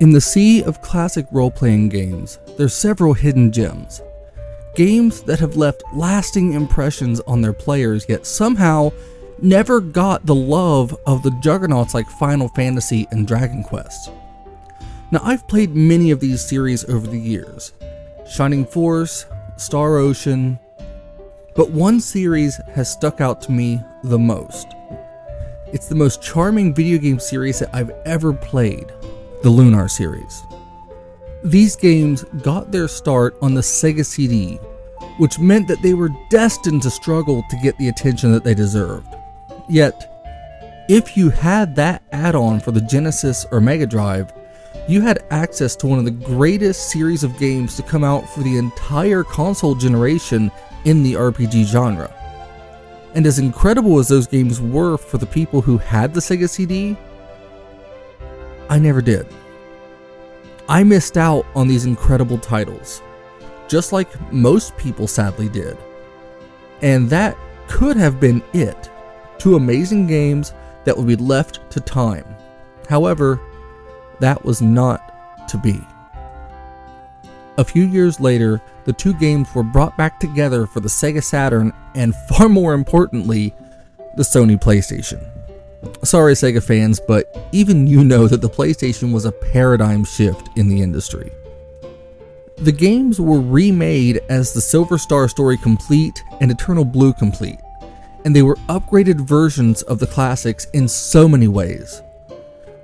In the sea of classic role-playing games, there's several hidden gems. Games that have left lasting impressions on their players, yet somehow never got the love of the juggernauts like Final Fantasy and Dragon Quest. Now, I've played many of these series over the years, Shining Force, Star Ocean, but one series has stuck out to me the most. It's the most charming video game series that I've ever played, the Lunar Series. These games got their start on the Sega CD, which meant that they were destined to struggle to get the attention that they deserved. Yet, if you had that add-on for the Genesis or Mega Drive, you had access to one of the greatest series of games to come out for the entire console generation in the RPG genre. And as incredible as those games were for the people who had the Sega CD, I never did. I missed out on these incredible titles, just like most people sadly did. And that could have been it. Two amazing games that would be left to time. However, that was not to be. A few years later, the two games were brought back together for the Sega Saturn and, far more importantly, the Sony PlayStation. Sorry, Sega fans, but even you know that the PlayStation was a paradigm shift in the industry. The games were remade as the Silver Star Story Complete and Eternal Blue Complete, and they were upgraded versions of the classics in so many ways.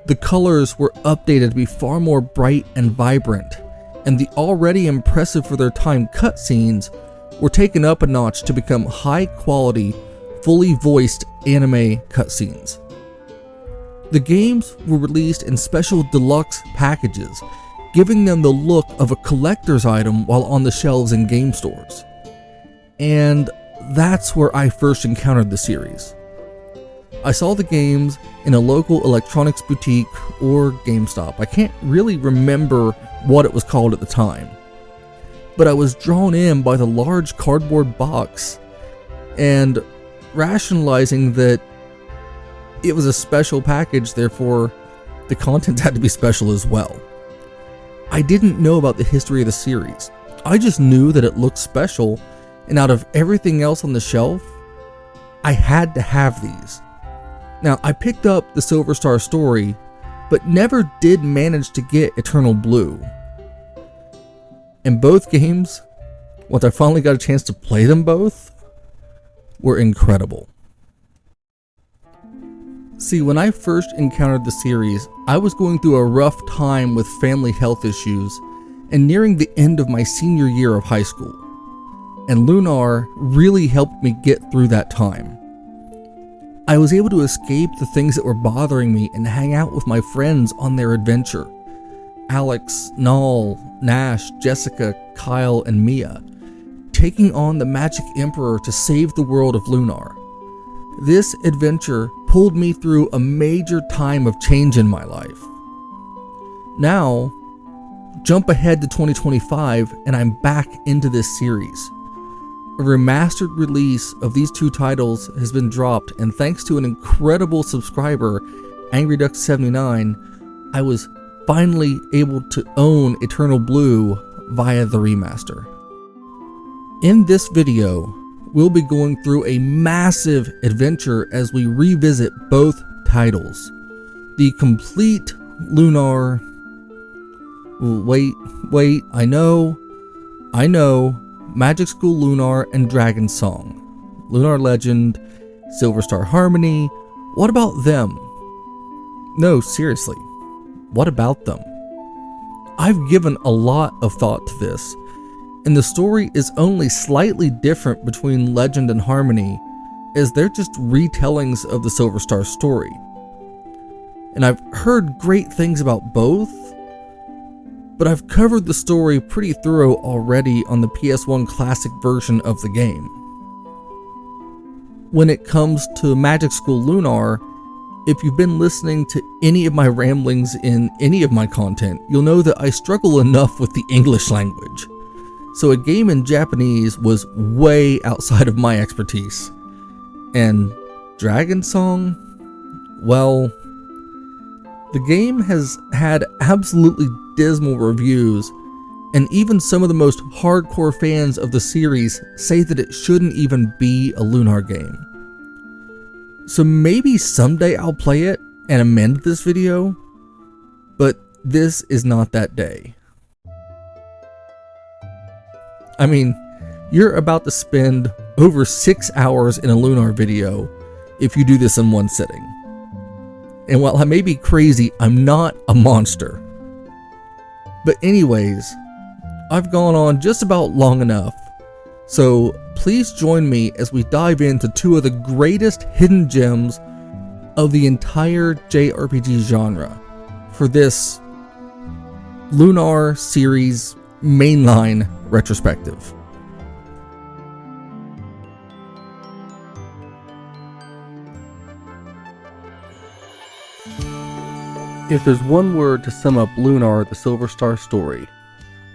The colors were updated to be far more bright and vibrant, and the already impressive for their time cutscenes were taken up a notch to become high-quality, fully voiced anime cutscenes. The games were released in special deluxe packages, giving them the look of a collector's item while on the shelves in game stores. And that's where I first encountered the series. I saw the games in a local electronics boutique or GameStop. I can't really remember what it was called at the time, but I was drawn in by the large cardboard box and rationalizing that it was a special package, therefore the content had to be special as well. I didn't know about the history of the series. I just knew that it looked special, and out of everything else on the shelf, I had to have these. Now, I picked up the Silver Star Story, but never did manage to get Eternal Blue. And both games, once I finally got a chance to play them both, were incredible. See, when I first encountered the series, I was going through a rough time with family health issues and nearing the end of my senior year of high school. And Lunar really helped me get through that time. I was able to escape the things that were bothering me and hang out with my friends on their adventure. Alex, Null, Nash, Jessica, Kyle, and Mia, taking on the Magic Emperor to save the world of Lunar. This adventure pulled me through a major time of change in my life. Now, jump ahead to 2025 and I'm back into this series. A remastered release of these two titles has been dropped, and thanks to an incredible subscriber, AngryDuck79, I was finally able to own Eternal Blue via the remaster. In this video, we'll be going through a massive adventure as we revisit both titles. The complete Lunar... Wait, I know, Magic School Lunar and Dragon Song, Lunar Legend, Silver Star Harmony. What about them? No, seriously, what about them? I've given a lot of thought to this, and the story is only slightly different between Legend and Harmony, as they're just retellings of the Silver Star story. And I've heard great things about both, but I've covered the story pretty thorough already on the PS1 Classic version of the game. When it comes to Magic School Lunar, if you've been listening to any of my ramblings in any of my content, you'll know that I struggle enough with the English language. So a game in Japanese was way outside of my expertise. And Dragon Song? Well, The game has had absolutely dismal reviews, and even some of the most hardcore fans of the series say that it shouldn't even be a Lunar game. So maybe someday I'll play it and amend this video, but this is not that day. I mean, you're about to spend over 6 hours in a Lunar video if you do this in one sitting. And while I may be crazy, I'm not a monster. But anyways, I've gone on just about long enough, so please join me as we dive into two of the greatest hidden gems of the entire JRPG genre for this Lunar Series mainline retrospective. If there's one word to sum up Lunar The Silver Star story,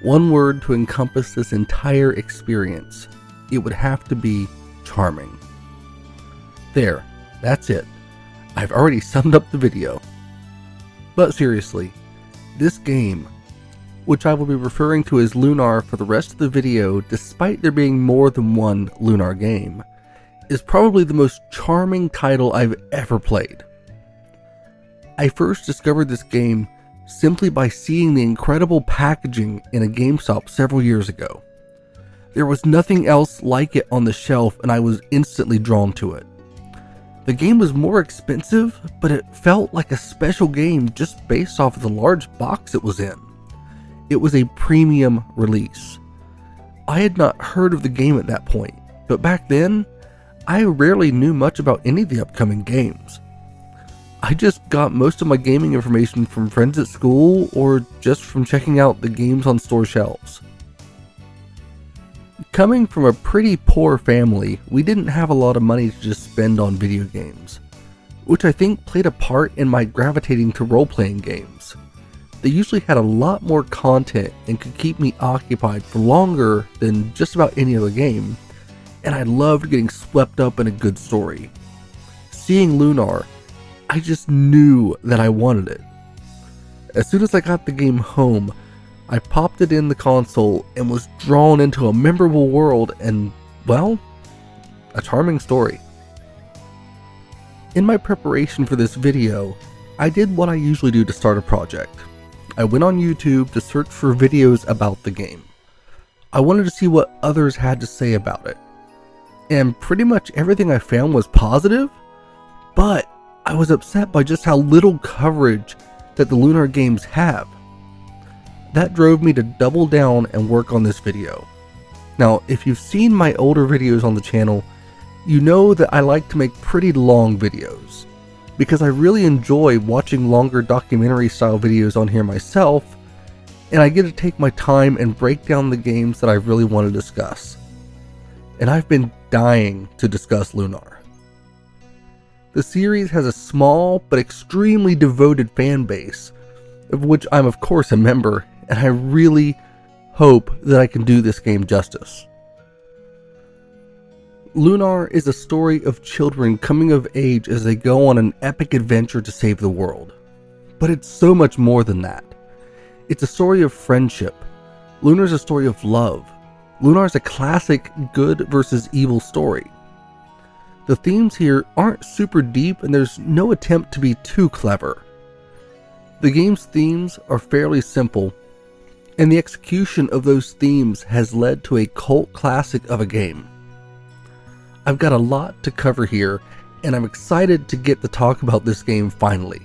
one word to encompass this entire experience, it would have to be charming. There, that's it. I've already summed up the video. But seriously, this game, which I will be referring to as Lunar for the rest of the video despite there being more than one Lunar game, is probably the most charming title I've ever played. I first discovered this game simply by seeing the incredible packaging in a GameStop several years ago. There was nothing else like it on the shelf and I was instantly drawn to it. The game was more expensive, but it felt like a special game just based off of the large box it was in. It was a premium release. I had not heard of the game at that point, but back then, I rarely knew much about any of the upcoming games. I just got most of my gaming information from friends at school or just from checking out the games on store shelves. Coming from a pretty poor family, we didn't have a lot of money to just spend on video games, which I think played a part in my gravitating to role-playing games. They usually had a lot more content and could keep me occupied for longer than just about any other game, and I loved getting swept up in a good story. Seeing Lunar, I just knew that I wanted it. As soon as I got the game home, I popped it in the console and was drawn into a memorable world and, well, a charming story. In my preparation for this video, I did what I usually do to start a project. I went on YouTube to search for videos about the game. I wanted to see what others had to say about it. And pretty much everything I found was positive, but I was upset by just how little coverage that the Lunar games have. That drove me to double down and work on this video. Now, if you've seen my older videos on the channel, you know that I like to make pretty long videos, because I really enjoy watching longer documentary style videos on here myself, and I get to take my time and break down the games that I really want to discuss. And I've been dying to discuss Lunar. The series has a small but extremely devoted fan base, of which I'm of course a member, and I really hope that I can do this game justice. Lunar is a story of children coming of age as they go on an epic adventure to save the world. But it's so much more than that. It's a story of friendship. Lunar's a story of love. Lunar's a classic good versus evil story. The themes here aren't super deep and there's no attempt to be too clever. The game's themes are fairly simple, and the execution of those themes has led to a cult classic of a game. I've got a lot to cover here, and I'm excited to get to talk about this game finally.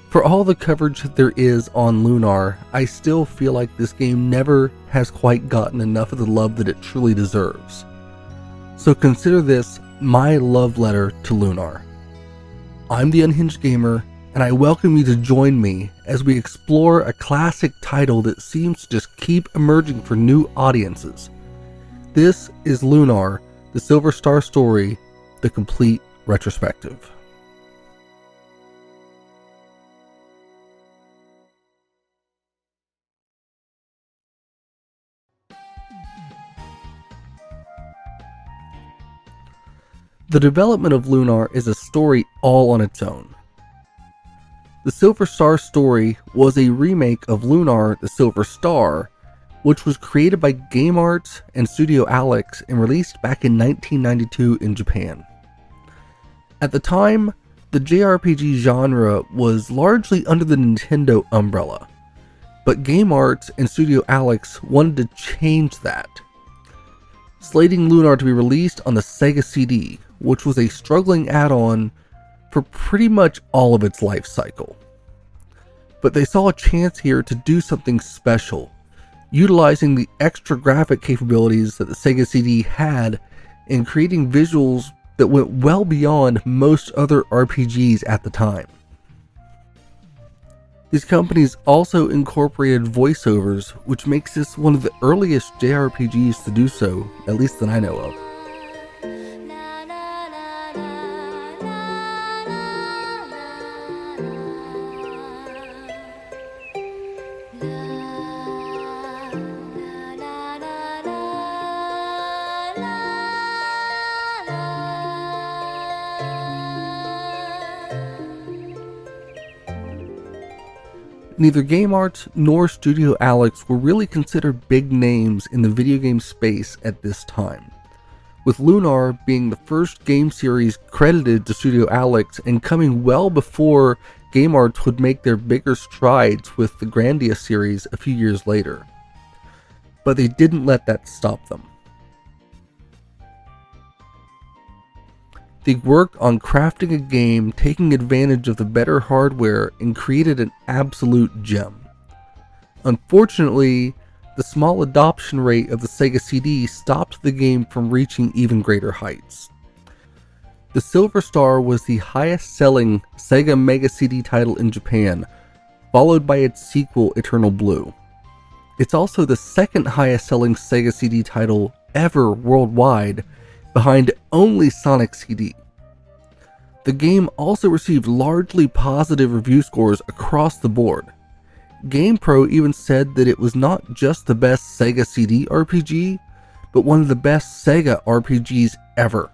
For all the coverage that there is on Lunar, I still feel like this game never has quite gotten enough of the love that it truly deserves. So consider this my love letter to Lunar. I'm the Unhinged Gamer, and I welcome you to join me as we explore a classic title that seems to just keep emerging for new audiences. This is Lunar, The Silver Star Story, the complete retrospective. The development of Lunar is a story all on its own. The Silver Star story was a remake of Lunar The Silver Star, which was created by Game Arts and Studio Alex and released back in 1992 in Japan. At the time, the JRPG genre was largely under the Nintendo umbrella, but Game Arts and Studio Alex wanted to change that, slating Lunar to be released on the Sega CD, which was a struggling add-on for pretty much all of its life cycle. But they saw a chance here to do something special, utilizing the extra graphic capabilities that the Sega CD had and creating visuals that went well beyond most other RPGs at the time. These companies also incorporated voiceovers, which makes this one of the earliest JRPGs to do so, at least that I know of. Neither Game Arts nor Studio Alex were really considered big names in the video game space at this time, with Lunar being the first game series credited to Studio Alex and coming well before Game Arts would make their bigger strides with the Grandia series a few years later. But they didn't let that stop them. They worked on crafting a game, taking advantage of the better hardware, and created an absolute gem. Unfortunately, the small adoption rate of the Sega CD stopped the game from reaching even greater heights. The Silver Star was the highest selling Sega Mega CD title in Japan, followed by its sequel Eternal Blue. It's also the second highest selling Sega CD title ever worldwide, behind only Sonic CD. The game also received largely positive review scores across the board. GamePro even said that it was not just the best Sega CD RPG, but one of the best Sega RPGs ever.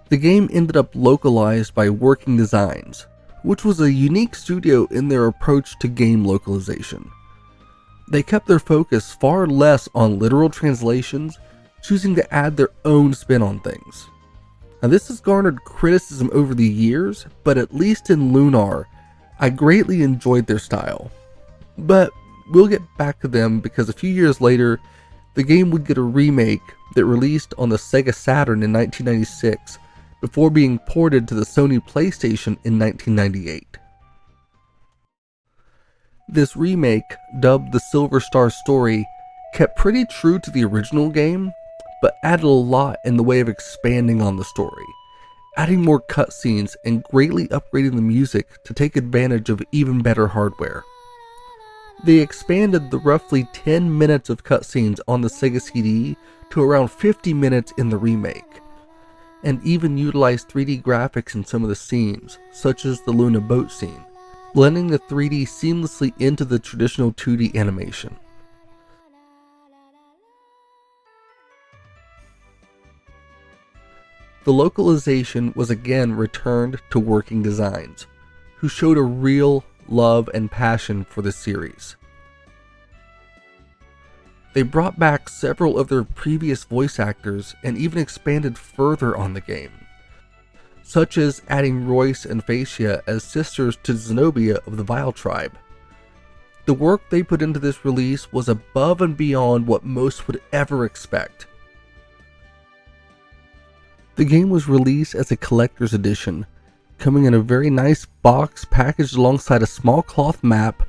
The game ended up localized by Working Designs, which was a unique studio in their approach to game localization. They kept their focus far less on literal translations, choosing to add their own spin on things. Now, this has garnered criticism over the years, but at least in Lunar, I greatly enjoyed their style. But we'll get back to them because a few years later, the game would get a remake that released on the Sega Saturn in 1996 before being ported to the Sony PlayStation in 1998. This remake, dubbed the Silver Star story, kept pretty true to the original game, but added a lot in the way of expanding on the story, adding more cutscenes and greatly upgrading the music to take advantage of even better hardware. They expanded the roughly 10 minutes of cutscenes on the Sega CD to around 50 minutes in the remake, and even utilized 3D graphics in some of the scenes, such as the Luna boat scene, blending the 3D seamlessly into the traditional 2D animation. The localization was again returned to Working Designs, who showed a real love and passion for the series. They brought back several of their previous voice actors and even expanded further on the game, such as adding Royce and Phaecia as sisters to Zenobia of the Vile Tribe. The work they put into this release was above and beyond what most would ever expect. The game was released as a collector's edition, coming in a very nice box packaged alongside a small cloth map,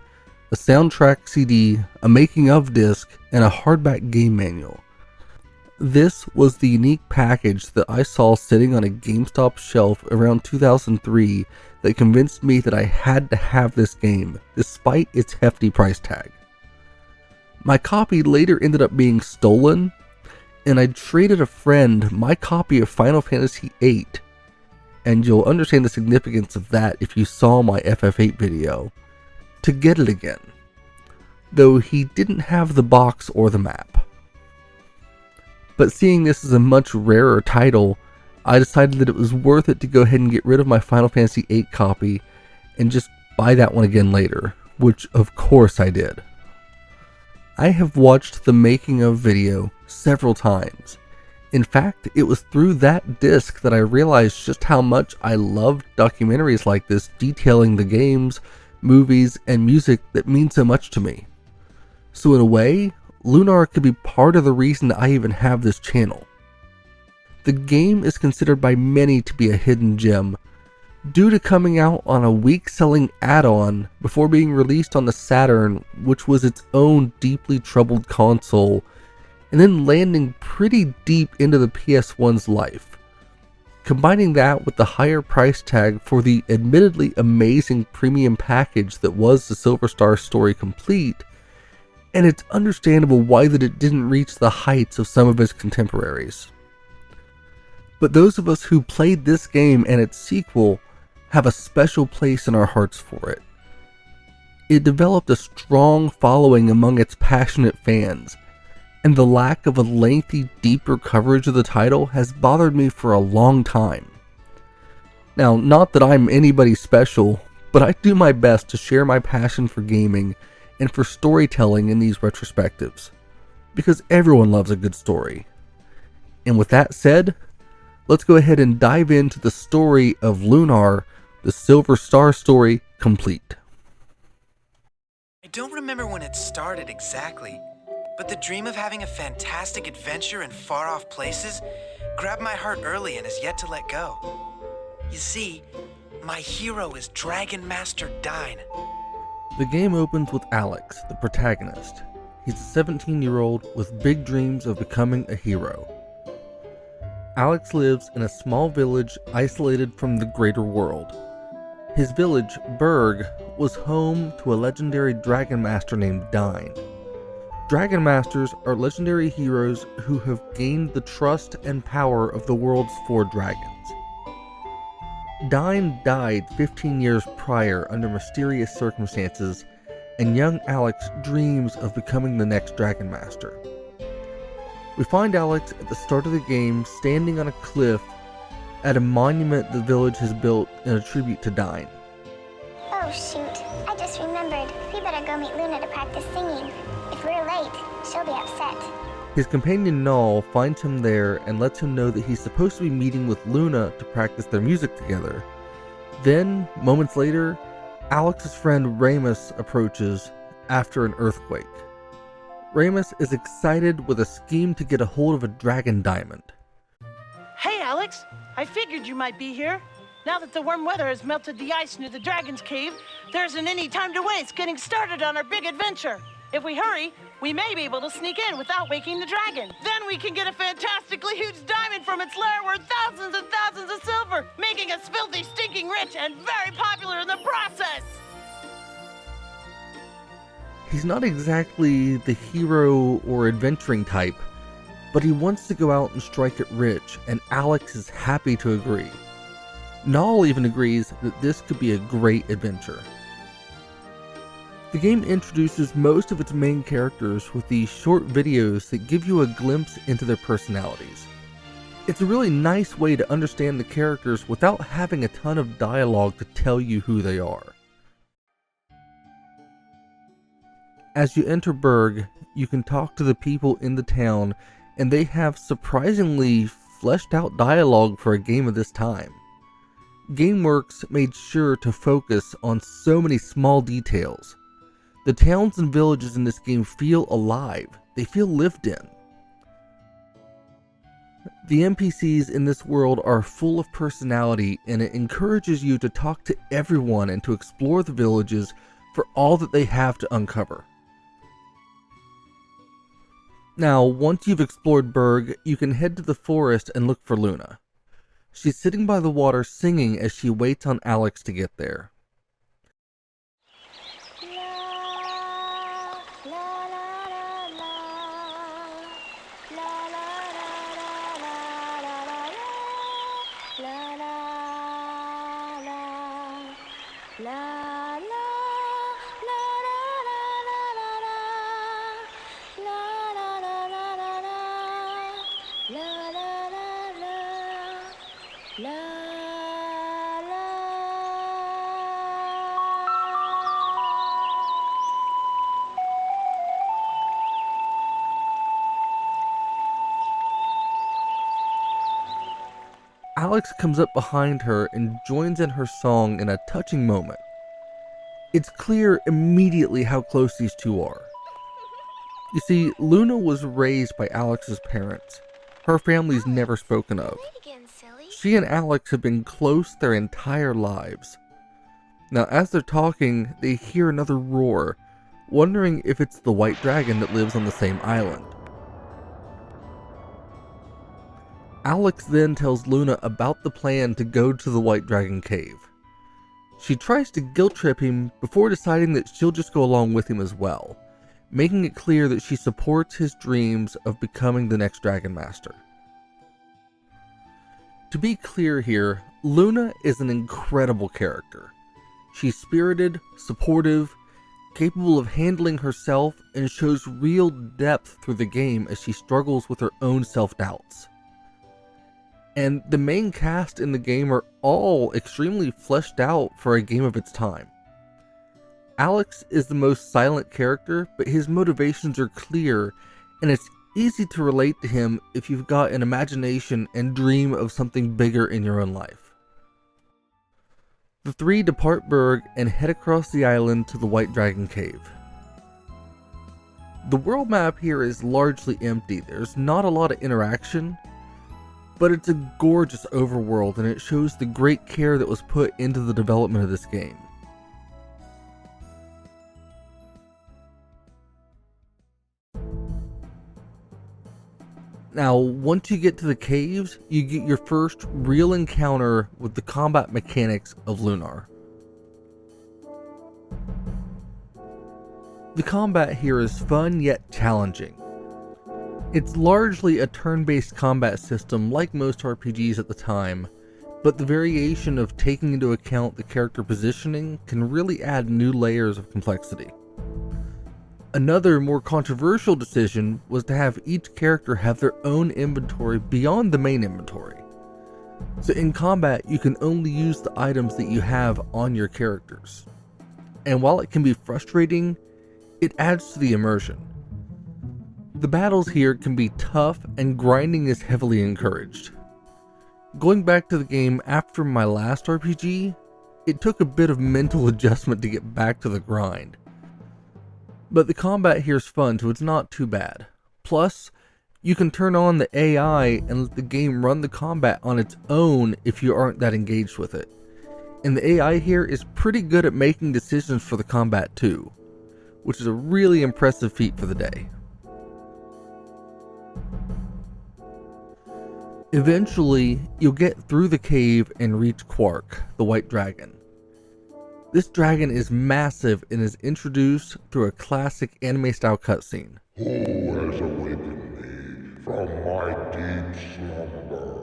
a soundtrack CD, a making of disc, and a hardback game manual. This was the unique package that I saw sitting on a GameStop shelf around 2003 that convinced me that I had to have this game, despite its hefty price tag. My copy later ended up being stolen, and I traded a friend my copy of Final Fantasy VIII, and you'll understand the significance of that if you saw my FF8 video, to get it again, though he didn't have the box or the map. But seeing this as a much rarer title, I decided that it was worth it to go ahead and get rid of my Final Fantasy VIII copy and just buy that one again later, which of course I did. I have watched the making of video several times. In fact, it was through that disc that I realized just how much I loved documentaries like this detailing the games, movies, and music that mean so much to me. So in a way, Lunar could be part of the reason I even have this channel. The game is considered by many to be a hidden gem, due to coming out on a weak-selling add-on before being released on the Saturn, which was its own deeply troubled console, and then landing pretty deep into the PS1's life. Combining that with the higher price tag for the admittedly amazing premium package that was the Silver Star story complete, and it's understandable why that it didn't reach the heights of some of its contemporaries. But those of us who played this game and its sequel have a special place in our hearts for it. It developed a strong following among its passionate fans, and the lack of a lengthy, deeper coverage of the title has bothered me for a long time. Now, not that I'm anybody special, but I do my best to share my passion for gaming and for storytelling in these retrospectives, because everyone loves a good story. And with that said, let's go ahead and dive into the story of Lunar, the Silver Star story, complete. I don't remember when it started exactly, but the dream of having a fantastic adventure in far-off places grabbed my heart early and has yet to let go. You see, my hero is Dragon Master Dyne. The game opens with Alex, the protagonist. He's a 17-year-old with big dreams of becoming a hero. Alex lives in a small village isolated from the greater world. His village, Berg, was home to a legendary dragon master named Dyne. Dragon Masters are legendary heroes who have gained the trust and power of the world's 4 dragons. Dyne died 15 years prior under mysterious circumstances, and young Alex dreams of becoming the next Dragon Master. We find Alex at the start of the game standing on a cliff at a monument the village has built in a tribute to Dyne. Oh shoot, I just remembered. We better go meet Luna to practice singing. If we're late, she'll be upset. His companion Null finds him there and lets him know that he's supposed to be meeting with Luna to practice their music together. Then, moments later, Alex's friend Ramus approaches after an earthquake. Ramus is excited with a scheme to get a hold of a dragon diamond. Hey Alex, I figured you might be here. Now that the warm weather has melted the ice near the dragon's cave, there isn't any time to waste getting started on our big adventure. If we hurry, we may be able to sneak in without waking the dragon. Then we can get a fantastically huge diamond from its lair worth thousands and thousands of silver, making us filthy, stinking rich and very popular in the process. He's not exactly the hero or adventuring type, but he wants to go out and strike it rich, and Alex is happy to agree. Null even agrees that this could be a great adventure. The game introduces most of its main characters with these short videos that give you a glimpse into their personalities. It's a really nice way to understand the characters without having a ton of dialogue to tell you who they are. As you enter Berg, you can talk to the people in the town, and they have surprisingly fleshed out dialogue for a game of this time. GameWorks made sure to focus on so many small details. The towns and villages in this game feel alive, they feel lived in. The NPCs in this world are full of personality, and it encourages you to talk to everyone and to explore the villages for all that they have to uncover. Now, once you've explored Berg, you can head to the forest and look for Luna. She's sitting by the water singing as she waits on Alex to get there. Alex comes up behind her and joins in her song in a touching moment. It's clear immediately how close these two are. You see, Luna was raised by Alex's parents. Her family's never spoken of. She and Alex have been close their entire lives. Now, as they're talking, they hear another roar, wondering if it's the white dragon that lives on the same island. Alex then tells Luna about the plan to go to the White Dragon Cave. She tries to guilt trip him before deciding that she'll just go along with him as well, making it clear that she supports his dreams of becoming the next Dragon Master. To be clear here, Luna is an incredible character. She's spirited, supportive, capable of handling herself, and shows real depth through the game as she struggles with her own self-doubts. And the main cast in the game are all extremely fleshed out for a game of its time. Alex is the most silent character, but his motivations are clear, and it's easy to relate to him if you've got an imagination and dream of something bigger in your own life. The three depart Berg and head across the island to the White Dragon Cave. The world map here is largely empty. There's not a lot of interaction, but it's a gorgeous overworld, and it shows the great care that was put into the development of this game. Now, once you get to the caves, you get your first real encounter with the combat mechanics of Lunar. The combat here is fun yet challenging. It's largely a turn-based combat system like most RPGs at the time, but the variation of taking into account the character positioning can really add new layers of complexity. Another more controversial decision was to have each character have their own inventory beyond the main inventory. So in combat, you can only use the items that you have on your characters. And while it can be frustrating, it adds to the immersion. The battles here can be tough, and grinding is heavily encouraged. Going back to the game after my last RPG, it took a bit of mental adjustment to get back to the grind. But the combat here is fun, so it's not too bad. Plus, you can turn on the AI and let the game run the combat on its own if you aren't that engaged with it. And the AI here is pretty good at making decisions for the combat too, which is a really impressive feat for the day. Eventually, you'll get through the cave and reach Quark, the white dragon. This dragon is massive and is introduced through a classic anime-style cutscene. Who has awakened me from my deep slumber?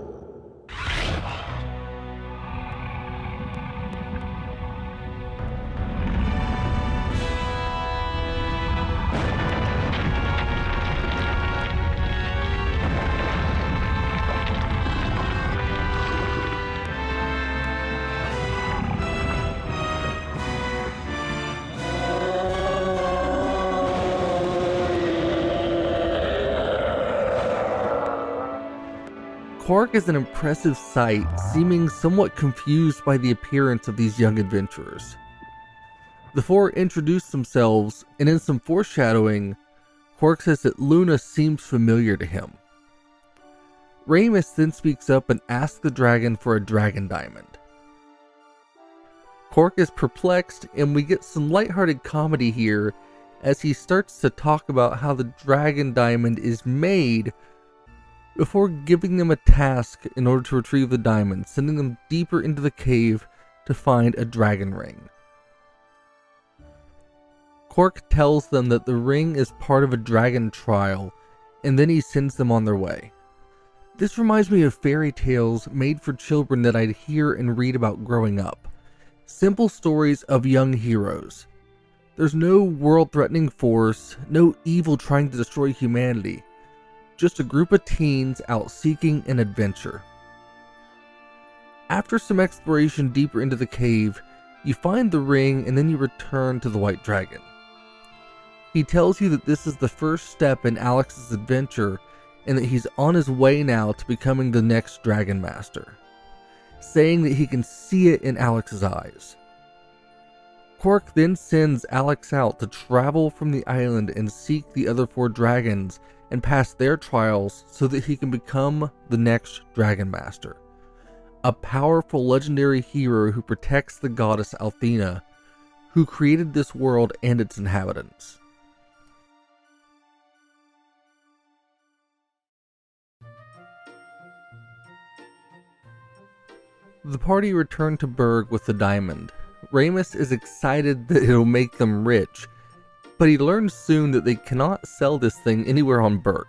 Quark is an impressive sight, seeming somewhat confused by the appearance of these young adventurers. The four introduce themselves, and in some foreshadowing, Quark says that Luna seems familiar to him. Ramus then speaks up and asks the dragon for a dragon diamond. Quark is perplexed, and we get some lighthearted comedy here as he starts to talk about how the dragon diamond is made before giving them a task in order to retrieve the diamond, sending them deeper into the cave to find a dragon ring. Quark tells them that the ring is part of a dragon trial, and then he sends them on their way. This reminds me of fairy tales made for children that I'd hear and read about growing up. Simple stories of young heroes. There's no world-threatening force, no evil trying to destroy humanity. Just a group of teens out seeking an adventure. After some exploration deeper into the cave, you find the ring and then you return to the White Dragon. He tells you that this is the first step in Alex's adventure and that he's on his way now to becoming the next Dragon Master, saying that he can see it in Alex's eyes. Quark then sends Alex out to travel from the island and seek the other 4 dragons and pass their trials so that he can become the next Dragon Master, a powerful legendary hero who protects the goddess Althena, who created this world and its inhabitants. The party returned to Berg with the diamond. Ramus is excited that it'll make them rich, but he learns soon that they cannot sell this thing anywhere on Berg.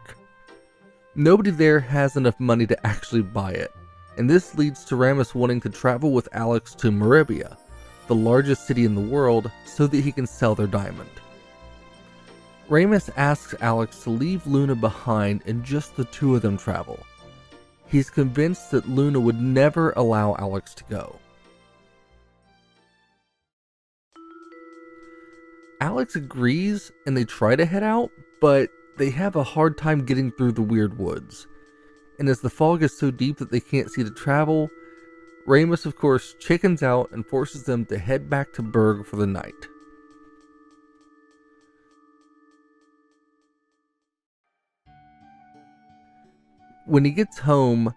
Nobody there has enough money to actually buy it, and this leads to Ramus wanting to travel with Alex to Meribia, the largest city in the world, so that he can sell their diamond. Ramus asks Alex to leave Luna behind and just the 2 of them travel. He's convinced that Luna would never allow Alex to go. Alex agrees and they try to head out, but they have a hard time getting through the weird woods. And as the fog is so deep that they can't see to travel, Ramus of course chickens out and forces them to head back to Berg for the night. When he gets home,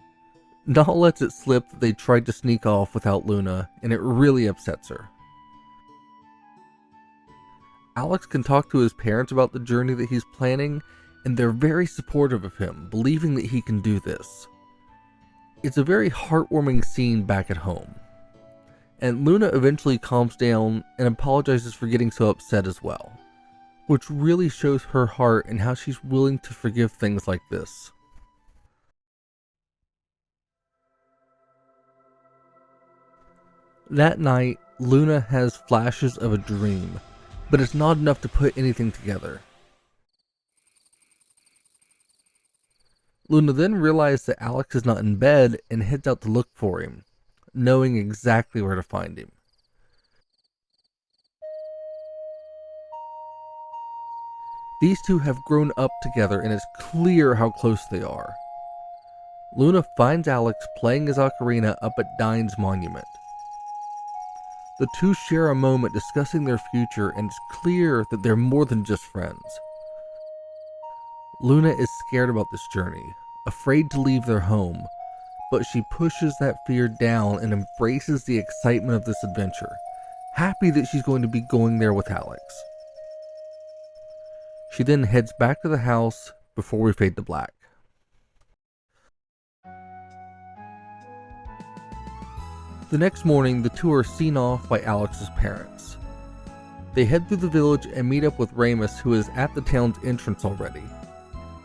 Nal lets it slip that they tried to sneak off without Luna, and it really upsets her. Alex can talk to his parents about the journey that he's planning, and they're very supportive of him, believing that he can do this. It's a very heartwarming scene back at home. And Luna eventually calms down and apologizes for getting so upset as well, which really shows her heart and how she's willing to forgive things like this. That night, Luna has flashes of a dream, but it's not enough to put anything together. Luna then realizes that Alex is not in bed and heads out to look for him, knowing exactly where to find him. These 2 have grown up together and it's clear how close they are. Luna finds Alex playing his ocarina up at Dine's monument. The 2 share a moment discussing their future, and it's clear that they're more than just friends. Luna is scared about this journey, afraid to leave their home, but she pushes that fear down and embraces the excitement of this adventure, happy that she's going to be going there with Alex. She then heads back to the house before we fade to black. The next morning, the 2 are seen off by Alex's parents. They head through the village and meet up with Ramus, who is at the town's entrance already.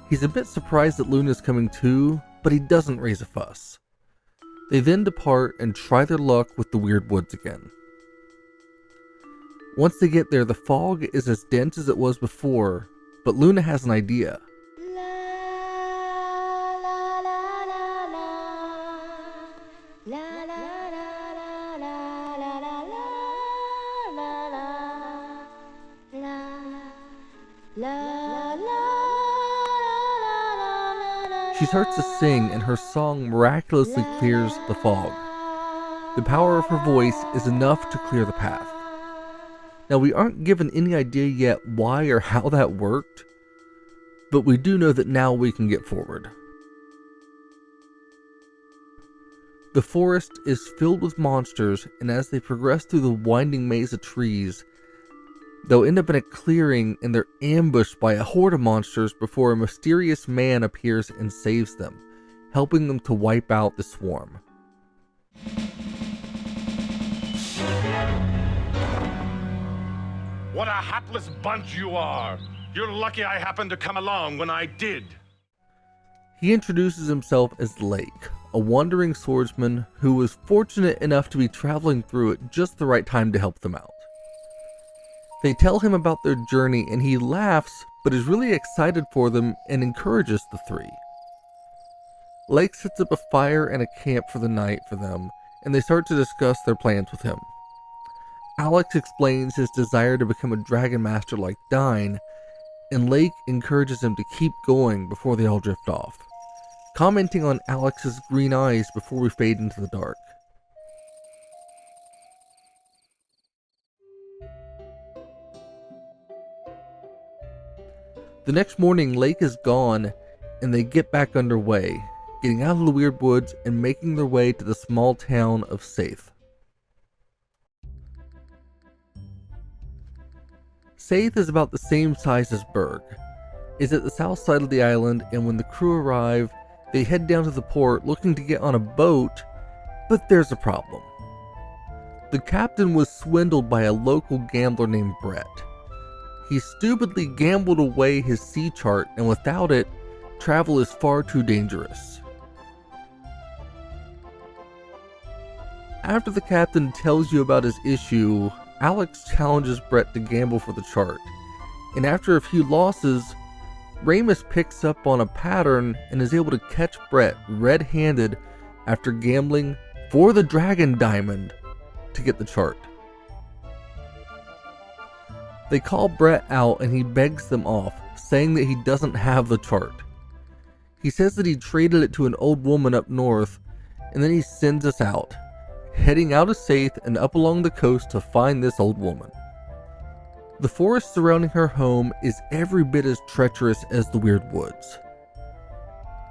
He's a bit surprised that Luna's coming too, but he doesn't raise a fuss. They then depart and try their luck with the weird woods again. Once they get there, the fog is as dense as it was before, but Luna has an idea. She starts to sing and her song miraculously clears the fog. The power of her voice is enough to clear the path. Now we aren't given any idea yet why or how that worked, but we do know that now we can get forward. The forest is filled with monsters, and as they progress through the winding maze of trees, they'll end up in a clearing and they're ambushed by a horde of monsters before a mysterious man appears and saves them, helping them to wipe out the swarm. What a hapless bunch you are! You're lucky I happened to come along when I did. He introduces himself as Lake, a wandering swordsman who was fortunate enough to be traveling through at just the right time to help them out. They tell him about their journey and he laughs, but is really excited for them and encourages the 3. Lake sets up a fire and a camp for the night for them, and they start to discuss their plans with him. Alex explains his desire to become a Dragon Master like Dyne, and Lake encourages him to keep going before they all drift off, commenting on Alex's green eyes before we fade into the dark. The next morning, Lake is gone, and they get back underway, getting out of the weird woods and making their way to the small town of Saith. Saith is about the same size as Berg. It's at the south side of the island, and when the crew arrive, they head down to the port looking to get on a boat, but there's a problem. The captain was swindled by a local gambler named Brett. He stupidly gambled away his sea chart, and without it, travel is far too dangerous. After the captain tells you about his issue, Alex challenges Brett to gamble for the chart, and after a few losses, Ramus picks up on a pattern and is able to catch Brett red-handed after gambling for the Dragon Diamond to get the chart. They call Brett out and he begs them off, saying that he doesn't have the chart. He says that he traded it to an old woman up north, and then he sends us out, heading out of Saith and up along the coast to find this old woman. The forest surrounding her home is every bit as treacherous as the weird woods.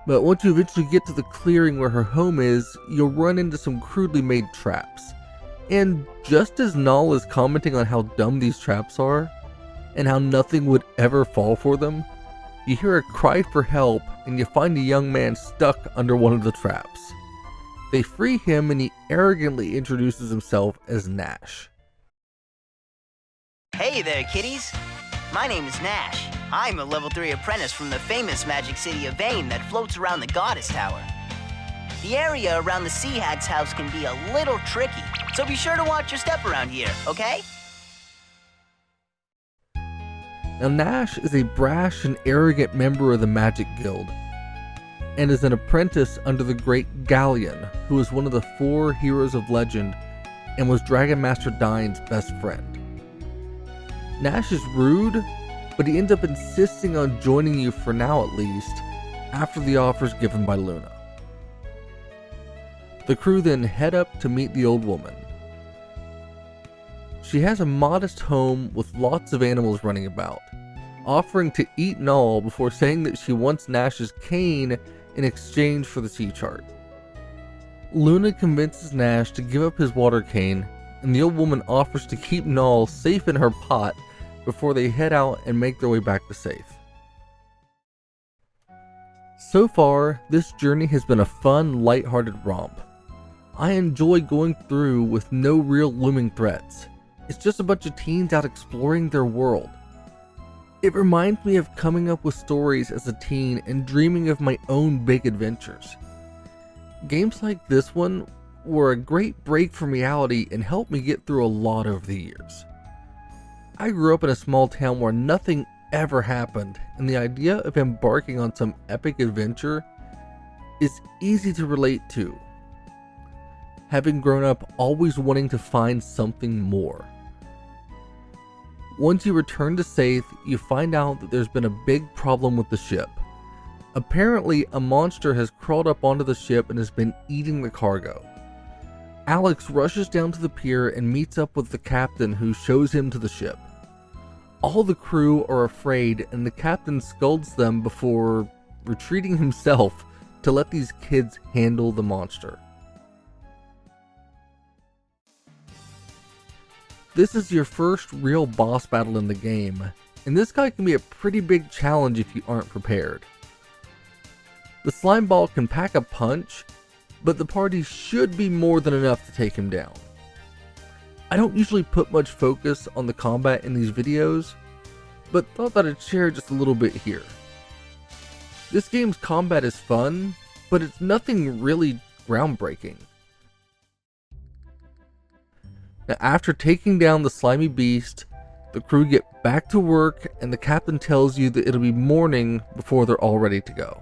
But once you eventually get to the clearing where her home is, you'll run into some crudely made traps. And just as Null is commenting on how dumb these traps are, and how nothing would ever fall for them, you hear a cry for help and you find a young man stuck under one of the traps. They free him and he arrogantly introduces himself as Nash. Hey there, kiddies. My name is Nash. I'm a level 3 apprentice from the famous magic city of Vane that floats around the Goddess Tower. The area around the Sea Hag's house can be a little tricky, so be sure to watch your step around here, okay? Now Nash is a brash and arrogant member of the Magic Guild, and is an apprentice under the great Galleon, who is one of the 4 heroes of legend and was Dragon Master Dyne's best friend. Nash is rude, but he ends up insisting on joining you for now at least, after the offers given by Luna. The crew then head up to meet the old woman. She has a modest home with lots of animals running about, offering to eat Null before saying that she wants Nash's cane in exchange for the sea chart. Luna convinces Nash to give up his water cane, and the old woman offers to keep Null safe in her pot before they head out and make their way back to Saith. So far, this journey has been a fun, lighthearted romp. I enjoy going through with no real looming threats. It's just a bunch of teens out exploring their world. It reminds me of coming up with stories as a teen and dreaming of my own big adventures. Games like this one were a great break from reality and helped me get through a lot over the years. I grew up in a small town where nothing ever happened, and the idea of embarking on some epic adventure is easy to relate to, having grown up always wanting to find something more. Once you return to Saith, you find out that there's been a big problem with the ship. Apparently, a monster has crawled up onto the ship and has been eating the cargo. Alex rushes down to the pier and meets up with the captain, who shows him to the ship. All the crew are afraid, and the captain scolds them before retreating himself to let these kids handle the monster. This is your first real boss battle in the game, and this guy can be a pretty big challenge if you aren't prepared. The slime ball can pack a punch, but the party should be more than enough to take him down. I don't usually put much focus on the combat in these videos, but thought that I'd share just a little bit here. This game's combat is fun, but it's nothing really groundbreaking. Now, after taking down the slimy beast, the crew get back to work, and the captain tells you that it'll be morning before they're all ready to go.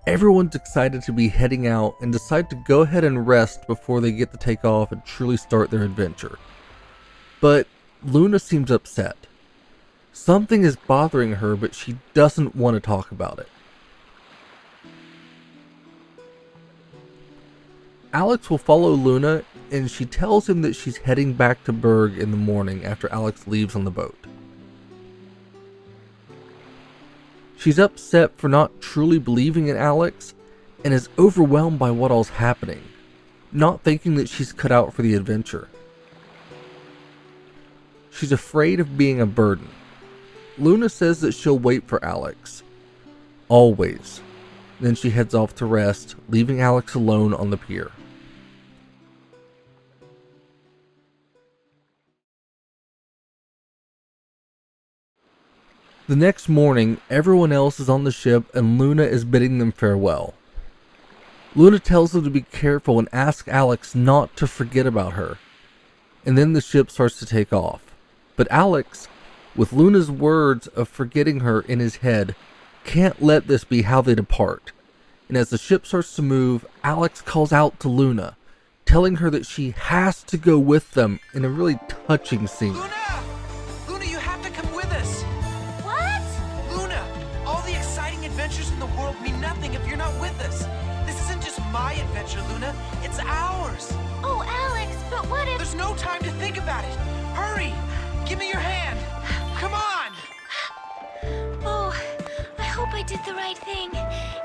Everyone's excited to be heading out and decide to go ahead and rest before they get to take off and truly start their adventure. But Luna seems upset. Something is bothering her, but she doesn't want to talk about it. Alex will follow Luna, and she tells him that she's heading back to Berg in the morning after Alex leaves on the boat. She's upset for not truly believing in Alex and is overwhelmed by what all's happening, not thinking that she's cut out for the adventure. She's afraid of being a burden. Luna says that she'll wait for Alex. Always. Then she heads off to rest, leaving Alex alone on the pier. The next morning, everyone else is on the ship and Luna is bidding them farewell. Luna tells them to be careful and asks Alex not to forget about her. And then the ship starts to take off. But Alex, with Luna's words of forgetting her in his head, can't let this be how they depart. And as the ship starts to move, Alex calls out to Luna, telling her that she has to go with them in a really touching scene. Luna! Luna, you have to come with us! What? Luna, all the exciting adventures in the world mean nothing if you're not with us. This isn't just my adventure, Luna. It's ours. Oh, Alex, but what if... There's no time to think about it. Hurry! Give me your hand. Come on! Oh, I hope I did the right thing.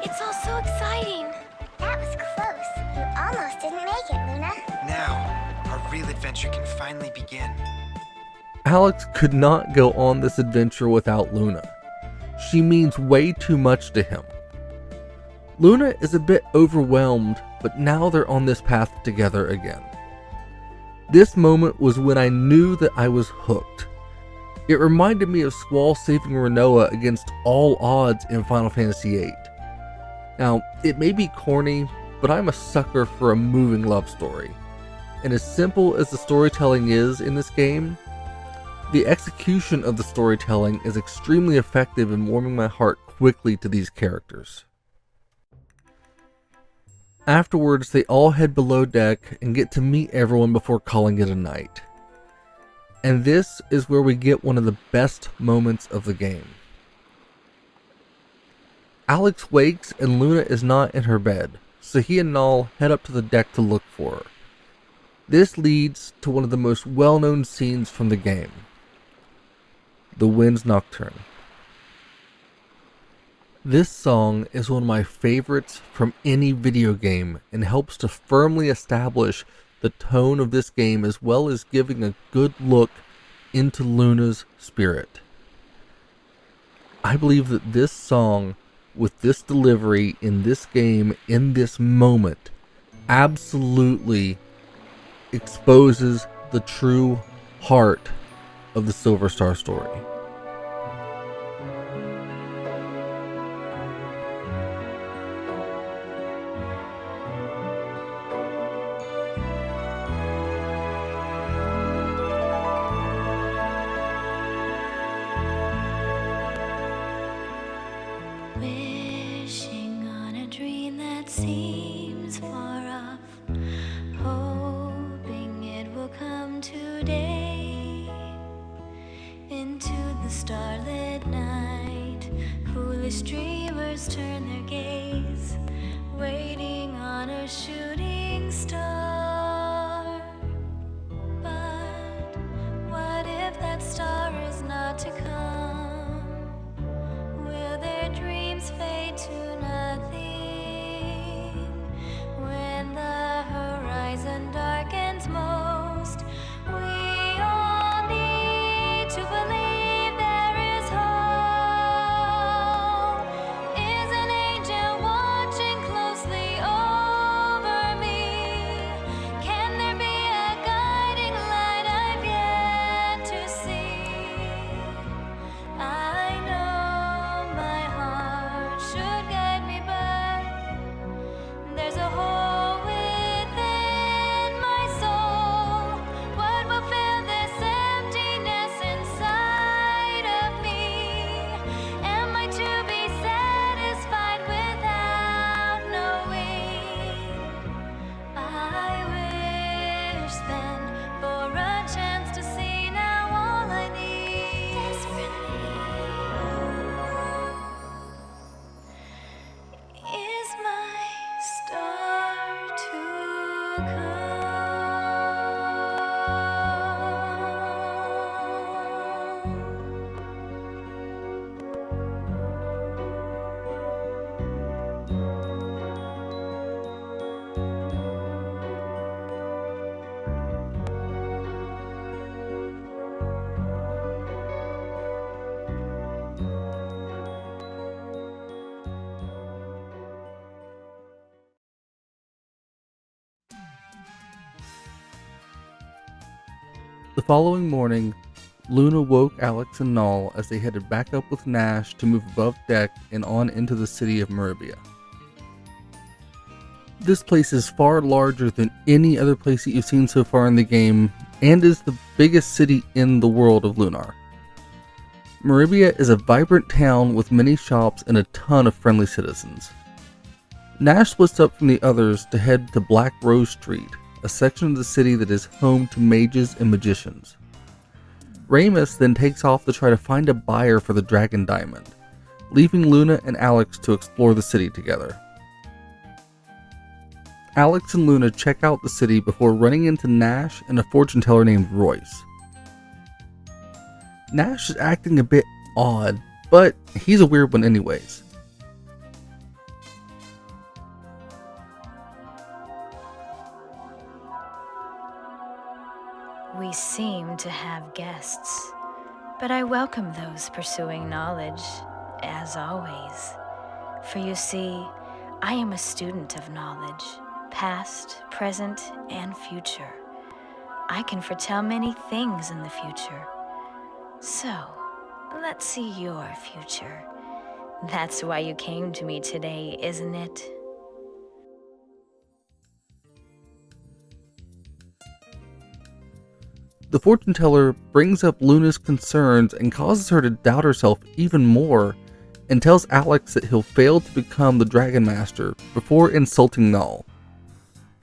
It's all so exciting. That was close. You almost didn't make it, Luna. Now, our real adventure can finally begin. Alex could not go on this adventure without Luna. She means way too much to him. Luna is a bit overwhelmed, but now they're on this path together again. This moment was when I knew that I was hooked. It reminded me of Squall saving Renoa against all odds in Final Fantasy VIII. Now, it may be corny, but I'm a sucker for a moving love story. And as simple as the storytelling is in this game, the execution of the storytelling is extremely effective in warming my heart quickly to these characters. Afterwards, they all head below deck and get to meet everyone before calling it a night. And this is where we get one of the best moments of the game. Alex wakes and Luna is not in her bed, so he and Null head up to the deck to look for her. This leads to one of the most well-known scenes from the game. The Wind's Nocturne. This song is one of my favorites from any video game and helps to firmly establish the tone of this game as well as giving a good look into Luna's spirit. I believe that this song, with this delivery in this game, in this moment, absolutely exposes the true heart of the Silver Star story. Wishing on a dream that seems far off, hoping it will come today. Into the starlit night, foolish dreamers turn their gaze, waiting on a shooting star. But what if that star is not to come? Will their dreams fade to nothing when the horizon darkens most? We all need to believe there is hope. Is an angel watching closely over me? Can there be a guiding light I've yet to see? The following morning, Luna woke Alex and Null as they headed back up with Nash to move above deck and on into the city of Maribia. This place is far larger than any other place that you've seen so far in the game, and is the biggest city in the world of Lunar. Maribia is a vibrant town with many shops and a ton of friendly citizens. Nash splits up from the others to head to Black Rose Street, a section of the city that is home to mages and magicians. Ramus then takes off to try to find a buyer for the Dragon Diamond, leaving Luna and Alex to explore the city together. Alex and Luna check out the city before running into Nash and a fortune teller named Royce. Nash is acting a bit odd, but he's a weird one anyways. We seem to have guests, but I welcome those pursuing knowledge, as always. For you see, I am a student of knowledge, past, present, and future. I can foretell many things in the future. So, let's see your future. That's why you came to me today, isn't it? The fortune teller brings up Luna's concerns and causes her to doubt herself even more, and tells Alex that he'll fail to become the Dragon Master before insulting Null.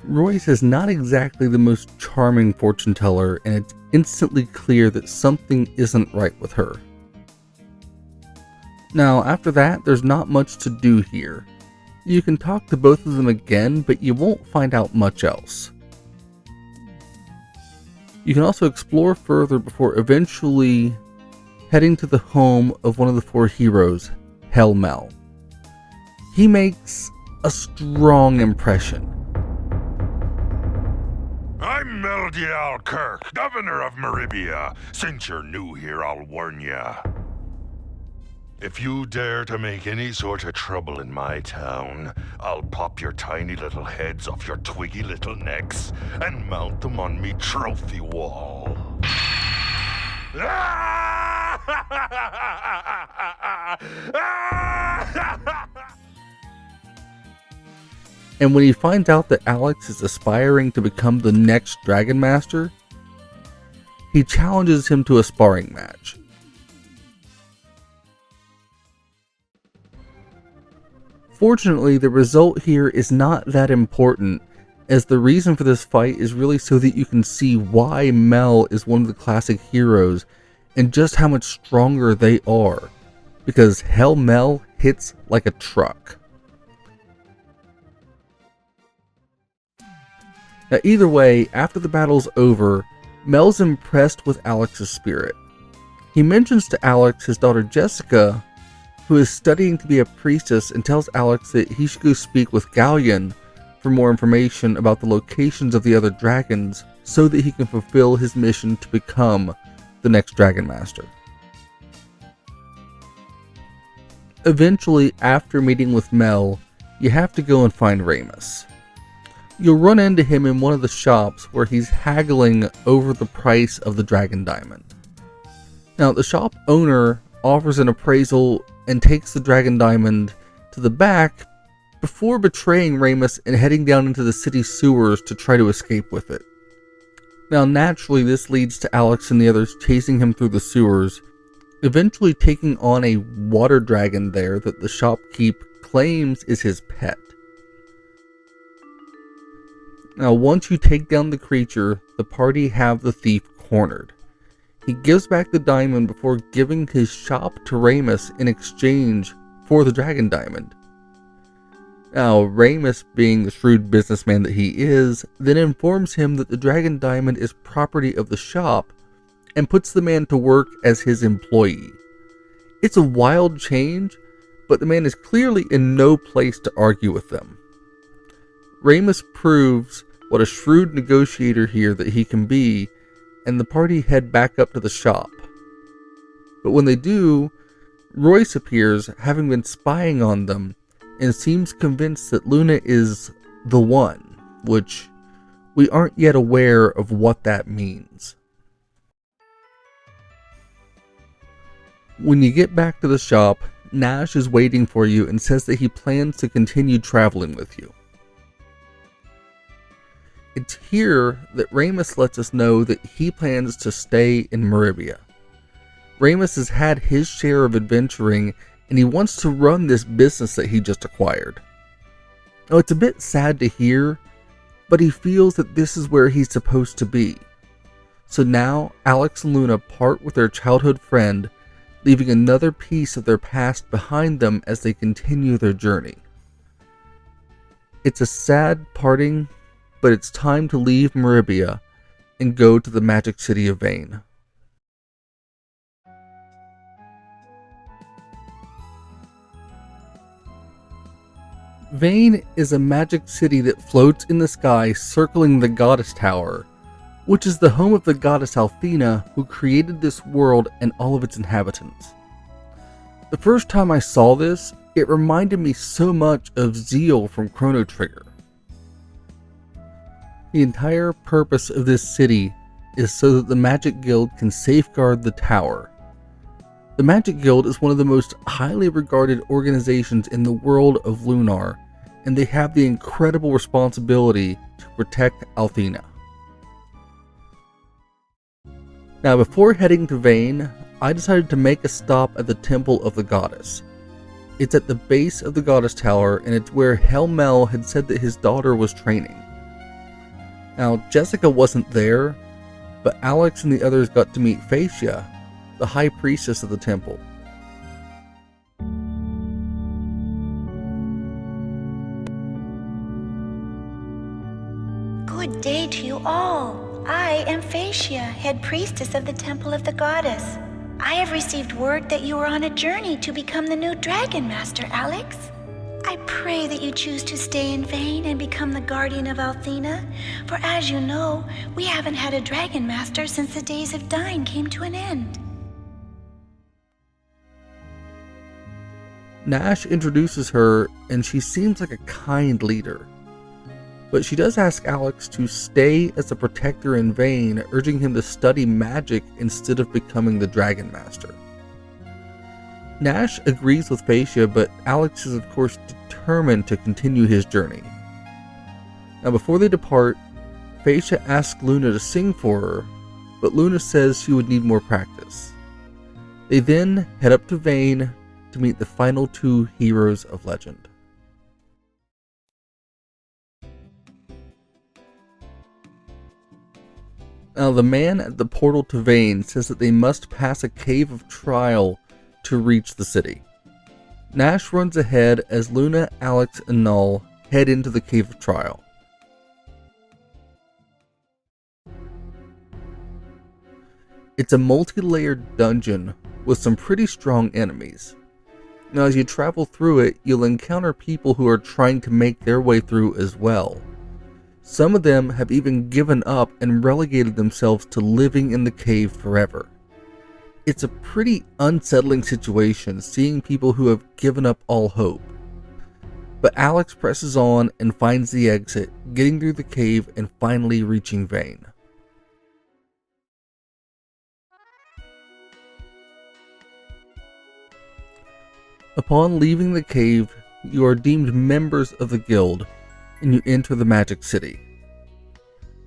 Royce is not exactly the most charming fortune teller, and it's instantly clear that something isn't right with her. Now, after that, there's not much to do here. You can talk to both of them again, but you won't find out much else. You can also explore further before eventually heading to the home of one of the four heroes, Hell Mel. He makes a strong impression. I'm Meldial Kirk, Governor of Maribia. Since you're new here, I'll warn ya. If you dare to make any sort of trouble in my town, I'll pop your tiny little heads off your twiggy little necks and mount them on me trophy wall. And when he finds out that Alex is aspiring to become the next Dragon Master, he challenges him to a sparring match. Fortunately, the result here is not that important, as the reason for this fight is really so that you can see why Mel is one of the classic heroes and just how much stronger they are, because Hell Mel hits like a truck. Now, either way, after the battle's over, Mel's impressed with Alex's spirit. He mentions to Alex his daughter Jessica, who is studying to be a priestess, and tells Alex that he should go speak with Galleon for more information about the locations of the other dragons so that he can fulfill his mission to become the next Dragon Master. Eventually, after meeting with Mel, you have to go and find Ramus. You'll run into him in one of the shops where he's haggling over the price of the Dragon Diamond. Now, the shop owner offers an appraisal and takes the Dragon Diamond to the back before betraying Ramus and heading down into the city sewers to try to escape with it. Now, naturally, this leads to Alex and the others chasing him through the sewers, eventually taking on a water dragon there that the shopkeep claims is his pet. Now, once you take down the creature, the party have the thief cornered. He gives back the diamond before giving his shop to Ramus in exchange for the Dragon Diamond. Now, Ramus, being the shrewd businessman that he is, then informs him that the Dragon Diamond is property of the shop and puts the man to work as his employee. It's a wild change, but the man is clearly in no place to argue with them. Ramus proves what a shrewd negotiator here that he can be, and the party head back up to the shop. But when they do, Royce appears, having been spying on them, and seems convinced that Luna is the one, which we aren't yet aware of what that means. When you get back to the shop, Nash is waiting for you and says that he plans to continue traveling with you. It's here that Ramus lets us know that he plans to stay in Meribia. Ramus has had his share of adventuring and he wants to run this business that he just acquired. Now, it's a bit sad to hear, but he feels that this is where he's supposed to be. So now, Alex and Luna part with their childhood friend, leaving another piece of their past behind them as they continue their journey. It's a sad parting, but it's time to leave Meribia and go to the magic city of Vane. Vane is a magic city that floats in the sky circling the Goddess Tower, which is the home of the goddess Althena, who created this world and all of its inhabitants. The first time I saw this, it reminded me so much of Zeal from Chrono Trigger. The entire purpose of this city is so that the Magic Guild can safeguard the tower. The Magic Guild is one of the most highly regarded organizations in the world of Lunar, and they have the incredible responsibility to protect Althena. Now, before heading to Vane, I decided to make a stop at the Temple of the Goddess. It's at the base of the Goddess Tower, and it's where Helmel had said that his daughter was training. Now, Jessica wasn't there, but Alex and the others got to meet Phaecia, the High Priestess of the temple. Good day to you all. I am Phaecia, head priestess of the Temple of the Goddess. I have received word that you are on a journey to become the new Dragon Master, Alex. I pray that you choose to stay in Vane and become the guardian of Althena, for as you know, we haven't had a Dragon Master since the days of Dyne came to an end. Nash introduces her, and she seems like a kind leader. But she does ask Alex to stay as a protector in Vane, urging him to study magic instead of becoming the Dragon Master. Nash agrees with Phaecia, but Alex is of course determined to continue his journey. Now, before they depart, Phaecia asks Luna to sing for her, but Luna says she would need more practice. They then head up to Vane to meet the final two heroes of legend. Now, the man at the portal to Vane says that they must pass a cave of trial to reach the city. Nash runs ahead as Luna, Alex, and Null head into the cave of trial. It's a multi-layered dungeon with some pretty strong enemies. Now, as you travel through it, you'll encounter people who are trying to make their way through as well. Some of them have even given up and relegated themselves to living in the cave forever. It's a pretty unsettling situation seeing people who have given up all hope. But Alex presses on and finds the exit, getting through the cave and finally reaching Vane. Upon leaving the cave, you are deemed members of the guild, and you enter the Magic City.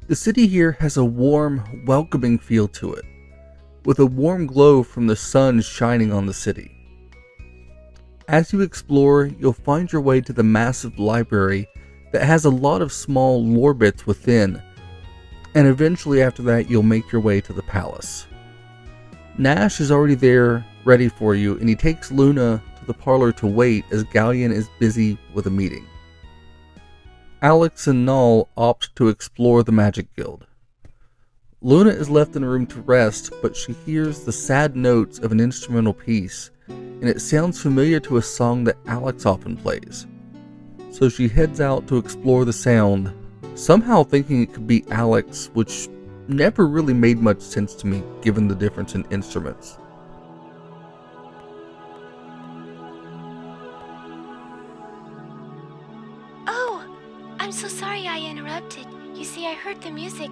The city here has a warm, welcoming feel to it, with a warm glow from the sun shining on the city. As you explore, you'll find your way to the massive library that has a lot of small lore bits within, and eventually after that you'll make your way to the palace. Nash is already there, ready for you, and he takes Luna to the parlor to wait as Galleon is busy with a meeting. Alex and Null opt to explore the Magic Guild. Luna is left in a room to rest, but she hears the sad notes of an instrumental piece, and it sounds familiar to a song that Alex often plays. So she heads out to explore the sound, somehow thinking it could be Alex, which never really made much sense to me given the difference in instruments. I'm so sorry I interrupted. You see, I heard the music,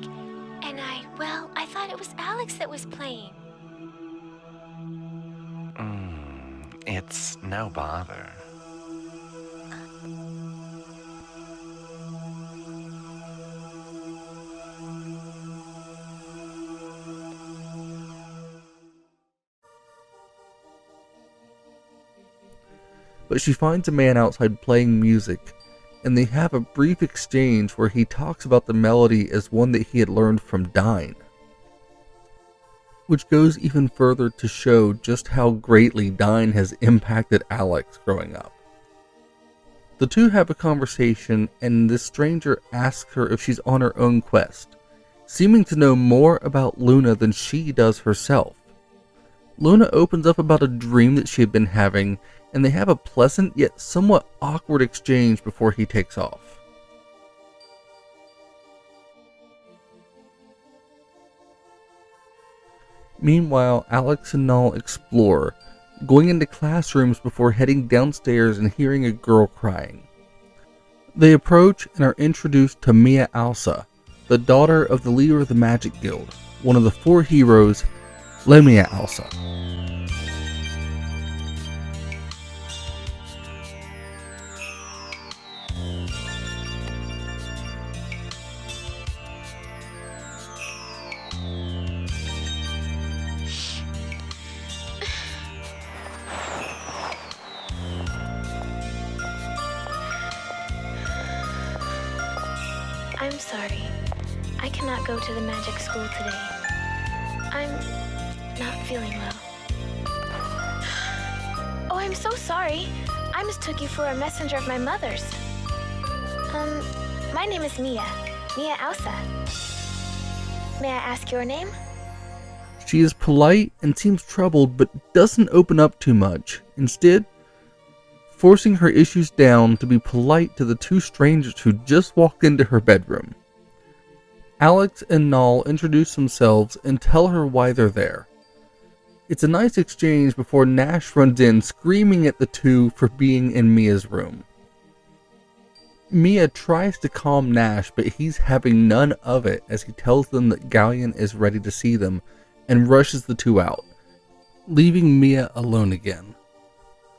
and I thought it was Alex that was playing. It's no bother. But she finds a man outside playing music, and they have a brief exchange where he talks about the melody as one that he had learned from Dine, which goes even further to show just how greatly Dine has impacted Alex growing up. The two have a conversation, and this stranger asks her if she's on her own quest, seeming to know more about Luna than she does herself. Luna opens up about a dream that she had been having, and they have a pleasant yet somewhat awkward exchange before he takes off. Meanwhile, Alex and Null explore, going into classrooms before heading downstairs and hearing a girl crying. They approach and are introduced to Mia Alsa, the daughter of the leader of the Magic Guild, one of the 4 heroes, Lemia Alsa. I'm sorry. I cannot go to the magic school today. I'm not feeling well. Oh, I'm so sorry. I mistook you for a messenger of my mother's. My name is Mia Ausa. May I ask your name? She is polite and seems troubled, but doesn't open up too much, instead forcing her issues down to be polite to the 2 strangers who just walked into her bedroom. Alex and Null introduce themselves and tell her why they're there. It's a nice exchange before Nash runs in screaming at the 2 for being in Mia's room. Mia tries to calm Nash, but he's having none of it as he tells them that Galleon is ready to see them and rushes the 2 out, leaving Mia alone again.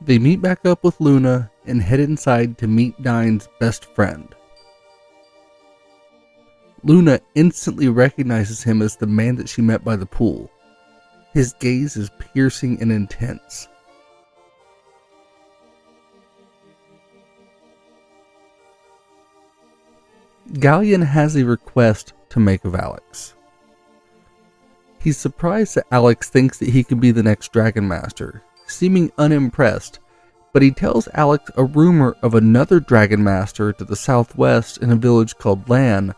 They meet back up with Luna and head inside to meet Dine's best friend. Luna instantly recognizes him as the man that she met by the pool. His gaze is piercing and intense. Galleon has a request to make of Alex. He's surprised that Alex thinks that he could be the next Dragon Master, seeming unimpressed, but he tells Alex a rumor of another Dragon Master to the southwest in a village called Lan,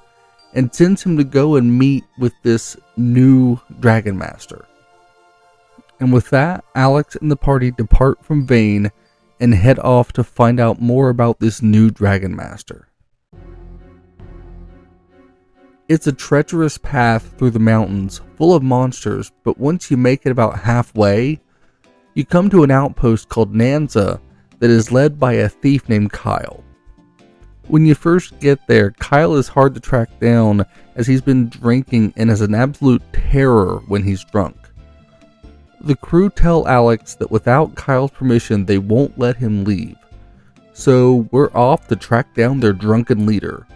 and sends him to go and meet with this new Dragon Master. And with that, Alex and the party depart from Vane and head off to find out more about this new Dragon Master. It's a treacherous path through the mountains, full of monsters, but once you make it about halfway, you come to an outpost called Nanza that is led by a thief named Kyle. When you first get there, Kyle is hard to track down as he's been drinking and is an absolute terror when he's drunk. The crew tell Alex that without Kyle's permission they won't let him leave, so we're off to track down their drunken leader.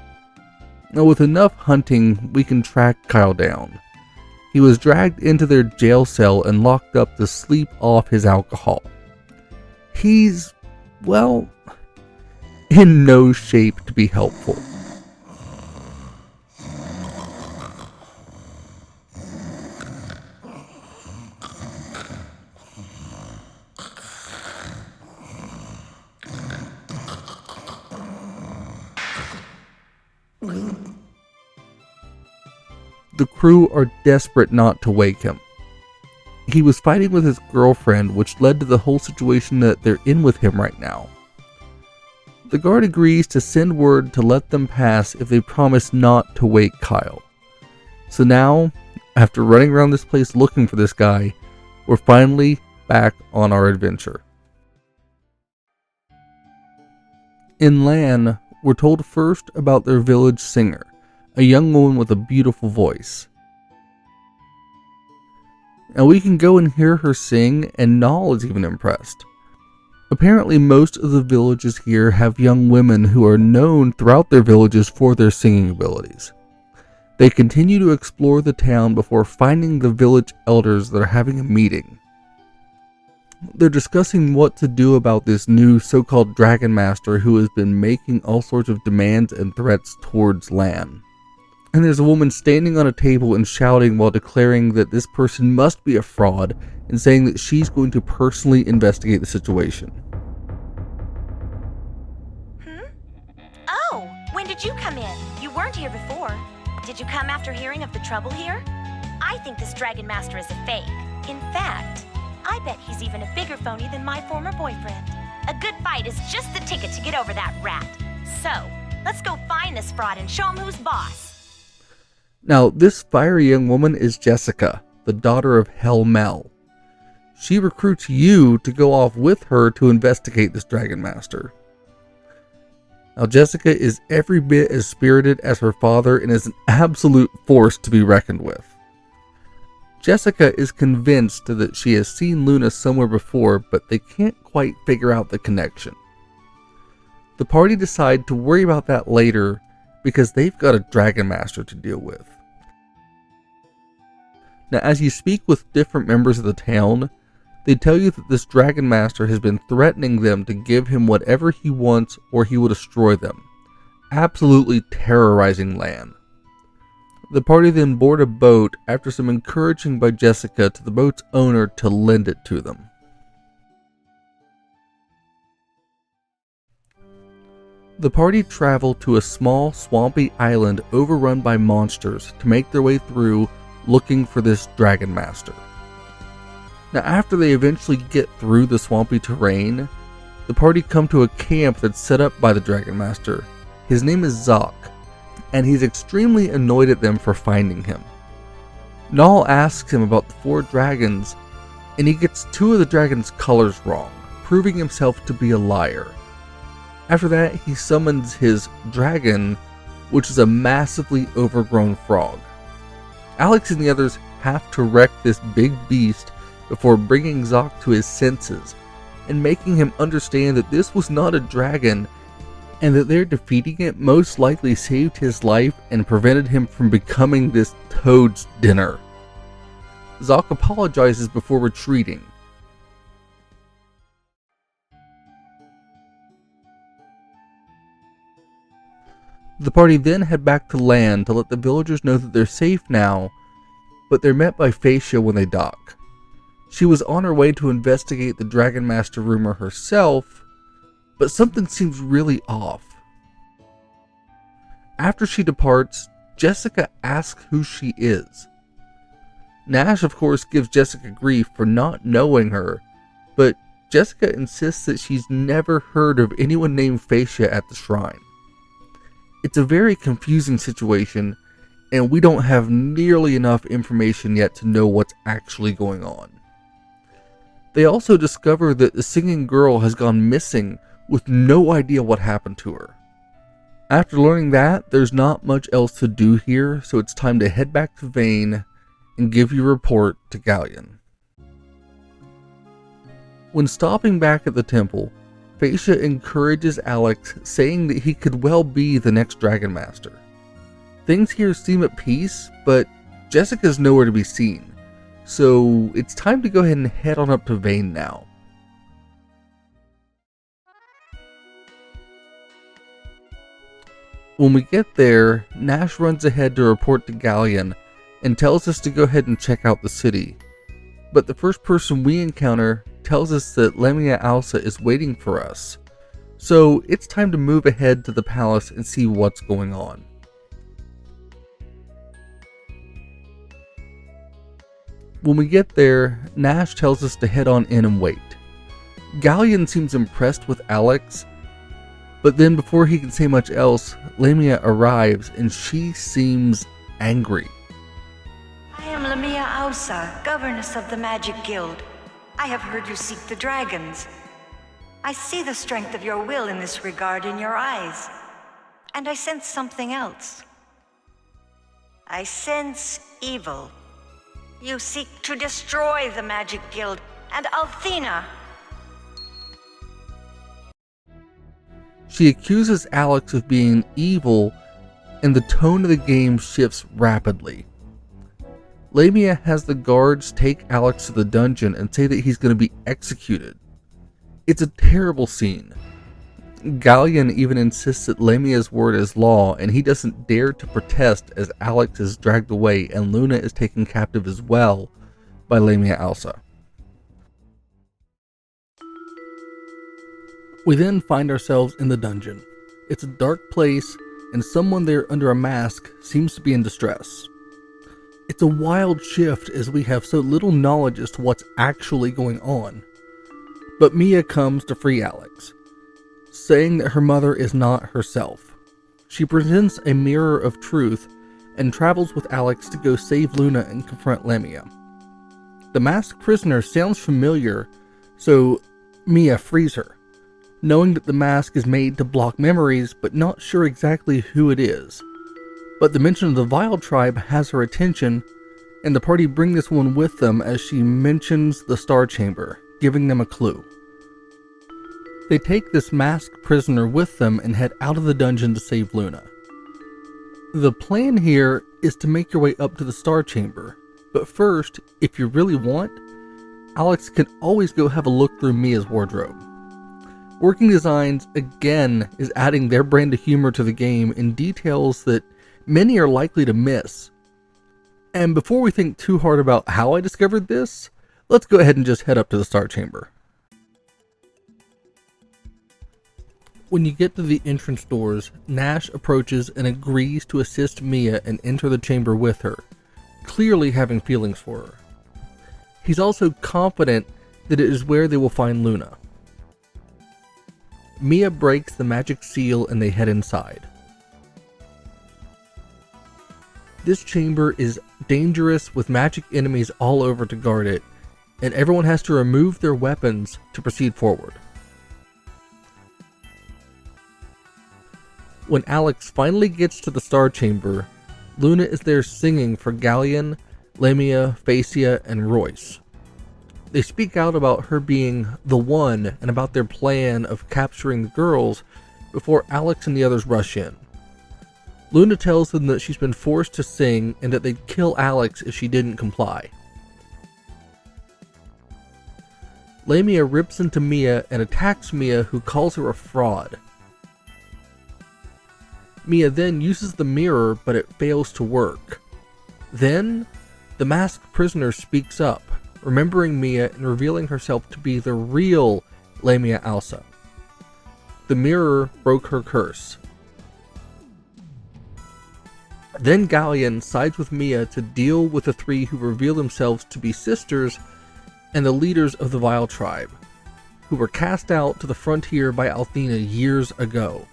Now, with enough hunting, we can track Kyle down. He was dragged into their jail cell and locked up to sleep off his alcohol. He's, well, in no shape to be helpful. The crew are desperate not to wake him. He was fighting with his girlfriend, which led to the whole situation that they're in with him right now. The guard agrees to send word to let them pass if they promise not to wake Kyle. So now, after running around this place looking for this guy, we're finally back on our adventure. In Lan, we're told first about their village singer, a young woman with a beautiful voice. Now we can go and hear her sing, and Null is even impressed. Apparently, most of the villages here have young women who are known throughout their villages for their singing abilities. They continue to explore the town before finding the village elders that are having a meeting. They're discussing what to do about this new so-called Dragon Master who has been making all sorts of demands and threats towards Lan. And there's a woman standing on a table and shouting while declaring that this person must be a fraud and saying that she's going to personally investigate the situation. Oh, when did you come in? You weren't here before. Did you come after hearing of the trouble here? I think this Dragon Master is a fake. In fact, I bet he's even a bigger phony than my former boyfriend. A good fight is just the ticket to get over that rat. So, let's go find this fraud and show him who's boss. Now, this fiery young woman is Jessica, the daughter of Hell Mel. She recruits you to go off with her to investigate this Dragon Master. Now, Jessica is every bit as spirited as her father and is an absolute force to be reckoned with. Jessica is convinced that she has seen Luna somewhere before, but they can't quite figure out the connection. The party decide to worry about that later because they've got a Dragon Master to deal with. Now, as you speak with different members of the town, they tell you that this Dragon Master has been threatening them to give him whatever he wants or he will destroy them, absolutely terrorizing Lan. The party then board a boat after some encouraging by Jessica to the boat's owner to lend it to them. The party travel to a small swampy island overrun by monsters to make their way through looking for this Dragon Master. Now, after they eventually get through the swampy terrain, the party come to a camp that's set up by the Dragon Master. His name is Zoc, and he's extremely annoyed at them for finding him. Nal asks him about the 4 dragons, and he gets 2 of the dragons' colors wrong, proving himself to be a liar. After that, he summons his dragon, which is a massively overgrown frog. Alex and the others have to wreck this big beast before bringing Zoc to his senses and making him understand that this was not a dragon and that their defeating it most likely saved his life and prevented him from becoming this toad's dinner. Zoc apologizes before retreating. The party then head back to land to let the villagers know that they're safe now, but they're met by Phaecia when they dock. She was on her way to investigate the Dragon Master rumor herself, but something seems really off. After she departs, Jessica asks who she is. Nash, of course, gives Jessica grief for not knowing her, but Jessica insists that she's never heard of anyone named Phaecia at the shrine. It's a very confusing situation, and we don't have nearly enough information yet to know what's actually going on. They also discover that the singing girl has gone missing with no idea what happened to her. After learning that, there's not much else to do here, so it's time to head back to Vane and give your report to Galleon. When stopping back at the temple, Phaecia encourages Alex, saying that he could well be the next Dragon Master. Things here seem at peace, but Jessica's nowhere to be seen, so it's time to go ahead and head on up to Vane now. When we get there, Nash runs ahead to report to Galleon and tells us to go ahead and check out the city. But the first person we encounter tells us that Lamia Alsa is waiting for us, so it's time to move ahead to the palace and see what's going on. When we get there, Nash tells us to head on in and wait. Galleon seems impressed with Alex, but then before he can say much else, Lamia arrives and she seems angry. I am Lamia Ausa, governess of the Magic Guild. I have heard you seek the dragons. I see the strength of your will in this regard in your eyes. And I sense something else. I sense evil. You seek to destroy the Magic Guild and Althena. She accuses Alex of being evil, and the tone of the game shifts rapidly. Lamia has the guards take Alex to the dungeon and say that he's going to be executed. It's a terrible scene. Galleon even insists that Lamia's word is law, and he doesn't dare to protest as Alex is dragged away and Luna is taken captive as well by Lamia Alsa. We then find ourselves in the dungeon. It's a dark place, and someone there under a mask seems to be in distress. It's a wild shift as we have so little knowledge as to what's actually going on. But Mia comes to free Alex, saying that her mother is not herself. She presents a mirror of truth and travels with Alex to go save Luna and confront Lamia. The masked prisoner sounds familiar, so Mia frees her, knowing that the mask is made to block memories, but not sure exactly who it is. But the mention of the Vile tribe has her attention, and the party bring this one with them as she mentions the Star Chamber, giving them a clue. They take this masked prisoner with them and head out of the dungeon to save Luna. The plan here is to make your way up to the Star Chamber, but first, if you really want, Alex can always go have a look through Mia's wardrobe. Working Designs again is adding their brand of humor to the game in details that many are likely to miss. And before we think too hard about how I discovered this, let's go ahead and just head up to the Star Chamber. When you get to the entrance doors, Nash approaches and agrees to assist Mia and enter the chamber with her, clearly having feelings for her. He's also confident that it is where they will find Luna. Mia breaks the magic seal and they head inside. This chamber is dangerous with magic enemies all over to guard it, and everyone has to remove their weapons to proceed forward. When Alex finally gets to the Star Chamber, Luna is there singing for Galleon, Lamia, Phasia, and Royce. They speak out about her being the one and about their plan of capturing the girls before Alex and the others rush in. Luna tells them that she's been forced to sing and that they'd kill Alex if she didn't comply. Lamia rips into Mia and attacks Mia, who calls her a fraud. Mia then uses the mirror, but it fails to work. Then, the masked prisoner speaks up, remembering Mia and revealing herself to be the real Lamia Alsa. The mirror broke her curse. Then Galleon sides with Mia to deal with the three who reveal themselves to be sisters and the leaders of the Vile tribe, who were cast out to the frontier by Althena years ago.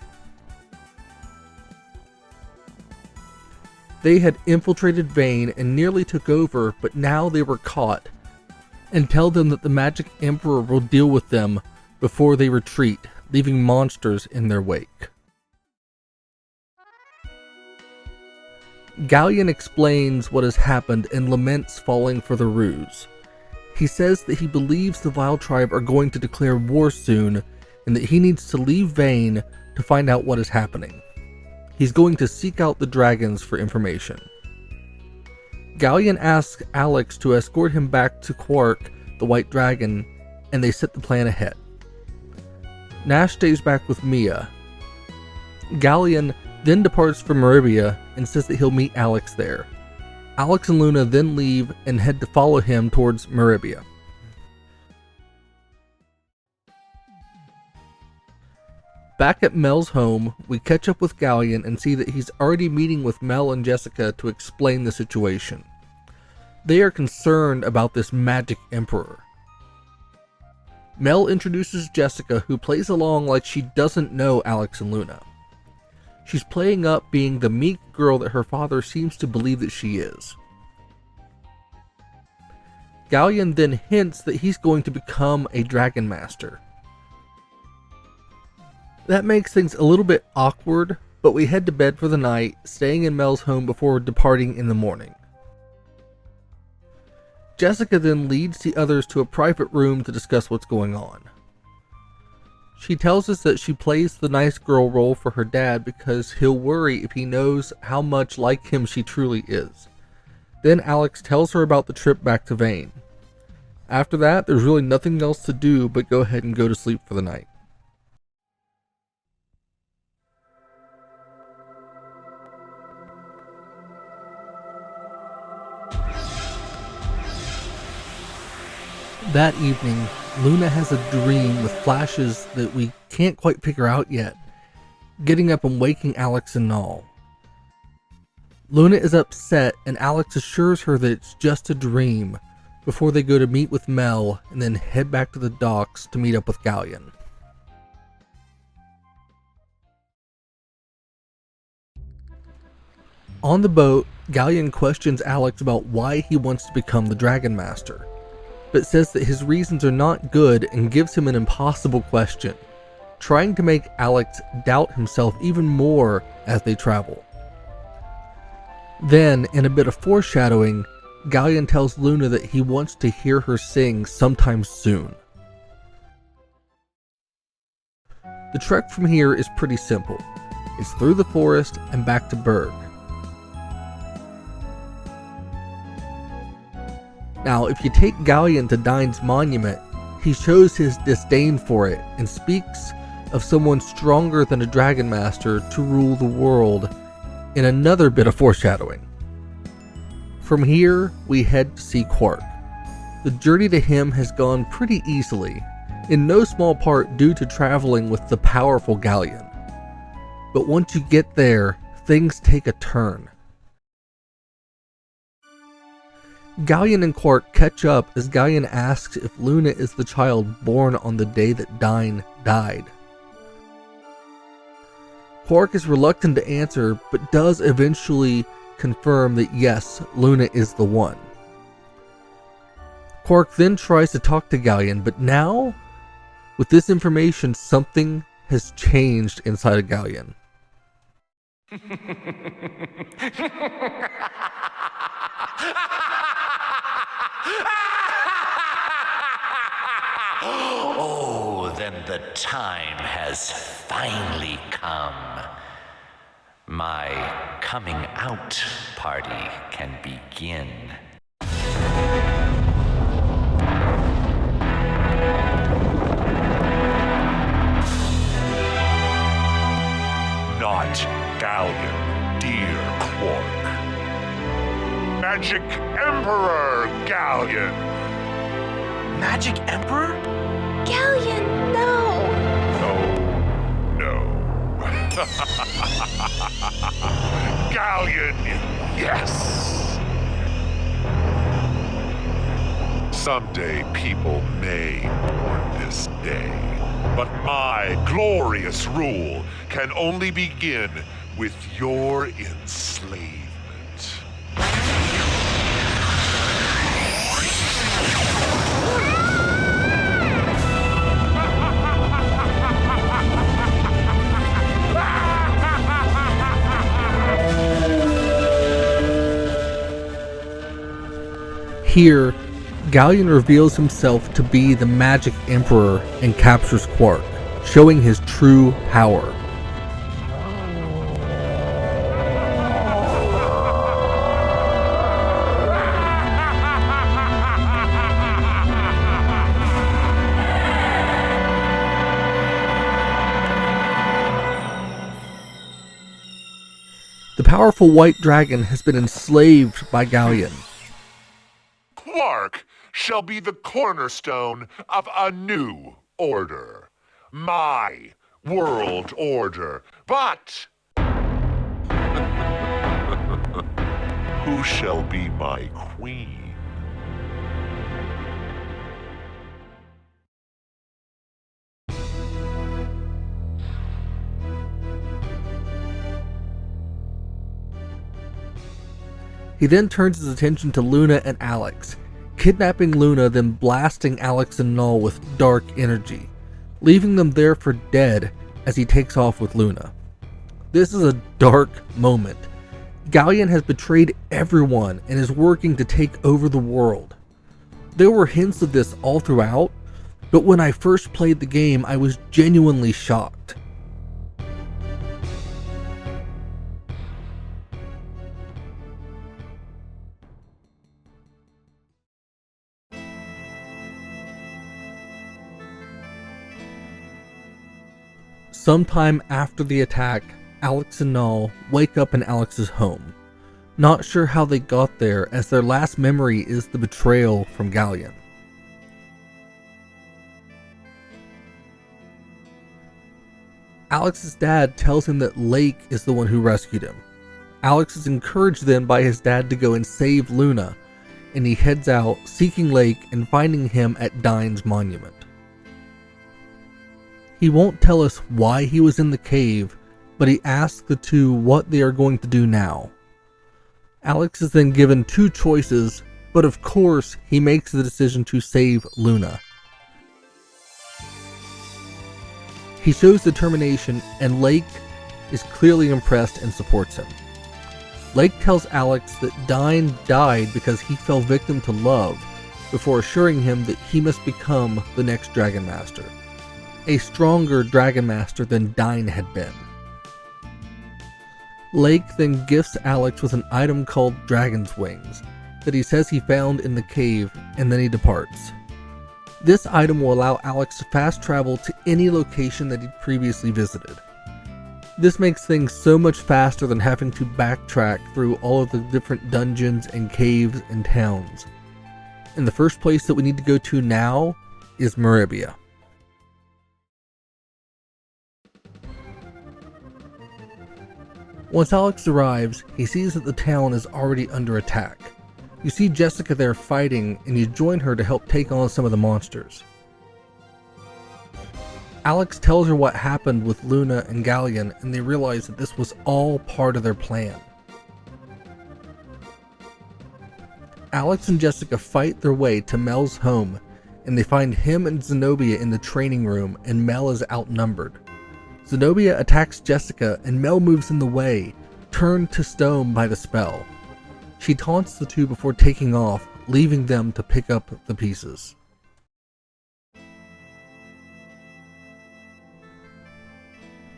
They had infiltrated Vane and nearly took over, but now they were caught, and tell them that the Magic Emperor will deal with them before they retreat, leaving monsters in their wake. Galleon explains what has happened and laments falling for the ruse. He says that he believes the Vile tribe are going to declare war soon, and that he needs to leave Vane to find out what is happening. He's going to seek out the dragons for information. Galleon asks Alex to escort him back to Quark, the White Dragon, and they set the plan ahead. Nash stays back with Mia. Galleon then departs for Meribia and says that he'll meet Alex there. Alex and Luna then leave and head to follow him towards Meribia. Back at Mel's home, we catch up with Galleon and see that he's already meeting with Mel and Jessica to explain the situation. They are concerned about this Magic Emperor. Mel introduces Jessica, who plays along like she doesn't know Alex and Luna. She's playing up being the meek girl that her father seems to believe that she is. Galleon then hints that he's going to become a Dragon Master. That makes things a little bit awkward, but we head to bed for the night, staying in Mel's home before departing in the morning. Jessica then leads the others to a private room to discuss what's going on. She tells us that she plays the nice girl role for her dad because he'll worry if he knows how much like him she truly is. Then Alex tells her about the trip back to Vane. After that, there's really nothing else to do but go ahead and go to sleep for the night. That evening, Luna has a dream with flashes that we can't quite figure out yet, getting up and waking Alex and Null. Luna is upset and Alex assures her that it's just a dream before they go to meet with Mel and then head back to the docks to meet up with Galleon. On the boat, Galleon questions Alex about why he wants to become the Dragon Master, but says that his reasons are not good and gives him an impossible question, trying to make Alex doubt himself even more as they travel. Then, in a bit of foreshadowing, Galleon tells Luna that he wants to hear her sing sometime soon. The trek from here is pretty simple. It's through the forest and back to Berg. Now, if you take Galleon to Dine's monument, he shows his disdain for it and speaks of someone stronger than a Dragon Master to rule the world in another bit of foreshadowing. From here, we head to see Quark. The journey to him has gone pretty easily, in no small part due to traveling with the powerful Galleon. But once you get there, things take a turn. Galleon and Quark catch up as Galleon asks if Luna is the child born on the day that Dine died. Quark is reluctant to answer, but does eventually confirm that yes, Luna is the one. Quark then tries to talk to Galleon, but now, with this information, something has changed inside of Galleon. Oh, then the time has finally come. My coming out party can begin. Not Galleon, dear Quark. Magic Emperor Galleon. Magic Emperor? Galleon, no! No. Galleon, yes! Someday people may mourn this day, but my glorious rule can only begin with your enslavement. Here, Galleon reveals himself to be the Magic Emperor and captures Quark, showing his true power. The powerful white dragon has been enslaved by Galleon. Quark shall be the cornerstone of a new order. My world order. But who shall be my queen? He then turns his attention to Luna and Alex, kidnapping Luna, then blasting Alex and Null with dark energy, leaving them there for dead as he takes off with Luna. This is a dark moment. Galleon has betrayed everyone and is working to take over the world. There were hints of this all throughout, but when I first played the game, I was genuinely shocked. Sometime after the attack, Alex and Null wake up in Alex's home, not sure how they got there as their last memory is the betrayal from Galleon. Alex's dad tells him that Lake is the one who rescued him. Alex is encouraged then by his dad to go and save Luna, and he heads out seeking Lake and finding him at Dine's monument. He won't tell us why he was in the cave, but he asks the two what they are going to do now. Alex is then given two choices, but of course he makes the decision to save Luna. He shows determination, and Lake is clearly impressed and supports him. Lake tells Alex that Dine died because he fell victim to love, before assuring him that he must become the next Dragon Master. A stronger Dragon Master than Dine had been. Lake then gifts Alex with an item called Dragon's Wings that he says he found in the cave, and then he departs. This item will allow Alex to fast travel to any location that he'd previously visited. This makes things so much faster than having to backtrack through all of the different dungeons and caves and towns. And the first place that we need to go to now is Meribia. Once Alex arrives, he sees that the town is already under attack. You see Jessica there fighting, and you join her to help take on some of the monsters. Alex tells her what happened with Luna and Galleon, and they realize that this was all part of their plan. Alex and Jessica fight their way to Mel's home, and they find him and Zenobia in the training room, and Mel is outnumbered. Zenobia attacks Jessica, and Mel moves in the way, turned to stone by the spell. She taunts the two before taking off, leaving them to pick up the pieces.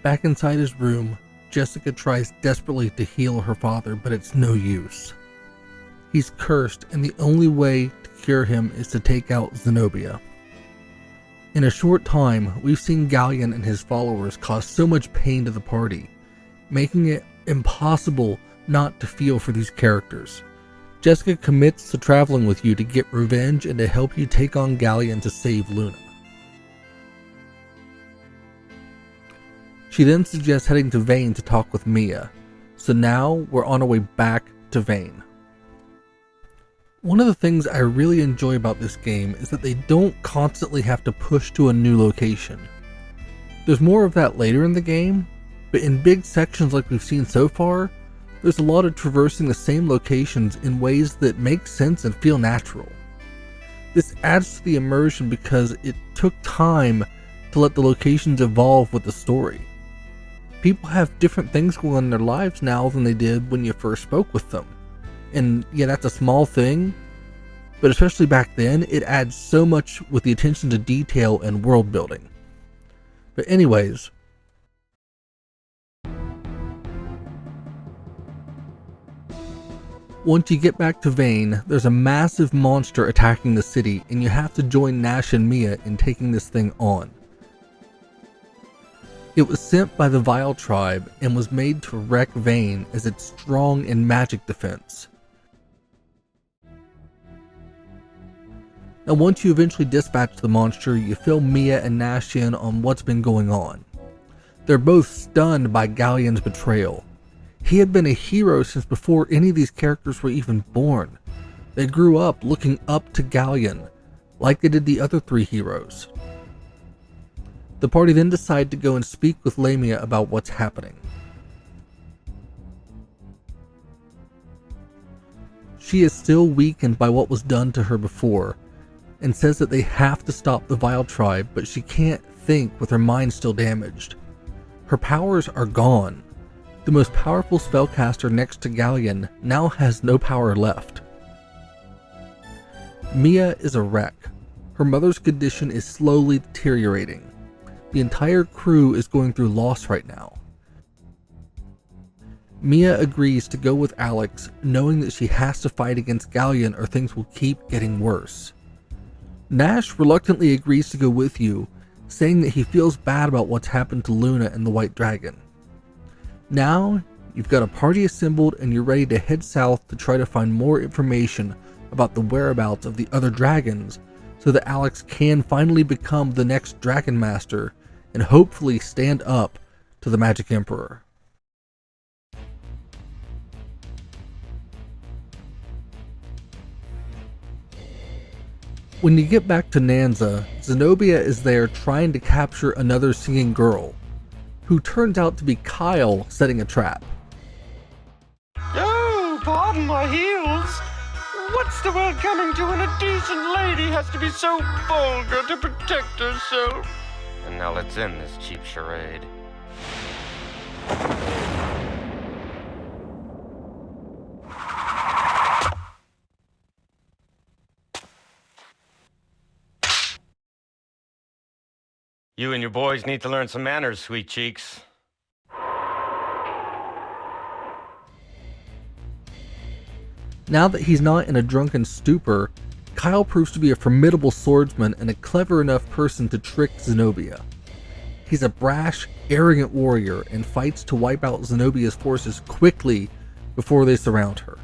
Back inside his room, Jessica tries desperately to heal her father, but it's no use. He's cursed, and the only way to cure him is to take out Zenobia. In a short time, we've seen Galleon and his followers cause so much pain to the party, making it impossible not to feel for these characters. Jessica commits to traveling with you to get revenge and to help you take on Galleon to save Luna. She then suggests heading to Vane to talk with Mia, so now we're on our way back to Vane. One of the things I really enjoy about this game is that they don't constantly have to push to a new location. There's more of that later in the game, but in big sections like we've seen so far, there's a lot of traversing the same locations in ways that make sense and feel natural. This adds to the immersion because it took time to let the locations evolve with the story. People have different things going on in their lives now than they did when you first spoke with them. And yeah, that's a small thing, but especially back then, it adds so much with the attention to detail and world building. But anyways, once you get back to Vane, there's a massive monster attacking the city, and you have to join Nash and Mia in taking this thing on. It was sent by the Vile tribe and was made to wreck Vane as it's strong in magic defense. And once you eventually dispatch the monster, you fill Mia and Nash in on what's been going on. They're both stunned by Galleon's betrayal. He had been a hero since before any of these characters were even born. They grew up looking up to Galleon, like they did the other three heroes. The party then decide to go and speak with Lamia about what's happening. She is still weakened by what was done to her before, and says that they have to stop the Vile tribe, but she can't think with her mind still damaged. Her powers are gone. The most powerful spellcaster next to Galleon now has no power left. Mia is a wreck. Her mother's condition is slowly deteriorating. The entire crew is going through loss right now. Mia agrees to go with Alex, knowing that she has to fight against Galleon or things will keep getting worse. Nash reluctantly agrees to go with you, saying that he feels bad about what's happened to Luna and the White Dragon. Now, you've got a party assembled and you're ready to head south to try to find more information about the whereabouts of the other dragons so that Alex can finally become the next Dragon Master and hopefully stand up to the Magic Emperor. When you get back to Nanza, Zenobia is there trying to capture another singing girl, who turns out to be Kyle setting a trap. Oh, pardon my heels. What's the world coming to when a decent lady has to be so vulgar to protect herself? And now let's end this cheap charade. You and your boys need to learn some manners, sweet cheeks. Now that he's not in a drunken stupor, Kyle proves to be a formidable swordsman and a clever enough person to trick Zenobia. He's a brash, arrogant warrior and fights to wipe out Zenobia's forces quickly before they surround her.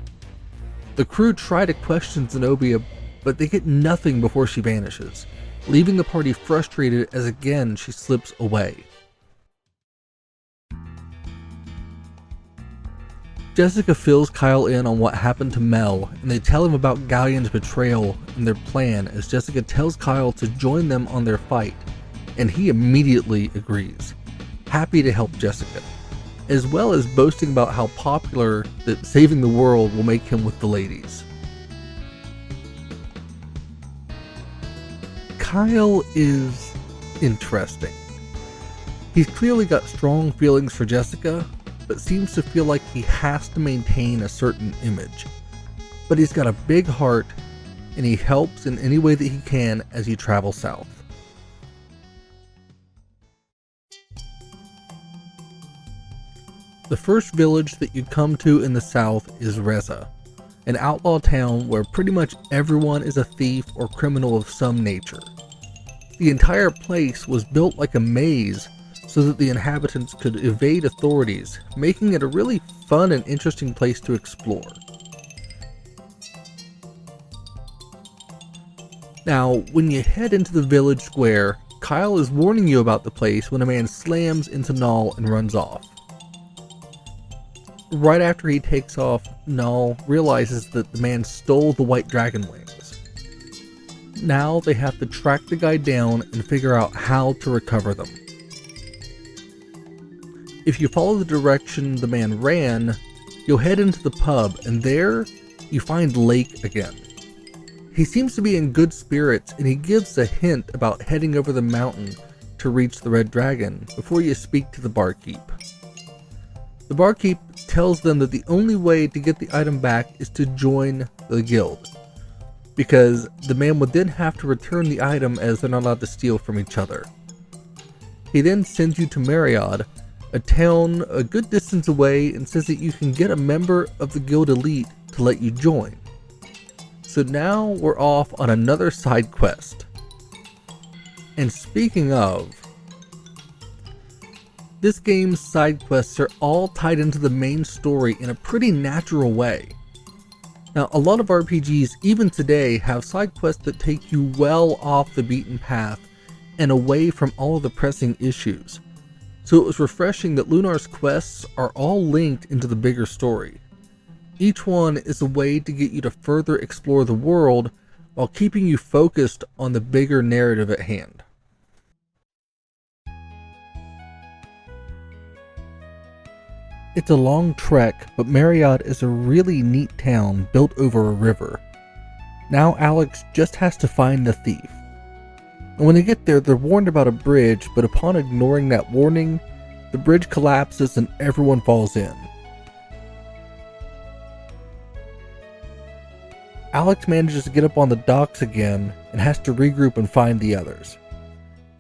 The crew try to question Zenobia, but they get nothing before she vanishes, leaving the party frustrated as again she slips away. Jessica fills Kyle in on what happened to Mel, and they tell him about Galleon's betrayal and their plan as Jessica tells Kyle to join them on their fight, and he immediately agrees, happy to help Jessica, as well as boasting about how popular that saving the world will make him with the ladies. Kyle is interesting. He's clearly got strong feelings for Jessica, but seems to feel like he has to maintain a certain image. But he's got a big heart, and he helps in any way that he can as you travel south. The first village that you come to in the south is Reza, an outlaw town where pretty much everyone is a thief or criminal of some nature. The entire place was built like a maze so that the inhabitants could evade authorities, making it a really fun and interesting place to explore. Now, when you head into the village square, Kyle is warning you about the place when a man slams into Null and runs off. Right after he takes off, Null realizes that the man stole the white dragon wings. Now they have to track the guy down and figure out how to recover them. If you follow the direction the man ran, you'll head into the pub, and there you find Lake again. He seems to be in good spirits, and he gives a hint about heading over the mountain to reach the Red Dragon before you speak to the barkeep. The barkeep tells them that the only way to get the item back is to join the guild, because the man would then have to return the item as they're not allowed to steal from each other. He then sends you to Mariod, a town a good distance away, and says that you can get a member of the guild elite to let you join. So now we're off on another side quest. And speaking of, this game's side quests are all tied into the main story in a pretty natural way. Now, a lot of RPGs, even today, have side quests that take you well off the beaten path and away from all of the pressing issues. So it was refreshing that Lunar's quests are all linked into the bigger story. Each one is a way to get you to further explore the world while keeping you focused on the bigger narrative at hand. It's a long trek, but Mariod is a really neat town built over a river. Now Alex just has to find the thief. And when they get there, they're warned about a bridge, but upon ignoring that warning, the bridge collapses and everyone falls in. Alex manages to get up on the docks again and has to regroup and find the others.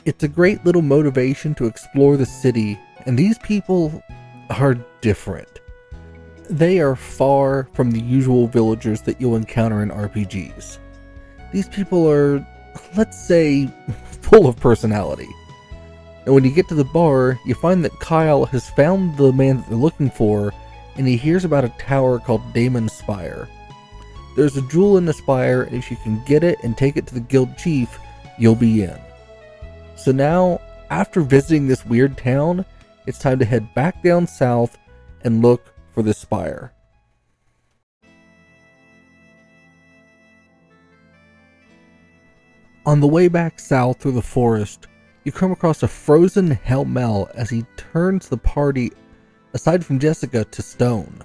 It's a great little motivation to explore the city, and these people are different. They are far from the usual villagers that you'll encounter in RPGs. These people are, let's say, full of personality. And when you get to the bar, you find that Kyle has found the man that they're looking for, and he hears about a tower called Damon's Spire. There's a jewel in the spire, and if you can get it and take it to the guild chief, you'll be in. So now, after visiting this weird town, it's time to head back down south and look for this spire. On the way back south through the forest, you come across a frozen Hell-Mel as he turns the party, aside from Jessica, to stone.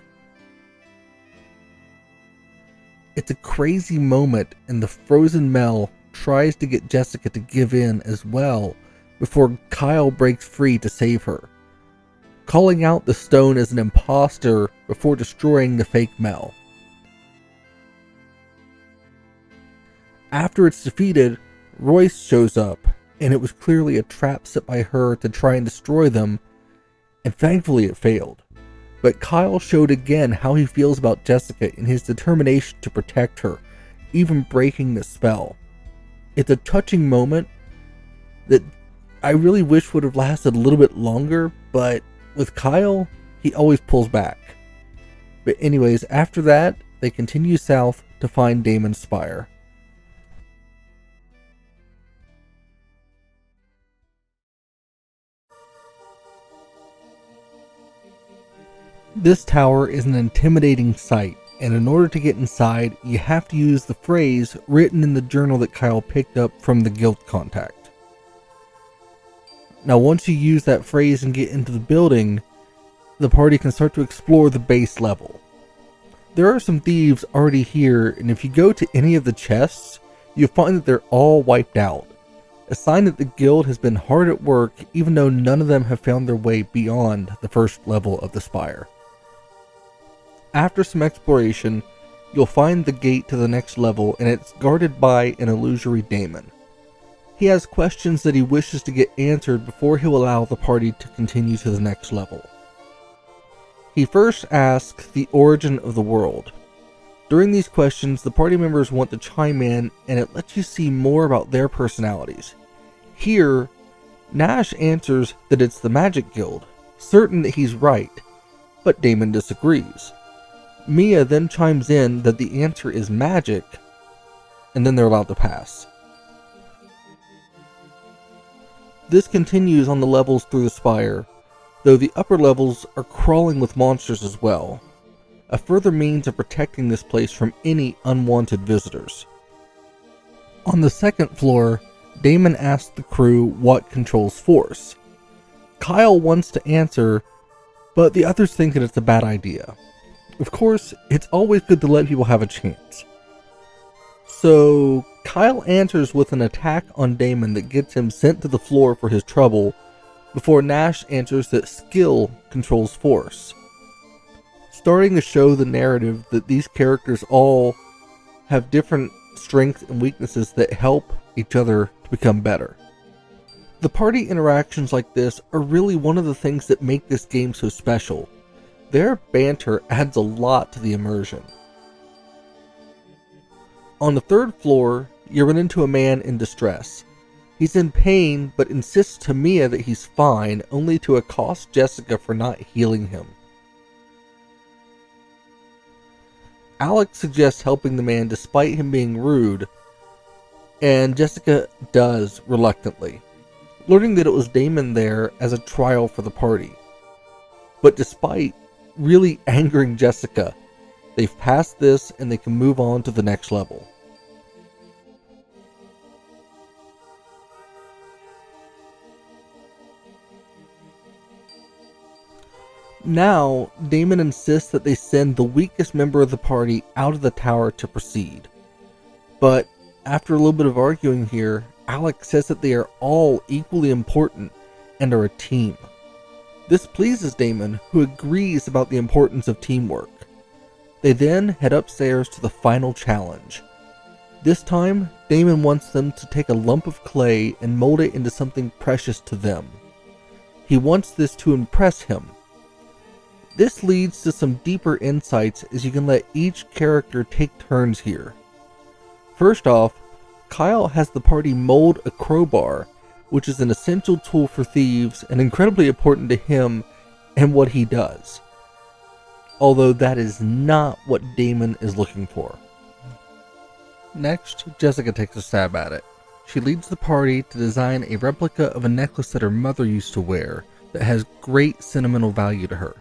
It's a crazy moment, and the frozen Mel tries to get Jessica to give in as well before Kyle breaks free to save her, calling out the stone as an imposter before destroying the fake Mel. After it's defeated, Royce shows up, and it was clearly a trap set by her to try and destroy them, and thankfully it failed. But Kyle showed again how he feels about Jessica in his determination to protect her, even breaking the spell. It's a touching moment that I really wish would have lasted a little bit longer, but with Kyle, he always pulls back. But anyways, after that, they continue south to find Damon's Spire. This tower is an intimidating sight, and in order to get inside, you have to use the phrase written in the journal that Kyle picked up from the guild contact. Now once you use that phrase and get into the building, the party can start to explore the base level. There are some thieves already here, and if you go to any of the chests, you'll find that they're all wiped out. A sign that the guild has been hard at work, even though none of them have found their way beyond the first level of the spire. After some exploration, you'll find the gate to the next level, and it's guarded by an illusory Damon. He has questions that he wishes to get answered before he'll allow the party to continue to the next level. He first asks the origin of the world. During these questions, the party members want to chime in, and it lets you see more about their personalities. Here, Nash answers that it's the Magic Guild, certain that he's right, but Damon disagrees. Mia then chimes in that the answer is magic, and then they're allowed to pass. This continues on the levels through the spire, though the upper levels are crawling with monsters as well, a further means of protecting this place from any unwanted visitors. On the second floor, Damon asks the crew what controls force. Kyle wants to answer, but the others think that it's a bad idea. Of course, it's always good to let people have a chance. So, Kyle answers with an attack on Damon that gets him sent to the floor for his trouble, before Nash answers that skill controls force, starting to show the narrative that these characters all have different strengths and weaknesses that help each other to become better. The party interactions like this are really one of the things that make this game so special. Their banter adds a lot to the immersion. On the third floor, you run into a man in distress. He's in pain, but insists to Mia that he's fine, only to accost Jessica for not healing him. Alex suggests helping the man despite him being rude, and Jessica does reluctantly, learning that it was Damon there as a trial for the party. But despite really angering Jessica, they've passed this and they can move on to the next level. Now, Damon insists that they send the weakest member of the party out of the tower to proceed. But after a little bit of arguing here, Alex says that they are all equally important and are a team. This pleases Damon, who agrees about the importance of teamwork. They then head upstairs to the final challenge. This time, Damon wants them to take a lump of clay and mold it into something precious to them. He wants this to impress him. This leads to some deeper insights as you can let each character take turns here. First off, Kyle has the party mold a crowbar, which is an essential tool for thieves and incredibly important to him and what he does. Although that is not what Damon is looking for. Next, Jessica takes a stab at it. She leads the party to design a replica of a necklace that her mother used to wear that has great sentimental value to her.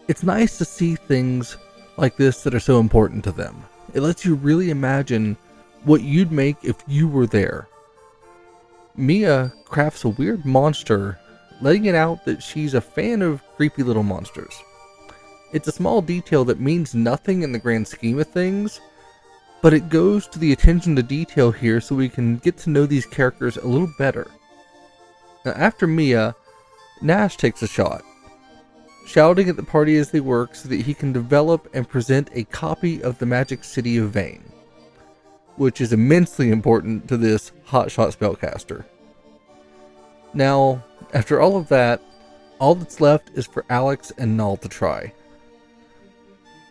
It's nice to see things like this that are so important to them. It lets you really imagine what you'd make if you were there. Mia crafts a weird monster, letting it out that she's a fan of creepy little monsters. It's a small detail that means nothing in the grand scheme of things, but it goes to the attention to detail here so we can get to know these characters a little better. Now after Mia, Nash takes a shot, shouting at the party as they work so that he can develop and present a copy of the Magic City of Vane, which is immensely important to this hotshot spellcaster. Now, after all of that, all that's left is for Alex and Null to try.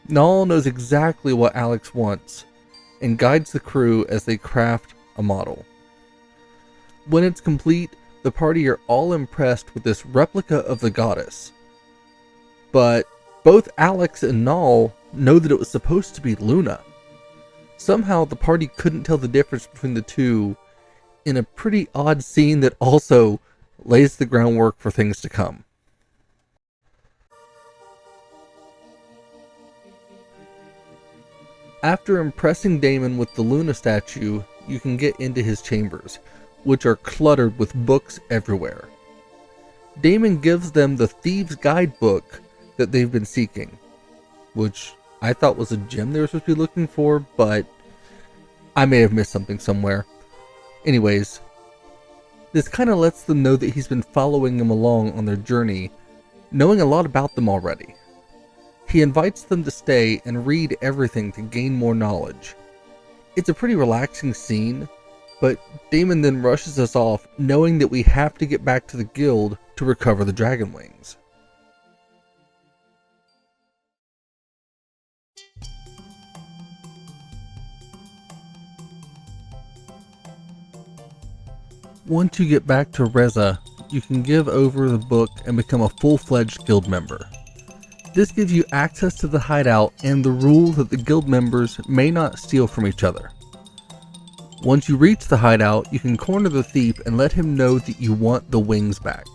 Null knows exactly what Alex wants and guides the crew as they craft a model. When it's complete, the party are all impressed with this replica of the goddess. But both Alex and Null know that it was supposed to be Luna. Somehow the party couldn't tell the difference between the two in a pretty odd scene that also lays the groundwork for things to come. After impressing Damon with the Luna statue, you can get into his chambers, which are cluttered with books everywhere. Damon gives them the Thieves' Guidebook that they've been seeking, which I thought was a gem they were supposed to be looking for, but I may have missed something somewhere. Anyways, this kind of lets them know that he's been following them along on their journey, knowing a lot about them already. He invites them to stay and read everything to gain more knowledge. It's a pretty relaxing scene, but Damon then rushes us off knowing that we have to get back to the guild to recover the dragon wings. Once you get back to Reza, you can give over the book and become a full-fledged guild member. This gives you access to the hideout and the rule that the guild members may not steal from each other. Once you reach the hideout, you can corner the thief and let him know that you want the wings back.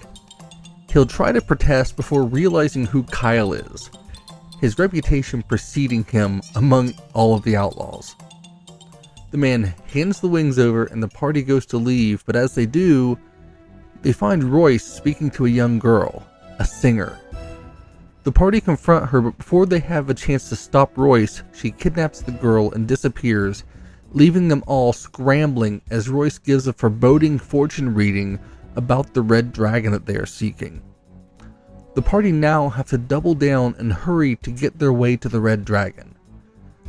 He'll try to protest before realizing who Kyle is, his reputation preceding him among all of the outlaws. The man hands the wings over and the party goes to leave, but as they do, they find Royce speaking to a young girl, a singer. The party confront her, but before they have a chance to stop Royce, she kidnaps the girl and disappears, leaving them all scrambling as Royce gives a foreboding fortune reading about the red dragon that they are seeking. The party now have to double down and hurry to get their way to the red dragon.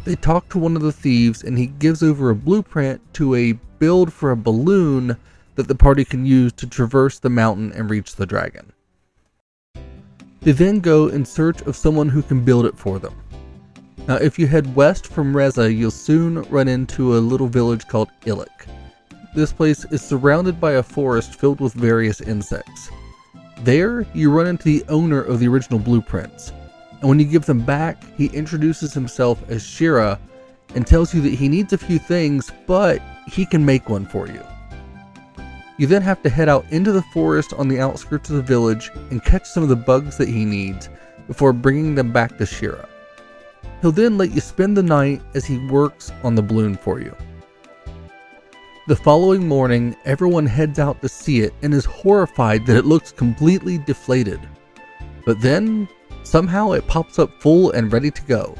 They talk to one of the thieves and he gives over a blueprint to a build for a balloon that the party can use to traverse the mountain and reach the dragon. They then go in search of someone who can build it for them. Now if you head west from Reza, you'll soon run into a little village called Illic. This place is surrounded by a forest filled with various insects. There, you run into the owner of the original blueprints, and when you give them back, he introduces himself as Shira and tells you that he needs a few things, but he can make one for you. You then have to head out into the forest on the outskirts of the village and catch some of the bugs that he needs before bringing them back to Shira. He'll then let you spend the night as he works on the balloon for you. The following morning, everyone heads out to see it and is horrified that it looks completely deflated. But then, somehow it pops up full and ready to go.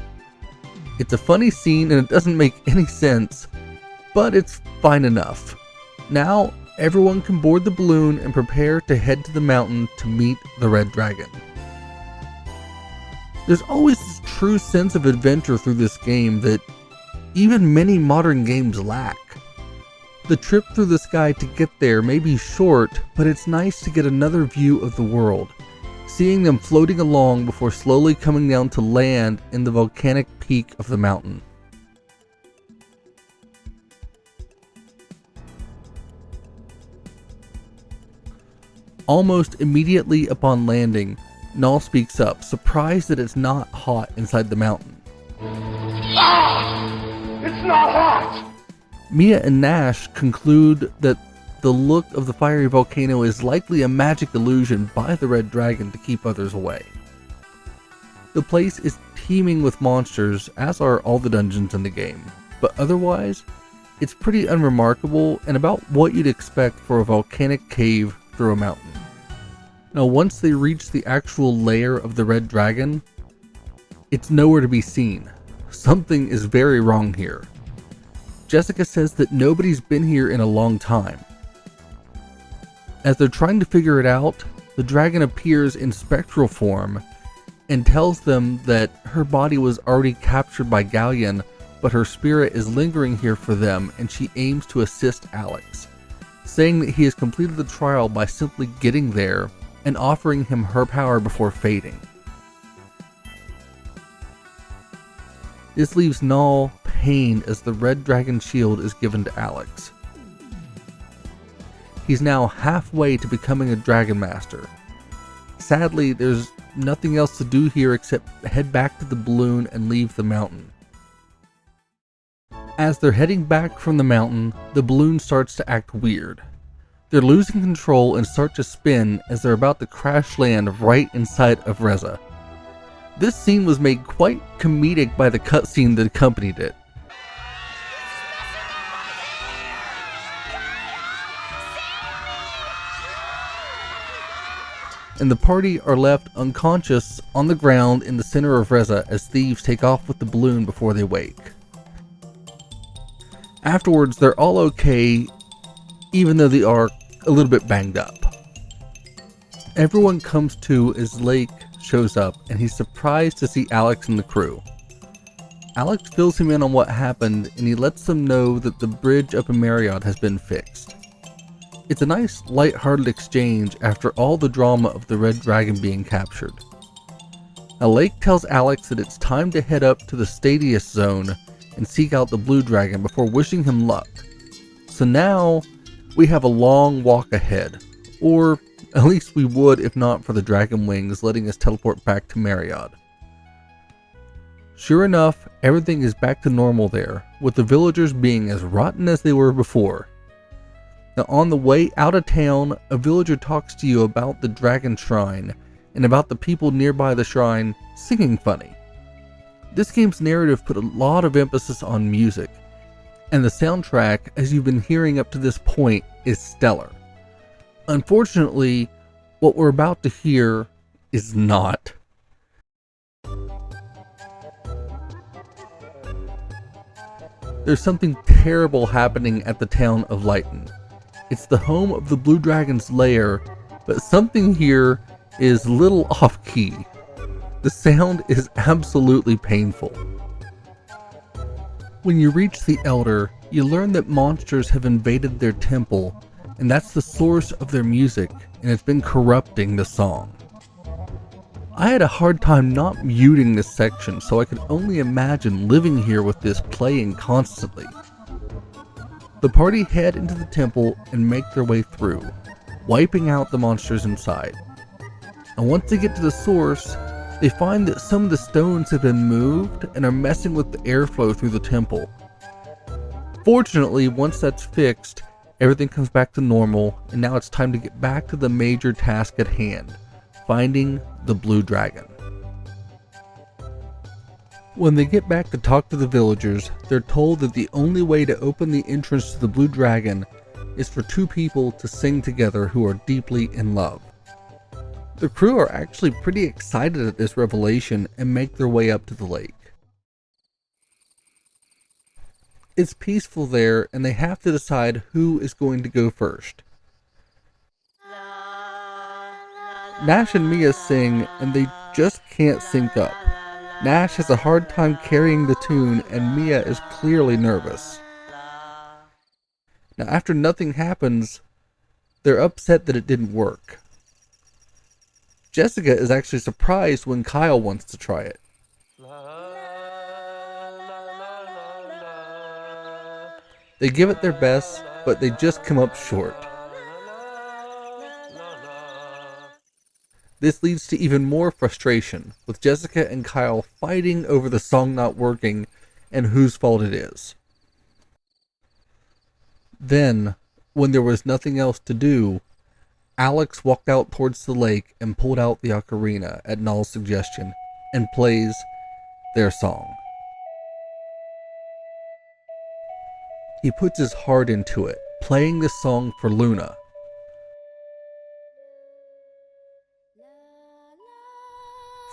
It's a funny scene and it doesn't make any sense, but it's fine enough. Now, everyone can board the balloon and prepare to head to the mountain to meet the red dragon. There's always this true sense of adventure through this game that even many modern games lack. The trip through the sky to get there may be short, but it's nice to get another view of the world, seeing them floating along before slowly coming down to land in the volcanic peak of the mountain. Almost immediately upon landing, Null speaks up, surprised that it's not hot inside the mountain. Ah! It's not hot! Mia and Nash conclude that the look of the fiery volcano is likely a magic illusion by the Red Dragon to keep others away. The place is teeming with monsters, as are all the dungeons in the game, but otherwise, it's pretty unremarkable and about what you'd expect for a volcanic cave through a mountain. Now, once they reach the actual lair of the Red Dragon, it's nowhere to be seen. Something is very wrong here. Jessica says that nobody's been here in a long time. As they're trying to figure it out, the dragon appears in spectral form and tells them that her body was already captured by Galleon, but her spirit is lingering here for them, and she aims to assist Alex, saying that he has completed the trial by simply getting there and offering him her power before fading. This leaves Null pained as the Red Dragon shield is given to Alex. He's now halfway to becoming a Dragon Master. Sadly, there's nothing else to do here except head back to the balloon and leave the mountain. As they're heading back from the mountain, the balloon starts to act weird. They're losing control and start to spin as they're about to crash land right inside of Reza. This scene was made quite comedic by the cutscene that accompanied it. And the party are left unconscious on the ground in the center of Reza as thieves take off with the balloon before they wake. Afterwards, they're all okay, even though they are a little bit banged up. Everyone comes to as Lake shows up, and he's surprised to see Alex and the crew. Alex fills him in on what happened, and he lets them know that the bridge up in Marriott has been fixed. It's a nice, light-hearted exchange after all the drama of the Red Dragon being captured. Now, Lake tells Alex that it's time to head up to the Stadius Zone and seek out the Blue Dragon before wishing him luck. So now, we have a long walk ahead, or at least we would if not for the dragon wings letting us teleport back to Marriott. Sure enough, everything is back to normal there, with the villagers being as rotten as they were before. Now, on the way out of town, a villager talks to you about the dragon shrine and about the people nearby the shrine singing funny. This game's narrative put a lot of emphasis on music, and the soundtrack, as you've been hearing up to this point, is stellar. Unfortunately, what we're about to hear is not. There's something terrible happening at the town of Lighton. It's the home of the Blue Dragon's lair, but something here is a little off-key. The sound is absolutely painful. When you reach the Elder, you learn that monsters have invaded their temple, and that's the source of their music, and it's been corrupting the song. I had a hard time not muting this section, so I could only imagine living here with this playing constantly. The party head into the temple and make their way through, wiping out the monsters inside. And once they get to the source, they find that some of the stones have been moved and are messing with the airflow through the temple. Fortunately, once that's fixed, everything comes back to normal, and now it's time to get back to the major task at hand, finding the Blue Dragon. When they get back to talk to the villagers, they're told that the only way to open the entrance to the Blue Dragon is for two people to sing together who are deeply in love. The crew are actually pretty excited at this revelation and make their way up to the lake. It's peaceful there, and they have to decide who is going to go first. Nash and Mia sing, and they just can't sync up. Nash has a hard time carrying the tune, and Mia is clearly nervous. Now, after nothing happens, they're upset that it didn't work. Jessica is actually surprised when Kyle wants to try it. They give it their best, but they just come up short. This leads to even more frustration, with Jessica and Kyle fighting over the song not working and whose fault it is. Then, when there was nothing else to do, Alex walked out towards the lake and pulled out the ocarina at Null's suggestion and plays their song. He puts his heart into it, playing this song for Luna.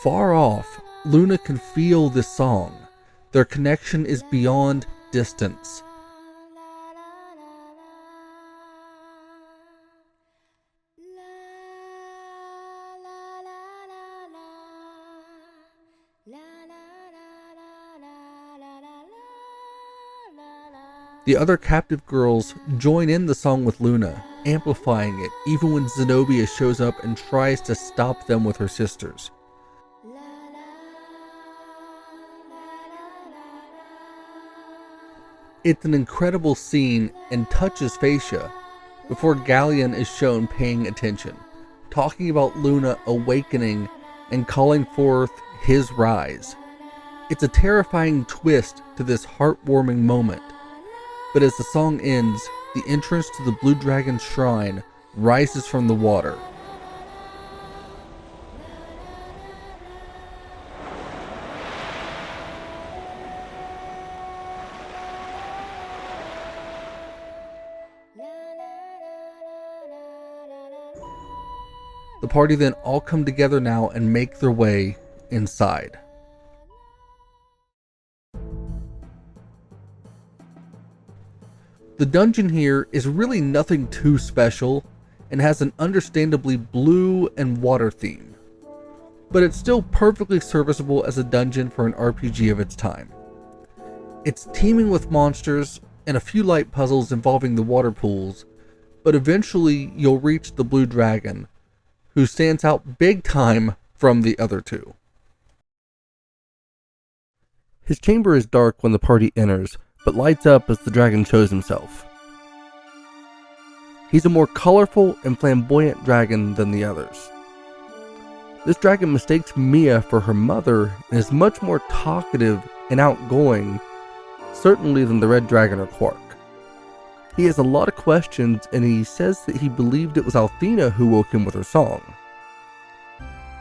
Far off, Luna can feel this song. Their connection is beyond distance. The other captive girls join in the song with Luna, amplifying it even when Zenobia shows up and tries to stop them with her sisters. It's an incredible scene and touches Phaecia before Galleon is shown paying attention, talking about Luna awakening and calling forth his rise. It's a terrifying twist to this heartwarming moment, but as the song ends, the entrance to the Blue Dragon's shrine rises from the water. The party then all come together now and make their way inside. The dungeon here is really nothing too special and has an understandably blue and water theme, but it's still perfectly serviceable as a dungeon for an RPG of its time. It's teeming with monsters and a few light puzzles involving the water pools, but eventually you'll reach the Blue Dragon, who stands out big time from the other two. His chamber is dark when the party enters, but lights up as the dragon shows himself. He's a more colorful and flamboyant dragon than the others. This dragon mistakes Mia for her mother and is much more talkative and outgoing, certainly than the red dragon or Quark. He has a lot of questions, and he says that he believed it was Althena who woke him with her song.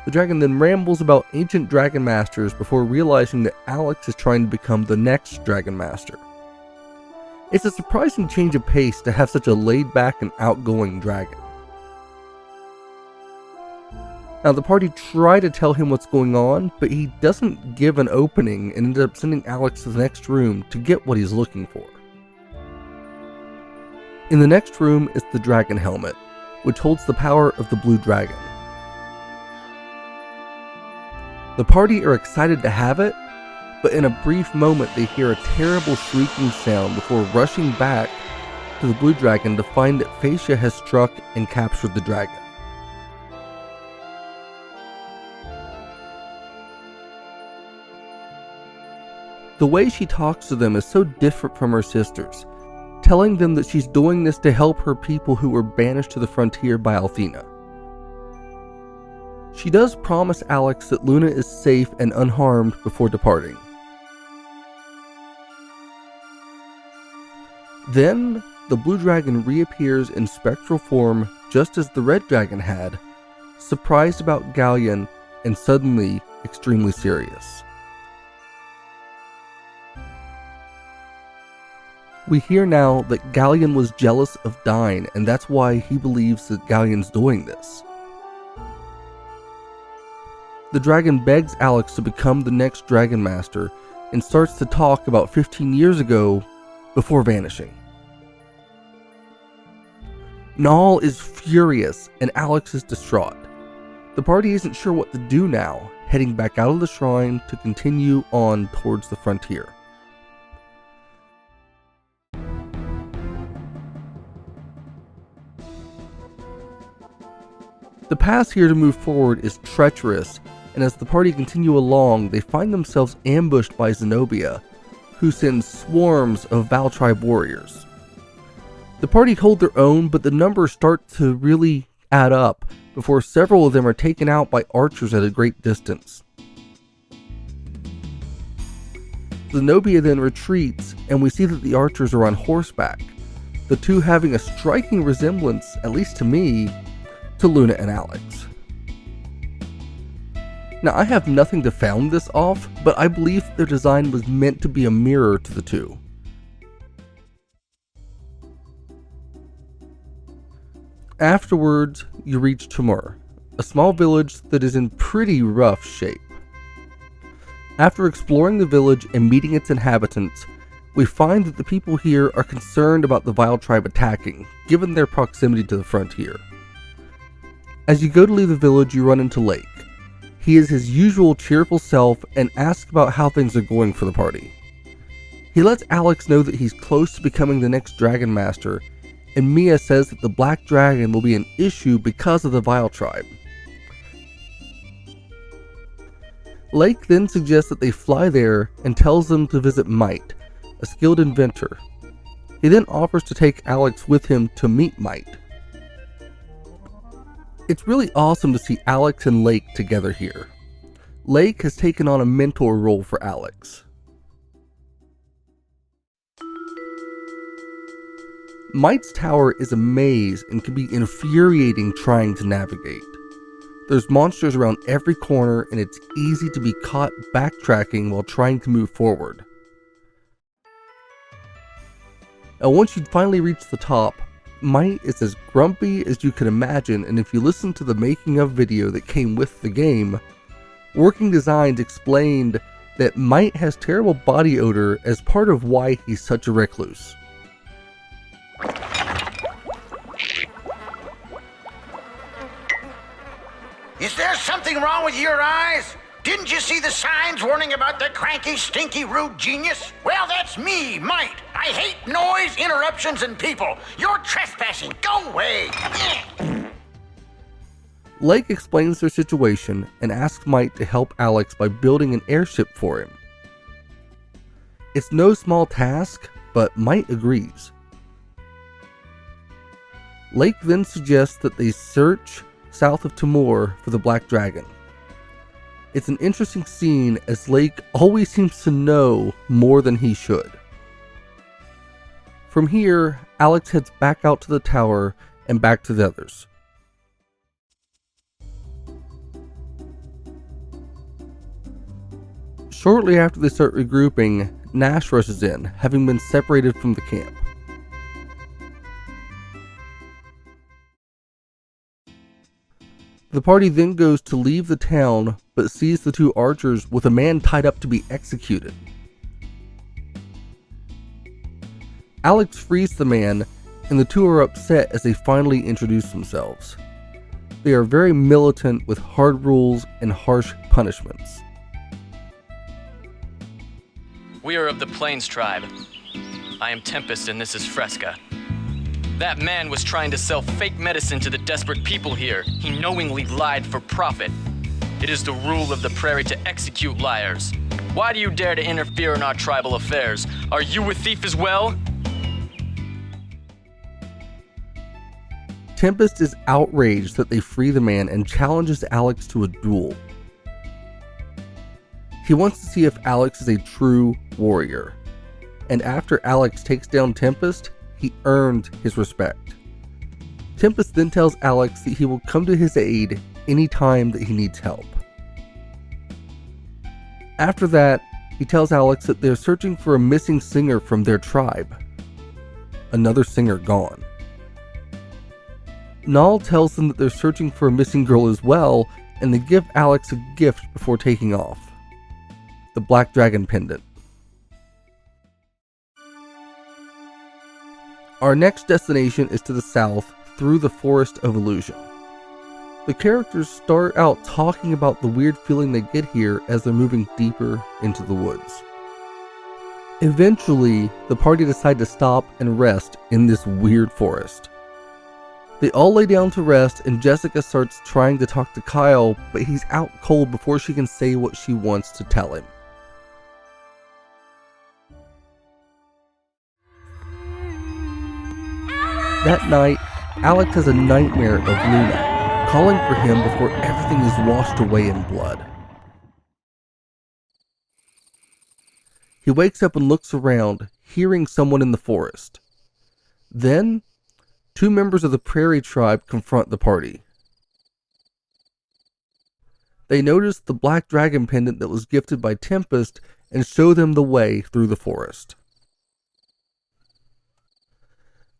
The dragon then rambles about ancient dragon masters before realizing that Alex is trying to become the next dragon master. It's a surprising change of pace to have such a laid-back and outgoing dragon. Now, the party try to tell him what's going on, but he doesn't give an opening and ends up sending Alex to the next room to get what he's looking for. In the next room is the dragon helmet, which holds the power of the Blue Dragon. The party are excited to have it, but in a brief moment they hear a terrible shrieking sound before rushing back to the Blue Dragon to find that Phaecia has struck and captured the dragon. The way she talks to them is so different from her sisters, telling them that she's doing this to help her people who were banished to the frontier by Althena. She does promise Alex that Luna is safe and unharmed before departing. Then, the Blue Dragon reappears in spectral form just as the Red Dragon had, surprised about Galleon and suddenly extremely serious. We hear now that Galleon was jealous of Dyne, and that's why he believes that Galleon's doing this. The dragon begs Alex to become the next Dragon Master and starts to talk about 15 years ago before vanishing. Null is furious and Alex is distraught. The party isn't sure what to do now. heading back out of the shrine to continue on towards the frontier. The path here to move forward is treacherous, and as the party continue along, they find themselves ambushed by Zenobia, who sends swarms of Val Tribe warriors. The party hold their own, but the numbers start to really add up before several of them are taken out by archers at a great distance. Zenobia then retreats, and we see that the archers are on horseback, the two having a striking resemblance, at least to me, to Luna and Alex. Now, I have nothing to found this off, but I believe their design was meant to be a mirror to the two. Afterwards, you reach Timur, a small village that is in pretty rough shape. After exploring the village and meeting its inhabitants, we find that the people here are concerned about the Vile Tribe attacking, given their proximity to the frontier. As you go to leave the village, you run into Lake. He is his usual cheerful self and asks about how things are going for the party. He lets Alex know that he's close to becoming the next Dragon Master, and Mia says that the Black Dragon will be an issue because of the Vile Tribe. Lake then suggests that they fly there and tells them to visit Might, a skilled inventor. He then offers to take Alex with him to meet Might. It's really awesome to see Alex and Lake together here. Lake has taken on a mentor role for Alex. Might's tower is a maze and can be infuriating trying to navigate. There's monsters around every corner, and it's easy to be caught backtracking while trying to move forward. And once you finally reach the top, Might is as grumpy as you can imagine, and if you listen to the making of video that came with the game, Working Designs explained that Might has terrible body odor as part of why he's such a recluse. Is there something wrong with your eyes? Didn't you see the signs warning about the cranky, stinky, rude genius? Well, that's me, Might. I hate noise, interruptions, and people. You're trespassing. Go away. Lake explains their situation and asks Might to help Alex by building an airship for him. It's no small task, but Might agrees. Lake then suggests that they search south of Timur for the Black Dragon. It's an interesting scene as Lake always seems to know more than he should. From here, Alex heads back out to the tower and back to the others. Shortly after they start regrouping, Nash rushes in, having been separated from the camp. The party then goes to leave the town, but sees the two archers with a man tied up to be executed. Alex frees the man, and the two are upset as they finally introduce themselves. They are very militant with hard rules and harsh punishments. We are of the Plains tribe. I am Tempest and this is Fresca. That man was trying to sell fake medicine to the desperate people here. He knowingly lied for profit. It is the rule of the prairie to execute liars. Why do you dare to interfere in our tribal affairs? Are you a thief as well? Tempest is outraged that they free the man and challenges Alex to a duel. He wants to see if Alex is a true warrior. And after Alex takes down Tempest, he earned his respect. Tempest then tells Alex that he will come to his aid anytime that he needs help. After that, he tells Alex that they're searching for a missing singer from their tribe. Another singer gone. Nal tells them that they're searching for a missing girl as well, and they give Alex a gift before taking off. The Black Dragon pendant. Our next destination is to the south through the Forest of Illusion. The characters start out talking about the weird feeling they get here as they're moving deeper into the woods. Eventually, the party decide to stop and rest in this weird forest. They all lay down to rest, and Jessica starts trying to talk to Kyle, but he's out cold before she can say what she wants to tell him. That night, Alex has a nightmare of Luna, calling for him before everything is washed away in blood. He wakes up and looks around, hearing someone in the forest. Then, 2 members of the Prairie Tribe confront the party. They notice the black dragon pendant that was gifted by Tempest and show them the way through the forest.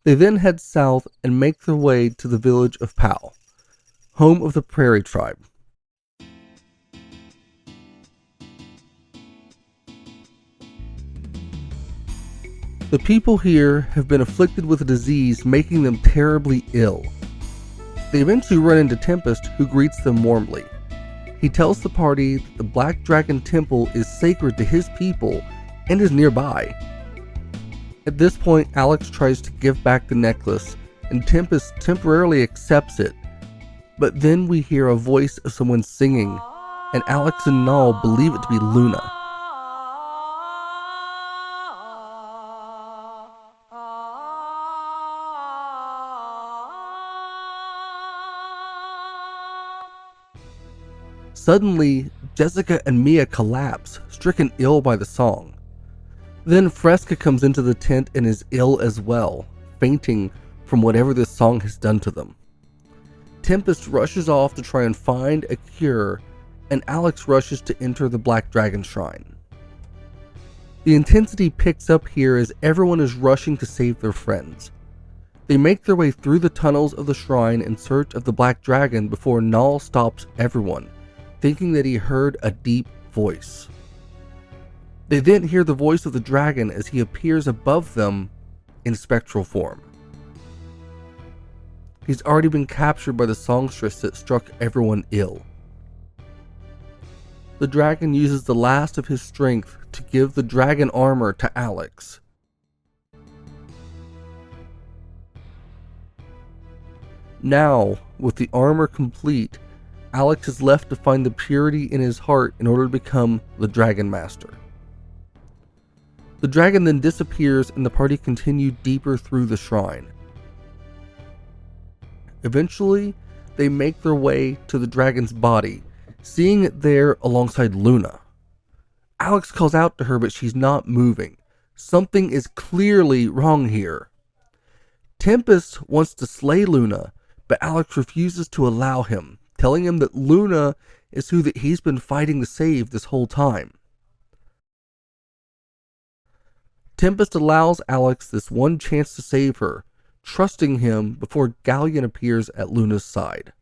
They then head south and make their way to the village of Powell, home of the Prairie Tribe. The people here have been afflicted with a disease making them terribly ill. They eventually run into Tempest, who greets them warmly. He tells the party that the Black Dragon Temple is sacred to his people and is nearby. At this point, Alex tries to give back the necklace, and Tempest temporarily accepts it. But then we hear a voice of someone singing, and Alex and Null believe it to be Luna. Suddenly, Jessica and Mia collapse, stricken ill by the song. Then Fresca comes into the tent and is ill as well, fainting from whatever this song has done to them. Tempest rushes off to try and find a cure, and Alex rushes to enter the Black Dragon Shrine. The intensity picks up here as everyone is rushing to save their friends. They make their way through the tunnels of the shrine in search of the Black Dragon before Null stops everyone, thinking that he heard a deep voice. They then hear the voice of the dragon as he appears above them in spectral form. He's already been captured by the songstress that struck everyone ill. The dragon uses the last of his strength to give the dragon armor to Alex. Now, with the armor complete, Alex is left to find the purity in his heart in order to become the Dragon Master. The dragon then disappears and the party continue deeper through the shrine. Eventually, they make their way to the dragon's body, seeing it there alongside Luna. Alex calls out to her, but she's not moving. Something is clearly wrong here. Tempest wants to slay Luna, but Alex refuses to allow him, telling him that Luna is who that he's been fighting to save this whole time. Tempest allows Alex this one chance to save her, trusting him before Galleon appears at Luna's side.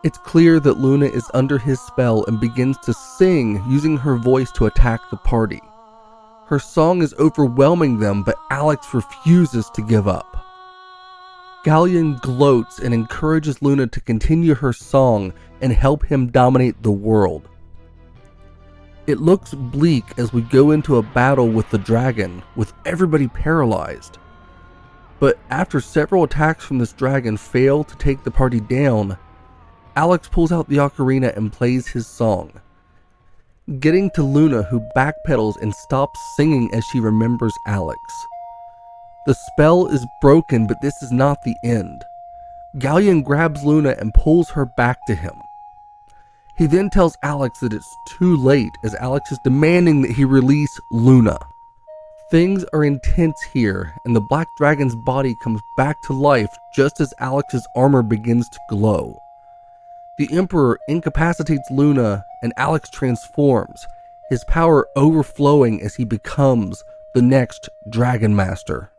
It's clear that Luna is under his spell and begins to sing, using her voice to attack the party. Her song is overwhelming them, but Alex refuses to give up. Galleon gloats and encourages Luna to continue her song and help him dominate the world. It looks bleak as we go into a battle with the dragon, with everybody paralyzed. But after several attacks from this dragon fail to take the party down, Alex pulls out the ocarina and plays his song, getting to Luna, who backpedals and stops singing as she remembers Alex. The spell is broken, but this is not the end. Galleon grabs Luna and pulls her back to him. He then tells Alex that it's too late, as Alex is demanding that he release Luna. Things are intense here, and the black dragon's body comes back to life just as Alex's armor begins to glow. The Emperor incapacitates Luna, and Alex transforms, his power overflowing as he becomes the next Dragon Master.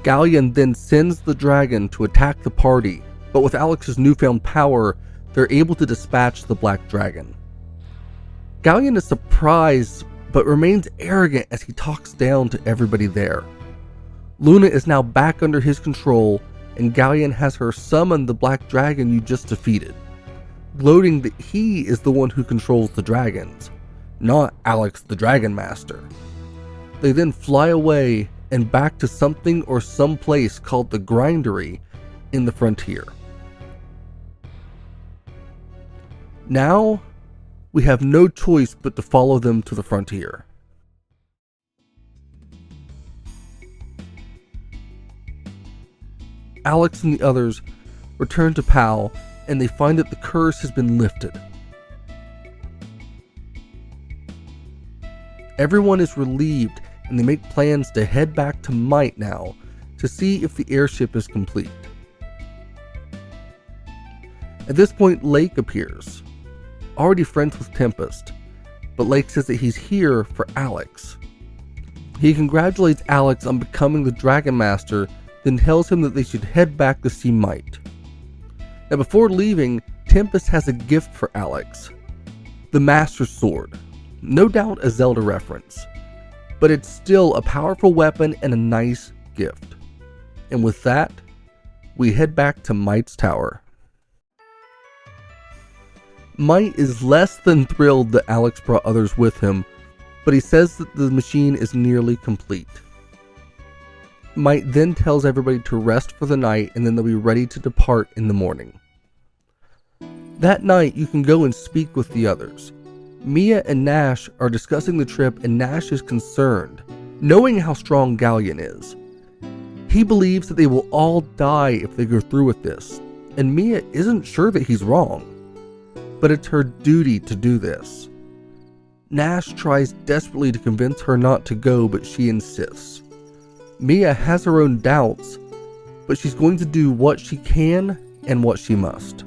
Galleon then sends the dragon to attack the party, but with Alex's newfound power, they're able to dispatch the black dragon. Galleon is surprised, but remains arrogant as he talks down to everybody there. Luna is now back under his control, and Galleon has her summon the black dragon you just defeated, gloating that he is the one who controls the dragons, not Alex the Dragon Master. They then fly away and back to something or some place called the Grindery in the frontier. Now, we have no choice but to follow them to the frontier. Alex and the others return to PAL, and they find that the curse has been lifted. Everyone is relieved, and they make plans to head back to Might now to see if the airship is complete. At this point, Lake appears, already friends with Tempest, but Lake says that he's here for Alex. He congratulates Alex on becoming the Dragon Master, then tells him that they should head back to see Might. Now before leaving, Tempest has a gift for Alex. The Master Sword. No doubt a Zelda reference, but it's still a powerful weapon and a nice gift. And with that, we head back to Might's tower. Might is less than thrilled that Alex brought others with him, but he says that the machine is nearly complete. Might then tells everybody to rest for the night, and then they'll be ready to depart in the morning. That night, you can go and speak with the others. Mia and Nash are discussing the trip, and Nash is concerned, knowing how strong Galleon is. He believes that they will all die if they go through with this, and Mia isn't sure that he's wrong, but it's her duty to do this. Nash tries desperately to convince her not to go, but she insists. Mia has her own doubts, but she's going to do what she can and what she must.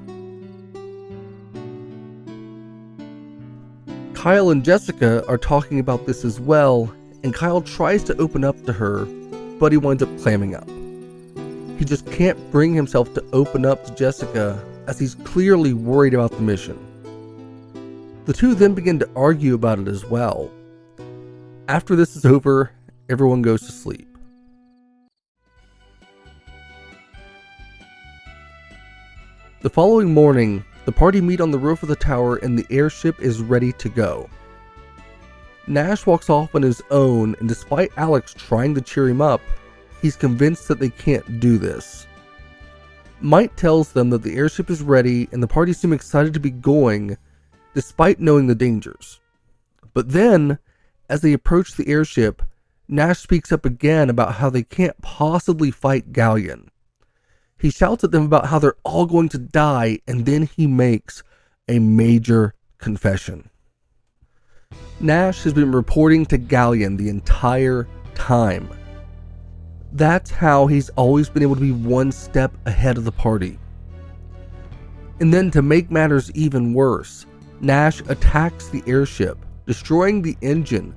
Kyle and Jessica are talking about this as well, and Kyle tries to open up to her, but he winds up clamming up. He just can't bring himself to open up to Jessica, as he's clearly worried about the mission. The two then begin to argue about it as well. After this is over, everyone goes to sleep. The following morning, the party meet on the roof of the tower and the airship is ready to go. Nash walks off on his own, and despite Alex trying to cheer him up, he's convinced that they can't do this. Might tells them that the airship is ready, and the party seem excited to be going, despite knowing the dangers. But then, as they approach the airship, Nash speaks up again about how they can't possibly fight Galleon. He shouts at them about how they're all going to die, and then he makes a major confession. Nash has been reporting to Galleon the entire time. That's how he's always been able to be one step ahead of the party. And then to make matters even worse, Nash attacks the airship, destroying the engine,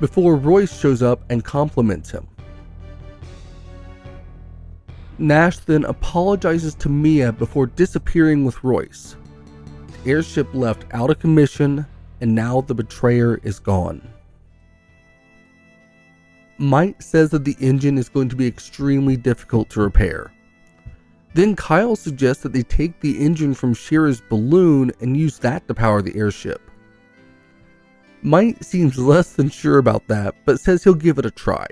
before Royce shows up and compliments him. Nash then apologizes to Mia before disappearing with Royce. The airship left out of commission, and now the betrayer is gone. Might says that the engine is going to be extremely difficult to repair. Then Kyle suggests that they take the engine from Shira's balloon and use that to power the airship. Might seems less than sure about that, but says he'll give it a try.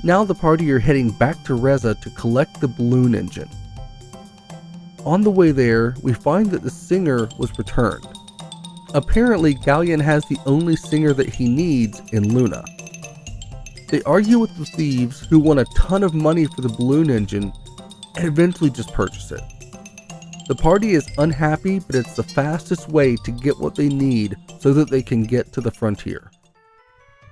Now the party are heading back to Reza to collect the balloon engine. On the way there, we find that the singer was returned. Apparently, Galleon has the only singer that he needs in Luna. They argue with the thieves, who want a ton of money for the balloon engine, and eventually just purchase it. The party is unhappy, but it's the fastest way to get what they need so that they can get to the frontier.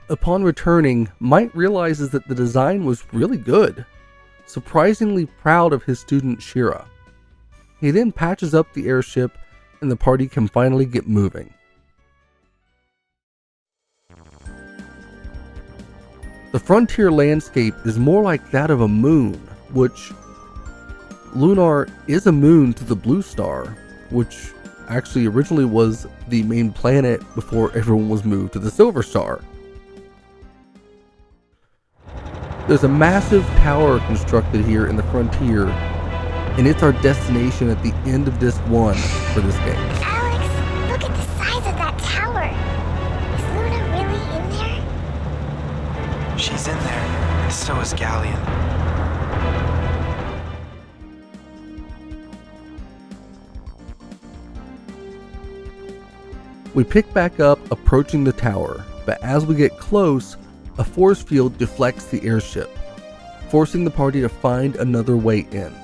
Upon returning, Might realizes that the design was really good, surprisingly proud of his student Shira. He then patches up the airship, and the party can finally get moving. The The frontier landscape is more like that of a moon, which Lunar is a moon to the Blue Star, which actually originally was the main planet before everyone was moved to the Silver Star. There's a massive tower constructed here in the frontier, and it's our destination at the end of Disc 1 for this game. Alex, look at the size of that tower. Is Luna really in there? She's in there. So is Galleon. We pick back up approaching the tower, but as we get close, a force field deflects the airship, forcing the party to find another way in.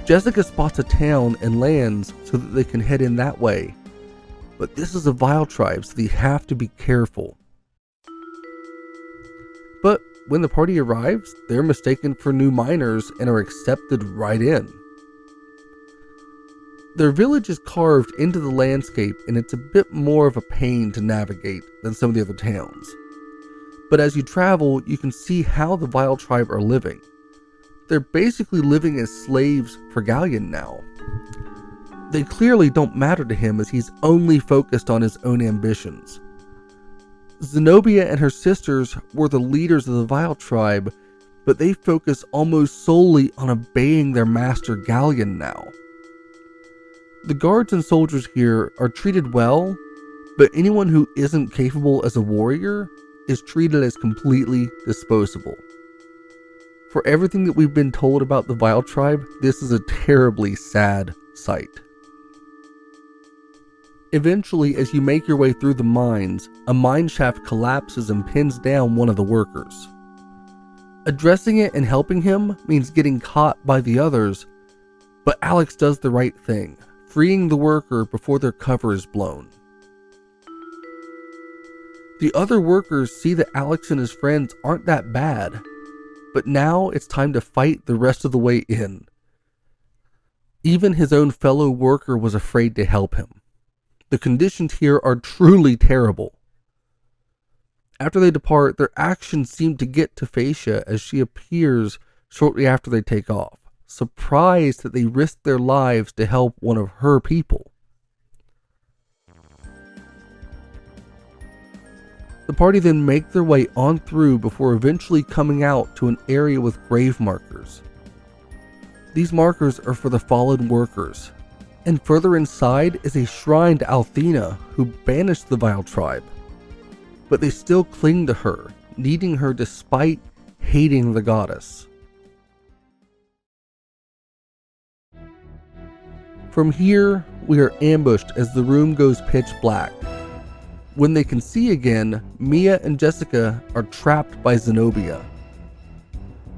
Jessica spots a town and lands so that they can head in that way, but this is a Vile tribe, so they have to be careful. But when the party arrives, they're mistaken for new miners and are accepted right in. Their village is carved into the landscape, and it's a bit more of a pain to navigate than some of the other towns. But as you travel, you can see how the Vile tribe are living. They're basically living as slaves for Galleon now. They clearly don't matter to him, as he's only focused on his own ambitions. Zenobia and her sisters were the leaders of the Vile tribe, but they focus almost solely on obeying their master Galleon now. The guards and soldiers here are treated well, but anyone who isn't capable as a warrior is treated as completely disposable. For everything that we've been told about the Vile tribe, this is a terribly sad sight. Eventually, as you make your way through the mines, a mine shaft collapses and pins down one of the workers. Addressing it and helping him means getting caught by the others, but Alex does the right thing, freeing the worker before their cover is blown. The other workers see that Alex and his friends aren't that bad, but now it's time to fight the rest of the way in. Even his own fellow worker was afraid to help him. The conditions here are truly terrible. After they depart, their actions seem to get to Phasia as she appears shortly after they take off, surprised that they risked their lives to help one of her people. The party then make their way on through before eventually coming out to an area with grave markers. These markers are for the fallen workers, and further inside is a shrine to Althena, who banished the Vile tribe. But they still cling to her, needing her despite hating the goddess. From here, we are ambushed as the room goes pitch black. When they can see again, Mia and Jessica are trapped by Zenobia.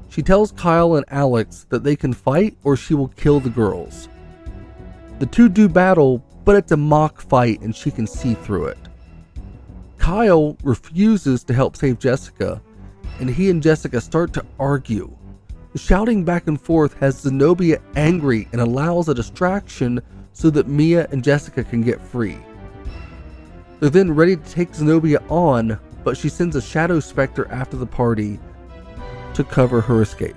She tells Kyle and Alex that they can fight or she will kill the girls. The two do battle, but it's a mock fight and she can see through it. Kyle refuses to help save Jessica, and he and Jessica start to argue. The shouting back and forth has Zenobia angry and allows a distraction so that Mia and Jessica can get free. They're then ready to take Zenobia on, but she sends a shadow specter after the party to cover her escape.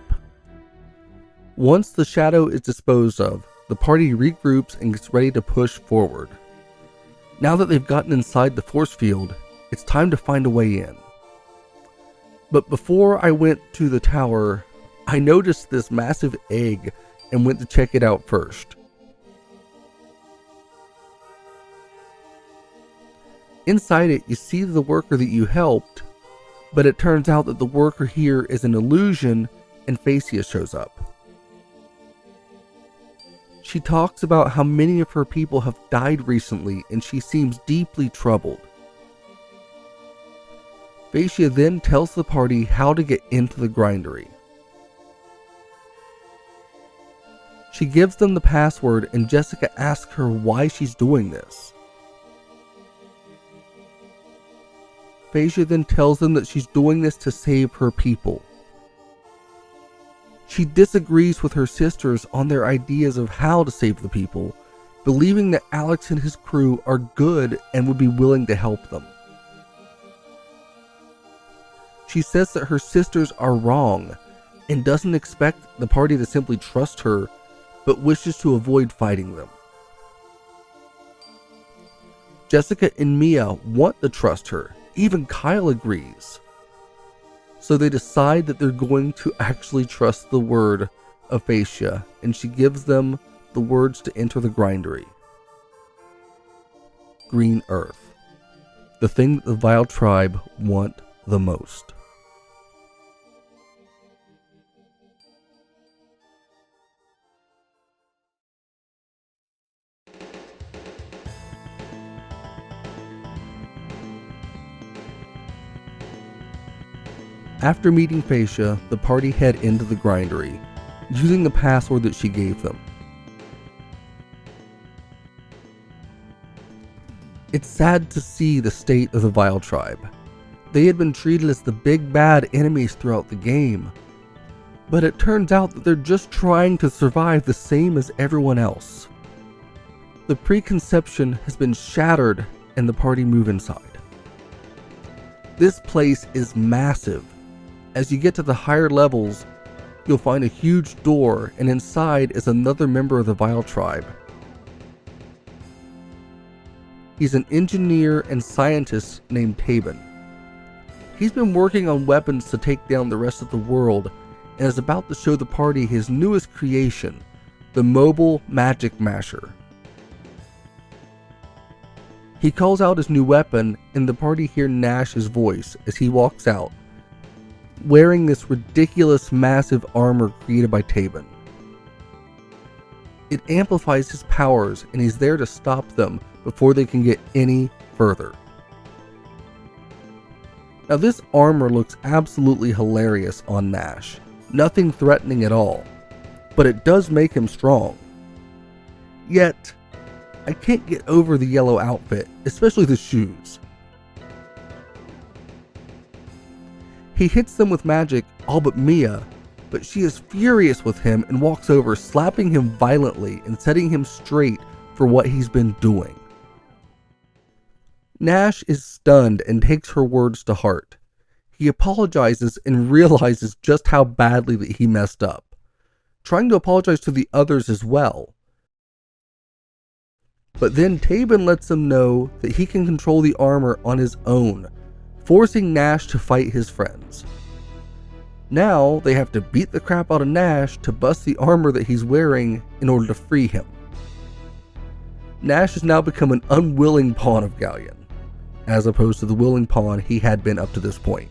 Once the shadow is disposed of, the party regroups and gets ready to push forward. Now that they've gotten inside the force field, it's time to find a way in. But before I went to the tower, I noticed this massive egg and went to check it out first. Inside it, you see the worker that you helped, but it turns out that the worker here is an illusion and Phasia shows up. She talks about how many of her people have died recently and she seems deeply troubled. Phasia then tells the party how to get into the grindery. She gives them the password and Jessica asks her why she's doing this. Phasia then tells them that she's doing this to save her people. She disagrees with her sisters on their ideas of how to save the people, believing that Alex and his crew are good and would be willing to help them. She says that her sisters are wrong and doesn't expect the party to simply trust her, but wishes to avoid fighting them. Jessica and Mia want to trust her, even Kyle agrees. So they decide that they're going to actually trust the word of Phaecia, and she gives them the words to enter the grindery. Green Earth, the thing that the Vile Tribe want the most. After meeting Phaecia, the party head into the grindery, using the password that she gave them. It's sad to see the state of the Vile Tribe. They had been treated as the big bad enemies throughout the game, but it turns out that they're just trying to survive the same as everyone else. The preconception has been shattered and the party move inside. This place is massive. As you get to the higher levels, you'll find a huge door, and inside is another member of the Vile Tribe. He's an engineer and scientist named Tabin. He's been working on weapons to take down the rest of the world, and is about to show the party his newest creation, the mobile magic masher. He calls out his new weapon, and the party hear Nash's voice as he walks out, wearing this ridiculous massive armor created by Tabin. It amplifies his powers, and he's there to stop them before they can get any further. Now this armor looks absolutely hilarious on Nash, nothing threatening at all, but it does make him strong. Yet, I can't get over the yellow outfit, especially the shoes. He hits them with magic, all but Mia, but she is furious with him and walks over, slapping him violently and setting him straight for what he's been doing. Nash is stunned and takes her words to heart. He apologizes and realizes just how badly that he messed up, trying to apologize to the others as well. But then Tabin lets him know that he can control the armor on his own, forcing Nash to fight his friends. Now they have to beat the crap out of Nash to bust the armor that he's wearing in order to free him. Nash has now become an unwilling pawn of Galleon, as opposed to the willing pawn he had been up to this point.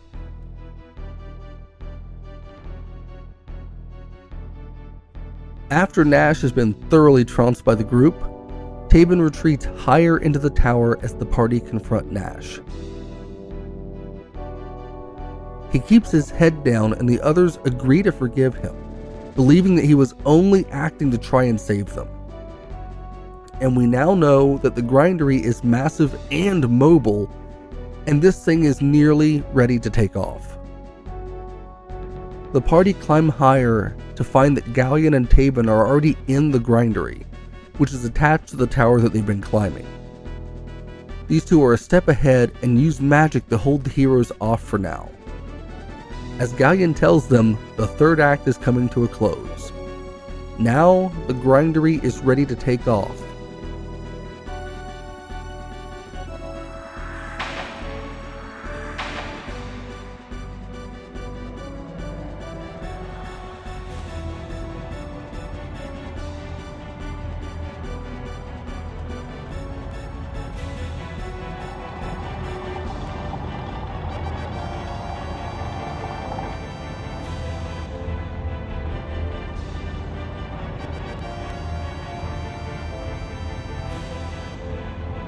After Nash has been thoroughly trounced by the group, Tabin retreats higher into the tower as the party confront Nash. He keeps his head down and the others agree to forgive him, believing that he was only acting to try and save them. And we now know that the grindery is massive and mobile, and this thing is nearly ready to take off. The party climb higher to find that Galleon and Tabin are already in the grindery, which is attached to the tower that they've been climbing. These two are a step ahead and use magic to hold the heroes off for now. As Galleon tells them, the third act is coming to a close. Now, the grindery is ready to take off.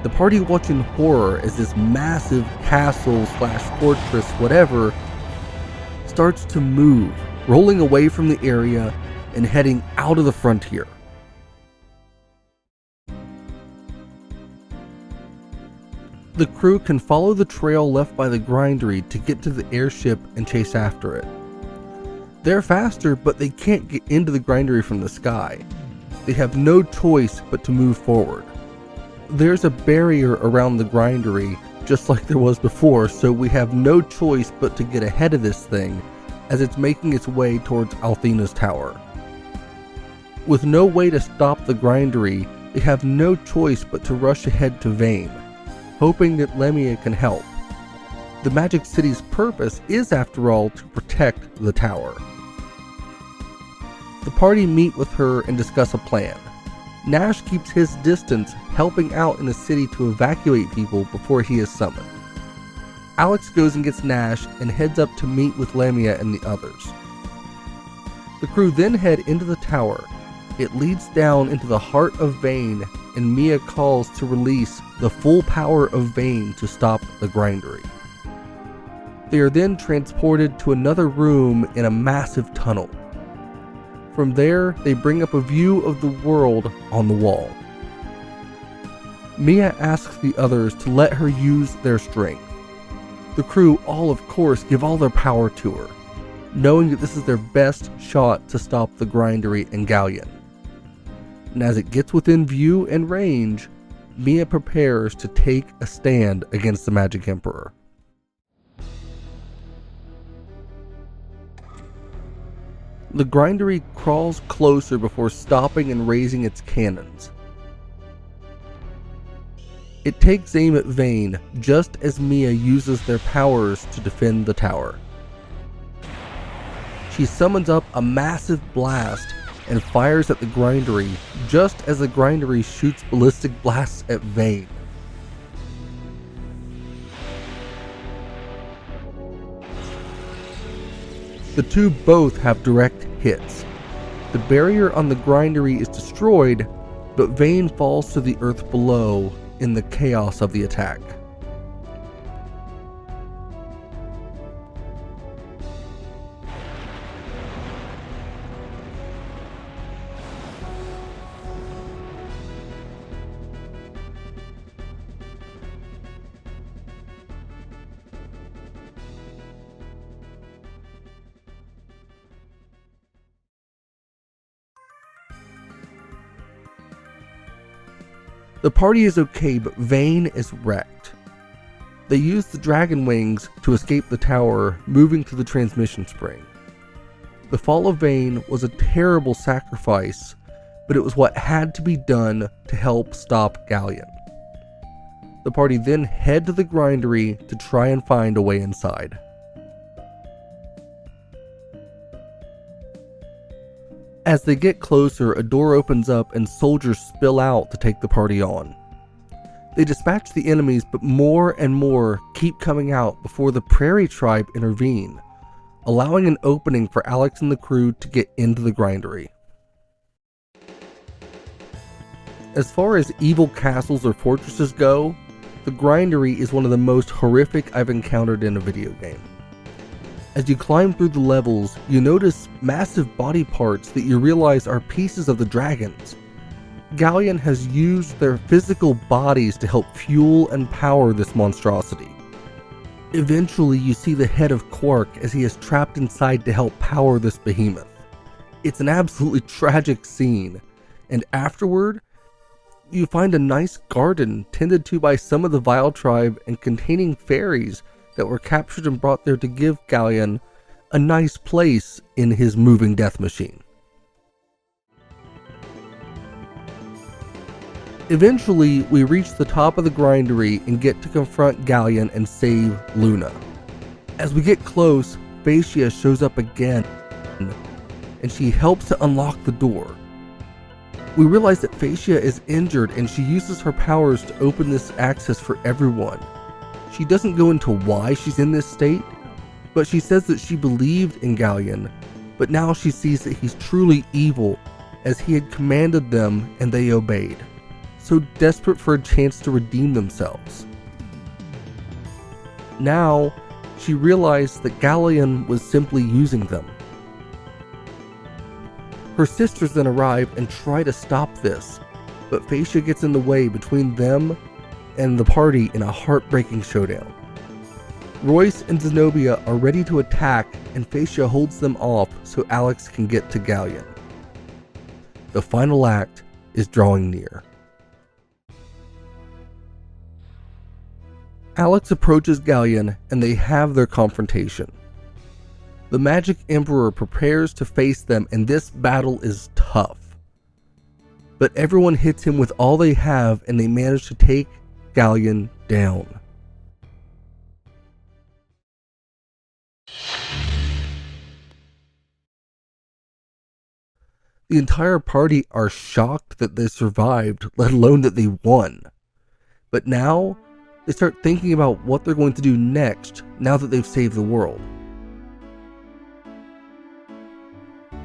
The party watch in horror as this massive castle / fortress whatever starts to move, rolling away from the area and heading out of the frontier. The crew can follow the trail left by the grindery to get to the airship and chase after it. They're faster, but they can't get into the grindery from the sky. They have no choice but to move forward. There's a barrier around the grindery just like there was before, so we have no choice but to get ahead of this thing as it's making its way towards Althena's tower. With no way to stop the grindery, they have no choice but to rush ahead to Vane, hoping that Lemia can help. The Magic City's purpose is, after all, to protect the tower. The party meet with her and discuss a plan. Nash keeps his distance, helping out in the city to evacuate people before he is summoned. Alex goes and gets Nash and heads up to meet with Lemia and the others. The crew then head into the tower. It leads down into the heart of Vane, and Mia calls to release the full power of Vane to stop the grindery. They are then transported to another room in a massive tunnel. From there, they bring up a view of the world on the wall. Mia asks the others to let her use their strength. The crew all, of course, give all their power to her, knowing that this is their best shot to stop the grindery and Galleon. And as it gets within view and range, Mia prepares to take a stand against the Magic Emperor. The grindery crawls closer before stopping and raising its cannons. It takes aim at Vane just as Mia uses their powers to defend the tower. She summons up a massive blast and fires at the grindery just as the grindery shoots ballistic blasts at Vane. The two both have direct hits. The barrier on the grindery is destroyed, but Vane falls to the earth below in the chaos of the attack. The party is okay, but Vane is wrecked. They use the dragon wings to escape the tower, moving to the transmission spring. The fall of Vane was a terrible sacrifice, but it was what had to be done to help stop Galleon. The party then head to the grindery to try and find a way inside. As they get closer, a door opens up and soldiers spill out to take the party on. They dispatch the enemies, but more and more keep coming out before the Prairie Tribe intervene, allowing an opening for Alex and the crew to get into the grindery. As far as evil castles or fortresses go, the grindery is one of the most horrific I've encountered in a video game. As you climb through the levels, you notice massive body parts that you realize are pieces of the dragons. Galleon has used their physical bodies to help fuel and power this monstrosity. Eventually, you see the head of Quark as he is trapped inside to help power this behemoth. It's an absolutely tragic scene, and afterward, you find a nice garden tended to by some of the Vile tribe and containing fairies that were captured and brought there to give Galleon a nice place in his moving death machine. Eventually, we reach the top of the grindery and get to confront Galleon and save Luna. As we get close, Phaecia shows up again, and she helps to unlock the door. We realize that Phaecia is injured and she uses her powers to open this access for everyone. She doesn't go into why she's in this state, but she says that she believed in Galleon, but now she sees that he's truly evil as he had commanded them and they obeyed, so desperate for a chance to redeem themselves. Now, she realized that Galleon was simply using them. Her sisters then arrive and try to stop this, but Phaecia gets in the way between them and the party in a heartbreaking showdown. Royce and Zenobia are ready to attack, and Phaecia holds them off so Alex can get to Galleon. The final act is drawing near. Alex approaches Galleon and they have their confrontation. The Magic Emperor prepares to face them and this battle is tough. But everyone hits him with all they have and they manage to take Galleon down. The entire party are shocked that they survived, let alone that they won. But now, they start thinking about what they're going to do next now that they've saved the world.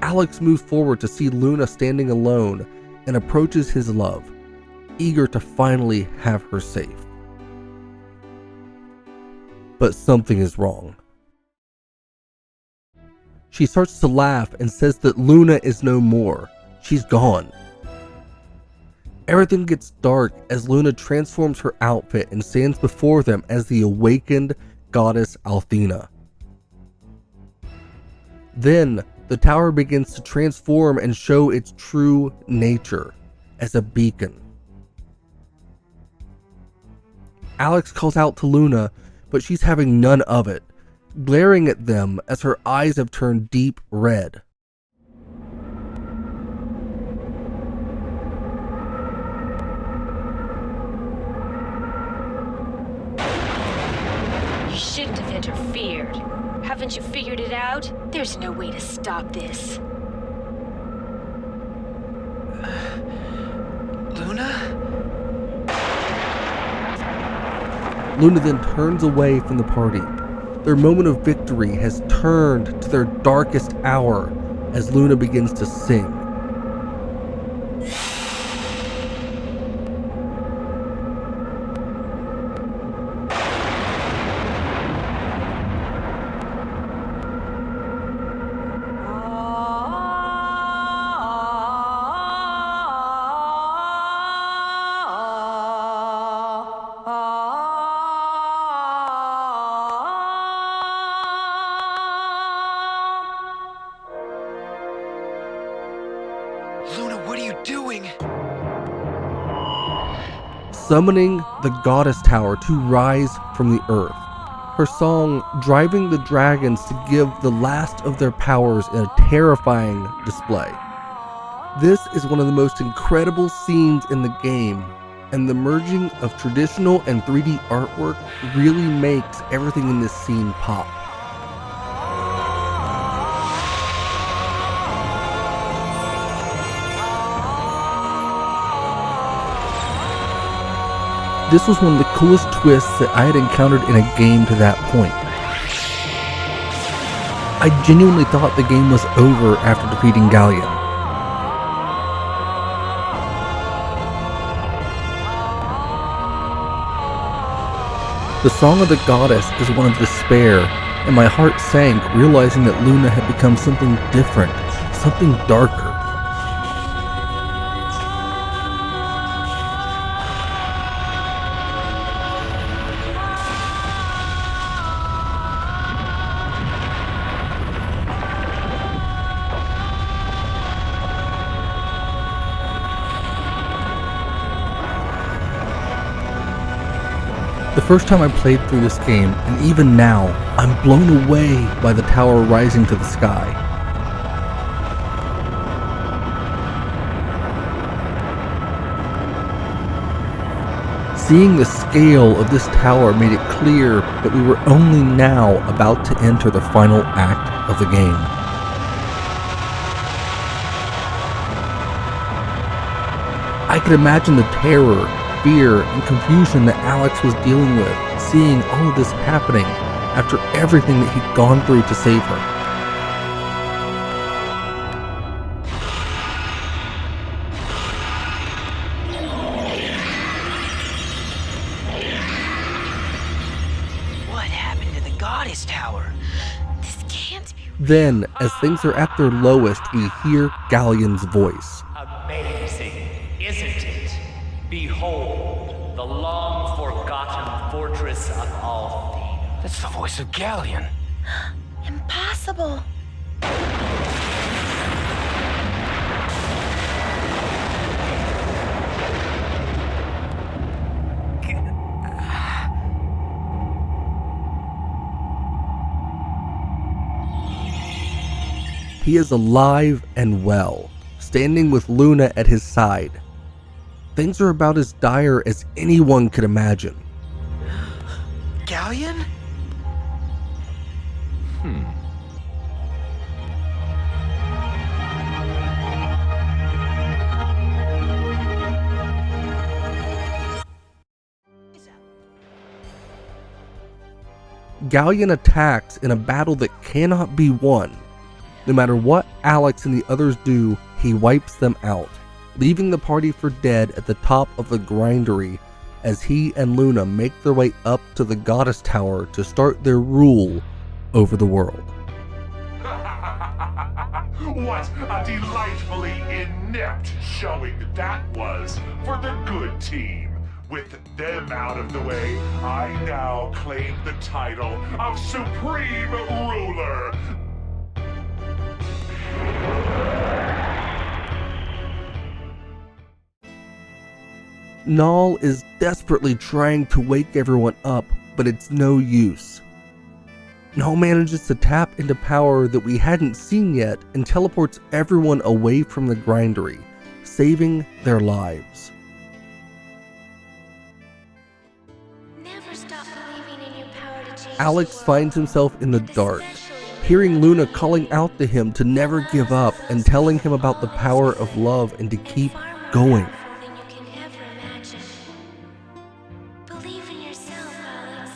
Alex moves forward to see Luna standing alone and approaches his love, eager to finally have her safe. But something is wrong. She starts to laugh and says that Luna is no more. She's gone. Everything gets dark as Luna transforms her outfit and stands before them as the awakened goddess Althena. Then, the tower begins to transform and show its true nature as a beacon. Alex calls out to Luna, but she's having none of it, glaring at them as her eyes have turned deep red. You shouldn't have interfered. Haven't you figured it out? There's no way to stop this. Luna? Luna then turns away from the party. Their moment of victory has turned to their darkest hour as Luna begins to sing. Summoning the goddess tower to rise from the earth. Her song driving the dragons to give the last of their powers in a terrifying display. This is one of the most incredible scenes in the game, and the merging of traditional and 3D artwork really makes everything in this scene pop. This was one of the coolest twists that I had encountered in a game to that point. I genuinely thought the game was over after defeating Galleon. The Song of the Goddess is one of despair, and my heart sank realizing that Luna had become something different, something darker. The first time I played through this game, and even now, I'm blown away by the tower rising to the sky. Seeing the scale of this tower made it clear that we were only now about to enter the final act of the game. I could imagine the terror, fear, and confusion that Alex was dealing with, seeing all of this happening after everything that he'd gone through to save her. What happened to the goddess tower? This can't be. Then, as things are at their lowest, we hear Galleon's voice. Amazing, isn't it? Behold, the long-forgotten fortress of Althena. That's the voice of Galleon. Impossible. He is alive and well, standing with Luna at his side. Things are about as dire as anyone could imagine. Galleon? Galleon attacks in a battle that cannot be won. No matter what Alex and the others do, he wipes them out, leaving the party for dead at the top of the grindery as he and Luna make their way up to the Goddess Tower to start their rule over the world. What a delightfully inept showing that was for the good team. With them out of the way, I now claim the title of Supreme Ruler. Null is desperately trying to wake everyone up, but it's no use. Null manages to tap into power that we hadn't seen yet and teleports everyone away from the grindery, saving their lives. Alex finds himself in the dark, hearing Luna calling out to him to never give up and telling him about the power of love and to keep going. Believe in yourself, Alex,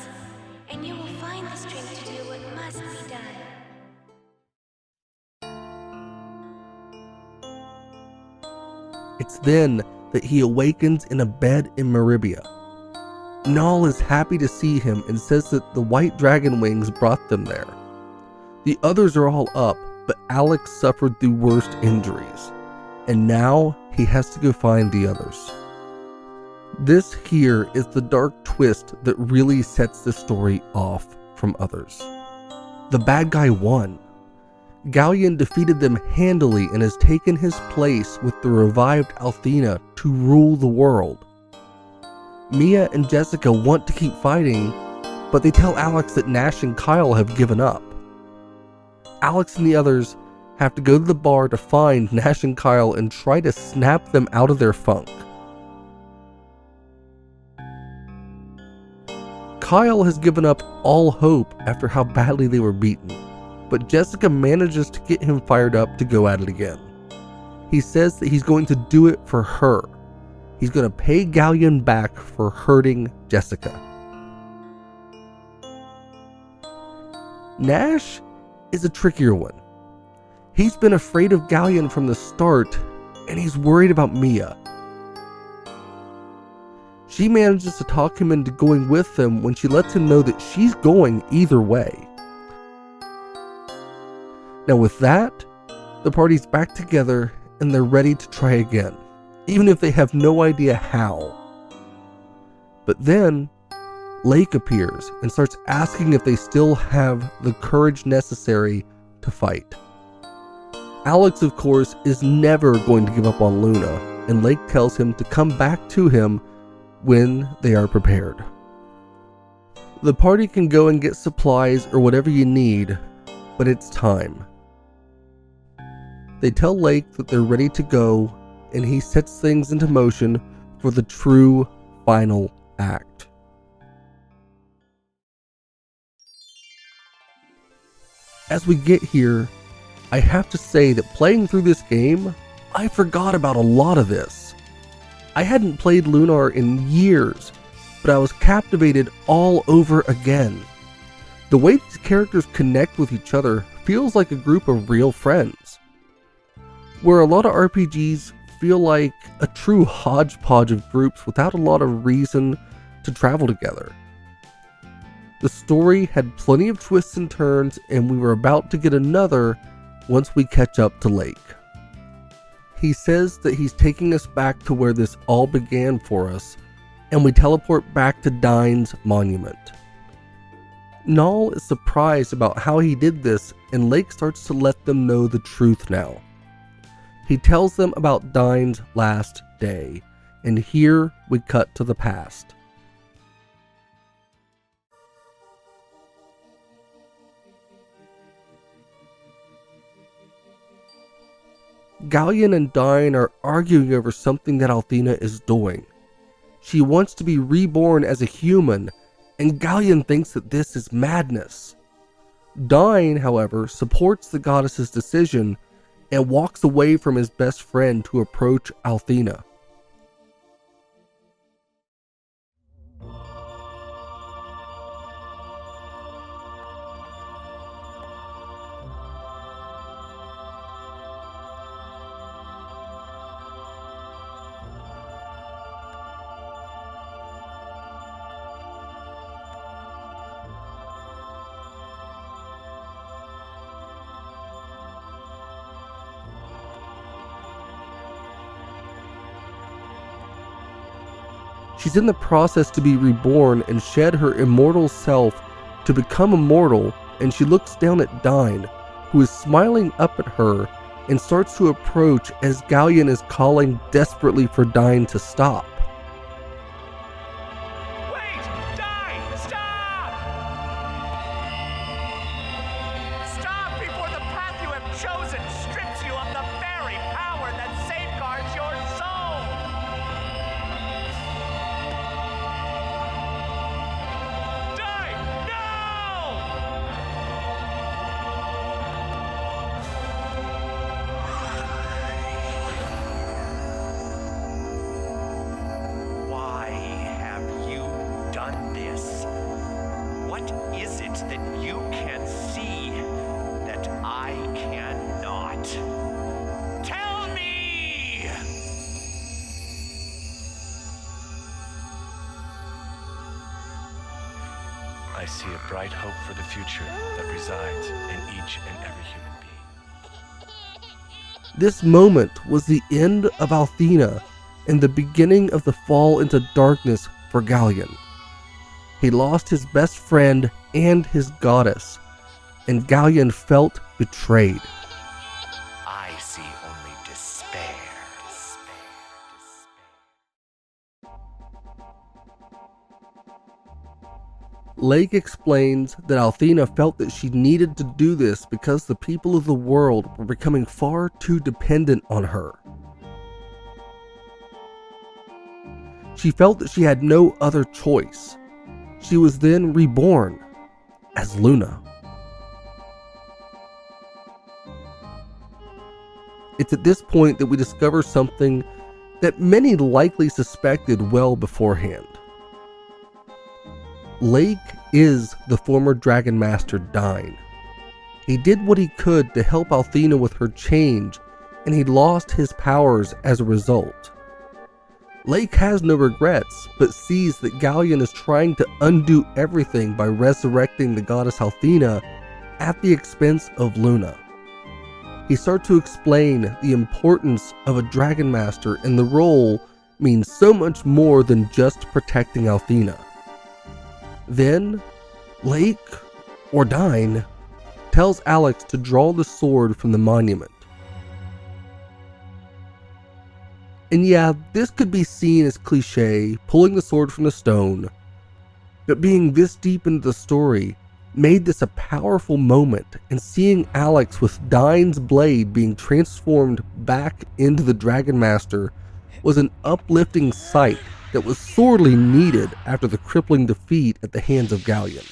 and you will find the strength to do what must be done. It's then that he awakens in a bed in Meribia. Null is happy to see him and says that the white dragon wings brought them there. The others are all up, but Alex suffered the worst injuries, and now he has to go find the others. This here is the dark twist that really sets the story off from others. The bad guy won. Galleon defeated them handily and has taken his place with the revived Althena to rule the world. Mia and Jessica want to keep fighting, but they tell Alex that Nash and Kyle have given up. Alex and the others have to go to the bar to find Nash and Kyle and try to snap them out of their funk. Kyle has given up all hope after how badly they were beaten, but Jessica manages to get him fired up to go at it again. He says that he's going to do it for her. He's going to pay Galleon back for hurting Jessica. Nash is a trickier one. He's been afraid of Galleon from the start, and he's worried about Mia. She manages to talk him into going with them when she lets him know that she's going either way. Now with that, the party's back together and they're ready to try again, even if they have no idea how. But then, Lake appears and starts asking if they still have the courage necessary to fight. Alex, of course, is never going to give up on Luna, and Lake tells him to come back to him when they are prepared. The party can go and get supplies or whatever you need, but it's time. They tell Lake that they're ready to go, and he sets things into motion for the true final act. As we get here, I have to say that playing through this game, I forgot about a lot of this. I hadn't played Lunar in years, but I was captivated all over again. The way these characters connect with each other feels like a group of real friends. Where a lot of RPGs feel like a true hodgepodge of groups without a lot of reason to travel together. The story had plenty of twists and turns, and we were about to get another once we catch up to Lake. He says that he's taking us back to where this all began for us, and we teleport back to Dine's monument. Null is surprised about how he did this, and Lake starts to let them know the truth now. He tells them about Dine's last day, and here we cut to the past. Galleon and Dine are arguing over something that Althena is doing. She wants to be reborn as a human, and Galleon thinks that this is madness. Dine, however, supports the goddess's decision and walks away from his best friend to approach Althena. She's in the process to be reborn and shed her immortal self to become immortal, and she looks down at Dine, who is smiling up at her and starts to approach as Galleon is calling desperately for Dine to stop. Wait! Die! Stop! Stop before the path you have chosen strips you of the very power that safeguards your soul! Die! Why have you done this? What is it that you can see that I cannot? Tell me! I see a bright hope for the future that resides in each and every human being. This moment was the end of Althena and the beginning of the fall into darkness for Galleon. He lost his best friend and his goddess, and Galleon felt betrayed. I see only despair. Lake explains that Althena felt that she needed to do this because the people of the world were becoming far too dependent on her. She felt that she had no other choice. She was then reborn as Luna. It's at this point that we discover something that many likely suspected well beforehand. Lake is the former Dragon Master Dine. He did what he could to help Althena with her change, and he lost his powers as a result. Lake has no regrets, but sees that Galleon is trying to undo everything by resurrecting the goddess Althena at the expense of Luna. He starts to explain the importance of a Dragon Master, and the role means so much more than just protecting Althena. Then, Lake, or Dine, tells Alex to draw the sword from the monument. And yeah, this could be seen as cliche, pulling the sword from the stone, but being this deep into the story made this a powerful moment, and seeing Alex with Dine's blade being transformed back into the Dragon Master was an uplifting sight that was sorely needed after the crippling defeat at the hands of Galleon.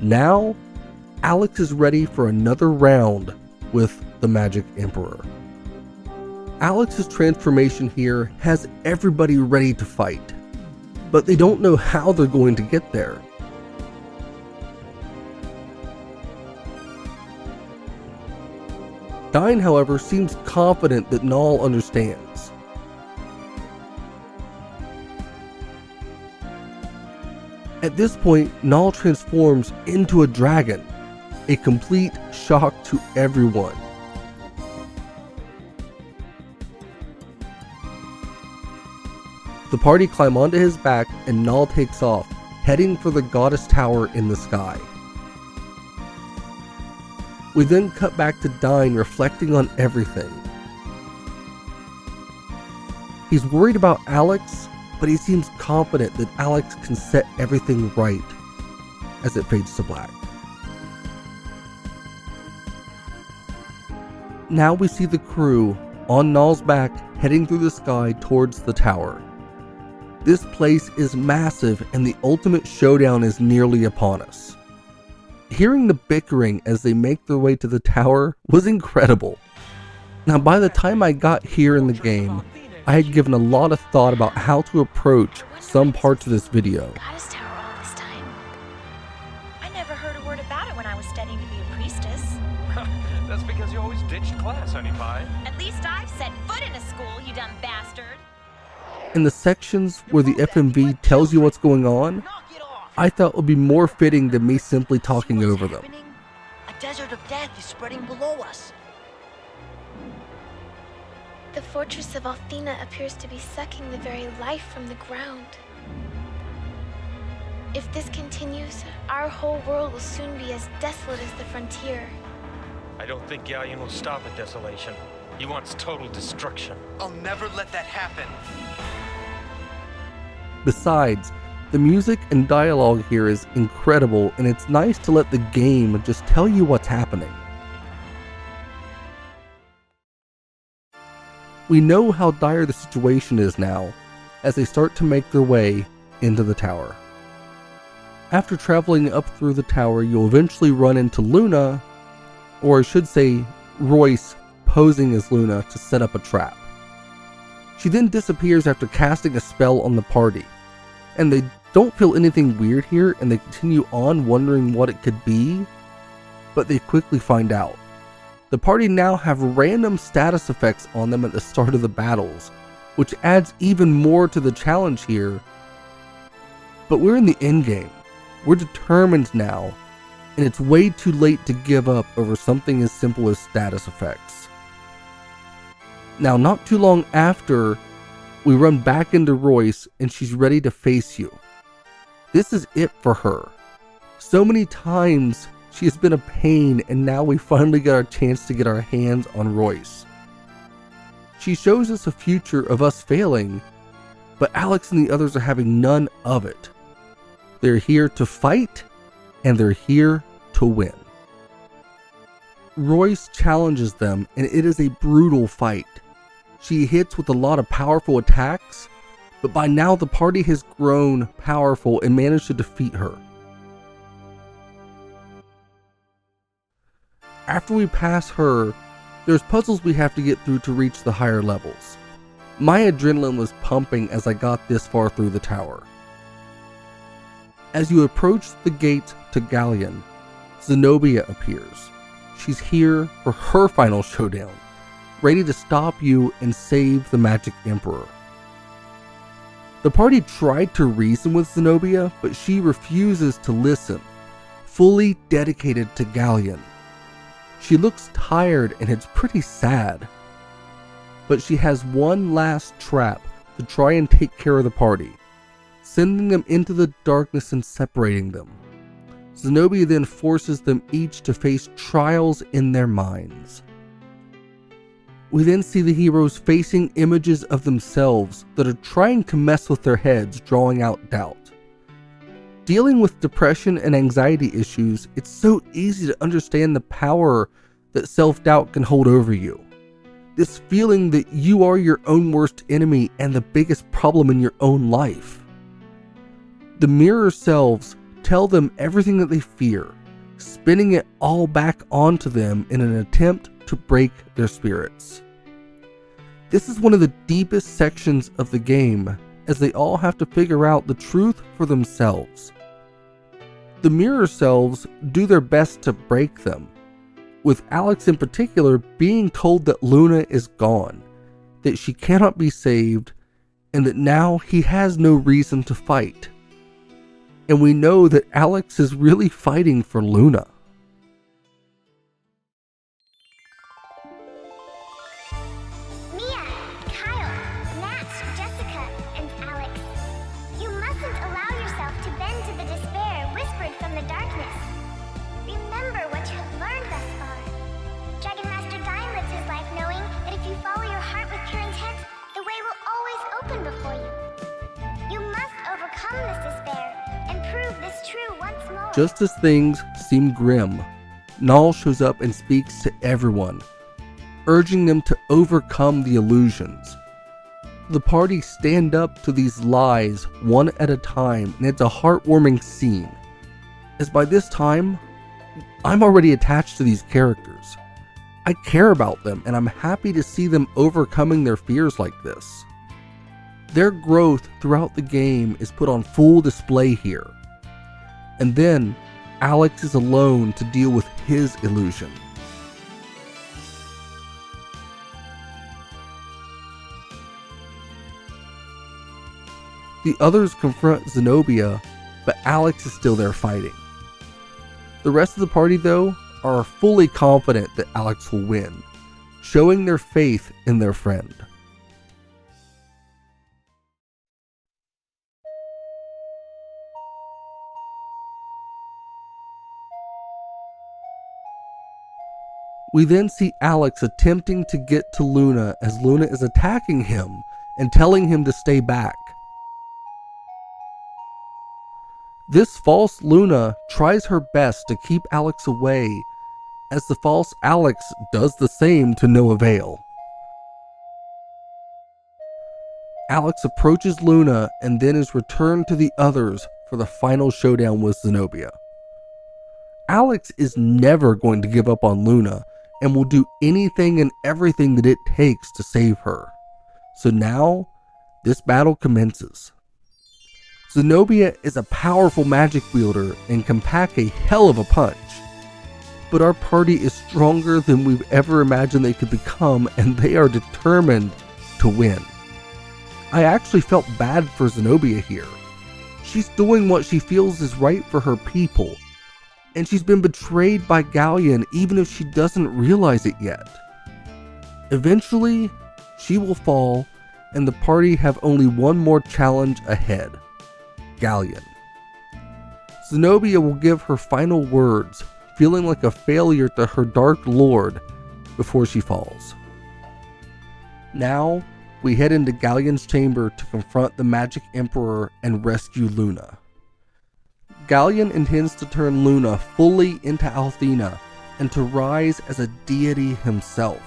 Now, Alex is ready for another round with the Magic Emperor. Alex's transformation here has everybody ready to fight, but they don't know how they're going to get there. Dine, however, seems confident that Null understands. At this point, Null transforms into a dragon, a complete shock to everyone. The party climb onto his back and Null takes off, heading for the goddess tower in the sky. We then cut back to Dine reflecting on everything. He's worried about Alex, but he seems confident that Alex can set everything right as it fades to black. Now we see the crew on Null's back heading through the sky towards the tower. This place is massive and the ultimate showdown is nearly upon us. Hearing the bickering as they make their way to the tower was incredible. Now by the time I got here in the game, I had given a lot of thought about how to approach some parts of this video. Goddess Tower all this time. I never heard a word about it when I was studying to be a priestess. That's because you always ditched class, honey pie. At least I've set foot in a school, you dumb bastard. In the sections where the FMV tells you what's going on, I thought it would be more fitting than me simply talking over them. A desert of death is spreading below us. The fortress of Althena appears to be sucking the very life from the ground. If this continues, our whole world will soon be as desolate as the frontier. I don't think Galleon will stop at desolation. He wants total destruction. I'll never let that happen. Besides, the music and dialogue here is incredible, and it's nice to let the game just tell you what's happening. We know how dire the situation is now, as they start to make their way into the tower. After traveling up through the tower, you'll eventually run into Luna, or I should say Royce, posing as Luna to set up a trap. She then disappears after casting a spell on the party, and they don't feel anything weird here and they continue on wondering what it could be, but they quickly find out. The party now have random status effects on them at the start of the battles, which adds even more to the challenge here. But we're in the endgame. We're determined now, and it's way too late to give up over something as simple as status effects. Now, not too long after, we run back into Royce and she's ready to face you. This is it for her. So many times she has been a pain, and now we finally got our chance to get our hands on Royce. She shows us a future of us failing, but Alex and the others are having none of it. They're here to fight, and they're here to win. Royce challenges them, and it is a brutal fight. She hits with a lot of powerful attacks, but by now the party has grown powerful and managed to defeat her. After we pass her, there's puzzles we have to get through to reach the higher levels. My adrenaline was pumping as I got this far through the tower. As you approach the gate to Galleon, Zenobia appears. She's here for her final showdown, ready to stop you and save the Magic Emperor. The party tried to reason with Zenobia, but she refuses to listen, fully dedicated to Galleon. She looks tired and it's pretty sad, but she has one last trap to try and take care of the party, sending them into the darkness and separating them. Zenobia then forces them each to face trials in their minds. We then see the heroes facing images of themselves that are trying to mess with their heads, drawing out doubt. Dealing with depression and anxiety issues, it's so easy to understand the power that self-doubt can hold over you. This feeling that you are your own worst enemy and the biggest problem in your own life. The mirror selves tell them everything that they fear, spinning it all back onto them in an attempt to break their spirits. This is one of the deepest sections of the game, as they all have to figure out the truth for themselves. The mirror selves do their best to break them, with Alex in particular being told that Luna is gone, that she cannot be saved, and that now he has no reason to fight. And we know that Alex is really fighting for Luna. Mia, Kyle, Matt, Jessica, and Alex. Just as things seem grim, Null shows up and speaks to everyone, urging them to overcome the illusions. The party stand up to these lies one at a time, and it's a heartwarming scene, as by this time, I'm already attached to these characters. I care about them, and I'm happy to see them overcoming their fears like this. Their growth throughout the game is put on full display here. And then, Alex is alone to deal with his illusion. The others confront Zenobia, but Alex is still there fighting. The rest of the party, though, are fully confident that Alex will win, showing their faith in their friend. We then see Alex attempting to get to Luna as Luna is attacking him and telling him to stay back. This false Luna tries her best to keep Alex away, as the false Alex does the same to no avail. Alex approaches Luna and then is returned to the others for the final showdown with Zenobia. Alex is never going to give up on Luna and will do anything and everything that it takes to save her. So now, this battle commences. Zenobia is a powerful magic wielder and can pack a hell of a punch. But our party is stronger than we've ever imagined they could become, and they are determined to win. I actually felt bad for Zenobia here. She's doing what she feels is right for her people, and she's been betrayed by Galleon even if she doesn't realize it yet. Eventually, she will fall, and the party have only one more challenge ahead. Galleon. Zenobia will give her final words, feeling like a failure to her Dark Lord, before she falls. Now, we head into Galleon's chamber to confront the Magic Emperor and rescue Luna. Galleon intends to turn Luna fully into Althena and to rise as a deity himself.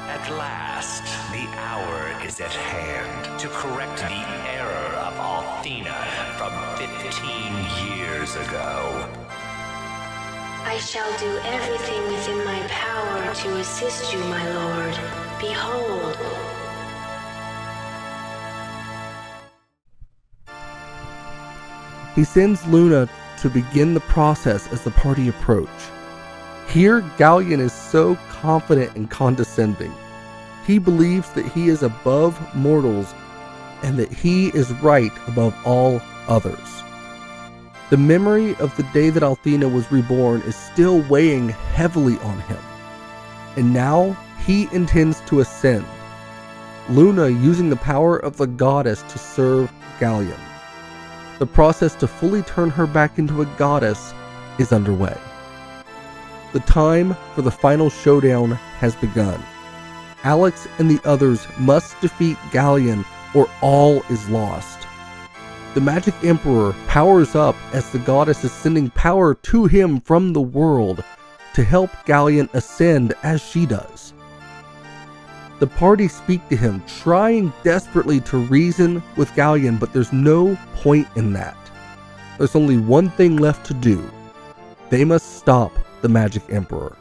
At last, the hour is at hand to correct the error of Althena from 15 years ago. I shall do everything within my power to assist you, my lord. Behold. He sends Luna to begin the process as the party approach. Here, Galleon is so confident and condescending. He believes that he is above mortals and that he is right above all others. The memory of the day that Althena was reborn is still weighing heavily on him, and now he intends to ascend, Luna using the power of the goddess to serve Galleon. The process to fully turn her back into a goddess is underway. The time for the final showdown has begun. Alex and the others must defeat Galleon or all is lost. The Magic Emperor powers up as the goddess is sending power to him from the world to help Galleon ascend as she does. The party speak to him, trying desperately to reason with Galleon, but there's no point in that. There's only one thing left to do. They must stop the Magic Emperor.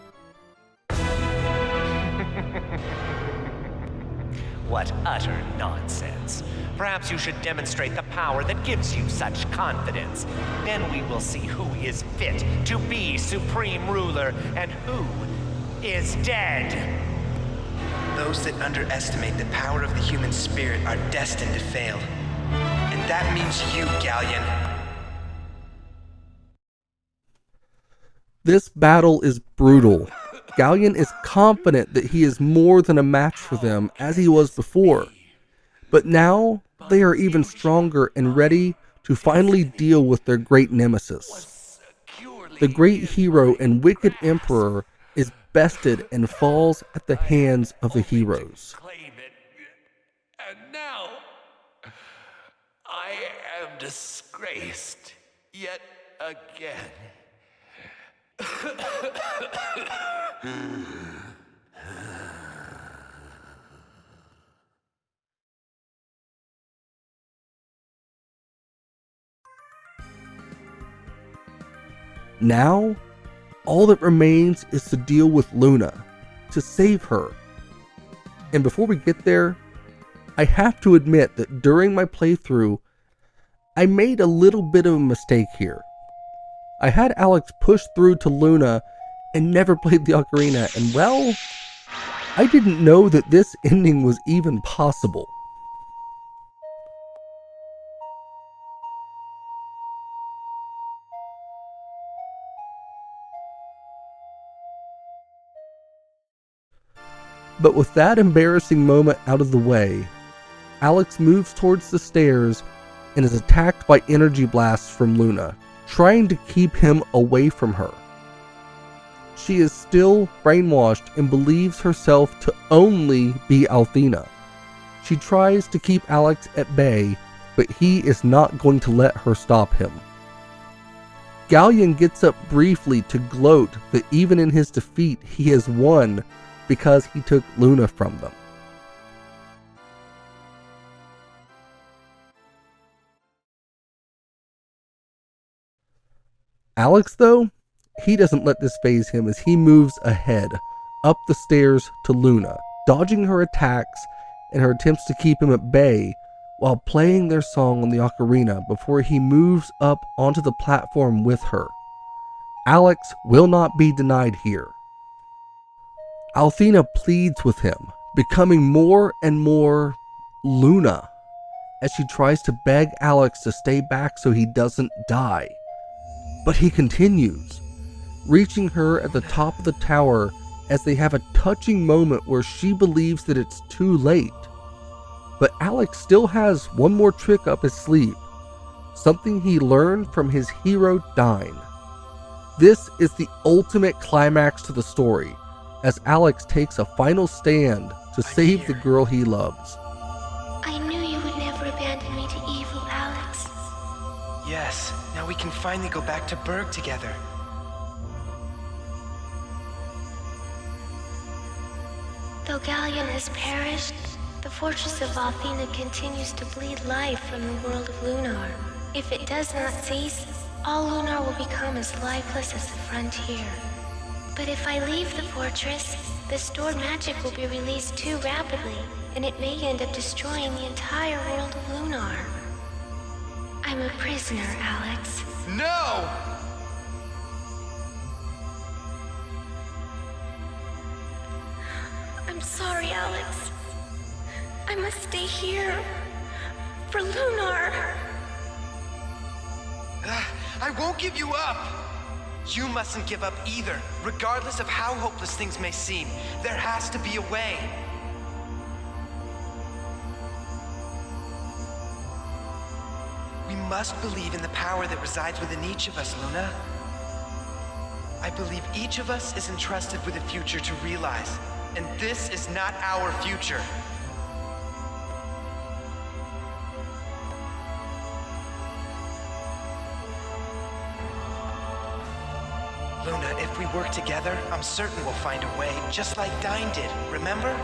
What utter nonsense. Perhaps you should demonstrate the power that gives you such confidence. Then we will see who is fit to be supreme ruler and who is dead. Those that underestimate the power of the human spirit are destined to fail. And that means you, Galleon. This battle is brutal. Galleon is confident that he is more than a match for them as he was before. But now they are even stronger and ready to finally deal with their great nemesis. The great hero and wicked emperor is bested and falls at the hands of the heroes. And now, I am disgraced, yet again. Now, all that remains is to deal with Luna, to save her. And before we get there, I have to admit that during my playthrough, I made a little bit of a mistake here. I had Alex push through to Luna and never played the ocarina, and well, I didn't know that this ending was even possible. But with that embarrassing moment out of the way, Alex moves towards the stairs and is attacked by energy blasts from Luna, trying to keep him away from her. She is still brainwashed and believes herself to only be Althena. She tries to keep Alex at bay, but he is not going to let her stop him. Galleon gets up briefly to gloat that even in his defeat he has won because he took Luna from them. Alex, though, he doesn't let this faze him as he moves ahead, up the stairs to Luna, dodging her attacks and her attempts to keep him at bay while playing their song on the ocarina before he moves up onto the platform with her. Alex will not be denied here. Althena pleads with him, becoming more and more Luna as she tries to beg Alex to stay back so he doesn't die. But he continues, reaching her at the top of the tower as they have a touching moment where she believes that it's too late. But Alex still has one more trick up his sleeve, something he learned from his hero Dyne. This is the ultimate climax to the story, as Alex takes a final stand to save the girl he loves. I knew you would never abandon me to evil, Alex. Yes, now we can finally go back to Berg together. Though Galleon has perished, the fortress of Althena continues to bleed life from the world of Lunar. If it does not cease, all Lunar will become as lifeless as the frontier. But if I leave the fortress, the stored magic will be released too rapidly, and it may end up destroying the entire world of Lunar. I'm a prisoner, Alex. No! I'm sorry, Alex. I must stay here. For Lunar. I won't give you up! You mustn't give up either. Regardless of how hopeless things may seem, there has to be a way. We must believe in the power that resides within each of us, Luna. I believe each of us is entrusted with a future to realize, and this is not our future. Luna, if we work together, I'm certain we'll find a way, just like Dyne did, remember?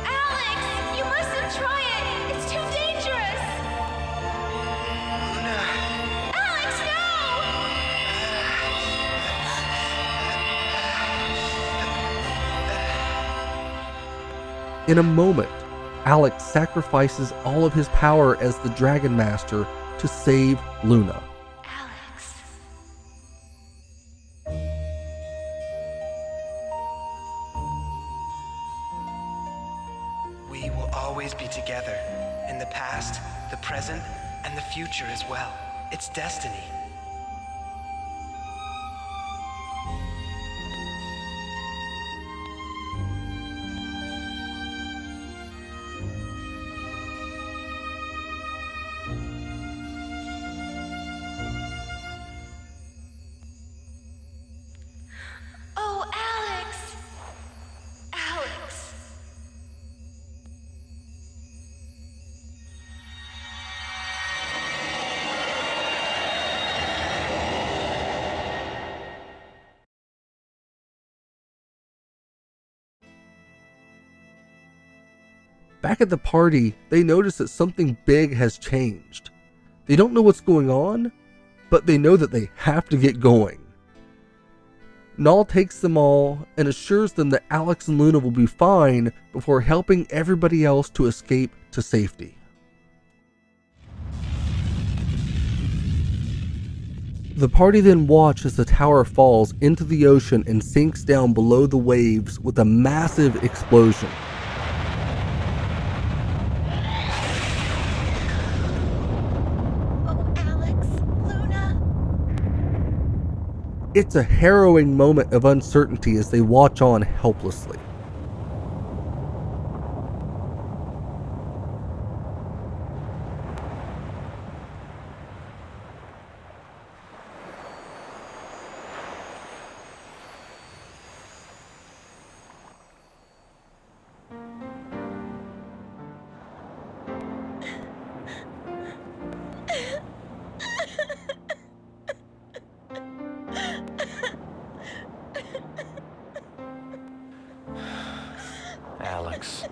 Alex! You mustn't try it! It's too dangerous! Luna... Alex, In a moment, Alex sacrifices all of his power as the Dragon Master to save Luna. Alex. We will always be together. In the past, the present, and the future as well. It's destiny. Oh, Alex! Alex! Back at the party, they notice that something big has changed. They don't know what's going on, but they know that they have to get going. Null takes them all and assures them that Alex and Luna will be fine before helping everybody else to escape to safety. The party then watch as the tower falls into the ocean and sinks down below the waves with a massive explosion. It's a harrowing moment of uncertainty as they watch on helplessly. Alex,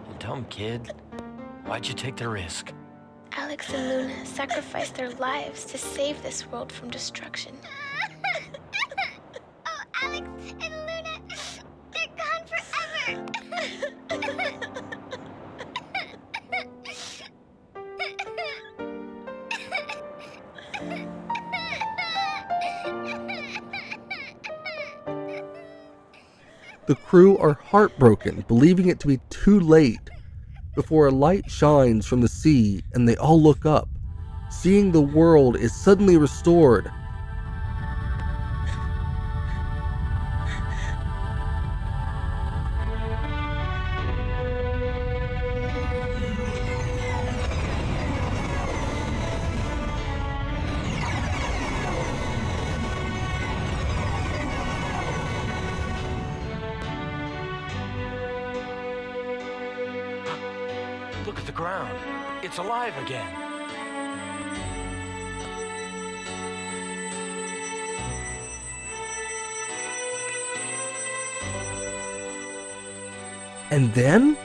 you dumb kid. Why'd you take the risk? Alex and Luna sacrificed their lives to save this world from destruction. Oh, Alex and Luna, they're gone forever. The crew are heartbroken, believing it to be too late, before a light shines from the sea and they all look up, seeing the world is suddenly restored. Look at the ground. It's alive again. And then?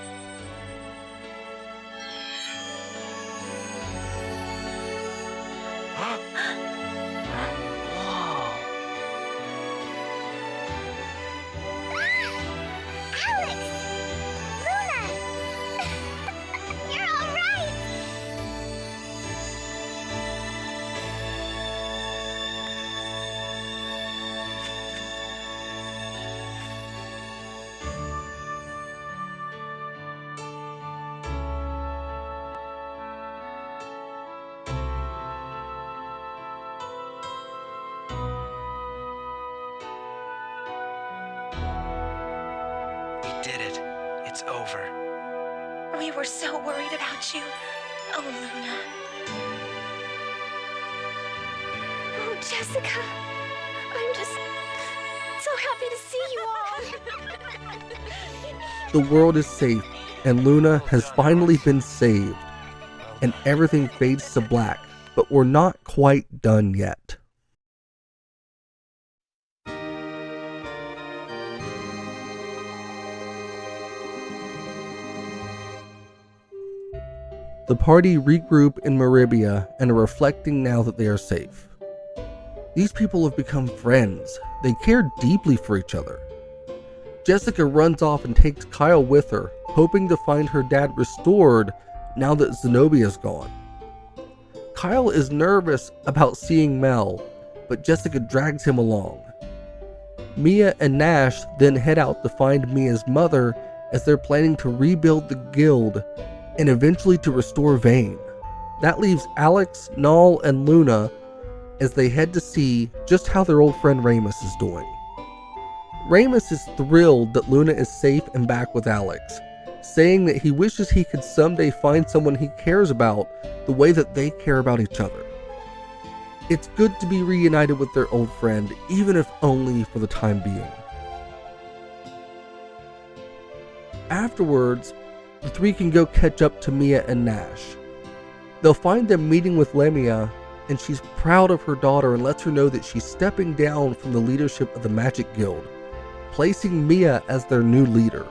Did it. It's over. We were so worried about you. Oh, Luna. Oh, Jessica. I'm just so happy to see you all. The world is safe, and Luna has finally been saved, and everything fades to black, but we're not quite done yet. The party regroup in Meribia and are reflecting now that they are safe. These people have become friends. They care deeply for each other. Jessica runs off and takes Kyle with her, hoping to find her dad restored now that Zenobia's gone. Kyle is nervous about seeing Mel, but Jessica drags him along. Mia and Nash then head out to find Mia's mother as they're planning to rebuild the guild and eventually to restore Vane. That leaves Alex, Null, and Luna as they head to see just how their old friend Ramus is doing. Ramus is thrilled that Luna is safe and back with Alex, saying that he wishes he could someday find someone he cares about the way that they care about each other. It's good to be reunited with their old friend, even if only for the time being. Afterwards, the three can go catch up to Mia and Nash. They'll find them meeting with Lemia, and she's proud of her daughter and lets her know that she's stepping down from the leadership of the Magic Guild, placing Mia as their new leader.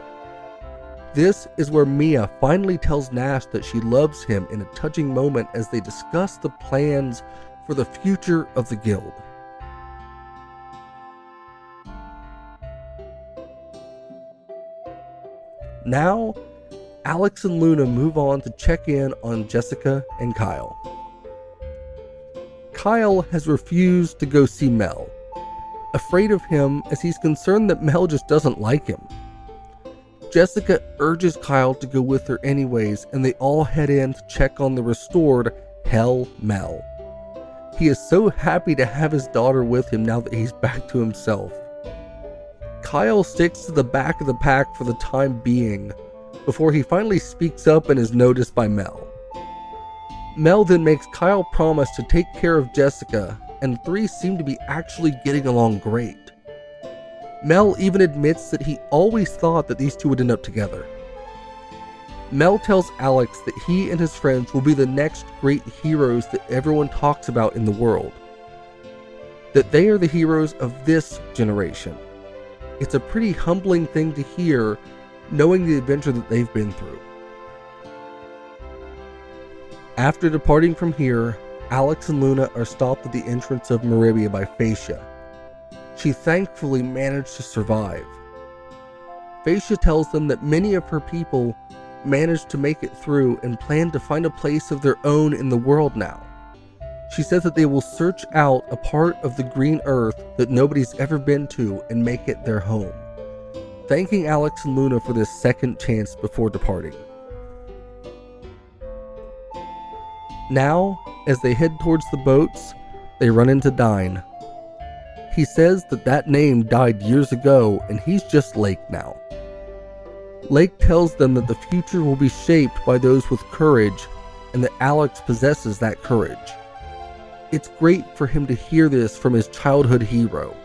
This is where Mia finally tells Nash that she loves him in a touching moment as they discuss the plans for the future of the guild. Now, Alex and Luna move on to check in on Jessica and Kyle. Kyle has refused to go see Mel, afraid of him as he's concerned that Mel just doesn't like him. Jessica urges Kyle to go with her anyways, and they all head in to check on the restored Hell Mel. He is so happy to have his daughter with him now that he's back to himself. Kyle sticks to the back of the pack for the time being, before he finally speaks up and is noticed by Mel. Mel then makes Kyle promise to take care of Jessica, and the three seem to be actually getting along great. Mel even admits that he always thought that these two would end up together. Mel tells Alex that he and his friends will be the next great heroes that everyone talks about in the world. That they are the heroes of this generation. It's a pretty humbling thing to hear, knowing the adventure that they've been through. After departing from here, Alex and Luna are stopped at the entrance of Meribia by Phaecia. She thankfully managed to survive. Phaecia tells them that many of her people managed to make it through and plan to find a place of their own in the world now. She says that they will search out a part of the green earth that nobody's ever been to and make it their home, thanking Alex and Luna for this second chance before departing. Now, as they head towards the boats, they run into Dine. He says that name died years ago and he's just Lake now. Lake tells them that the future will be shaped by those with courage and that Alex possesses that courage. It's great for him to hear this from his childhood hero.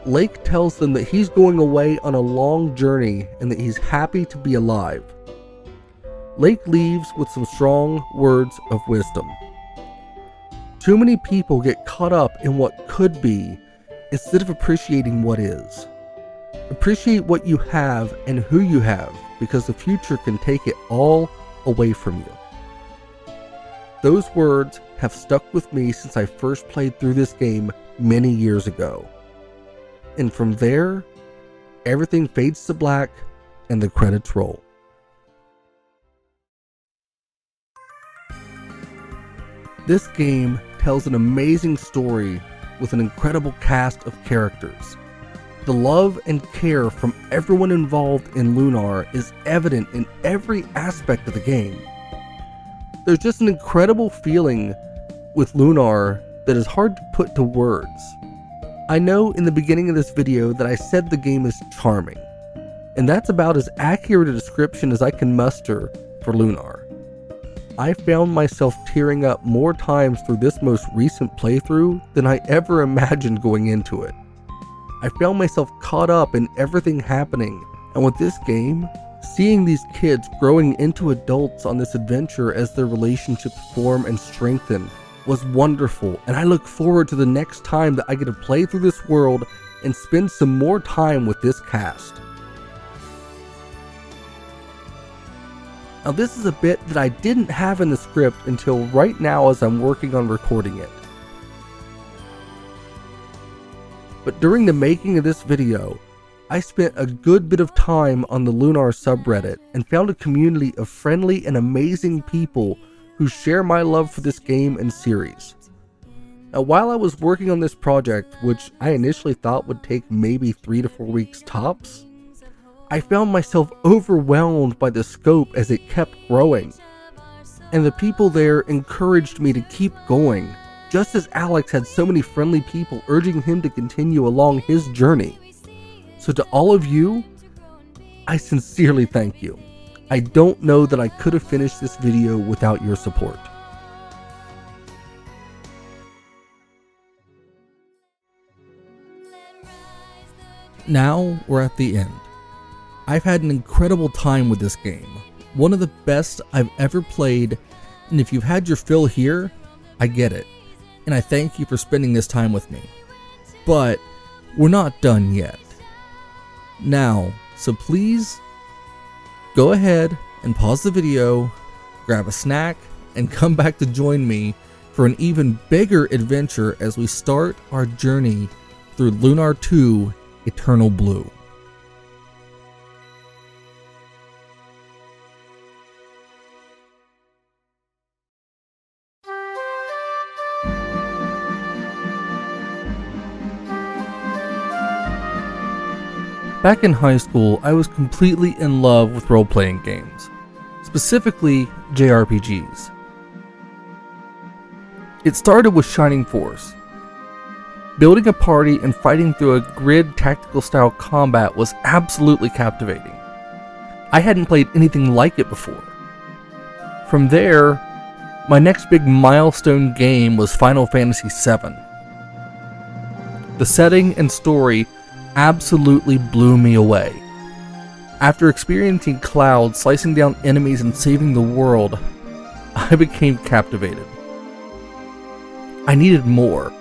Lake tells them that he's going away on a long journey and that he's happy to be alive. Lake leaves with some strong words of wisdom. Too many people get caught up in what could be instead of appreciating what is. Appreciate what you have and who you have, because the future can take it all away from you. Those words have stuck with me since I first played through this game many years ago. And from there, everything fades to black and the credits roll. This game tells an amazing story with an incredible cast of characters. The love and care from everyone involved in Lunar is evident in every aspect of the game. There's just an incredible feeling with Lunar that is hard to put to words. I know in the beginning of this video that I said the game is charming, and that's about as accurate a description as I can muster for Lunar. I found myself tearing up more times through this most recent playthrough than I ever imagined going into it. I found myself caught up in everything happening, and with this game, seeing these kids growing into adults on this adventure as their relationships form and strengthen was wonderful, and I look forward to the next time that I get to play through this world and spend some more time with this cast. Now this is a bit that I didn't have in the script until right now as I'm working on recording it. But during the making of this video, I spent a good bit of time on the Lunar subreddit and found a community of friendly and amazing people who share my love for this game and series. Now while I was working on this project, which I initially thought would take maybe 3 to 4 weeks tops, I found myself overwhelmed by the scope as it kept growing, and the people there encouraged me to keep going, just as Alex had so many friendly people urging him to continue along his journey. So to all of you, I sincerely thank you. I don't know that I could have finished this video without your support. Now we're at the end. I've had an incredible time with this game, one of the best I've ever played, and if you've had your fill here, I get it, and I thank you for spending this time with me. But we're not done yet. Now, so please, go ahead and pause the video, grab a snack, and come back to join me for an even bigger adventure as we start our journey through Lunar 2 Eternal Blue. Back in high school, I was completely in love with role-playing games, specifically JRPGs. It started with Shining Force. Building a party and fighting through a grid tactical style combat was absolutely captivating. I hadn't played anything like it before. From there, my next big milestone game was Final Fantasy VII. The setting and story absolutely blew me away. After experiencing Cloud slicing down enemies and saving the world, I became captivated. I needed more.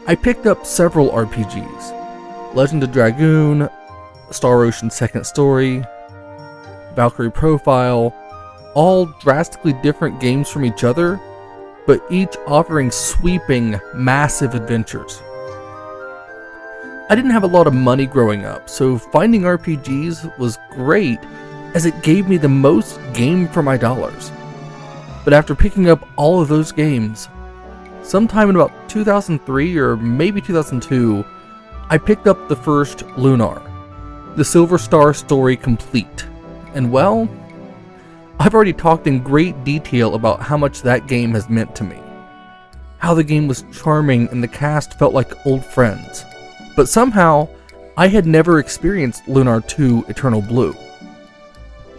I picked up several RPGs: Legend of Dragoon, Star Ocean Second Story, Valkyrie Profile, all drastically different games from each other, but each offering sweeping, massive adventures. I didn't have a lot of money growing up, so finding RPGs was great as it gave me the most game for my dollars. But after picking up all of those games, sometime in about 2003 or maybe 2002, I picked up the first Lunar, The Silver Star story complete. And well, I've already talked in great detail about how much that game has meant to me. How the game was charming and the cast felt like old friends. But somehow, I had never experienced Lunar 2 Eternal Blue.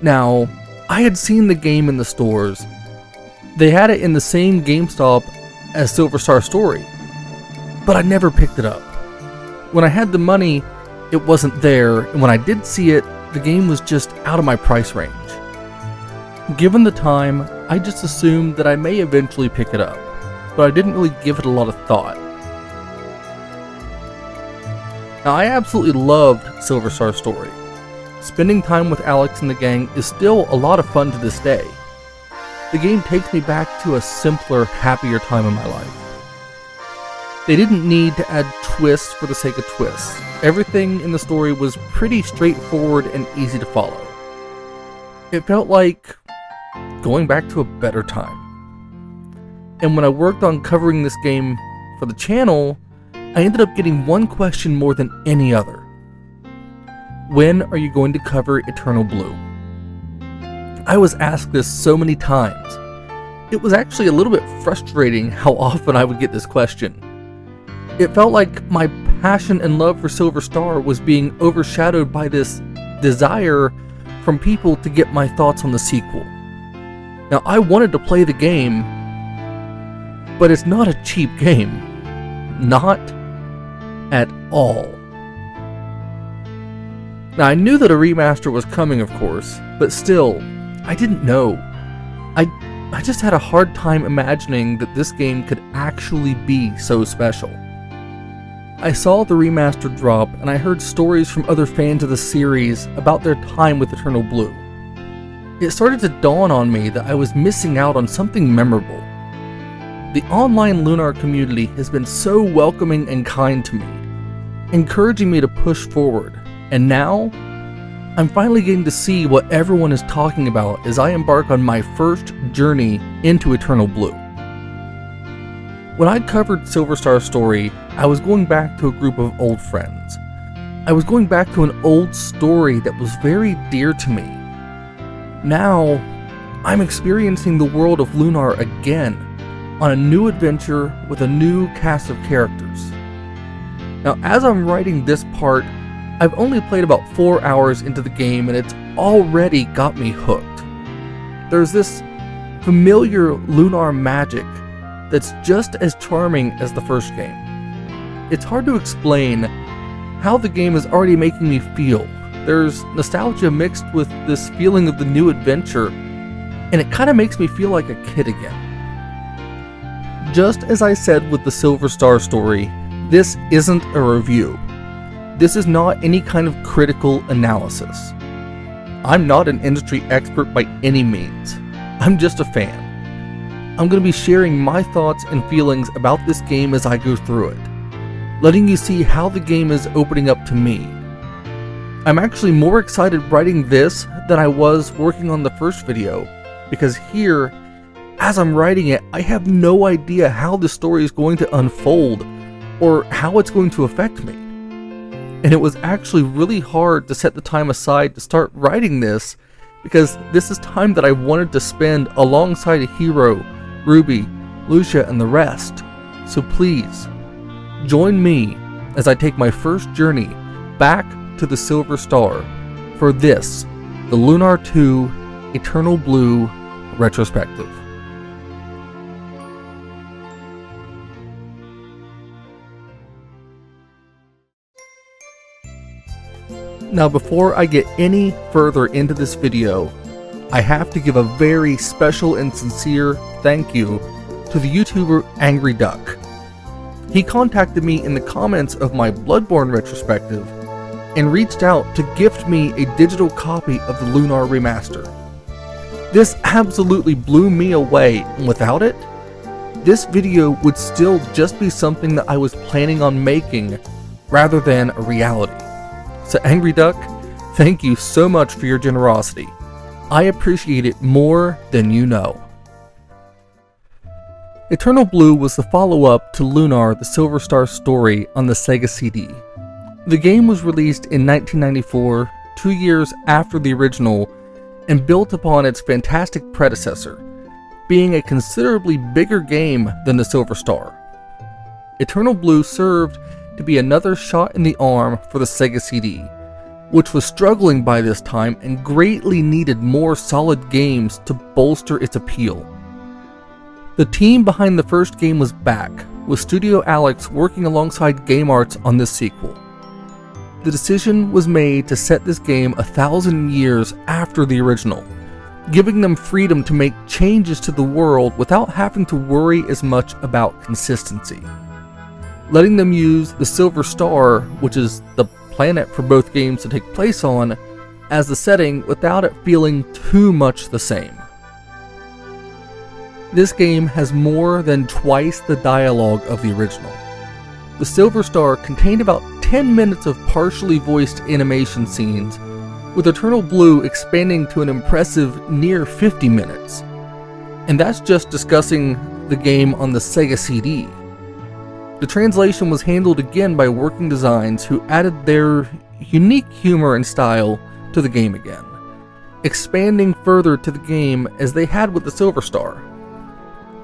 Now, I had seen the game in the stores. They had it in the same GameStop as Silver Star Story, but I never picked it up. When I had the money, it wasn't there, and when I did see it, the game was just out of my price range. Given the time, I just assumed that I may eventually pick it up, but I didn't really give it a lot of thought. Now, I absolutely loved Silver Star Story. Spending time with Alex and the gang is still a lot of fun to this day. The game takes me back to a simpler, happier time in my life. They didn't need to add twists for the sake of twists. Everything in the story was pretty straightforward and easy to follow. It felt like going back to a better time. And when I worked on covering this game for the channel, I ended up getting one question more than any other. When are you going to cover Eternal Blue? I was asked this so many times. It was actually a little bit frustrating how often I would get this question. It felt like my passion and love for Silver Star was being overshadowed by this desire from people to get my thoughts on the sequel. Now, I wanted to play the game, but it's not a cheap game. Not at all. Now, I knew that a remaster was coming, of course, but still, I didn't know. I just had a hard time imagining that this game could actually be so special. I saw the remaster drop, and I heard stories from other fans of the series about their time with Eternal Blue. It started to dawn on me that I was missing out on something memorable. The online Lunar community has been so welcoming and kind to me, encouraging me to push forward, and now, I'm finally getting to see what everyone is talking about as I embark on my first journey into Eternal Blue. When I covered Silver Star Story, I was going back to a group of old friends. I was going back to an old story that was very dear to me. Now, I'm experiencing the world of Lunar again, on a new adventure with a new cast of characters. Now, as I'm writing this part, I've only played about 4 hours into the game and it's already got me hooked. There's this familiar Lunar magic that's just as charming as the first game. It's hard to explain how the game is already making me feel. There's nostalgia mixed with this feeling of the new adventure, and it kind of makes me feel like a kid again. Just as I said with the Silver Star story, this isn't a review. This is not any kind of critical analysis. I'm not an industry expert by any means. I'm just a fan. I'm going to be sharing my thoughts and feelings about this game as I go through it, letting you see how the game is opening up to me. I'm actually more excited writing this than I was working on the first video, because here, as I'm writing it, I have no idea how the story is going to unfold or how it's going to affect me. And it was actually really hard to set the time aside to start writing this, because this is time that I wanted to spend alongside a hero, Ruby, Lucia, and the rest. So please, join me as I take my first journey back to the Silver Star for this, the Lunar 2 Eternal Blue retrospective. Now, before I get any further into this video, I have to give a very special and sincere thank you to the YouTuber Angry Duck. He contacted me in the comments of my Bloodborne retrospective and reached out to gift me a digital copy of the Lunar Remaster. This absolutely blew me away, and without it, this video would still just be something that I was planning on making rather than a reality. So Angry Duck, thank you so much for your generosity. I appreciate it more than you know. Eternal Blue was the follow-up to Lunar The Silver Star story on the Sega CD. The game was released in 1994, 2 years after the original, and built upon its fantastic predecessor, being a considerably bigger game than the Silver Star. Eternal Blue served to be another shot in the arm for the Sega CD, which was struggling by this time and greatly needed more solid games to bolster its appeal. The team behind the first game was back, with Studio Alex working alongside Game Arts on this sequel. The decision was made to set this game 1,000 years after the original, giving them freedom to make changes to the world without having to worry as much about consistency. Letting them use the Silver Star, which is the planet for both games to take place on, as the setting without it feeling too much the same. This game has more than twice the dialogue of the original. The Silver Star contained about 10 minutes of partially voiced animation scenes, with Eternal Blue expanding to an impressive near 50 minutes. And that's just discussing the game on the Sega CD. The translation was handled again by Working Designs, who added their unique humor and style to the game again, expanding further to the game as they had with the Silver Star.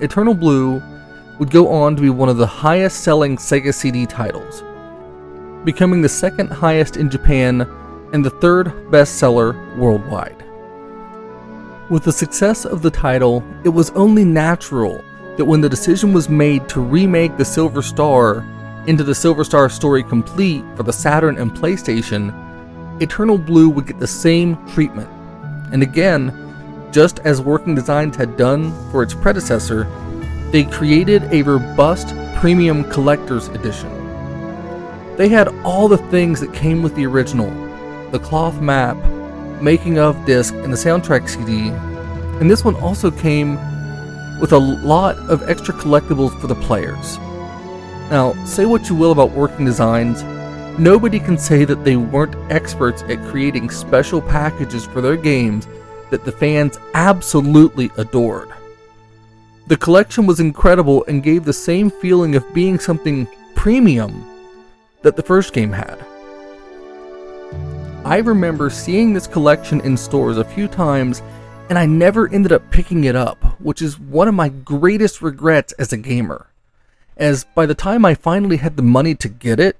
Eternal Blue would go on to be one of the highest selling Sega CD titles, becoming the second highest in Japan and the third bestseller worldwide. With the success of the title, it was only natural that when the decision was made to remake the Silver Star into the Silver Star Story Complete for the Saturn and PlayStation, Eternal Blue would get the same treatment. And again, just as Working Designs had done for its predecessor, they created a robust premium collector's edition. They had all the things that came with the original, the cloth map, making of disc, and the soundtrack CD, and this one also came with a lot of extra collectibles for the players. Now, say what you will about Working Designs, nobody can say that they weren't experts at creating special packages for their games that the fans absolutely adored. The collection was incredible and gave the same feeling of being something premium that the first game had. I remember seeing this collection in stores a few times, and I never ended up picking it up, which is one of my greatest regrets as a gamer, as by the time I finally had the money to get it,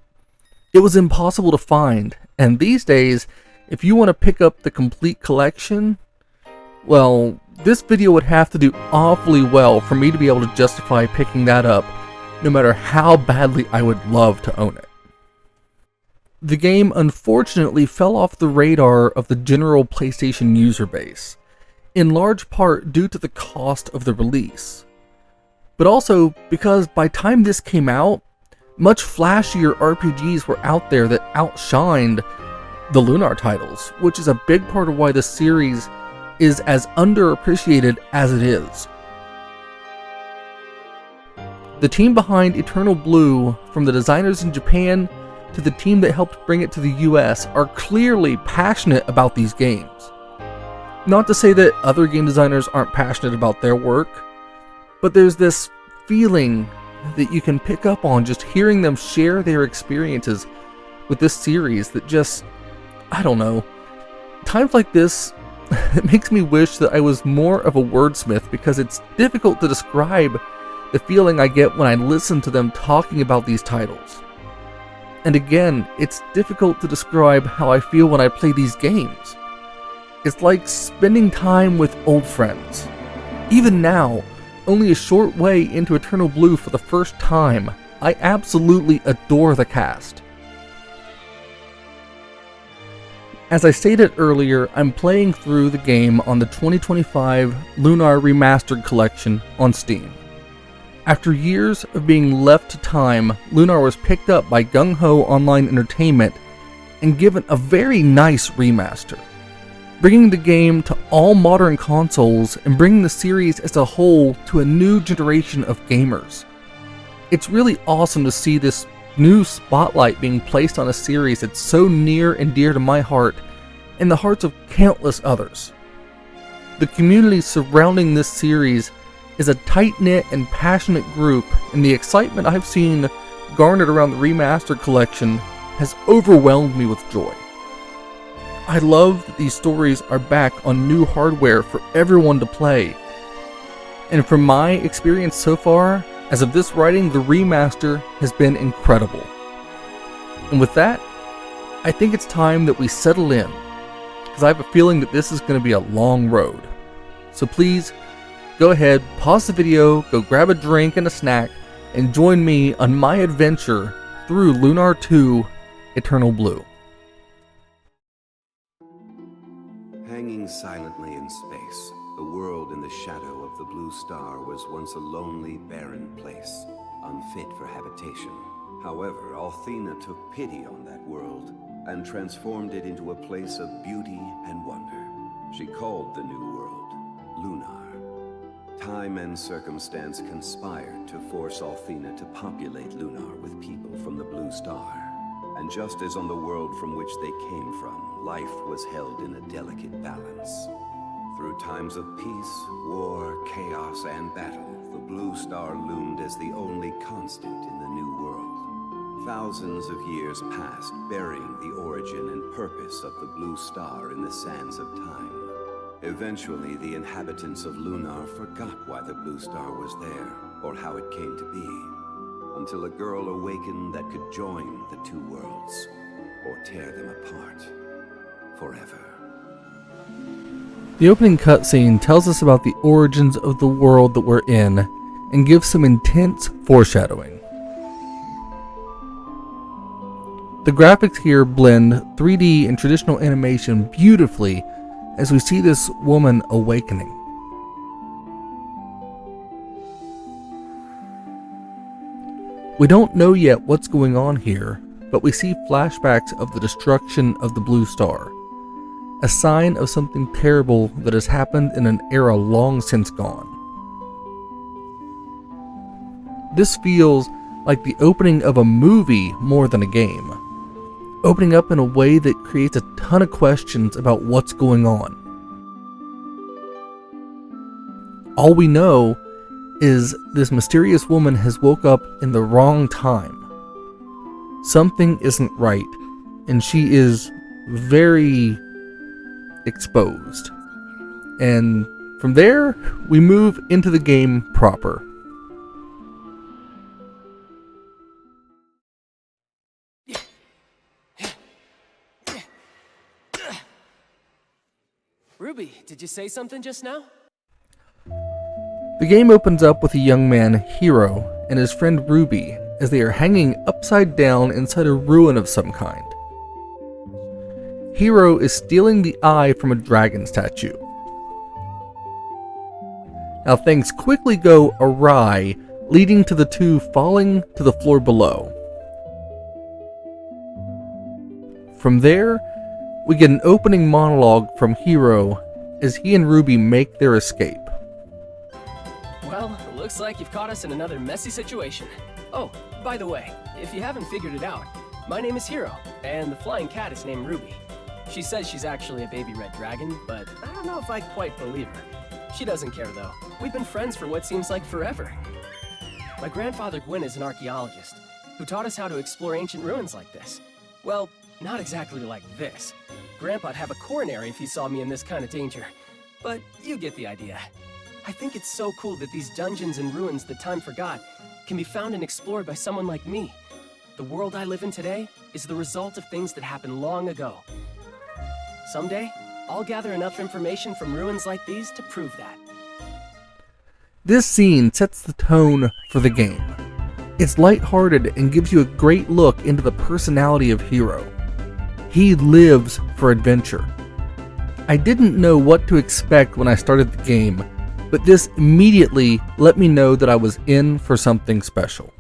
it was impossible to find, and these days, if you want to pick up the complete collection, well, this video would have to do awfully well for me to be able to justify picking that up, no matter how badly I would love to own it. The game unfortunately fell off the radar of the general PlayStation user base, in large part due to the cost of the release, but also because by the time this came out, much flashier RPGs were out there that outshined the Lunar titles, which is a big part of why this series is as underappreciated as it is. The team behind Eternal Blue, from the designers in Japan to the team that helped bring it to the US, are clearly passionate about these games. Not to say that other game designers aren't passionate about their work, but there's this feeling that you can pick up on just hearing them share their experiences with this series that just, I don't know. Times like this, it makes me wish that I was more of a wordsmith, because it's difficult to describe the feeling I get when I listen to them talking about these titles. And again, it's difficult to describe how I feel when I play these games. It's like spending time with old friends. Even now, only a short way into Eternal Blue for the first time, I absolutely adore the cast. As I stated earlier, I'm playing through the game on the 2025 Lunar Remastered Collection on Steam. After years of being left to time, Lunar was picked up by GungHo Online Entertainment and given a very nice remaster, bringing the game to all modern consoles and bringing the series as a whole to a new generation of gamers. It's really awesome to see this new spotlight being placed on a series that's so near and dear to my heart and the hearts of countless others. The community surrounding this series is a tight-knit and passionate group, and the excitement I've seen garnered around the Remastered Collection has overwhelmed me with joy. I love that these stories are back on new hardware for everyone to play. And from my experience so far, as of this writing, the remaster has been incredible. And with that, I think it's time that we settle in, because I have a feeling that this is going to be a long road. So please, go ahead, pause the video, go grab a drink and a snack, and join me on my adventure through Lunar 2 Eternal Blue. Hanging silently in space, the world in the shadow of the blue star was once a lonely, barren place, unfit for habitation. However, Althena took pity on that world and transformed it into a place of beauty and wonder. She called the new world Lunar. Time and circumstance conspired to force Althena to populate Lunar with people from the blue star. And just as on the world from which they came from, life was held in a delicate balance. Through times of peace, war, chaos, and battle, the blue star loomed as the only constant in the new world. Thousands of years passed, burying the origin and purpose of the blue star in the sands of time. Eventually, the inhabitants of Lunar forgot why the blue star was there, or how it came to be, until a girl awakened that could join the two worlds, or tear them apart forever. The opening cutscene tells us about the origins of the world that we're in, and gives some intense foreshadowing. The graphics here blend 3D and traditional animation beautifully as we see this woman awakening. We don't know yet what's going on here, but we see flashbacks of the destruction of the blue star, a sign of something terrible that has happened in an era long since gone. This feels like the opening of a movie more than a game, opening up in a way that creates a ton of questions about what's going on. All we know is this mysterious woman has woke up in the wrong time. Something isn't right, and she is very exposed. And from there, we move into the game proper. Ruby, did you say something just now? The game opens up with a young man, Hero, and his friend Ruby as they are hanging upside down inside a ruin of some kind. Hero is stealing the eye from a dragon statue. Now things quickly go awry, leading to the two falling to the floor below. From there, we get an opening monologue from Hiro as he and Ruby make their escape. Well, it looks like you've caught us in another messy situation. Oh, by the way, if you haven't figured it out, my name is Hiro, and the flying cat is named Ruby. She says she's actually a baby red dragon, but I don't know if I quite believe her. She doesn't care though. We've been friends for what seems like forever. My grandfather Gwyn is an archaeologist who taught us how to explore ancient ruins like this. Well, not exactly like this. Grandpa'd have a coronary if he saw me in this kind of danger. But you get the idea. I think it's so cool that these dungeons and ruins that time forgot can be found and explored by someone like me. The world I live in today is the result of things that happened long ago. Someday, I'll gather enough information from ruins like these to prove that. This scene sets the tone for the game. It's lighthearted and gives you a great look into the personality of Hiro. He lives for adventure. I didn't know what to expect when I started the game, but this immediately let me know that I was in for something special.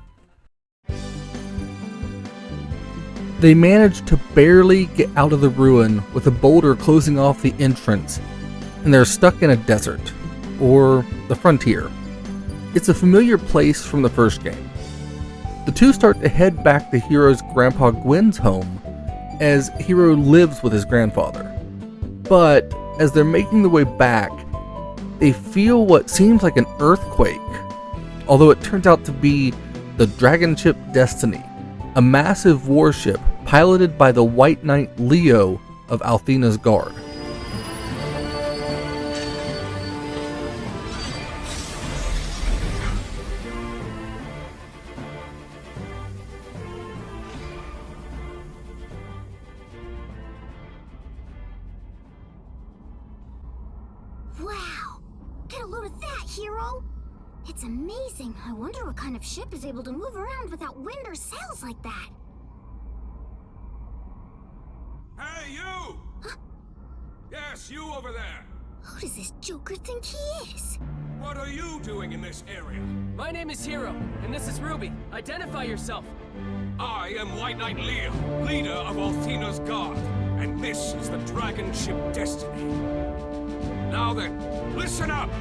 They managed to barely get out of the ruin with a boulder closing off the entrance, and they're stuck in a desert, or the frontier. It's a familiar place from the first game. The two start to head back to Hiro's grandpa Gwyn's home, as Hiro lives with his grandfather. But as they're making their way back, they feel what seems like an earthquake, although it turns out to be the dragon ship Destiny, a massive warship piloted by the White Knight Leo of Althena's guard. Wow! Get a load of that, Hiro! It's amazing. I wonder what kind of ship is able to move around without wind or sails like that. Hey, you! Huh? Yes, you over there! Who does this joker think he is? What are you doing in this area? My name is Hiro, and this is Ruby. Identify yourself. I am White Knight Leo, leader of Althena's guard, and this is the dragon ship Destiny. Now then, listen up!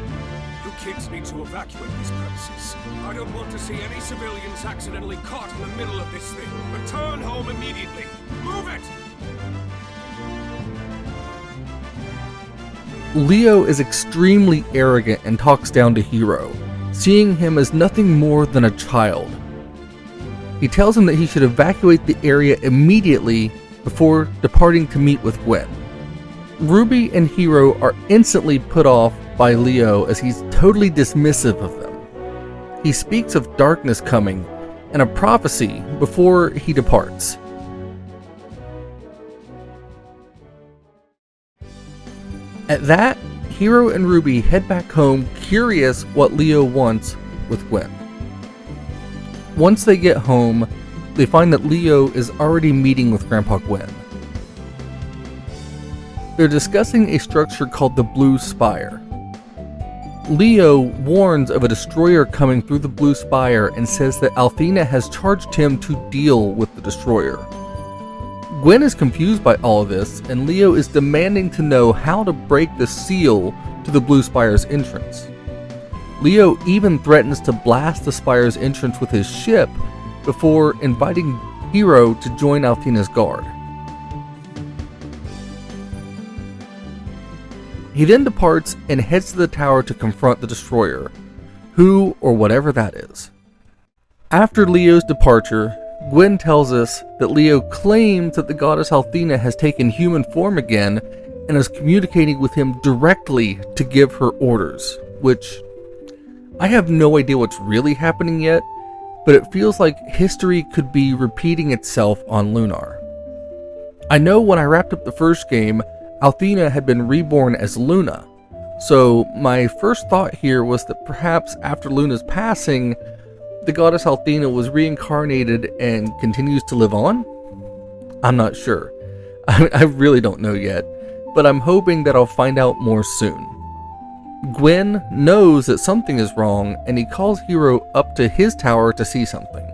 You kids need to evacuate these premises. I don't want to see any civilians accidentally caught in the middle of this thing. Return home immediately. Move it! Leo is extremely arrogant and talks down to Hiro, seeing him as nothing more than a child. He tells him that he should evacuate the area immediately before departing to meet with Gwyn. Ruby and Hiro are instantly put off by Leo as he's totally dismissive of them. He speaks of darkness coming and a prophecy before he departs. At that, Hiro and Ruby head back home, curious what Leo wants with Gwyn. Once they get home, they find that Leo is already meeting with Grandpa Gwyn. They're discussing a structure called the Blue Spire. Leo warns of a destroyer coming through the Blue Spire and says that Althena has charged him to deal with the destroyer. Gwyn is confused by all of this, and Leo is demanding to know how to break the seal to the Blue Spire's entrance. Leo even threatens to blast the Spire's entrance with his ship before inviting Hiro to join Althena's guard. He then departs and heads to the tower to confront the destroyer, who or whatever that is. After Leo's departure, Gwyn tells us that Leo claims that the goddess Althena has taken human form again and is communicating with him directly to give her orders, which I have no idea what's really happening yet, but it feels like history could be repeating itself on Lunar. I know when I wrapped up the first game, Althena had been reborn as Luna, so my first thought here was that perhaps after Luna's passing, the goddess Althena was reincarnated and continues to live on? I'm not sure. I really don't know yet, but I'm hoping that I'll find out more soon. Gwyn knows that something is wrong, and he calls Hiro up to his tower to see something.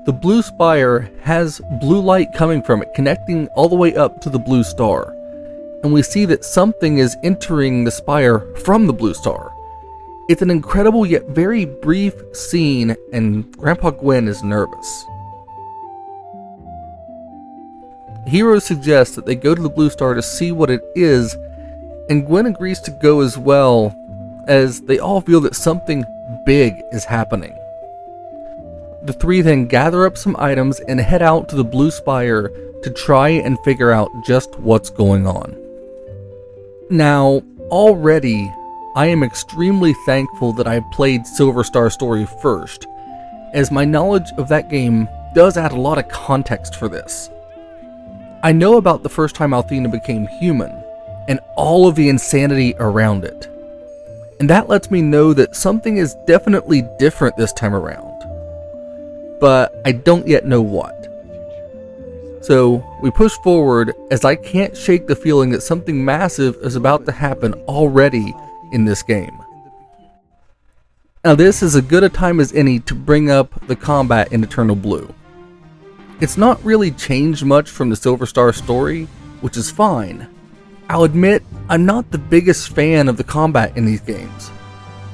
The blue spire has blue light coming from it, connecting all the way up to the blue star. And we see that something is entering the spire from the blue star. It's an incredible yet very brief scene, and Grandpa Gwen is nervous. Hiro suggests that they go to the blue star to see what it is, and Gwen agrees to go as well, as they all feel that something big is happening. The three then gather up some items and head out to the blue spire to try and figure out just what's going on. Now, already, I am extremely thankful that I played Silver Star Story first, as my knowledge of that game does add a lot of context for this. I know about the first time Althena became human, and all of the insanity around it. And that lets me know that something is definitely different this time around. But I don't yet know what. So we push forward, as I can't shake the feeling that something massive is about to happen already in this game. Now this is as good a time as any to bring up the combat in Eternal Blue. It's not really changed much from the Silver Star story, which is fine. I'll admit, I'm not the biggest fan of the combat in these games.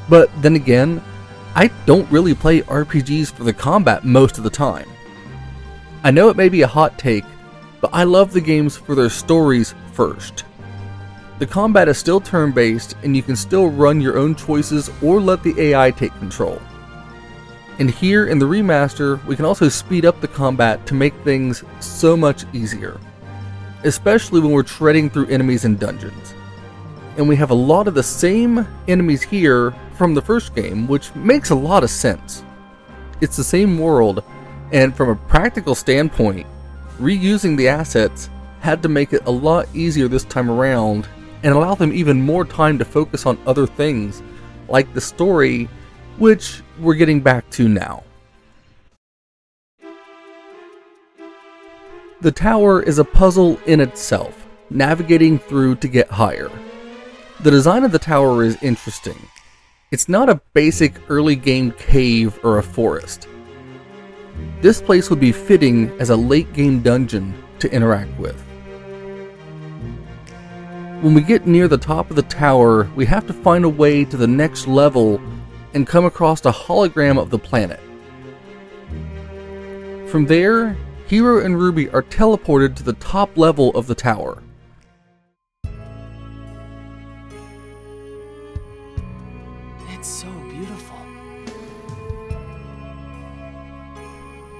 But then again, I don't really play RPGs for the combat most of the time. I know it may be a hot take, but I love the games for their stories first. The combat is still turn-based, and you can still run your own choices or let the AI take control. And here in the remaster, we can also speed up the combat to make things so much easier, especially when we're treading through enemies in dungeons. And we have a lot of the same enemies here from the first game, which makes a lot of sense. It's the same world, and from a practical standpoint, reusing the assets had to make it a lot easier this time around and allow them even more time to focus on other things, like the story, which we're getting back to now. The tower is a puzzle in itself, navigating through to get higher. The design of the tower is interesting. It's not a basic early game cave or a forest. This place would be fitting as a late game dungeon to interact with. When we get near the top of the tower, we have to find a way to the next level and come across a hologram of the planet. From there, Hiro and Ruby are teleported to the top level of the tower. It's so beautiful.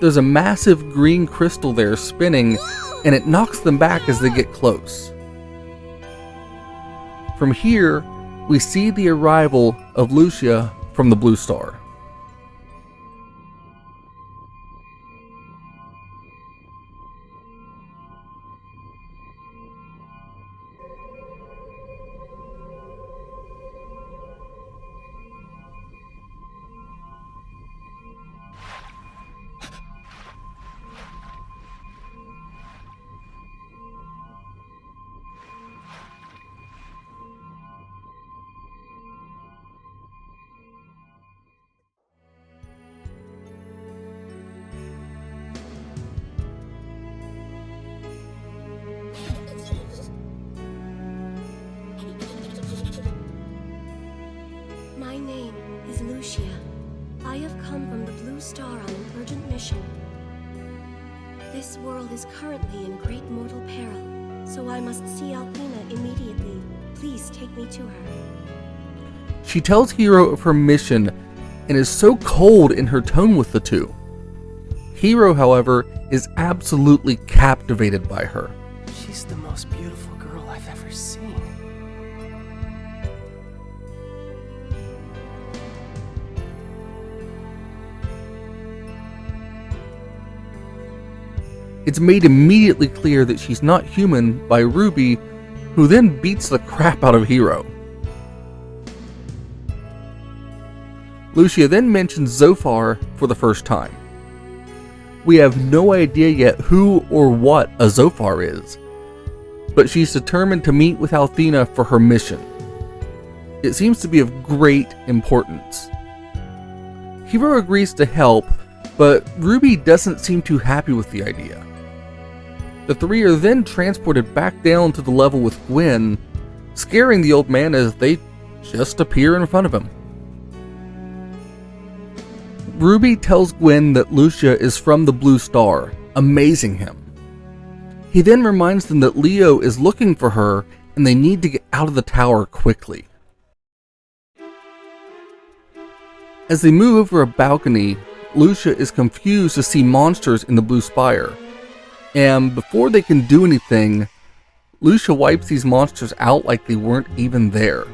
There's a massive green crystal there spinning, and it knocks them back as they get close. From here, we see the arrival of Lucia from the Blue Star. My name is Lucia. I have come from the Blue Star on an urgent mission. This world is currently in great mortal peril, so I must see Althena immediately. Please take me to her. She tells Hiro of her mission and is so cold in her tone with the two. Hiro, however, is absolutely captivated by her. She's the most beautiful girl I've ever seen. It's made immediately clear that she's not human by Ruby, who then beats the crap out of Hiro. Lucia then mentions Zophar for the first time. We have no idea yet who or what a Zophar is, but she's determined to meet with Althena for her mission. It seems to be of great importance. Hiro agrees to help, but Ruby doesn't seem too happy with the idea. The three are then transported back down to the level with Gwen, scaring the old man as they just appear in front of him. Ruby tells Gwen that Lucia is from the Blue Star, amazing him. He then reminds them that Leo is looking for her and they need to get out of the tower quickly. As they move over a balcony, Lucia is confused to see monsters in the Blue Spire, and before they can do anything, Lucia wipes these monsters out like they weren't even there.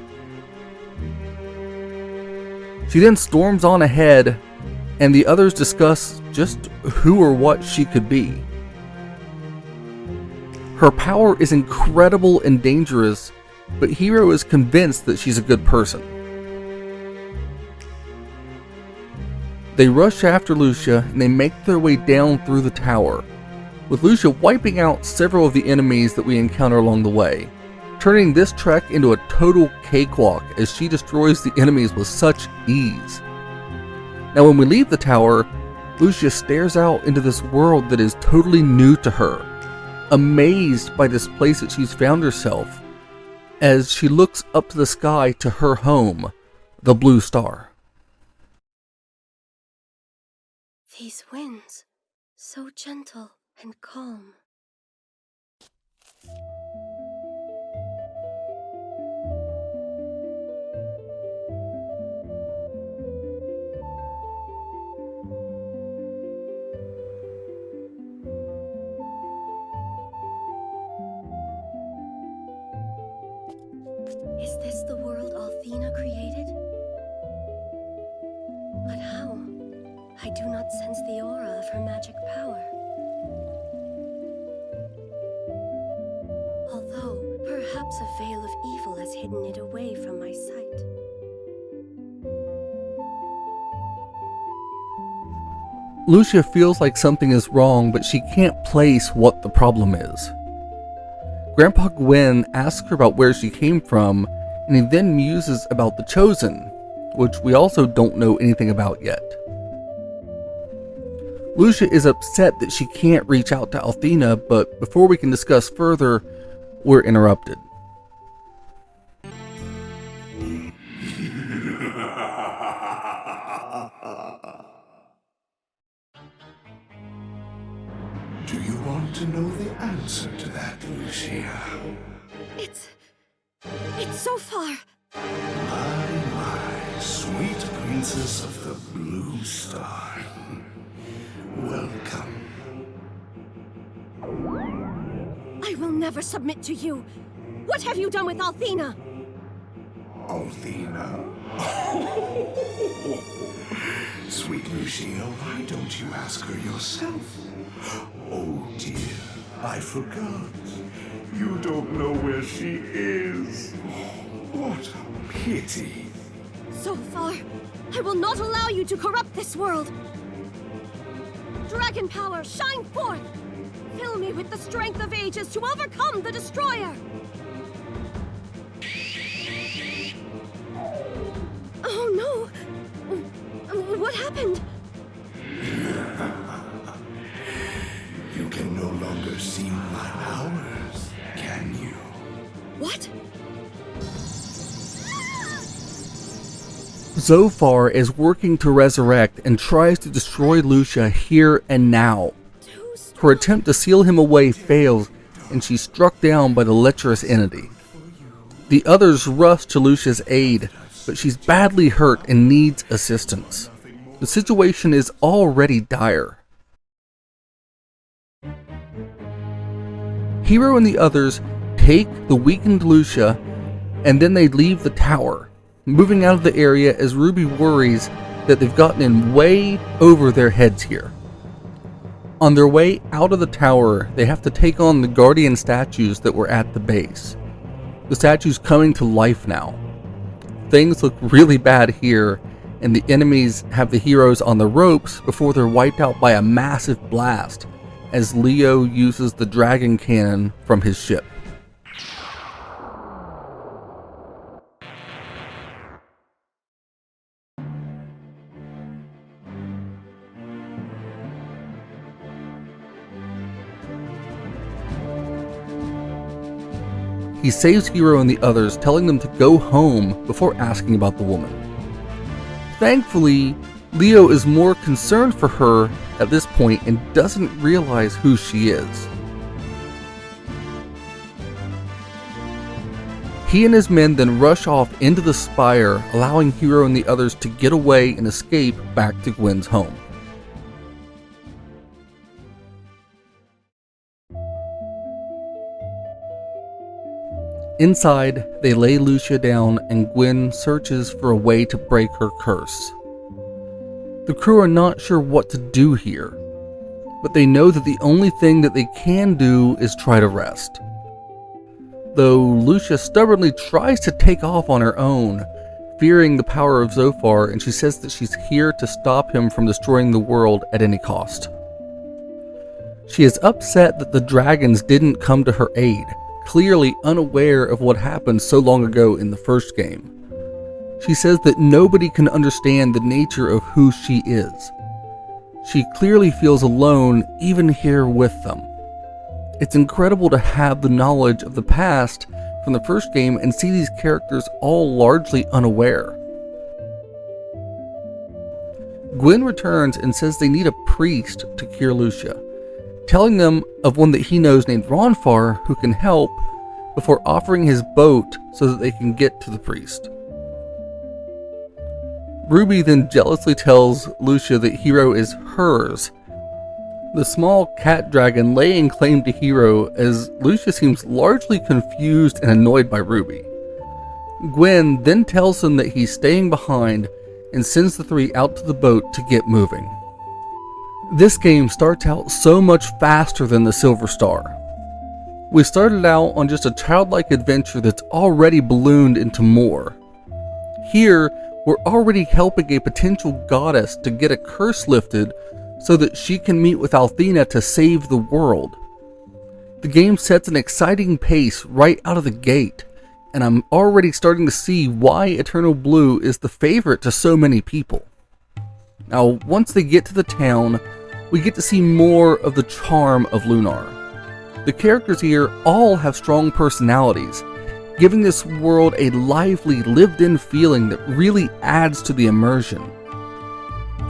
She then storms on ahead, and the others discuss just who or what she could be. Her power is incredible and dangerous, but Hiro is convinced that she's a good person. They rush after Lucia and they make their way down through the tower, with Lucia wiping out several of the enemies that we encounter along the way, turning this trek into a total cakewalk as she destroys the enemies with such ease. Now when we leave the tower, Lucia stares out into this world that is totally new to her, amazed by this place that she's found herself, as she looks up to the sky to her home, the Blue Star. These winds, so gentle and calm. Is this the world Althena created? But how? I do not sense the aura of her magic power. Although, perhaps a veil of evil has hidden it away from my sight. Lucia feels like something is wrong, but she can't place what the problem is. Grandpa Gwen asks her about where she came from, and he then muses about the Chosen, which we also don't know anything about yet. Lucia is upset that she can't reach out to Althena, but before we can discuss further, we're interrupted. Do you want to know the answer to that, Lucia? It's so far. My sweet princess of the Blue Star. Welcome. I will never submit to you. What have you done with Althena? Althena? Sweet Lucia, why don't you ask her yourself? Oh dear, I forgot. You don't know where she is. What a pity. So far, I will not allow you to corrupt this world. Dragon power, shine forth! Fill me with the strength of ages to overcome the Destroyer! Oh no! What happened? You can no longer see my powers, can you? What? Zophar is working to resurrect and tries to destroy Lucia here and now. Her attempt to seal him away fails, and she's struck down by the lecherous entity. The others rush to Lucia's aid, but she's badly hurt and needs assistance. The situation is already dire. Hiro and the others take the weakened Lucia, and then they leave the tower, moving out of the area as Ruby worries that they've gotten in way over their heads here. On their way out of the tower, they have to take on the guardian statues that were at the base. The statues coming to life now. Things look really bad here, and the enemies have the heroes on the ropes before they're wiped out by a massive blast as Leo uses the dragon cannon from his ship. he saves Hiro and the others, telling them to go home before asking about the woman. Thankfully, Leo is more concerned for her at this point and doesn't realize who she is. He and his men then rush off into the spire, allowing Hiro and the others to get away and escape back to Gwen's home. Inside, they lay Lucia down and Gwen searches for a way to break her curse. The crew are not sure what to do here, but they know that the only thing that they can do is try to rest. Though Lucia stubbornly tries to take off on her own, fearing the power of Zophar, and she says that she's here to stop him from destroying the world at any cost. She is upset that the dragons didn't come to her aid, clearly unaware of what happened so long ago in the first game. She says that nobody can understand the nature of who she is. She clearly feels alone even here with them. It's incredible to have the knowledge of the past from the first game and see these characters all largely unaware. Gwen returns and says they need a priest to cure Lucia, telling them of one that he knows named Ronfar who can help, before offering his boat so that they can get to the priest. Ruby then jealously tells Lucia that Hiro is hers, the small cat dragon laying claim to Hiro, as Lucia seems largely confused and annoyed by Ruby. Gwen then tells him that he's staying behind and sends the three out to the boat to get moving. This game starts out so much faster than the Silver Star. We started out on just a childlike adventure that's already ballooned into more. Here, we're already helping a potential goddess to get a curse lifted so that she can meet with Althena to save the world. The game sets an exciting pace right out of the gate, and I'm already starting to see why Eternal Blue is the favorite to so many people. Now, once they get to the town, we get to see more of the charm of Lunar. The characters here all have strong personalities, giving this world a lively, lived-in feeling that really adds to the immersion.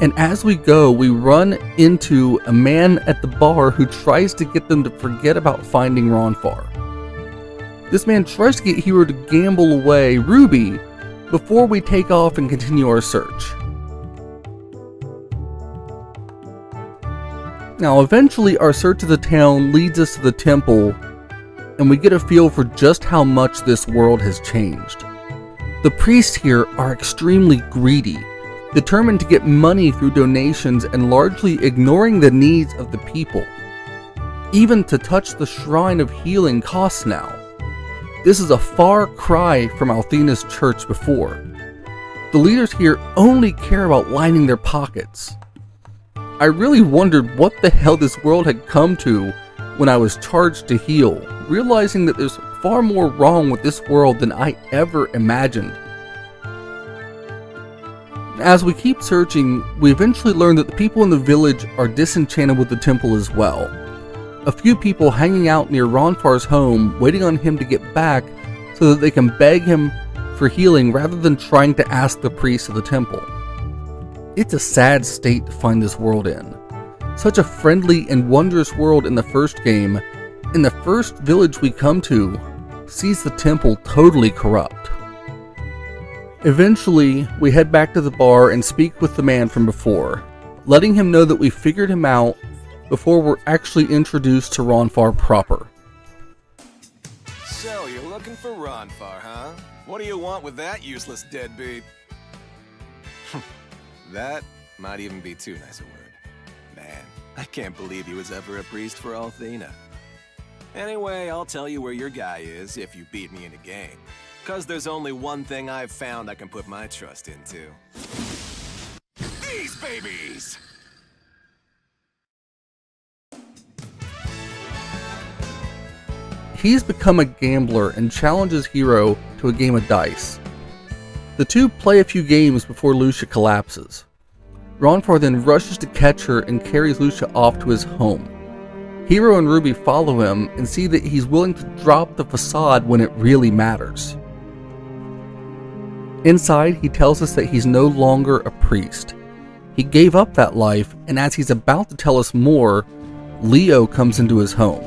And as we go, we run into a man at the bar who tries to get them to forget about finding Ronfar. This man tries to get Hiro to gamble away Ruby before we take off and continue our search. Now, eventually our search of the town leads us to the temple, and we get a feel for just how much this world has changed. The priests here are extremely greedy, determined to get money through donations and largely ignoring the needs of the people. Even to touch the Shrine of Healing costs now. This is a far cry from Althena's church before. The leaders here only care about lining their pockets. I really wondered what the hell this world had come to when I was charged to heal, realizing that there's far more wrong with this world than I ever imagined. As we keep searching, we eventually learn that the people in the village are disenchanted with the temple as well. A few people hanging out near Ronfar's home, waiting on him to get back so that they can beg him for healing rather than trying to ask the priest of the temple. It's a sad state to find this world in. Such a friendly and wondrous world in the first game, and the first village we come to sees the temple totally corrupt. Eventually, we head back to the bar and speak with the man from before, letting him know that we figured him out before we're actually introduced to Ronfar proper. So, you're looking for Ronfar, huh? What do you want with that useless deadbeat? That might even be too nice a word. Man, I can't believe he was ever a priest for Althena. Anyway, I'll tell you where your guy is if you beat me in a game. 'Cause there's only one thing I've found I can put my trust into. These babies! He's become a gambler and challenges Hiro to a game of dice. The two play a few games before Lucia collapses. Ronfar then rushes to catch her and carries Lucia off to his home. Hiro and Ruby follow him and see that he's willing to drop the facade when it really matters. Inside, he tells us that he's no longer a priest. He gave up that life, and as he's about to tell us more, Leo comes into his home.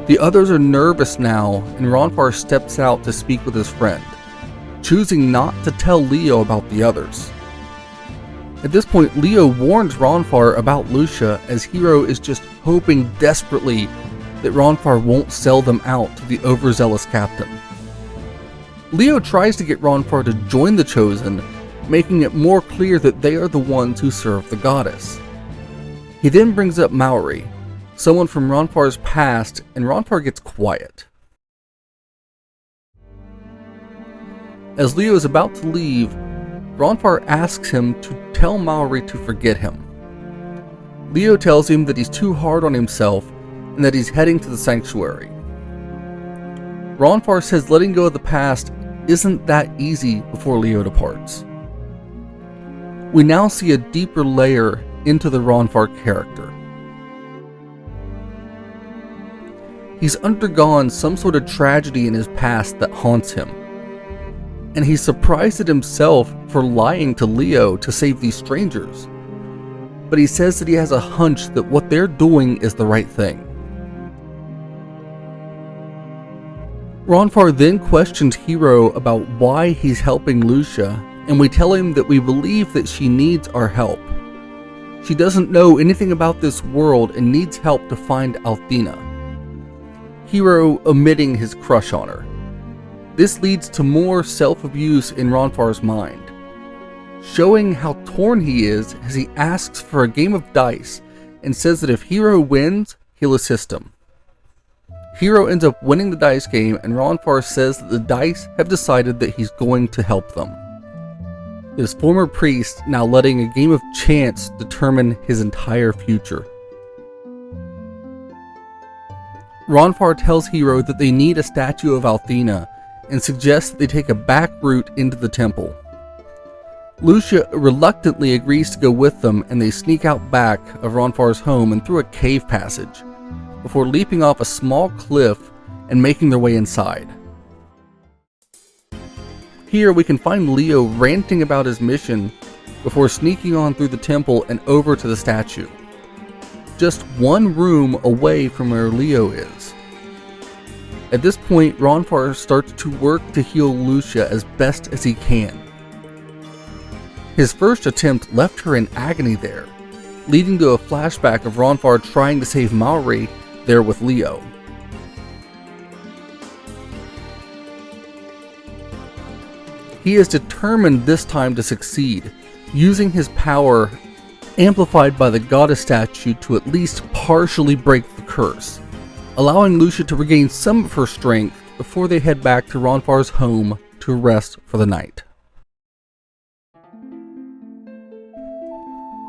The others are nervous now, and Ronfar steps out to speak with his friend, choosing not to tell Leo about the others. At this point, Leo warns Ronfar about Lucia, as Hiro is just hoping desperately that Ronfar won't sell them out to the overzealous captain. Leo tries to get Ronfar to join the Chosen, making it more clear that they are the ones who serve the goddess. He then brings up Maori, someone from Ronfar's past, and Ronfar gets quiet. As Leo is about to leave, Ronfar asks him to tell Maori to forget him. Leo tells him that he's too hard on himself and that he's heading to the sanctuary. Ronfar says letting go of the past isn't that easy before Leo departs. We now see a deeper layer into the Ronfar character. He's undergone some sort of tragedy in his past that haunts him, and he's surprised at himself for lying to Leo to save these strangers. But he says that he has a hunch that what they're doing is the right thing. Ronfar then questions Hiro about why he's helping Lucia, and we tell him that we believe that she needs our help. She doesn't know anything about this world and needs help to find Althena. Hiro omitting his crush on her. This leads to more self-abuse in Ronfar's mind, showing how torn he is as he asks for a game of dice and says that if Hiro wins, he'll assist him. Hiro ends up winning the dice game, and Ronfar says that the dice have decided that he's going to help them. This former priest now letting a game of chance determine his entire future. Ronfar tells Hiro that they need a statue of Althena and suggests that they take a back route into the temple. Lucia reluctantly agrees to go with them, and they sneak out back of Ronfar's home and through a cave passage, before leaping off a small cliff and making their way inside. Here we can find Leo ranting about his mission before sneaking on through the temple and over to the statue, just one room away from where Leo is. At this point, Ronfar starts to work to heal Lucia as best as he can. His first attempt left her in agony there, leading to a flashback of Ronfar trying to save Maori there with Leo. He is determined this time to succeed, using his power amplified by the goddess statue to at least partially break the curse, allowing Lucia to regain some of her strength before they head back to Ronfar's home to rest for the night.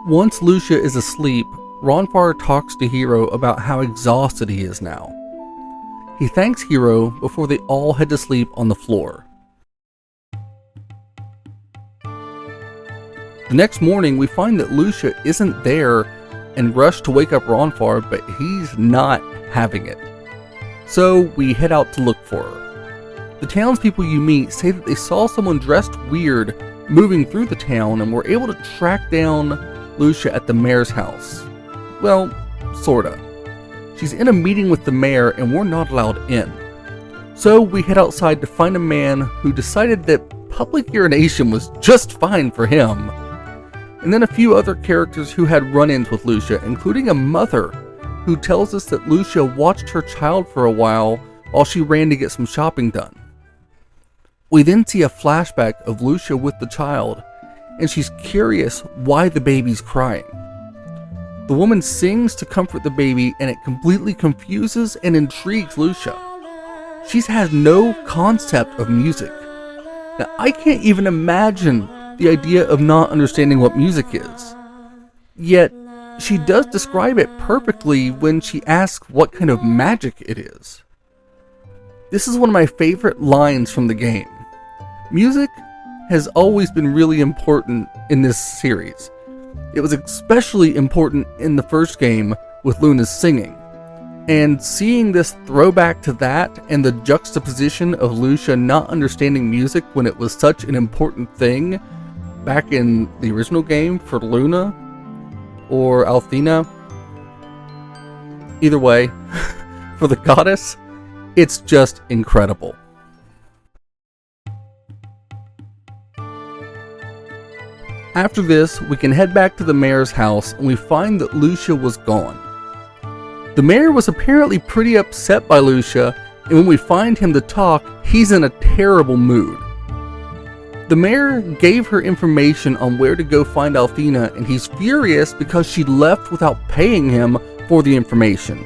Once Lucia is asleep, Ronfar talks to Hiro about how exhausted he is now. He thanks Hiro before they all head to sleep on the floor. The next morning, we find that Lucia isn't there and rush to wake up Ronfar, but he's not having it. So we head out to look for her. The townspeople you meet say that they saw someone dressed weird moving through the town and were able to track down Lucia at the mayor's house. Well, sorta. She's in a meeting with the mayor and we're not allowed in. So we head outside to find a man who decided that public urination was just fine for him. And then a few other characters who had run-ins with Lucia, including a mother who tells us that Lucia watched her child for a while she ran to get some shopping done. We then see a flashback of Lucia with the child, and she's curious why the baby's crying. The woman sings to comfort the baby, and it completely confuses and intrigues Lucia. She has no concept of music. Now, I can't even imagine the idea of not understanding what music is. Yet, she does describe it perfectly when she asks what kind of magic it is. This is one of my favorite lines from the game. Music has always been really important in this series. It was especially important in the first game with Luna's singing, And seeing this throwback to that and the juxtaposition of Lucia not understanding music when it was such an important thing back in the original game for Luna or Althena, either way, for the goddess, it's just incredible. After this, we can head back to the mayor's house and we find that Lucia was gone. The mayor was apparently pretty upset by Lucia, and when we find him to talk, he's in a terrible mood. The mayor gave her information on where to go find Althena, and he's furious because she left without paying him for the information.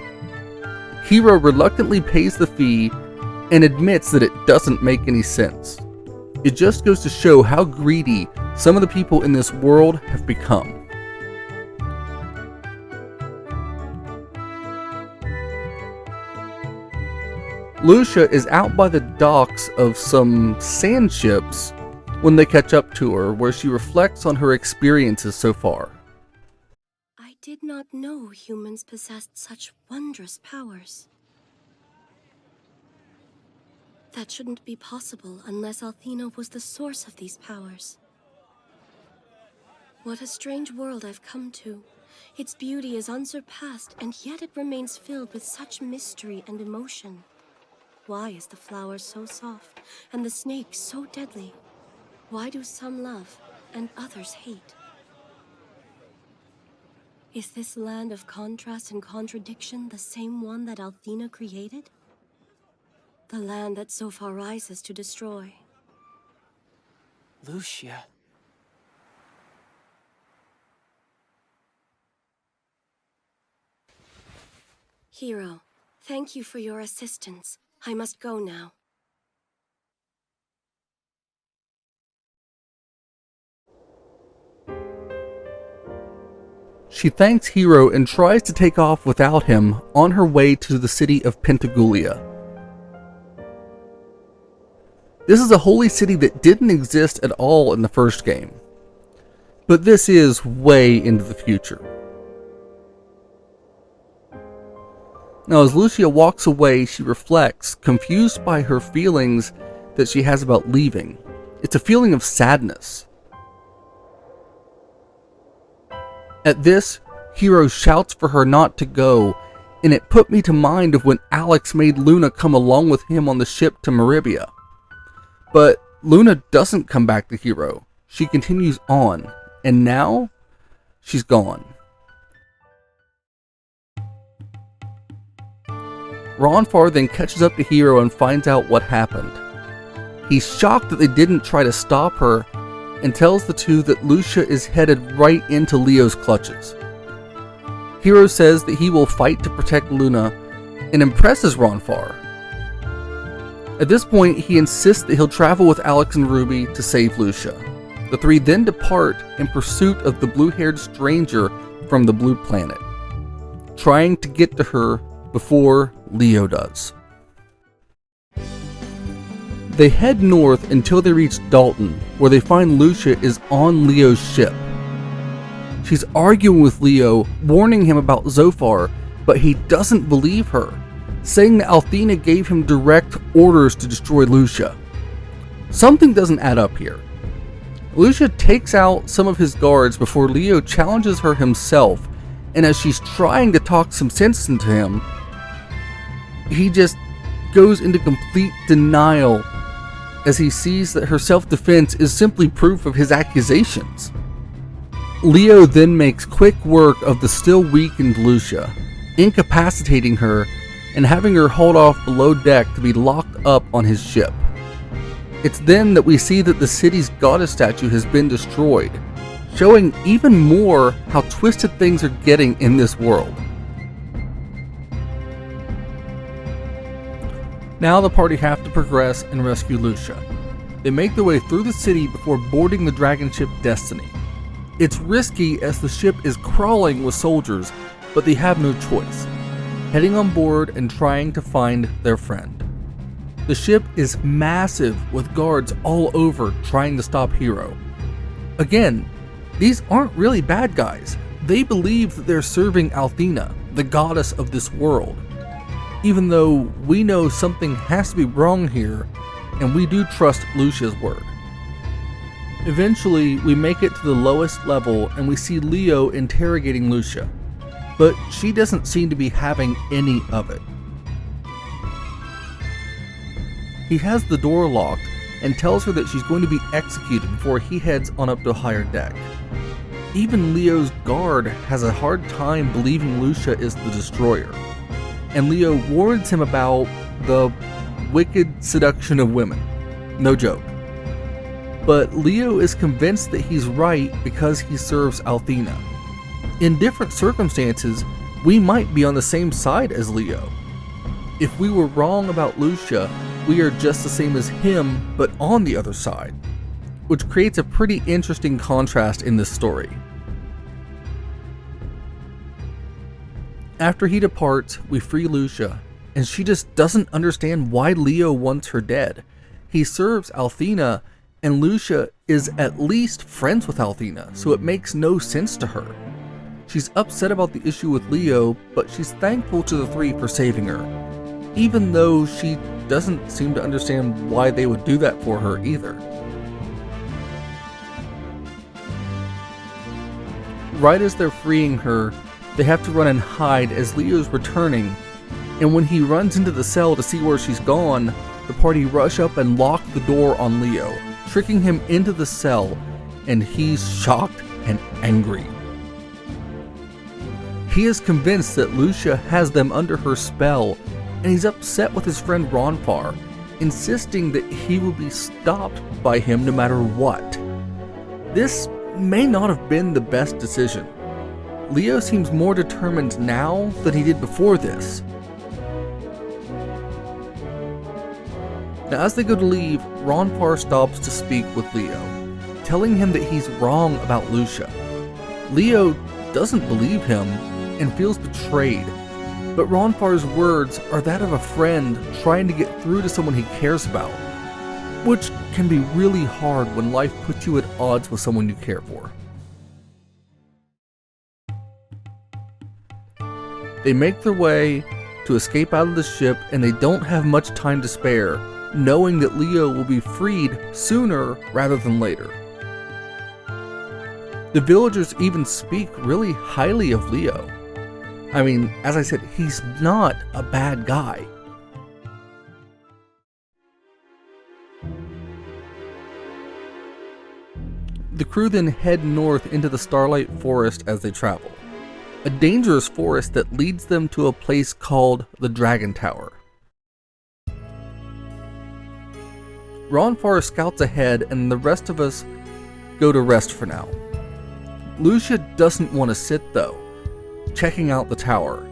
Hiro reluctantly pays the fee and admits that it doesn't make any sense. It just goes to show how greedy some of the people in this world have become. Lucia is out by the docks of some sand ships when they catch up to her, where she reflects on her experiences so far. I did not know humans possessed such wondrous powers. That shouldn't be possible unless Althena was the source of these powers. What a strange world I've come to. Its beauty is unsurpassed, and yet it remains filled with such mystery and emotion. Why is the flower so soft and the snake so deadly? Why do some love and others hate? Is this land of contrast and contradiction the same one that Althena created? The land that so far rises to destroy. Lucia. Hiro, thank you for your assistance. I must go now. She thanks Hiro and tries to take off without him on her way to the city of Pentagoulia. This is a holy city that didn't exist at all in the first game, but this is way into the future. Now, as Lucia walks away, she reflects, confused by her feelings that she has about leaving. It's a feeling of sadness. At this, Hiro shouts for her not to go, and it put me to mind of when Alex made Luna come along with him on the ship to Maribia. But Luna doesn't come back to Hiro. She continues on, and now she's gone. Ronfar then catches up to Hiro and finds out what happened. He's shocked that they didn't try to stop her and tells the two that Lucia is headed right into Leo's clutches. Hiro says that he will fight to protect Luna and impresses Ronfar. At this point, he insists that he'll travel with Alex and Ruby to save Lucia. The three then depart in pursuit of the blue-haired stranger from the blue planet, trying to get to her before Leo does. They head north until they reach Dalton, where they find Lucia is on Leo's ship. She's arguing with Leo, warning him about Zophar, but he doesn't believe her, saying that Althena gave him direct orders to destroy Lucia. Something doesn't add up here. Lucia takes out some of his guards before Leo challenges her himself, and as she's trying to talk some sense into him, he just goes into complete denial as he sees that her self-defense is simply proof of his accusations. Leo then makes quick work of the still weakened Lucia, incapacitating her and having her hauled off below deck to be locked up on his ship. It's then that we see that the city's goddess statue has been destroyed, showing even more how twisted things are getting in this world. Now the party have to progress and rescue Lucia. They make their way through the city before boarding the dragon ship Destiny. It's risky as the ship is crawling with soldiers, but they have no choice, heading on board and trying to find their friend. The ship is massive with guards all over trying to stop Hiro. Again, these aren't really bad guys. They believe that they're serving Althena, the goddess of this world. even though we know something has to be wrong here, and we do trust Lucia's word. Eventually, we make it to the lowest level and we see Leo interrogating Lucia, but she doesn't seem to be having any of it. He has the door locked and tells her that she's going to be executed before he heads on up to a higher deck. Even Leo's guard has a hard time believing Lucia is the destroyer, and Leo warns him about the wicked seduction of women. No joke. But Leo is convinced that he's right because he serves Althena. In different circumstances, we might be on the same side as Leo. If we were wrong about Lucia, we are just the same as him, but on the other side, which creates a pretty interesting contrast in this story. After he departs, we free Lucia, and she just doesn't understand why Leo wants her dead. He serves Althena, and Lucia is at least friends with Althena, so it makes no sense to her. She's upset about the issue with Leo, but she's thankful to the three for saving her, even though she doesn't seem to understand why they would do that for her either. Right as they're freeing her, they have to run and hide as Leo's returning, and when he runs into the cell to see where she's gone, the party rush up and lock the door on Leo, tricking him into the cell, and he's shocked and angry. He is convinced that Lucia has them under her spell, and he's upset with his friend Ronfar, insisting that he will be stopped by him no matter what. This may not have been the best decision. Leo seems more determined now than he did before this. Now, as they go to leave, Ronfar stops to speak with Leo, telling him that he's wrong about Lucia. Leo doesn't believe him and feels betrayed, but Ronfar's words are that of a friend trying to get through to someone he cares about, which can be really hard when life puts you at odds with someone you care for. They make their way to escape out of the ship, and they don't have much time to spare, knowing that Leo will be freed sooner rather than later. The villagers even speak really highly of Leo. I mean, as I said, he's not a bad guy. The crew then head north into the Starlight Forest as they travel, a dangerous forest that leads them to a place called the Dragon Tower. Ronfar scouts ahead, and the rest of us go to rest for now. Lucia doesn't want to sit though, checking out the tower.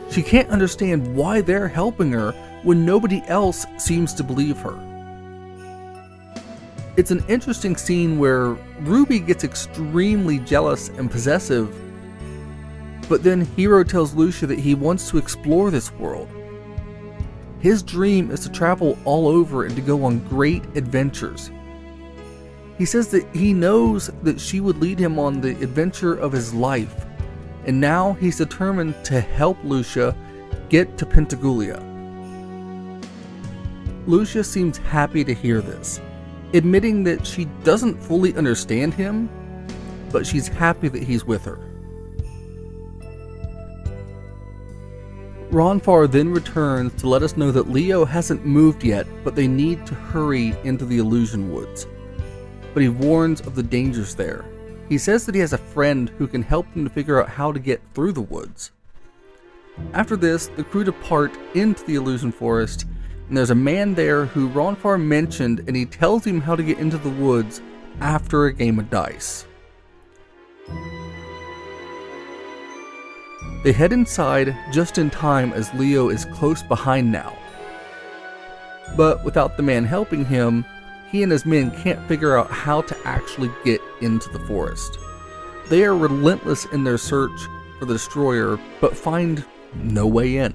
She can't understand why they're helping her when nobody else seems to believe her. It's an interesting scene where Ruby gets extremely jealous and possessive, but then Hiro tells Lucia that he wants to explore this world. His dream is to travel all over and to go on great adventures. He says that he knows that she would lead him on the adventure of his life, and now he's determined to help Lucia get to Pentagoulia. Lucia seems happy to hear this, admitting that she doesn't fully understand him, but she's happy that he's with her. Ronfar then returns to let us know that Leo hasn't moved yet, but they need to hurry into the Illusion Woods. But he warns of the dangers there. He says that he has a friend who can help them to figure out how to get through the woods. After this, the crew depart into the Illusion Forest, and there's a man there who Ronfar mentioned, and he tells him how to get into the woods after a game of dice. They head inside just in time as Leo is close behind now. But without the man helping him, he and his men can't figure out how to actually get into the forest. They are relentless in their search for the destroyer, but find no way in.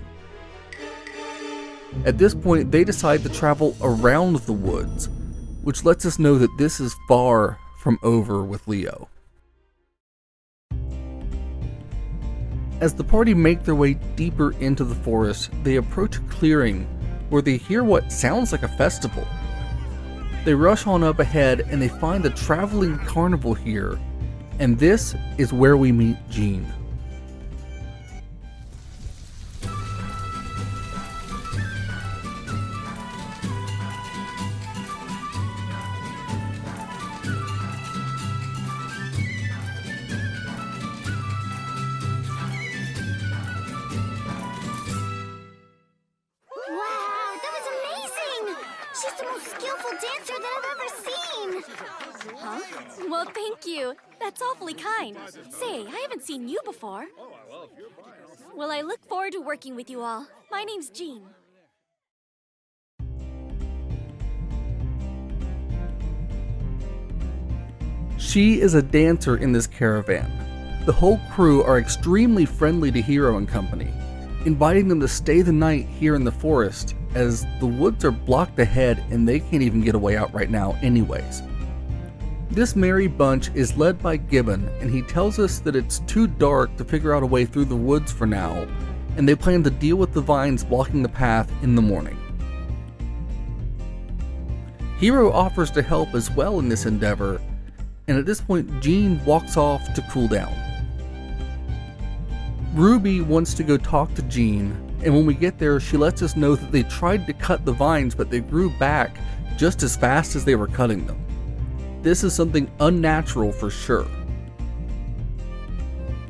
At this point, they decide to travel around the woods, which lets us know that this is far from over with Leo. As the party make their way deeper into the forest, they approach a clearing where they hear what sounds like a festival. They rush on up ahead and they find a traveling carnival here, and this is where we meet Jean. Well, thank you. That's awfully kind. Say, I haven't seen you before. Well, I look forward to working with you all. My name's Jean. She is a dancer in this caravan. The whole crew are extremely friendly to Hiro and company, inviting them to stay the night here in the forest, as the woods are blocked ahead and they can't even get a way out right now anyways. This merry bunch is led by Gibbon, and he tells us that it's too dark to figure out a way through the woods for now, and they plan to deal with the vines blocking the path in the morning. Hiro offers to help as well in this endeavor, and at this point Jean walks off to cool down. Ruby wants to go talk to Jean, and when we get there she lets us know that they tried to cut the vines but they grew back just as fast as they were cutting them. This is something unnatural for sure.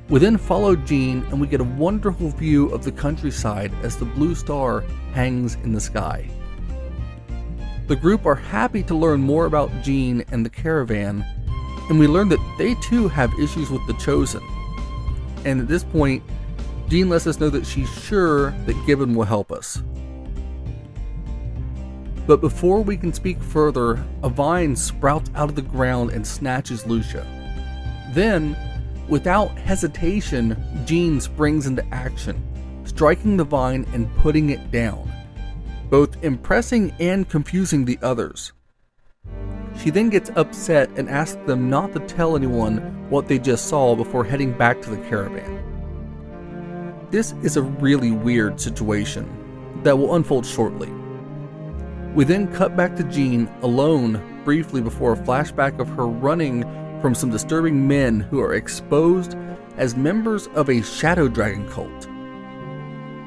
We then follow Jean and we get a wonderful view of the countryside as the blue star hangs in the sky. The group are happy to learn more about Jean and the caravan, and we learn that they too have issues with the Chosen. And at this point, Jean lets us know that she's sure that Gibbon will help us. But before we can speak further, a vine sprouts out of the ground and snatches Lucia. Then, without hesitation, Jean springs into action, striking the vine and putting it down, both impressing and confusing the others. She then gets upset and asks them not to tell anyone what they just saw before heading back to the caravan. This is a really weird situation that will unfold shortly. We then cut back to Jean alone briefly before a flashback of her running from some disturbing men who are exposed as members of a shadow dragon cult.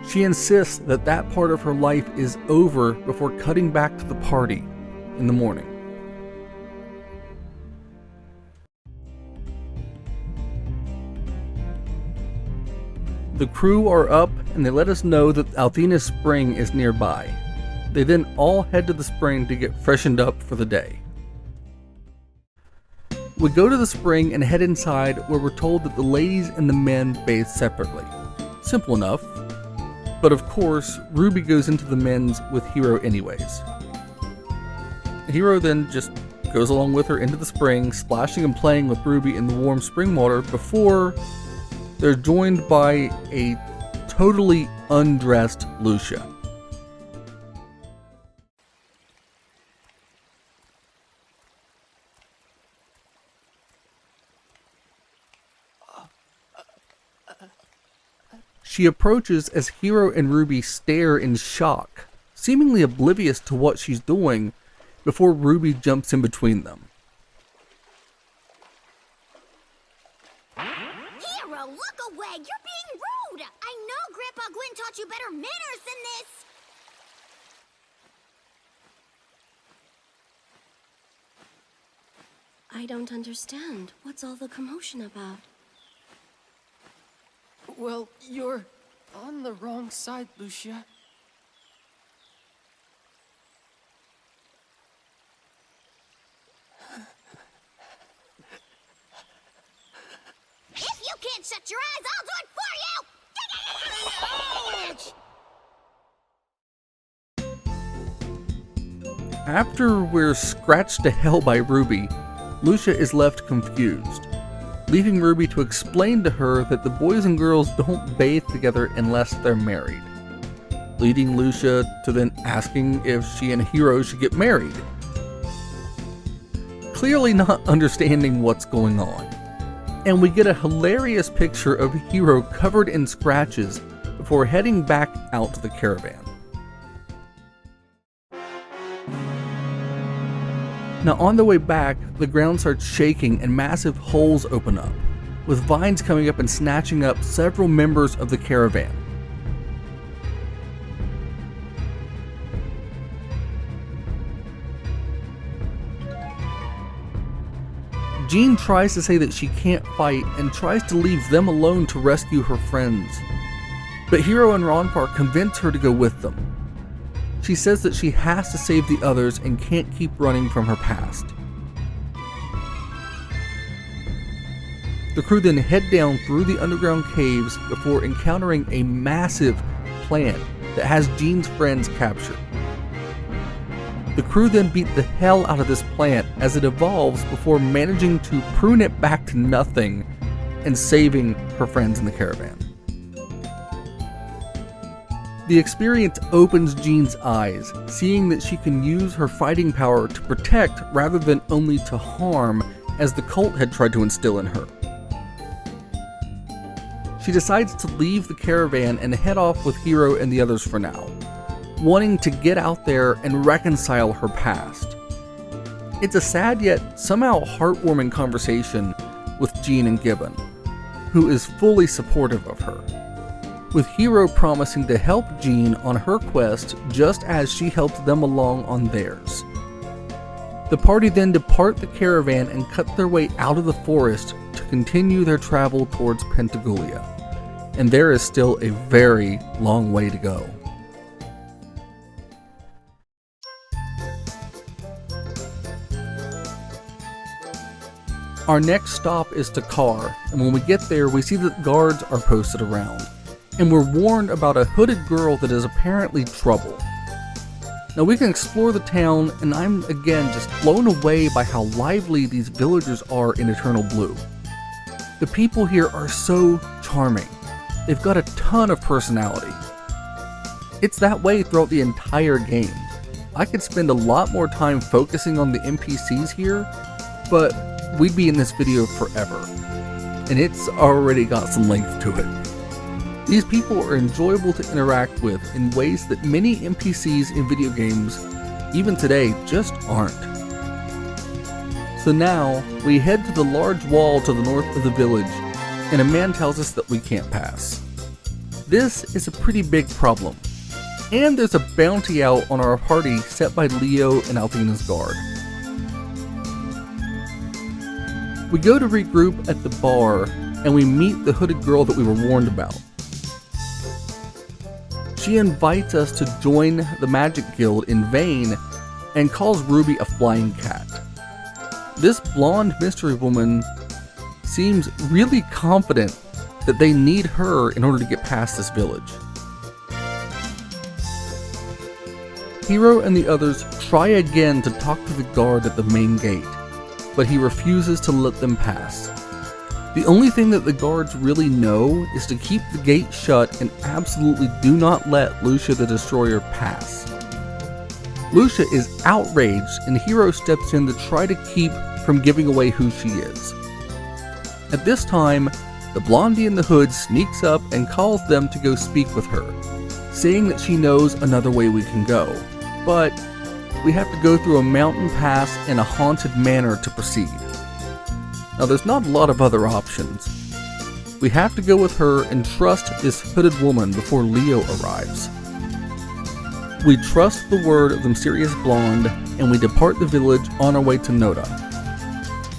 She insists that that part of her life is over before cutting back to the party in the morning. The crew are up and they let us know that Althena's spring is nearby. They then all head to the spring to get freshened up for the day. We go to the spring and head inside, where we're told that the ladies and the men bathe separately. Simple enough. But of course, Ruby goes into the men's with Hiro anyways. Hiro then just goes along with her into the spring, splashing and playing with Ruby in the warm spring water before they're joined by a totally undressed Lucia. She approaches as Hiro and Ruby stare in shock, seemingly oblivious to what she's doing, before Ruby jumps in between them. Hiro, look away! You're being rude! I know Grandpa Gwyn taught you better manners than this! I don't understand. What's all the commotion about? Well, you're on the wrong side, Lucia. If you can't shut your eyes, I'll do it for you! After we're scratched to hell by Ruby, Lucia is left confused, leaving Ruby to explain to her that the boys and girls don't bathe together unless they're married, leading Lucia to then asking if she and Hiro should get married. Clearly not understanding what's going on. and we get a hilarious picture of Hiro covered in scratches before heading back out to the caravan. Now on the way back, the ground starts shaking and massive holes open up, with vines coming up and snatching up several members of the caravan. Jean tries to say that she can't fight and tries to leave them alone to rescue her friends. But Hiro and Ronpar convince her to go with them. She says that she has to save the others and can't keep running from her past. The crew then head down through the underground caves before encountering a massive plant that has Jean's friends captured. The crew then beat the hell out of this plant as it evolves before managing to prune it back to nothing and saving her friends in the caravan. The experience opens Jean's eyes, seeing that she can use her fighting power to protect rather than only to harm, as the cult had tried to instill in her. She decides to leave the caravan and head off with Hiro and the others for now, wanting to get out there and reconcile her past. It's a sad yet somehow heartwarming conversation with Jean and Gibbon, who is fully supportive of her, with Hiro promising to help Jean on her quest just as she helped them along on theirs. The party then depart the caravan and cut their way out of the forest to continue their travel towards Pentagoulia, and there is still a very long way to go. Our next stop is Takar, and when we get there we see that guards are posted around, and we're warned about a hooded girl that is apparently trouble. Now we can explore the town, and I'm again just blown away by how lively these villagers are in Eternal Blue. The people here are so charming. They've got a ton of personality. It's that way throughout the entire game. I could spend a lot more time focusing on the NPCs here, but we'd be in this video forever, and it's already got some length to it. These people are enjoyable to interact with in ways that many NPCs in video games, even today, just aren't. So now, we head to the large wall to the north of the village, and a man tells us that we can't pass. This is a pretty big problem, and there's a bounty out on our party set by Leo and Althena's guard. We go to regroup at the bar, and we meet the hooded girl that we were warned about. She invites us to join the Magic Guild in vain and calls Ruby a flying cat. This blonde mystery woman seems really confident that they need her in order to get past this village. Hiro and the others try again to talk to the guard at the main gate, but he refuses to let them pass. The only thing that the guards really know is to keep the gate shut and absolutely do not let Lucia the Destroyer pass. Lucia is outraged, and Hiro steps in to try to keep from giving away who she is. At this time, the blondie in the hood sneaks up and calls them to go speak with her, saying that she knows another way we can go, but we have to go through a mountain pass and a haunted manor to proceed. Now there's not a lot of other options. We have to go with her and trust this hooded woman before Leo arrives. We trust the word of the mysterious blonde, and we depart the village on our way to Noda.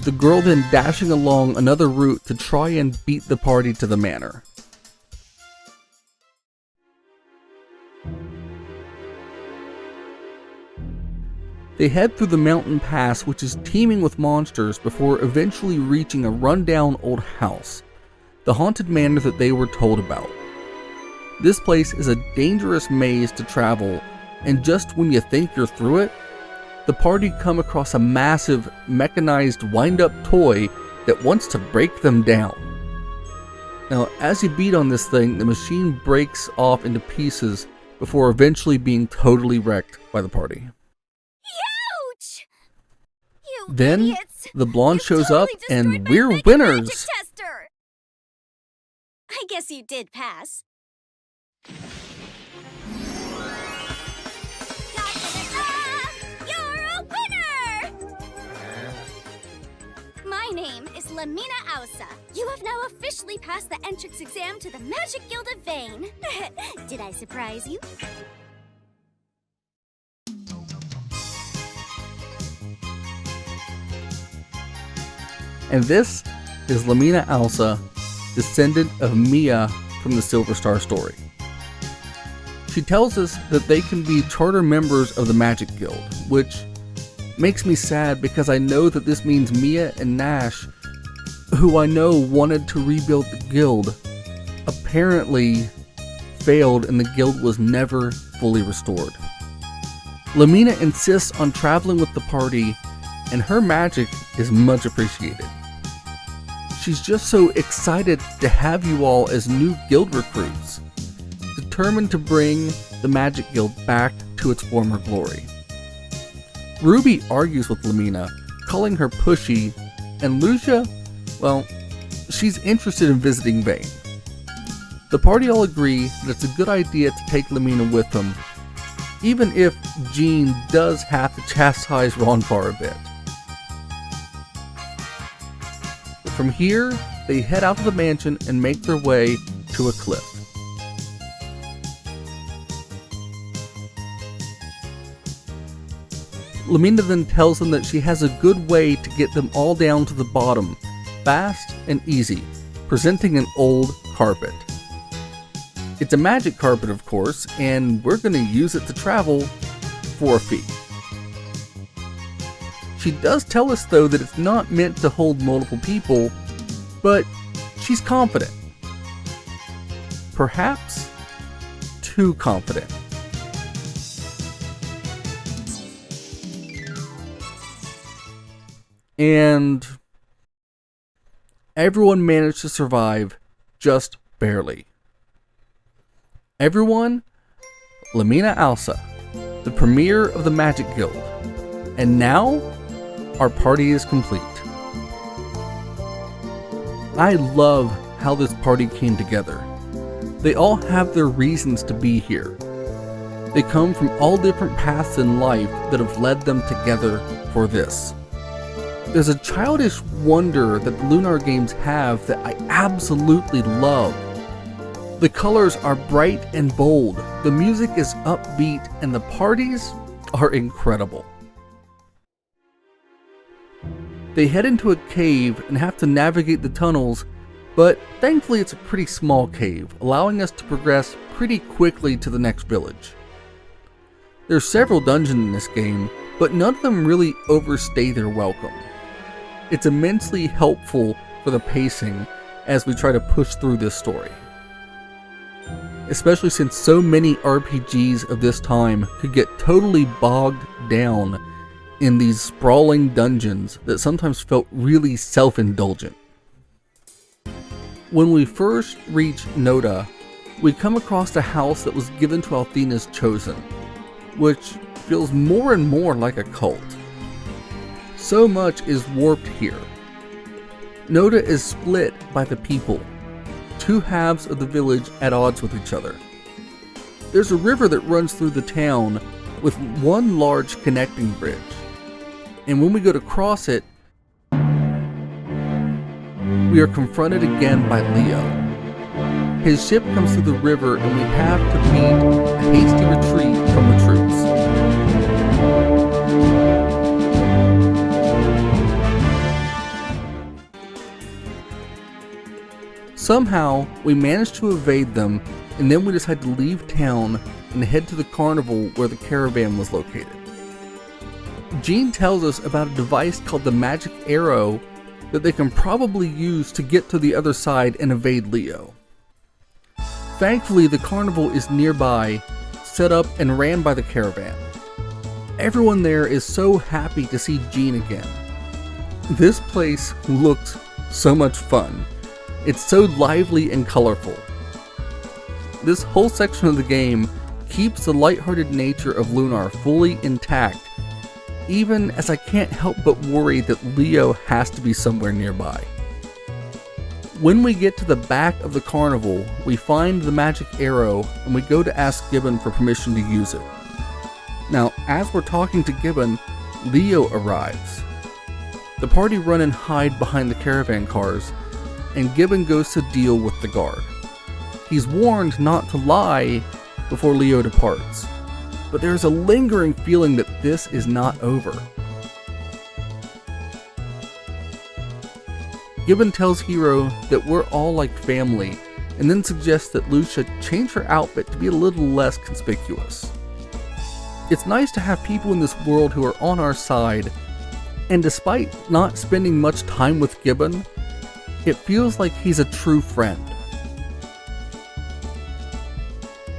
The girl then dashing along another route to try and beat the party to the manor. They head through the mountain pass, which is teeming with monsters, before eventually reaching a rundown old house, the haunted manor that they were told about. This place is a dangerous maze to travel, and just when you think you're through it, the party come across a massive, mechanized wind-up toy that wants to break them down. Now, as you beat on this thing, the machine breaks off into pieces before eventually being totally wrecked by the party. Then, the blonde shows up, and we're winners! I guess you did pass. Ta-da-da-da! You're a winner! My name is Lamina Ausa. You have now officially passed the entrance exam to the Magic Guild of Vane. Did I surprise you? And this is Lamina Ausa, descendant of Mia from the Silver Star story. She tells us that they can be charter members of the Magic Guild, which makes me sad because I know that this means Mia and Nash, who I know wanted to rebuild the guild, apparently failed and the guild was never fully restored. Lamina insists on traveling with the party, and her magic is much appreciated. She's just so excited to have you all as new guild recruits, determined to bring the Magic Guild back to its former glory. Ruby argues with Lamina, calling her pushy, and Lucia, well, she's interested in visiting Vane. The party all agree that it's a good idea to take Lamina with them, even if Jean does have to chastise Ronfar a bit. From here, they head out of the mansion and make their way to a cliff. Lamina then tells them that she has a good way to get them all down to the bottom, fast and easy, presenting an old carpet. It's a magic carpet, of course, and we're going to use it to travel for a fee. She does tell us, though, that it's not meant to hold multiple people, but she's confident. Perhaps too confident. And everyone managed to survive just barely. Everyone, Lamina Ausa, the premier of the Magic Guild. And now, our party is complete. I love how this party came together. They all have their reasons to be here. They come from all different paths in life that have led them together for this. There's a childish wonder that the Lunar games have that I absolutely love. The colors are bright and bold, the music is upbeat, and the parties are incredible. They head into a cave and have to navigate the tunnels, but thankfully it's a pretty small cave, allowing us to progress pretty quickly to the next village. There's several dungeons in this game, but none of them really overstay their welcome. It's immensely helpful for the pacing as we try to push through this story. Especially since so many RPGs of this time could get totally bogged down in these sprawling dungeons that sometimes felt really self-indulgent. When we first reach Noda, we come across a house that was given to Althena's Chosen, which feels more and more like a cult. So much is warped here. Noda is split by the people, two halves of the village at odds with each other. There's a river that runs through the town with one large connecting bridge. And when we go to cross it, we are confronted again by Leo. His ship comes through the river and we have to beat a hasty retreat from the troops. Somehow, we manage to evade them, and then we decide to leave town and head to the carnival where the caravan was located. Jean tells us about a device called the Magic Arrow that they can probably use to get to the other side and evade Leo. Thankfully, the carnival is nearby, set up and ran by the caravan. Everyone there is so happy to see Jean again. This place looks so much fun. It's so lively and colorful. This whole section of the game keeps the lighthearted nature of Lunar fully intact, even as I can't help but worry that Leo has to be somewhere nearby. When we get to the back of the carnival, we find the magic arrow and we go to ask Gibbon for permission to use it. Now, as we're talking to Gibbon, Leo arrives. The party run and hide behind the caravan cars, and Gibbon goes to deal with the guard. He's warned not to lie before Leo departs, but there's a lingering feeling that this is not over. Gibbon tells Hiro that we're all like family, and then suggests that Lucia change her outfit to be a little less conspicuous. It's nice to have people in this world who are on our side, and despite not spending much time with Gibbon, it feels like he's a true friend.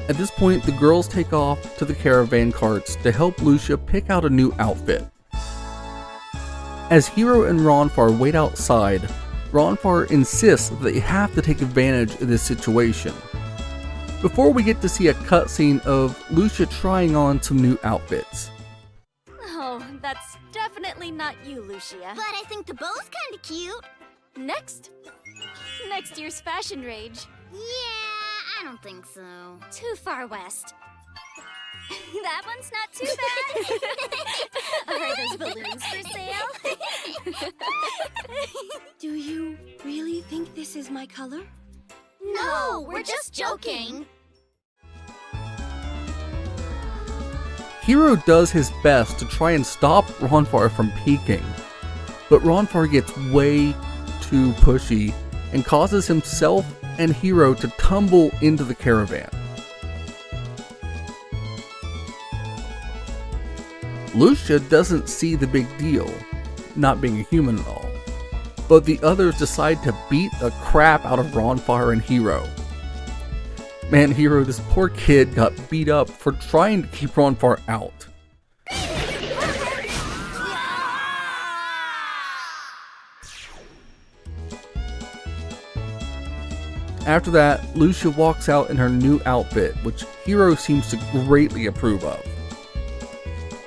At this point, the girls take off to the caravan carts to help Lucia pick out a new outfit. As Hiro and Ronfar wait outside, Ronfar insists that they have to take advantage of this situation. Before we get to see a cutscene of Lucia trying on some new outfits. Oh, that's definitely not you, Lucia. But I think the bow's kinda cute. Next year's fashion rage. Yeah, I don't think so. Too far west. That one's not too bad. Are those balloons for sale? Do you really think this is my color? No, we're just joking. Hiro does his best to try and stop Ronfar from peeking, but Ronfar gets way too pushy and causes himself and Hiro to tumble into the caravan. Lucia doesn't see the big deal, not being a human at all, but the others decide to beat the crap out of Ronfar and Hiro. Man, Hiro, this poor kid got beat up for trying to keep Ronfar out. After that, Lucia walks out in her new outfit, which Hiro seems to greatly approve of.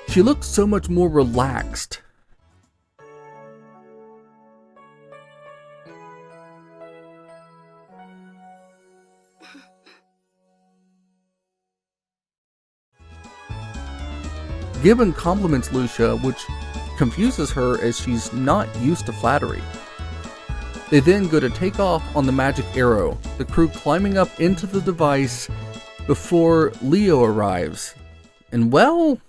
She looks so much more relaxed. Gibbon compliments Lucia, which confuses her as she's not used to flattery. They then go to take off on the magic arrow, the crew climbing up into the device before Leo arrives. And well...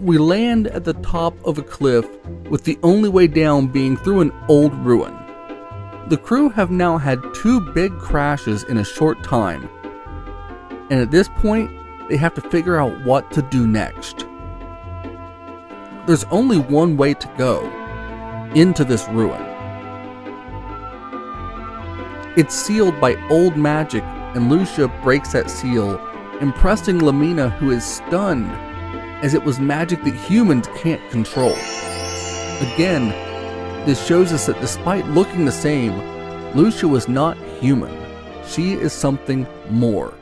we land at the top of a cliff, with the only way down being through an old ruin. The crew have now had 2 big crashes in a short time, and at this point, they have to figure out what to do next. There's only one way to go, into this ruin. It's sealed by old magic, and Lucia breaks that seal, impressing Lamina, who is stunned, as it was magic that humans can't control. Again, this shows us that despite looking the same, Lucia was not human. She is something more.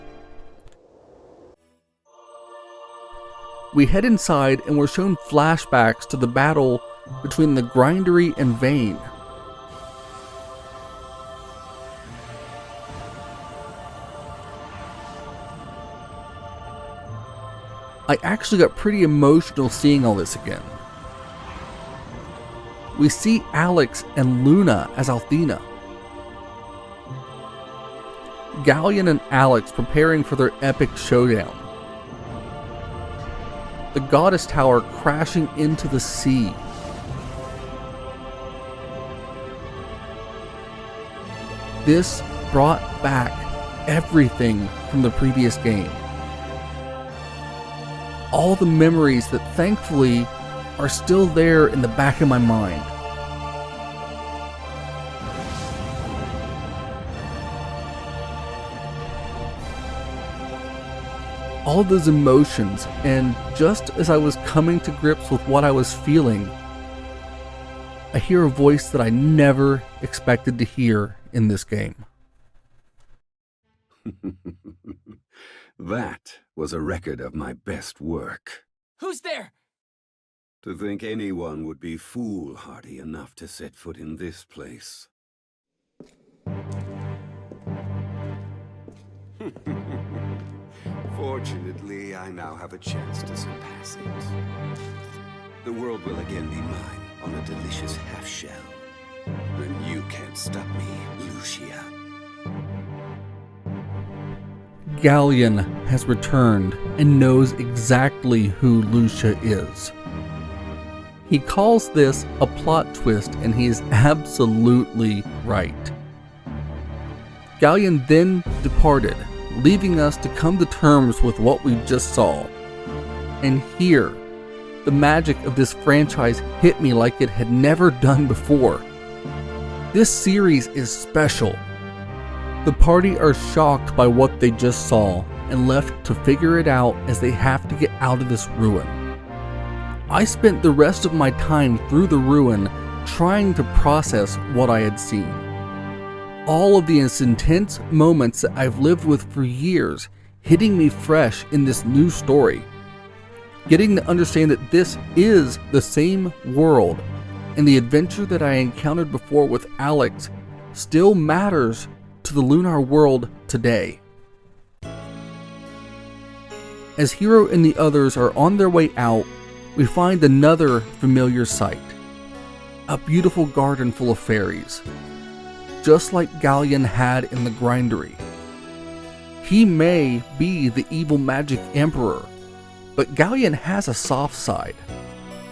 We head inside and we're shown flashbacks to the battle between the Grindery and Vane. I actually got pretty emotional seeing all this again. We see Alex and Luna as Althena. Galleon and Alex preparing for their epic showdown. The Goddess Tower crashing into the sea. This brought back everything from the previous game. All the memories that thankfully are still there in the back of my mind. all those emotions, and just as I was coming to grips with what I was feeling, I hear a voice that I never expected to hear in this game. That was a record of my best work. Who's there? To think anyone would be foolhardy enough to set foot in this place. Fortunately, I now have a chance to surpass it. The world will again be mine on a delicious half-shell. And you can't stop me, Lucia. Galleon has returned and knows exactly who Lucia is. He calls this a plot twist, and he is absolutely right. Galleon then departed, leaving us to come to terms with what we just saw. And here, the magic of this franchise hit me like it had never done before. This series is special. The party are shocked by what they just saw and left to figure it out as they have to get out of this ruin. I spent the rest of my time through the ruin trying to process what I had seen. All of these intense moments that I've lived with for years hitting me fresh in this new story. Getting to understand that this is the same world, and the adventure that I encountered before with Alex still matters to the Lunar world today. As Hiro and the others are on their way out, we find another familiar sight. A beautiful garden full of fairies, just like Galleon had in the Grindery. He may be the evil magic emperor, but Galleon has a soft side,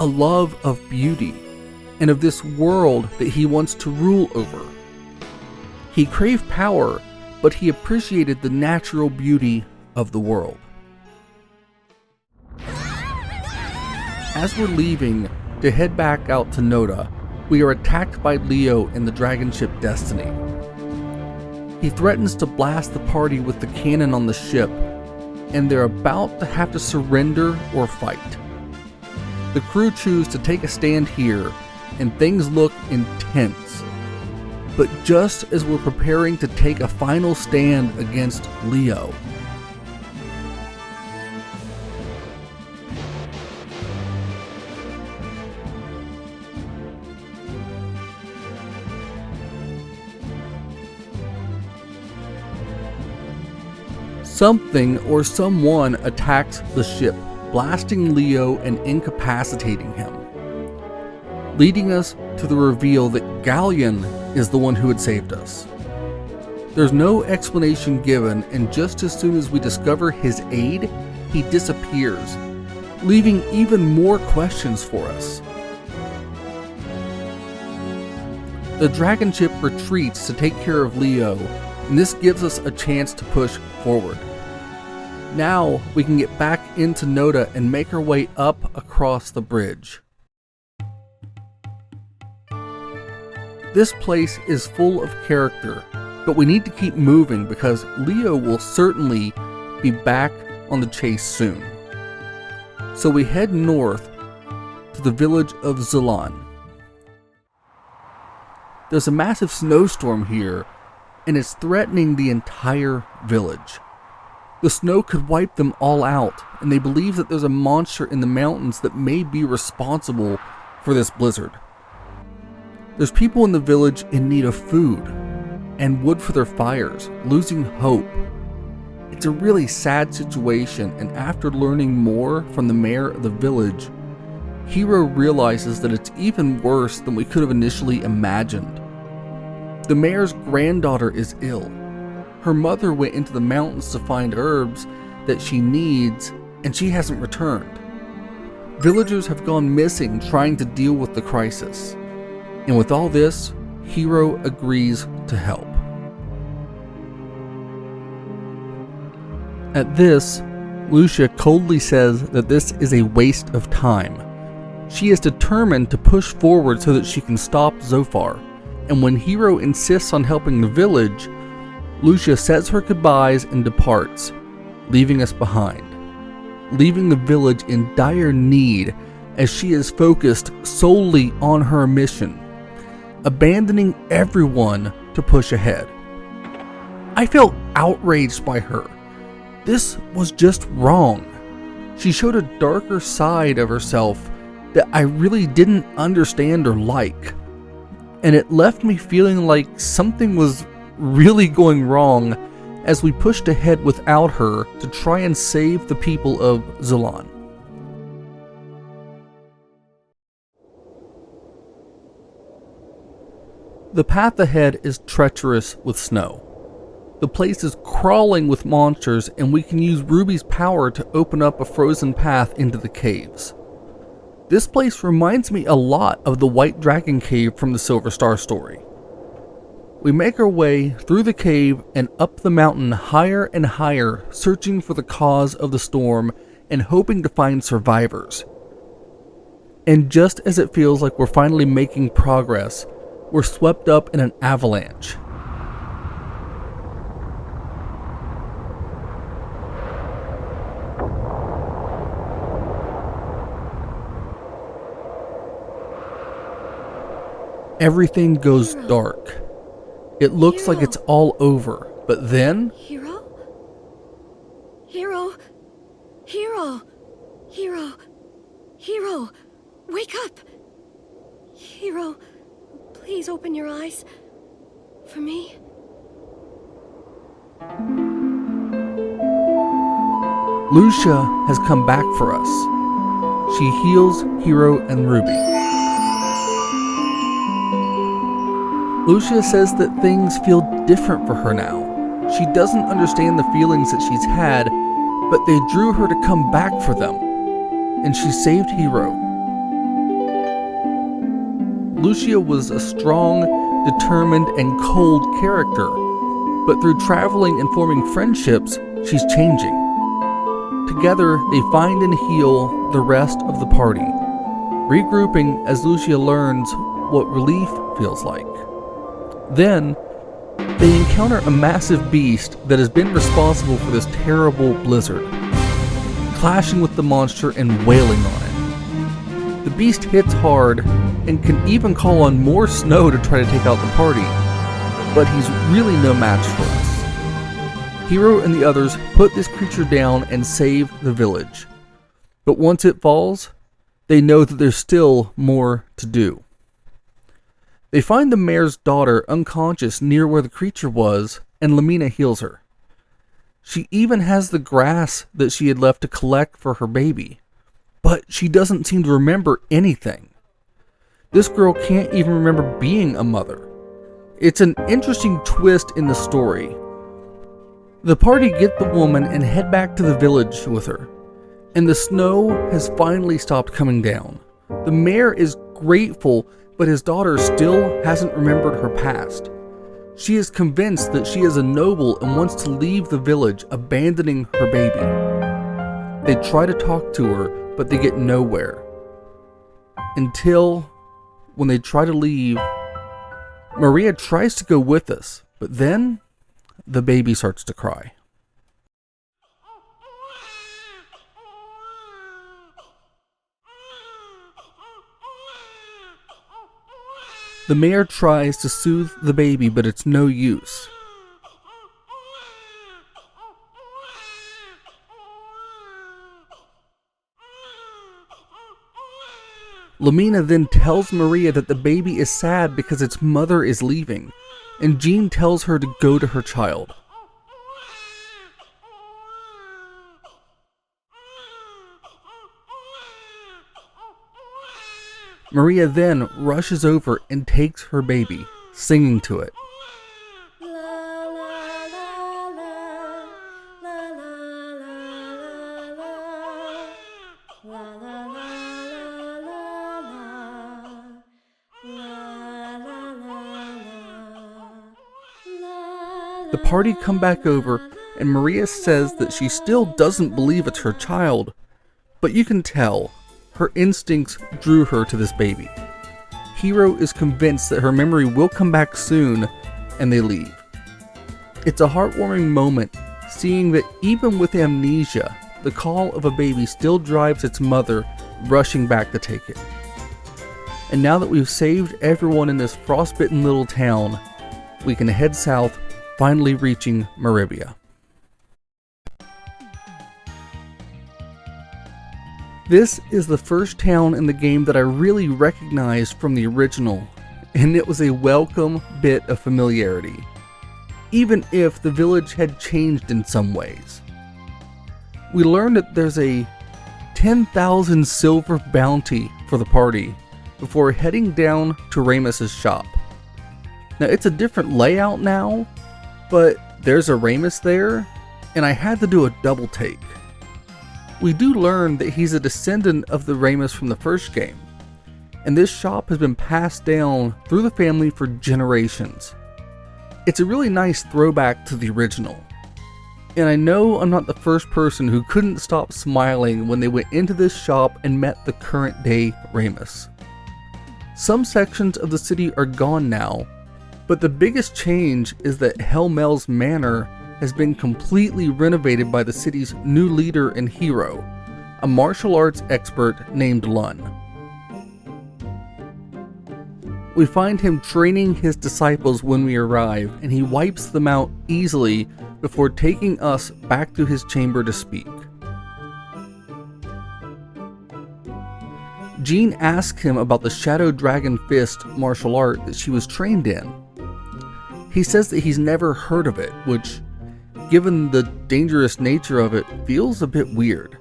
a love of beauty, and of this world that he wants to rule over. He craved power, but he appreciated the natural beauty of the world. As we're leaving to head back out to Noda, we are attacked by Leo and the dragon ship Destiny. He threatens to blast the party with the cannon on the ship, and they're about to have to surrender or fight. The crew choose to take a stand here, and things look intense. But just as we're preparing to take a final stand against Leo, something or someone attacks the ship, blasting Leo and incapacitating him, leading us to the reveal that Galleon is the one who had saved us. There's no explanation given, and just as soon as we discover his aid, he disappears, leaving even more questions for us. The dragon ship retreats to take care of Leo, and this gives us a chance to push forward. Now we can get back into Noda and make our way up across the bridge. This place is full of character, but we need to keep moving because Leo will certainly be back on the chase soon. So we head north to the village of Zilan. There's a massive snowstorm here, and it's threatening the entire village. The snow could wipe them all out, and they believe that there's a monster in the mountains that may be responsible for this blizzard. There's people in the village in need of food and wood for their fires, losing hope. It's a really sad situation, and after learning more from the mayor of the village, Hiro realizes that it's even worse than we could have initially imagined. The mayor's granddaughter is ill. Her mother went into the mountains to find herbs that she needs, and she hasn't returned. Villagers have gone missing trying to deal with the crisis. And with all this, Hiro agrees to help. At this, Lucia coldly says that this is a waste of time. She is determined to push forward so that she can stop Zofar, and when Hiro insists on helping the village, Lucia says her goodbyes and departs, leaving us behind. leaving the village in dire need as she is focused solely on her mission, abandoning everyone to push ahead. I felt outraged by her. This was just wrong. She showed a darker side of herself that I really didn't understand or like, and it left me feeling like something was really going wrong as we pushed ahead without her to try and save the people of Zulon. The path ahead is treacherous with snow. The place is crawling with monsters, and we can use Ruby's power to open up a frozen path into the caves. This place reminds me a lot of the White Dragon Cave from the Silver Star story. We make our way through the cave and up the mountain higher and higher, searching for the cause of the storm and hoping to find survivors. And just as it feels like we're finally making progress, we're swept up in an avalanche. Everything goes dark. It looks like it's all over, but then... Hero? Hero! Hero! Hero! Hero! Wake up! Hero, please open your eyes. For me? Lucia has come back for us. She heals Hero and Ruby. Lucia says that things feel different for her now. She doesn't understand the feelings that she's had, but they drew her to come back for them. And she saved Hero. Lucia was a strong, determined, and cold character, but through traveling and forming friendships, she's changing. Together, they find and heal the rest of the party, regrouping as Lucia learns what relief feels like. Then, they encounter a massive beast that has been responsible for this terrible blizzard, clashing with the monster and wailing on it. The beast hits hard and can even call on more snow to try to take out the party, but he's really no match for us. Hero and the others put this creature down and save the village, but once it falls, they know that there's still more to do. They find the mayor's daughter unconscious near where the creature was, and Lamina heals her. She even has the grass that she had left to collect for her baby, but she doesn't seem to remember anything. This girl can't even remember being a mother. It's an interesting twist in the story. The party get the woman and head back to the village with her, and the snow has finally stopped coming down. The mayor is grateful, but his daughter still hasn't remembered her past. She is convinced that she is a noble and wants to leave the village, abandoning her baby. They try to talk to her, but they get nowhere. Until, when they try to leave, Maria tries to go with us, but then the baby starts to cry. The mayor tries to soothe the baby, but it's no use. Lamina then tells Maria that the baby is sad because its mother is leaving, and Jean tells her to go to her child. Maria then rushes over and takes her baby, singing to it. The party come back over, and Maria says that she still doesn't believe it's her child, but you can tell her instincts drew her to this baby. Hero is convinced that her memory will come back soon, and they leave. It's a heartwarming moment seeing that even with amnesia, the call of a baby still drives its mother rushing back to take it. And now that we've saved everyone in this frostbitten little town, we can head south, finally reaching Meribia. This is the first town in the game that I really recognized from the original, and it was a welcome bit of familiarity, even if the village had changed in some ways. We learned that there's a 10,000 silver bounty for the party before heading down to Ramus's shop. Now it's a different layout now, but there's a Ramus there, and I had to do a double take. We do learn that he's a descendant of the Ramus from the first game, and this shop has been passed down through the family for generations. It's a really nice throwback to the original, and I know I'm not the first person who couldn't stop smiling when they went into this shop and met the current day Ramus. Some sections of the city are gone now, but the biggest change is that Helmel's Manor has been completely renovated by the city's new leader and hero, a martial arts expert named Lun. We find him training his disciples when we arrive, and he wipes them out easily before taking us back to his chamber to speak. Jean asks him about the Shadow Dragon Fist martial art that she was trained in. He says that he's never heard of it, which, given the dangerous nature of it, feels a bit weird.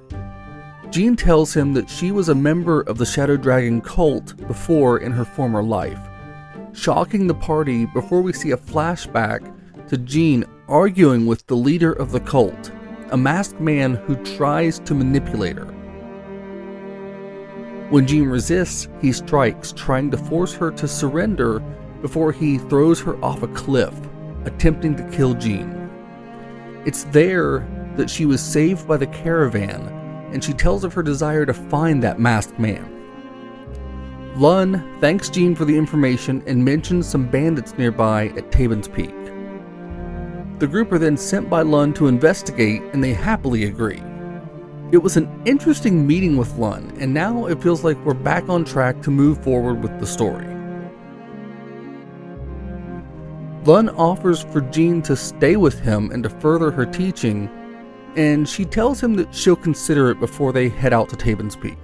Jean tells him that she was a member of the Shadow Dragon cult before in her former life, shocking the party before we see a flashback to Jean arguing with the leader of the cult, a masked man who tries to manipulate her. When Jean resists, he strikes, trying to force her to surrender before he throws her off a cliff, attempting to kill Jean. It's there that she was saved by the caravan, and she tells of her desire to find that masked man. Lun thanks Jean for the information and mentions some bandits nearby at Tabin's Peak. The group are then sent by Lun to investigate, and they happily agree. It was an interesting meeting with Lun, and now it feels like we're back on track to move forward with the story. Lun offers for Jean to stay with him and to further her teaching, and she tells him that she'll consider it before they head out to Tabin's Peak.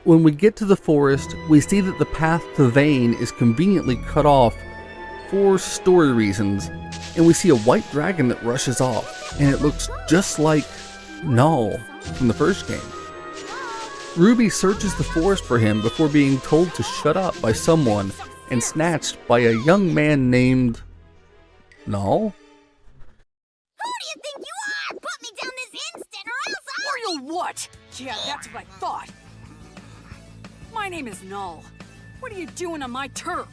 When we get to the forest, we see that the path to Vane is conveniently cut off for story reasons, and we see a white dragon that rushes off, and it looks just like Null from the first game. Ruby searches the forest for him before being told to shut up by someone and snatched by a young man named Null? Who do you think you are? Put me down this instant or else Or you'll what? Yeah, that's what I thought. My name is Null. What are you doing on my turf?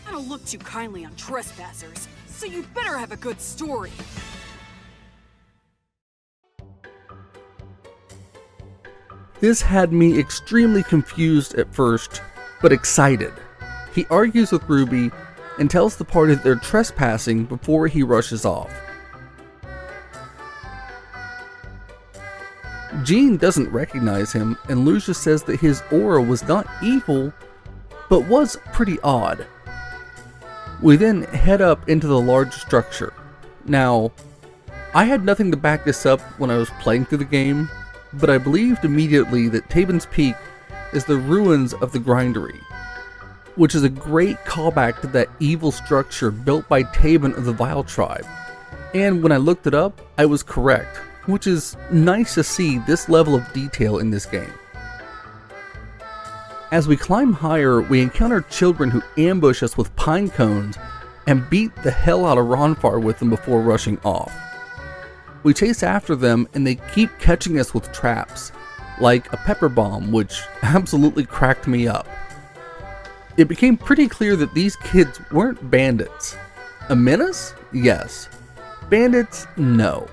I don't look too kindly on trespassers, so you better have a good story. This had me extremely confused at first, but excited. He argues with Ruby and tells the party that they're trespassing before he rushes off. Jean doesn't recognize him, and Lucia says that his aura was not evil, but was pretty odd. We then head up into the large structure. Now, I had nothing to back this up when I was playing through the game, but I believed immediately that Tabin's Peak is the ruins of the Grindery, which is a great callback to that evil structure built by Tabin of the Vile Tribe. And when I looked it up, I was correct, which is nice to see this level of detail in this game. As we climb higher, we encounter children who ambush us with pine cones and beat the hell out of Ronfar with them before rushing off. We chase after them and they keep catching us with traps, like a pepper bomb, which absolutely cracked me up. It became pretty clear that these kids weren't bandits. A menace? Yes. Bandits? No.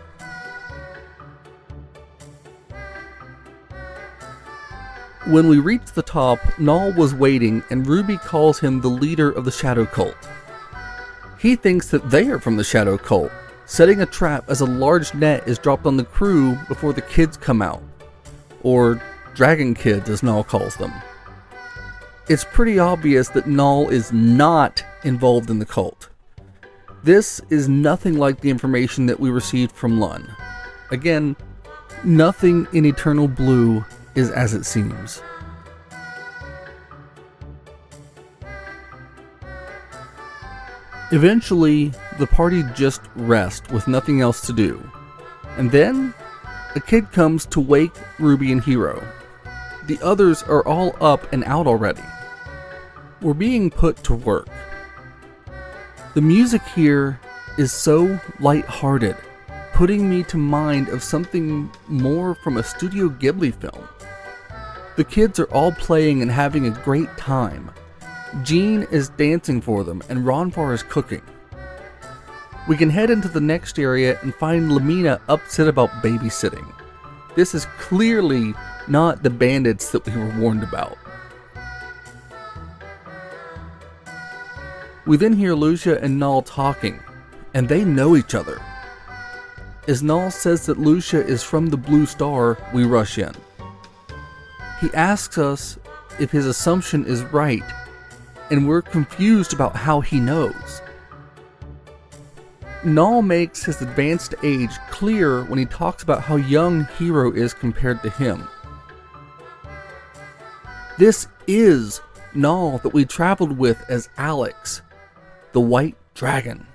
When we reach the top, Null was waiting and Ruby calls him the leader of the Shadow Cult. He thinks that they are from the Shadow Cult, setting a trap as a large net is dropped on the crew before the kids come out. Or Dragon Kids as Null calls them. It's pretty obvious that Null is not involved in the cult. This is nothing like the information that we received from Lun. Again, nothing in Eternal Blue is as it seems. Eventually, the party just rests with nothing else to do. And then, a kid comes to wake Ruby and Hero. The others are all up and out already. We're being put to work. The music here is so light-hearted, putting me to mind of something more from a Studio Ghibli film. The kids are all playing and having a great time. Jean is dancing for them and Ronfar is cooking. We can head into the next area and find Lamina upset about babysitting. This is clearly not the bandits that we were warned about. We then hear Lucia and Null talking, and they know each other. As Null says that Lucia is from the Blue Star, we rush in. He asks us if his assumption is right, and we're confused about how he knows. Null makes his advanced age clear when he talks about how young Hero is compared to him. This is Null that we traveled with as Alex, the White Dragon.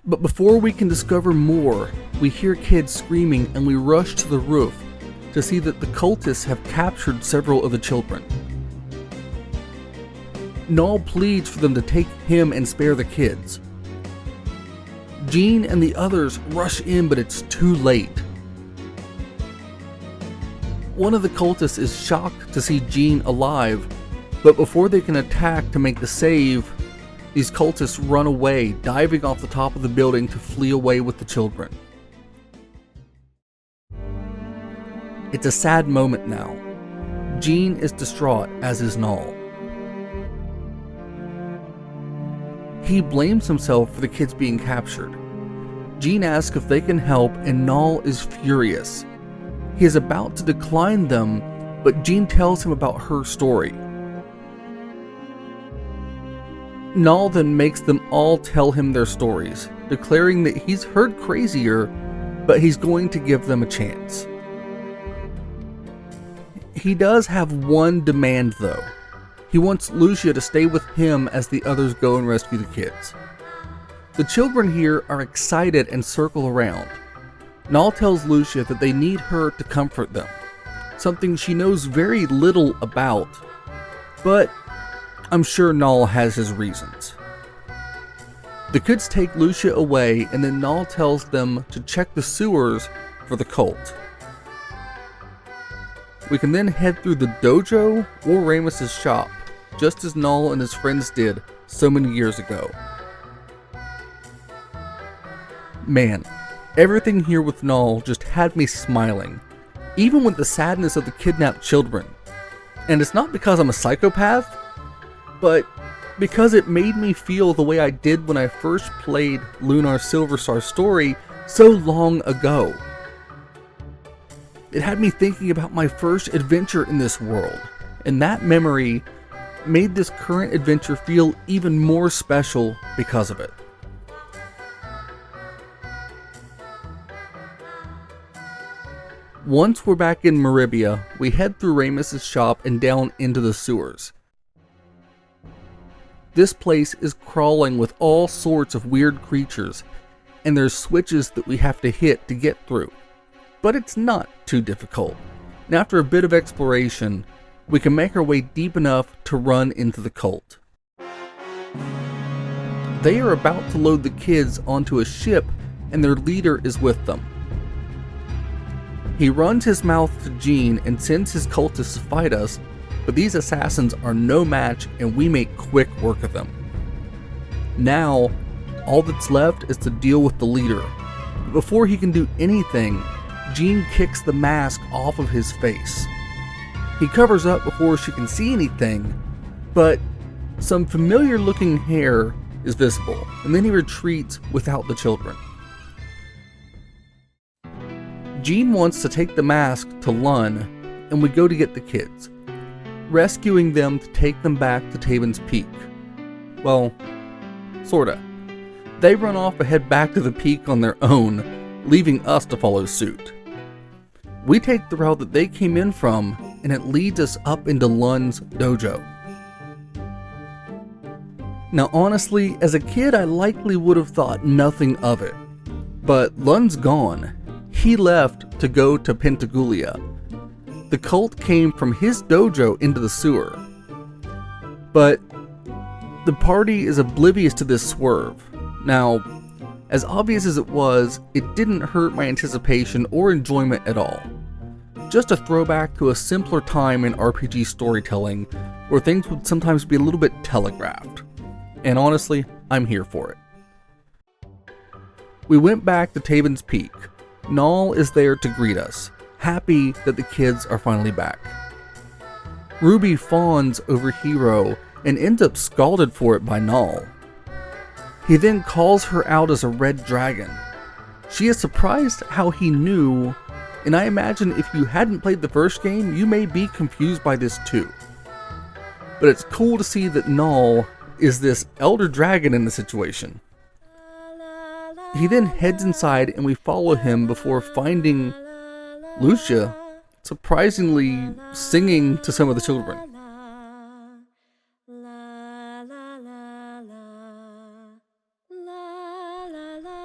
But before we can discover more, we hear kids screaming and we rush to the roof to see that the cultists have captured several of the children. Null pleads for them to take him and spare the kids. Jean and the others rush in, but it's too late. One of the cultists is shocked to see Jean alive, but before they can attack to make the save, these cultists run away, diving off the top of the building to flee away with the children. It's a sad moment now. Jean is distraught, as is Null. He blames himself for the kids being captured. Jean asks if they can help, and Null is furious. He is about to decline them, but Jean tells him about her story. Null then makes them all tell him their stories, declaring that he's heard crazier, but he's going to give them a chance. He does have one demand though. He wants Lucia to stay with him as the others go and rescue the kids. The children here are excited and circle around. Null tells Lucia that they need her to comfort them, something she knows very little about, but I'm sure Null has his reasons. The kids take Lucia away, and then Null tells them to check the sewers for the cult. We can then head through the dojo or Ramus's shop, just as Null and his friends did so many years ago. Man, everything here with Null just had me smiling, even with the sadness of the kidnapped children. And it's not because I'm a psychopath, but because it made me feel the way I did when I first played Lunar Silver Star story so long ago. It had me thinking about my first adventure in this world, and that memory made this current adventure feel even more special because of it. Once we're back in Meribia, we head through Ramus's shop and down into the sewers. This place is crawling with all sorts of weird creatures, and there's switches that we have to hit to get through. But it's not too difficult, and after a bit of exploration, we can make our way deep enough to run into the cult. They are about to load the kids onto a ship, and their leader is with them. He runs his mouth to Jean and sends his cultists to fight us, but these assassins are no match and we make quick work of them. Now, all that's left is to deal with the leader. But before he can do anything, Jean kicks the mask off of his face. He covers up before she can see anything, but some familiar looking hair is visible, and then he retreats without the children. Jean wants to take the mask to Lun, and we go to get the kids, rescuing them to take them back to Taven's Peak. Well, sorta. They run off and head back to the peak on their own, leaving us to follow suit. We take the route that they came in from, and it leads us up into Lun's dojo. Now honestly, as a kid I likely would have thought nothing of it, but Lun's gone. He left to go to Pentagoulia. The cult came from his dojo into the sewer. But the party is oblivious to this swerve. Now, as obvious as it was, it didn't hurt my anticipation or enjoyment at all. Just a throwback to a simpler time in RPG storytelling where things would sometimes be a little bit telegraphed. And honestly, I'm here for it. We went back to Taven's Peak. Null is there to greet us, happy that the kids are finally back. Ruby fawns over Hero and ends up scalded for it by Null. He then calls her out as a red dragon. She is surprised how he knew, and I imagine if you hadn't played the first game, you may be confused by this too. But it's cool to see that Null is this elder dragon in the situation. He then heads inside and we follow him before finding Lucia surprisingly singing to some of the children.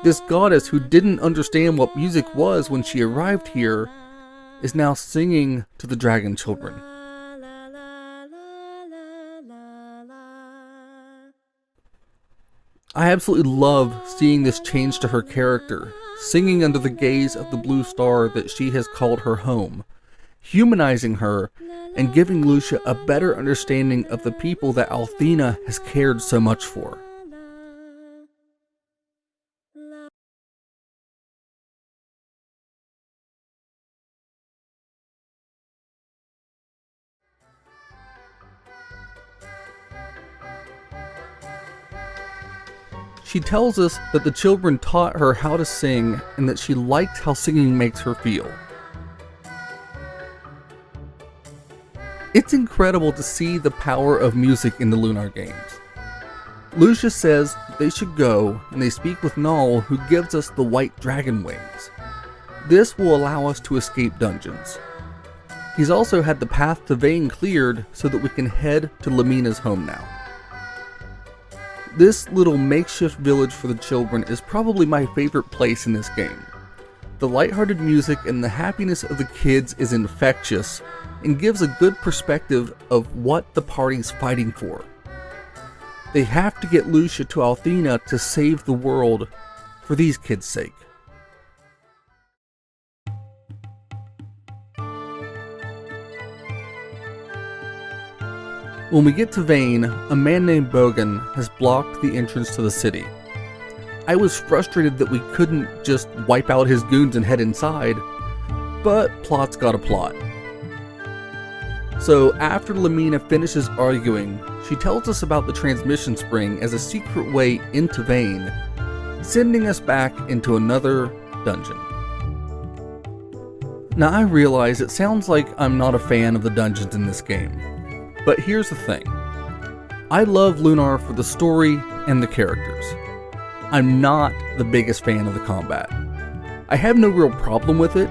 This goddess who didn't understand what music was when she arrived here is now singing to the dragon children. I absolutely love seeing this change to her character, singing under the gaze of the blue star that she has called her home, humanizing her and giving Lucia a better understanding of the people that Althena has cared so much for. She tells us that the children taught her how to sing and that she likes how singing makes her feel. It's incredible to see the power of music in the Lunar games. Lucia says that they should go and they speak with Null, who gives us the white dragon wings. This will allow us to escape dungeons. He's also had the path to Vane cleared so that we can head to Lamina's home now. This little makeshift village for the children is probably my favorite place in this game. The lighthearted music and the happiness of the kids is infectious and gives a good perspective of what the party's fighting for. They have to get Lucia to Althena to save the world for these kids' sake. When we get to Vane, a man named Bogan has blocked the entrance to the city. I was frustrated that we couldn't just wipe out his goons and head inside, but plot's got a plot. So after Lamina finishes arguing, she tells us about the transmission spring as a secret way into Vane, sending us back into another dungeon. Now I realize it sounds like I'm not a fan of the dungeons in this game. But here's the thing, I love Lunar for the story and the characters. I'm not the biggest fan of the combat. I have no real problem with it,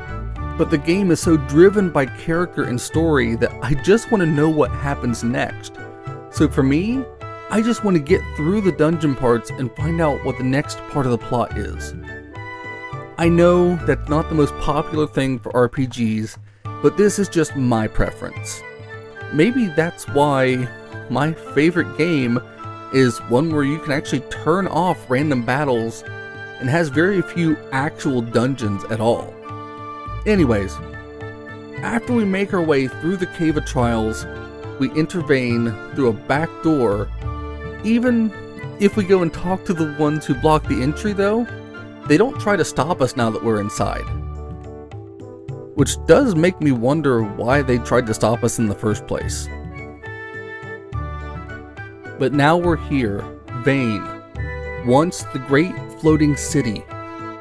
but the game is so driven by character and story that I just want to know what happens next. So for me, I just want to get through the dungeon parts and find out what the next part of the plot is. I know that's not the most popular thing for RPGs, but this is just my preference. Maybe that's why my favorite game is one where you can actually turn off random battles and has very few actual dungeons at all. Anyways, after we make our way through the Cave of Trials, we enter Vane through a back door. Even if we go and talk to the ones who block the entry though, they don't try to stop us now that we're inside. which does make me wonder why they tried to stop us in the first place. But now we're here, Vane, once the great floating city,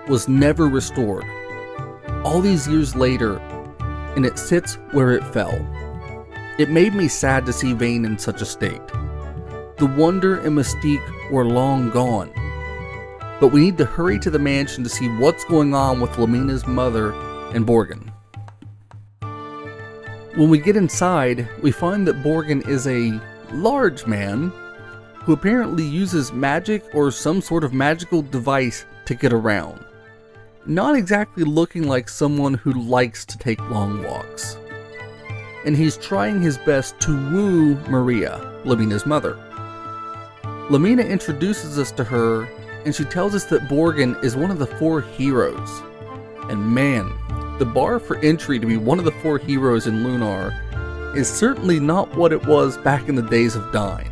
was never restored. All these years later, and it sits where it fell. It made me sad to see Vane in such a state. The wonder and mystique were long gone. But we need to hurry to the mansion to see what's going on with Lamina's mother and Borgin. When we get inside, we find that Borgin is a large man who apparently uses magic or some sort of magical device to get around. Not exactly looking like someone who likes to take long walks. And he's trying his best to woo Maria, Lamina's mother. Lamina introduces us to her, and she tells us that Borgin is one of the 4 heroes. And man, the bar for entry to be one of the 4 heroes in Lunar is certainly not what it was back in the days of Dine.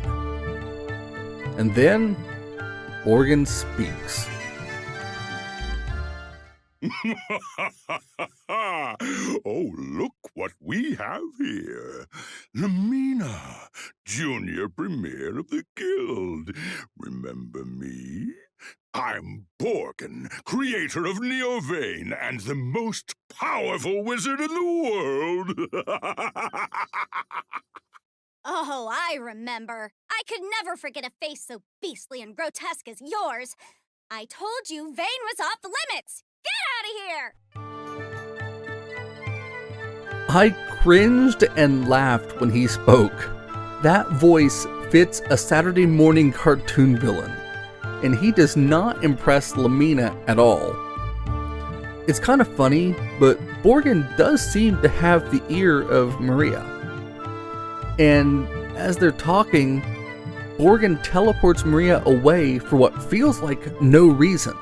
And then, Borgin speaks. Oh, look what we have here. Lamina, junior premier of the guild. Remember me? I'm Borgin, creator of Neovane and the most powerful wizard in the world. Oh, I remember. I could never forget a face so beastly and grotesque as yours. I told you Vane was off limits. Get out of here! I cringed and laughed when he spoke. That voice fits a Saturday morning cartoon villain, and he does not impress Lamina at all. It's kind of funny, but Borgin does seem to have the ear of Maria. And as they're talking, Borgin teleports Maria away for what feels like no reason.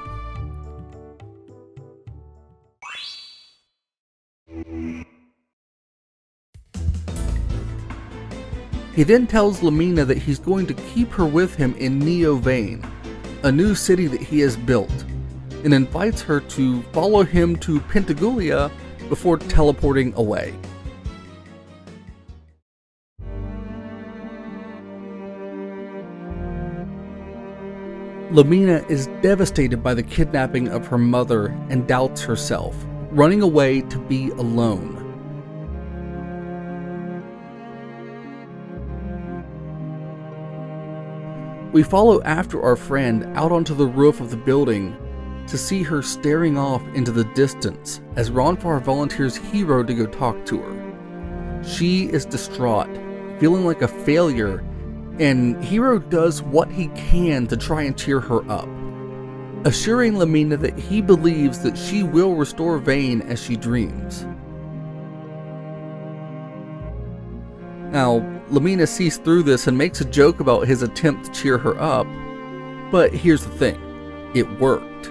He then tells Lamina that he's going to keep her with him in Neovane, a new city that he has built, and invites her to follow him to Pentagoulia before teleporting away. Lamina is devastated by the kidnapping of her mother and doubts herself, running away to be alone. We follow after our friend out onto the roof of the building to see her staring off into the distance as Ronfar volunteers Hero to go talk to her. She is distraught, feeling like a failure, and Hero does what he can to try and cheer her up, assuring Lamina that he believes that she will restore Vane as she dreams. Now, Lamina sees through this and makes a joke about his attempt to cheer her up, but here's the thing, it worked,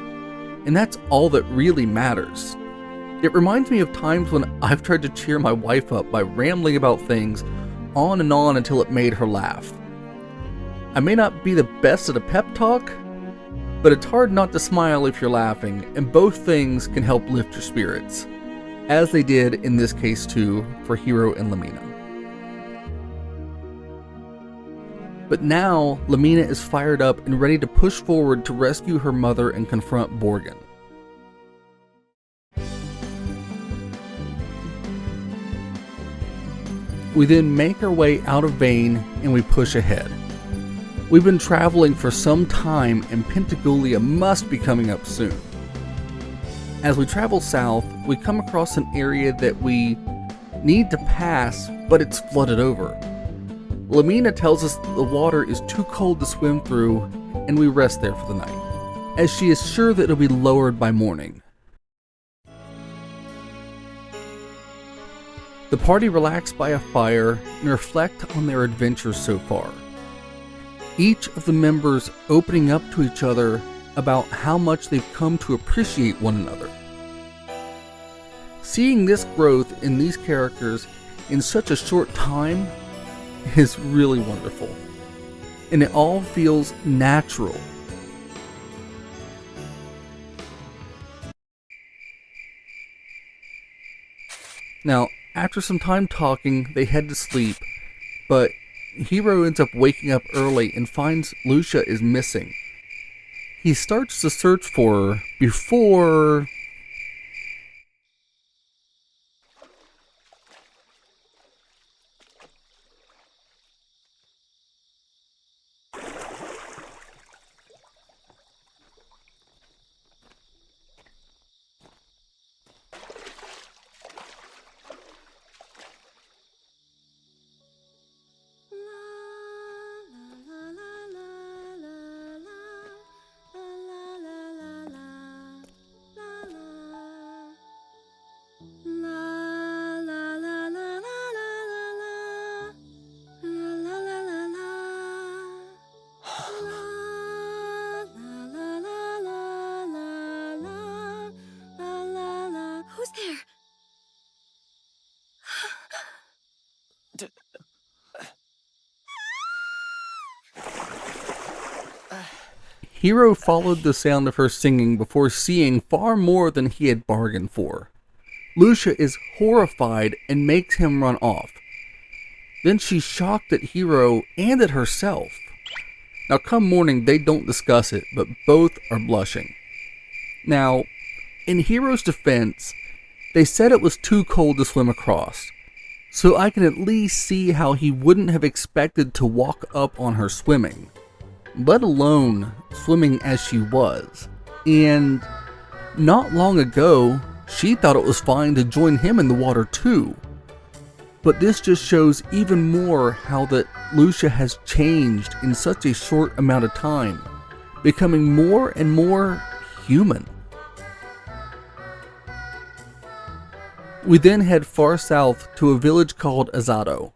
and that's all that really matters. It reminds me of times when I've tried to cheer my wife up by rambling about things on and on until it made her laugh. I may not be the best at a pep talk, but it's hard not to smile if you're laughing, and both things can help lift your spirits, as they did in this case too for Hero and Lamina. But now, Lamina is fired up and ready to push forward to rescue her mother and confront Borgin. We then make our way out of Vane and we push ahead. We've been traveling for some time and Pentagoulia must be coming up soon. As we travel south, we come across an area that we need to pass, but it's flooded over. Lamina tells us the water is too cold to swim through, and we rest there for the night, as she is sure that it'll be lowered by morning. The party relax by a fire and reflect on their adventures so far. Each of the members opening up to each other about how much they've come to appreciate one another. Seeing this growth in these characters in such a short time is really wonderful, and it all feels natural. Now, after some time talking, they head to sleep, but Hiro ends up waking up early and finds Lucia is missing. He starts to search for her before... Who's there? Hiro followed the sound of her singing before seeing far more than he had bargained for. Lucia is horrified and makes him run off. Then she's shocked at Hiro and at herself. Now come morning, they don't discuss it, but both are blushing. Now, in Hiro's defense, they said it was too cold to swim across, so I can at least see how he wouldn't have expected to walk up on her swimming, let alone swimming as she was. And not long ago, she thought it was fine to join him in the water too. But this just shows even more how that Lucia has changed in such a short amount of time, becoming more and more human. We then head far south to a village called Azato.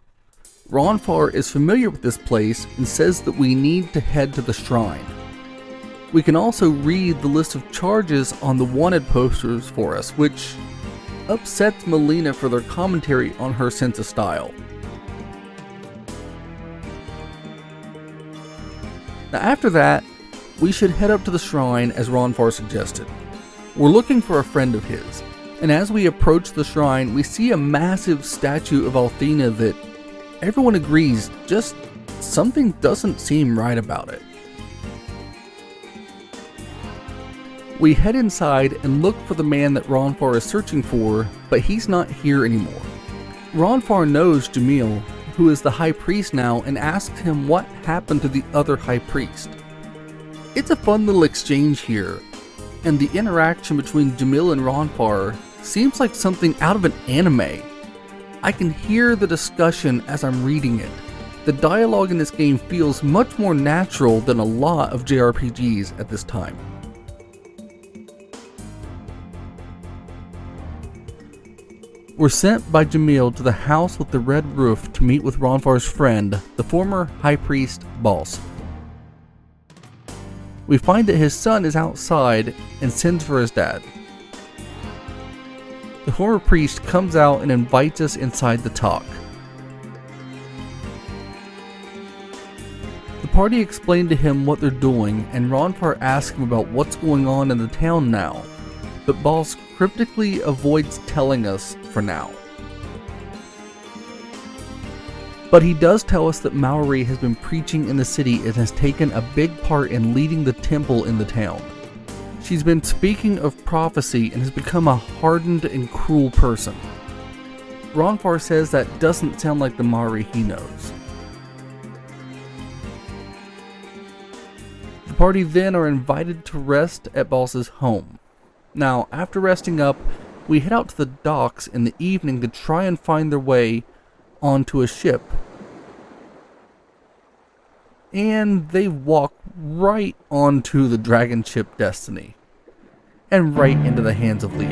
Ronfar is familiar with this place and says that we need to head to the shrine. We can also read the list of charges on the wanted posters for us, which upsets Melina for their commentary on her sense of style. Now after that, we should head up to the shrine as Ronfar suggested. We're looking for a friend of his, and as we approach the shrine, we see a massive statue of Althena that everyone agrees just something doesn't seem right about it. We head inside and look for the man that Ronfar is searching for, but he's not here anymore. Ronfar knows Jamil, who is the high priest now, and asks him what happened to the other high priest. It's a fun little exchange here, and the interaction between Jamil and Ronfar seems like something out of an anime. I can hear the discussion as I'm reading it. The dialogue in this game feels much more natural than a lot of JRPGs at this time. We're sent by Jamil to the house with the red roof to meet with Ronfar's friend, the former High Priest Boss. We find that his son is outside and sends for his dad. The former priest comes out and invites us inside to talk. The party explained to him what they're doing, and Ronfar asks him about what's going on in the town now, but Boss cryptically avoids telling us for now. But he does tell us that Maori has been preaching in the city and has taken a big part in leading the temple in the town. She's been speaking of prophecy and has become a hardened and cruel person. Ronfar says that doesn't sound like the Maori he knows. The party then are invited to rest at Boss's home. Now, after resting up, we head out to the docks in the evening to try and find their way onto a ship. And they walk right onto the dragon ship Destiny, and right into the hands of Leo.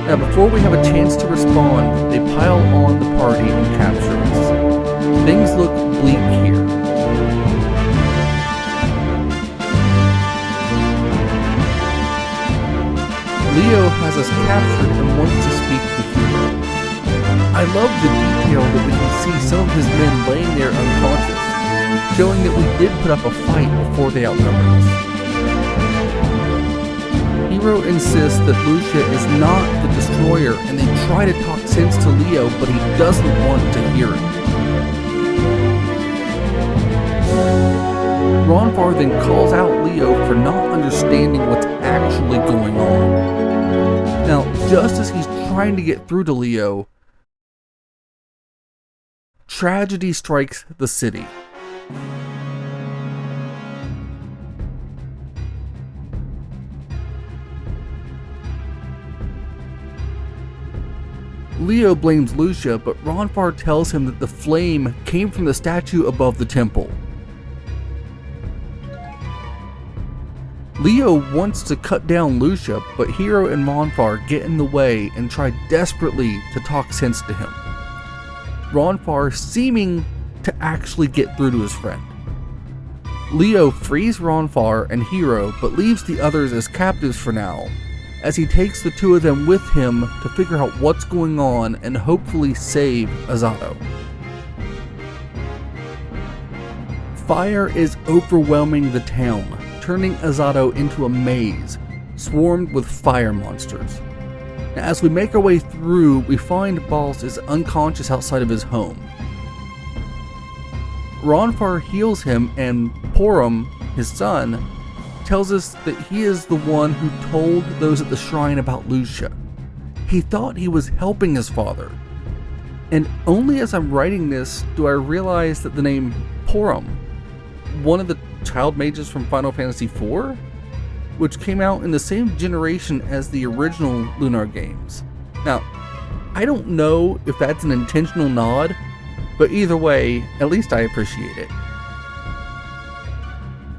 Now before we have a chance to respond, they pile on the party and capture us. Things look bleak here. Leo has us captured and wants to speak to Hiro. I love the detail that we can see some of his men laying there unconscious, showing that we did put up a fight before they outnumbered us. Hiro insists that Lucia is not the destroyer, and they try to talk sense to Leo, but he doesn't want to hear it. Ronfar then calls out Leo for not understanding what's actually going on. Now, just as he's trying to get through to Leo, tragedy strikes the city. Leo blames Lucia, but Ronfar tells him that the flame came from the statue above the temple. Leo wants to cut down Lucia, but Hiro and Ronfar get in the way and try desperately to talk sense to him. Ronfar seeming to actually get through to his friend. Leo frees Ronfar and Hiro, but leaves the others as captives for now, as he takes the two of them with him to figure out what's going on and hopefully save Azato. Fire is overwhelming the town, turning Azato into a maze, swarmed with fire monsters. Now, as we make our way through, we find Balls is unconscious outside of his home. Ronfar heals him, and Porum, his son, tells us that he is the one who told those at the shrine about Lucia. He thought he was helping his father. And only as I'm writing this do I realize that the name Porum, one of the child mages from Final Fantasy IV, which came out in the same generation as the original Lunar games. Now, I don't know if that's an intentional nod, but either way, at least I appreciate it.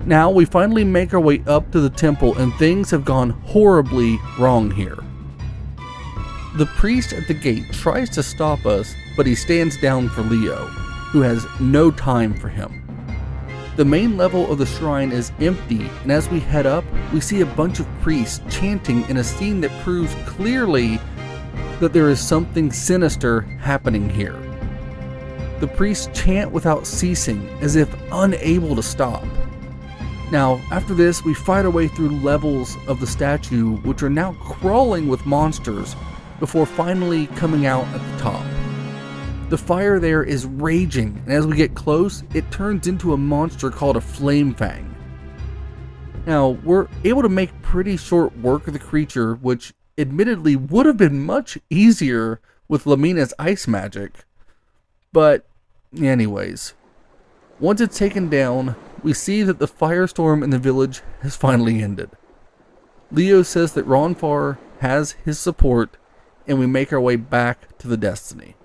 Now we finally make our way up to the temple, and things have gone horribly wrong here. The priest at the gate tries to stop us, but he stands down for Leo, who has no time for him. The main level of the shrine is empty, and as we head up, we see a bunch of priests chanting in a scene that proves clearly that there is something sinister happening here. The priests chant without ceasing, as if unable to stop. Now, after this, we fight our way through levels of the statue, which are now crawling with monsters, before finally coming out at the top. The fire there is raging, and as we get close, it turns into a monster called a Flame Fang. Now, we're able to make pretty short work of the creature, which admittedly would have been much easier with Lamina's ice magic. But, anyways, once it's taken down, we see that the firestorm in the village has finally ended. Leo says that Ronfar has his support, and we make our way back to the Destiny.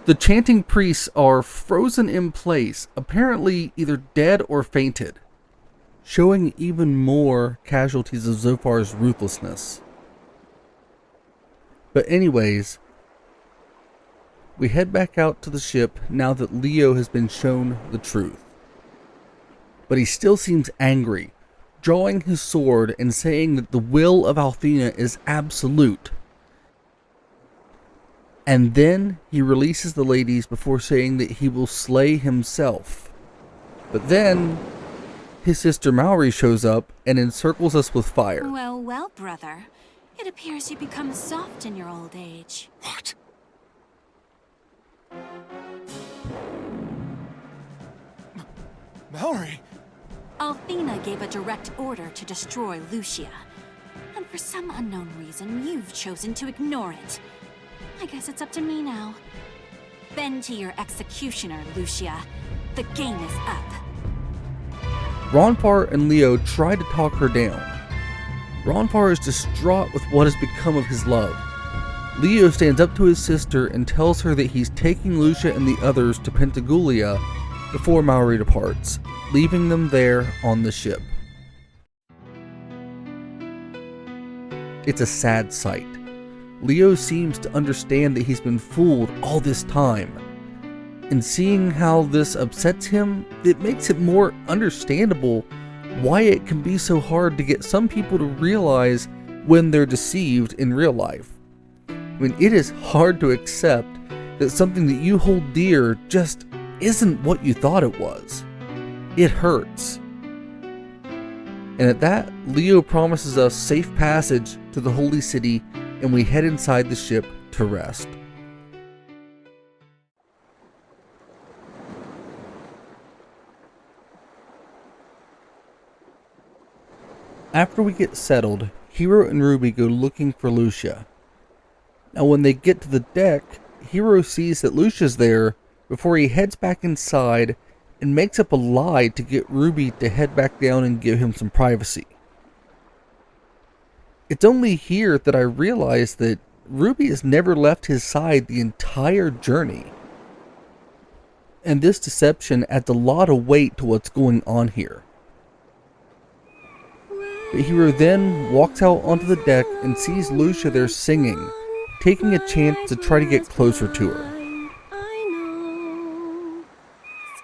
The chanting priests are frozen in place, apparently either dead or fainted, showing even more casualties of Zophar's ruthlessness. But anyways, we head back out to the ship now that Leo has been shown the truth. But he still seems angry, drawing his sword and saying that the will of Althena is absolute. And then he releases the ladies before saying that he will slay himself. But then his sister Mallory shows up and encircles us with fire. Well, well, brother. It appears you become soft in your old age. What? Mallory? Althena gave a direct order to destroy Lucia. And for some unknown reason, you've chosen to ignore it. I guess it's up to me now. Bend to your executioner, Lucia. The game is up. Ronfar and Leo try to talk her down. Ronfar is distraught with what has become of his love. Leo stands up to his sister and tells her that he's taking Lucia and the others to Pentagoulia before Mallory departs, leaving them there on the ship. It's a sad sight. Leo seems to understand that he's been fooled all this time. And seeing how this upsets him, it makes it more understandable why it can be so hard to get some people to realize when they're deceived in real life. I mean, it is hard to accept that something that you hold dear just isn't what you thought it was. It hurts. And at that, Leo promises us safe passage to the Holy City, and we head inside the ship to rest. After we get settled, Hiro and Ruby go looking for Lucia. Now when they get to the deck, Hiro sees that Lucia's there before he heads back inside and makes up a lie to get Ruby to head back down and give him some privacy. It's only here that I realize that Ruby has never left his side the entire journey. And this deception adds a lot of weight to what's going on here. But Hiro then walks out onto the deck and sees Lucia there singing, taking a chance to try to get closer to her.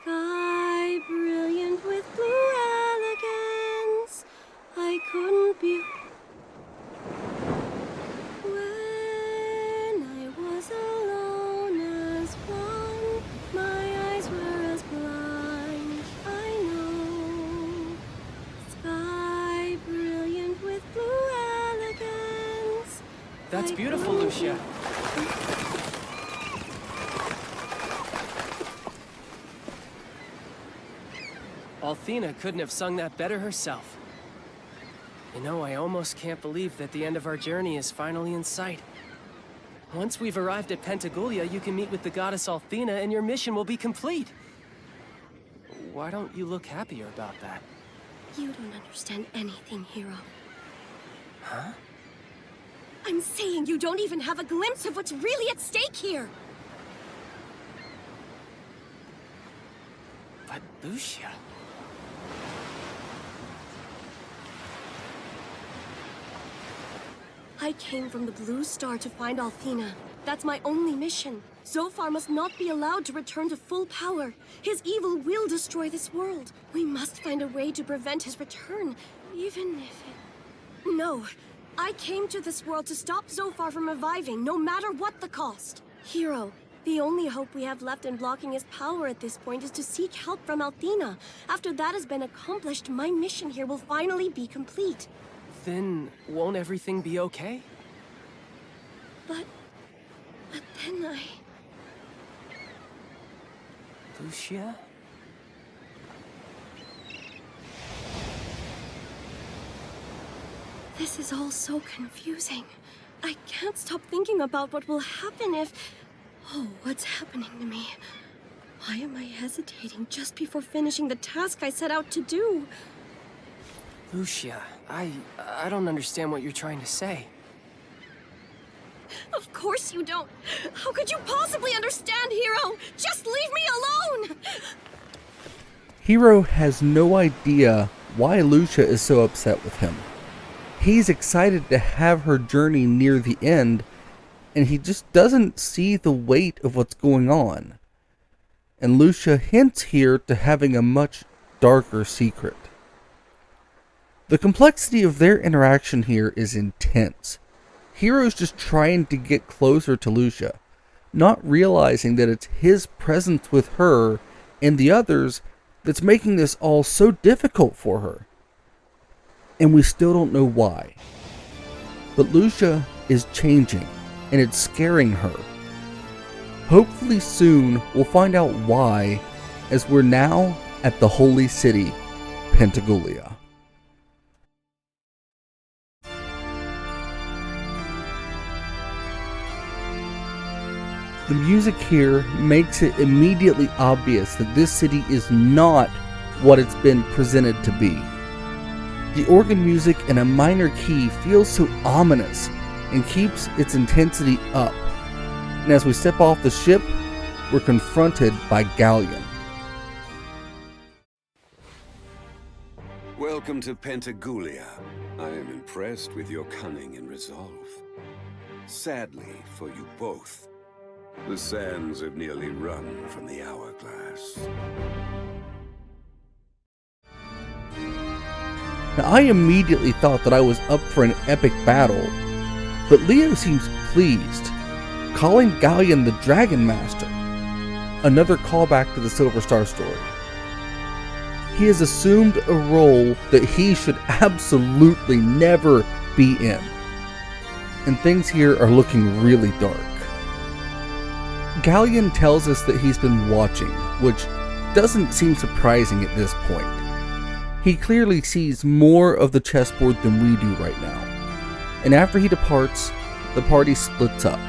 Sky brilliant with blue elegance, I couldn't be. When I was alone as one, my eyes were as blind, I know. Sky brilliant with blue elegance. That's beautiful, Lucia. Althena couldn't have sung that better herself. You know, I almost can't believe that the end of our journey is finally in sight. Once we've arrived at Pentagoulia, you can meet with the goddess Althena and your mission will be complete. Why don't you look happier about that? You don't understand anything, Hiro. Huh? I'm saying you don't even have a glimpse of what's really at stake here. But Lucia... I came from the Blue Star to find Althena. That's my only mission. Zophar must not be allowed to return to full power. His evil will destroy this world. We must find a way to prevent his return, even if it... No, I came to this world to stop Zophar from reviving, no matter what the cost. Hiro, the only hope we have left in blocking his power at this point is to seek help from Althena. After that has been accomplished, my mission here will finally be complete. Then won't everything be okay? But then I... Lucia? This is all so confusing. I can't stop thinking about what will happen if... Oh, what's happening to me? Why am I hesitating just before finishing the task I set out to do? Lucia, I don't understand what you're trying to say. Of course you don't. How could you possibly understand, Hiro? Just leave me alone! Hiro has no idea why Lucia is so upset with him. He's excited to have her journey near the end, and he just doesn't see the weight of what's going on. And Lucia hints here to having a much darker secret. The complexity of their interaction here is intense. Hiro's just trying to get closer to Lucia, not realizing that it's his presence with her and the others that's making this all so difficult for her. And we still don't know why. But Lucia is changing, and it's scaring her. Hopefully soon we'll find out why, as we're now at the Holy City, Pentagoulia. The music here makes it immediately obvious that this city is not what it's been presented to be. The organ music in a minor key feels so ominous and keeps its intensity up. And as we step off the ship, we're confronted by Galleon. Welcome to Pentagoulia. I am impressed with your cunning and resolve. Sadly for you both, the sands have nearly run from the hourglass. Now, I immediately thought that I was up for an epic battle, but Leo seems pleased, calling Galleon the Dragon Master. another callback to the Silver Star story. He has assumed a role that he should absolutely never be in. And things here are looking really dark. Galleon tells us that he's been watching, which doesn't seem surprising at this point. He clearly sees more of the chessboard than we do right now. And after he departs, the party splits up.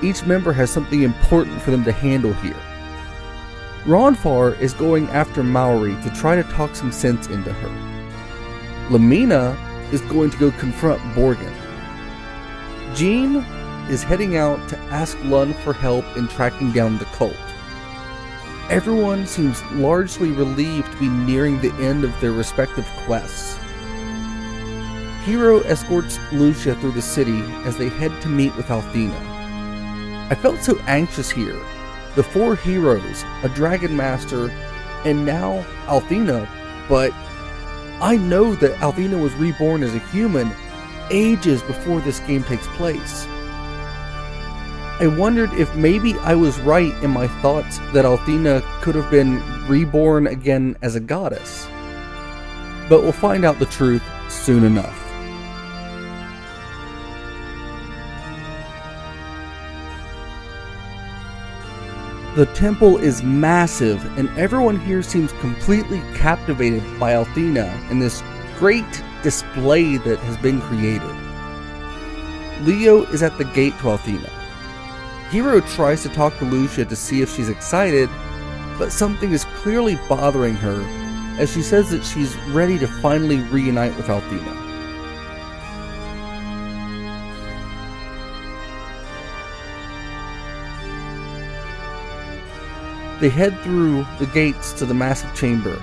Each member has something important for them to handle here. Ronfar is going after Maori to try to talk some sense into her. Lamina is going to go confront Borgin. Jean is heading out to ask Lund for help in tracking down the cult. Everyone seems largely relieved to be nearing the end of their respective quests. Hiro escorts Lucia through the city as they head to meet with Althena. I felt so anxious here. The four heroes, a Dragon Master, and now Althena, but I know that Althena was reborn as a human ages before this game takes place. I wondered if maybe I was right in my thoughts that Althena could have been reborn again as a goddess. But we'll find out the truth soon enough. The temple is massive, and everyone here seems completely captivated by Althena and this great display that has been created. Leo is at the gate to Althena. Hiro tries to talk to Lucia to see if she's excited, but something is clearly bothering her as she says that she's ready to finally reunite with Althena. They head through the gates to the massive chamber,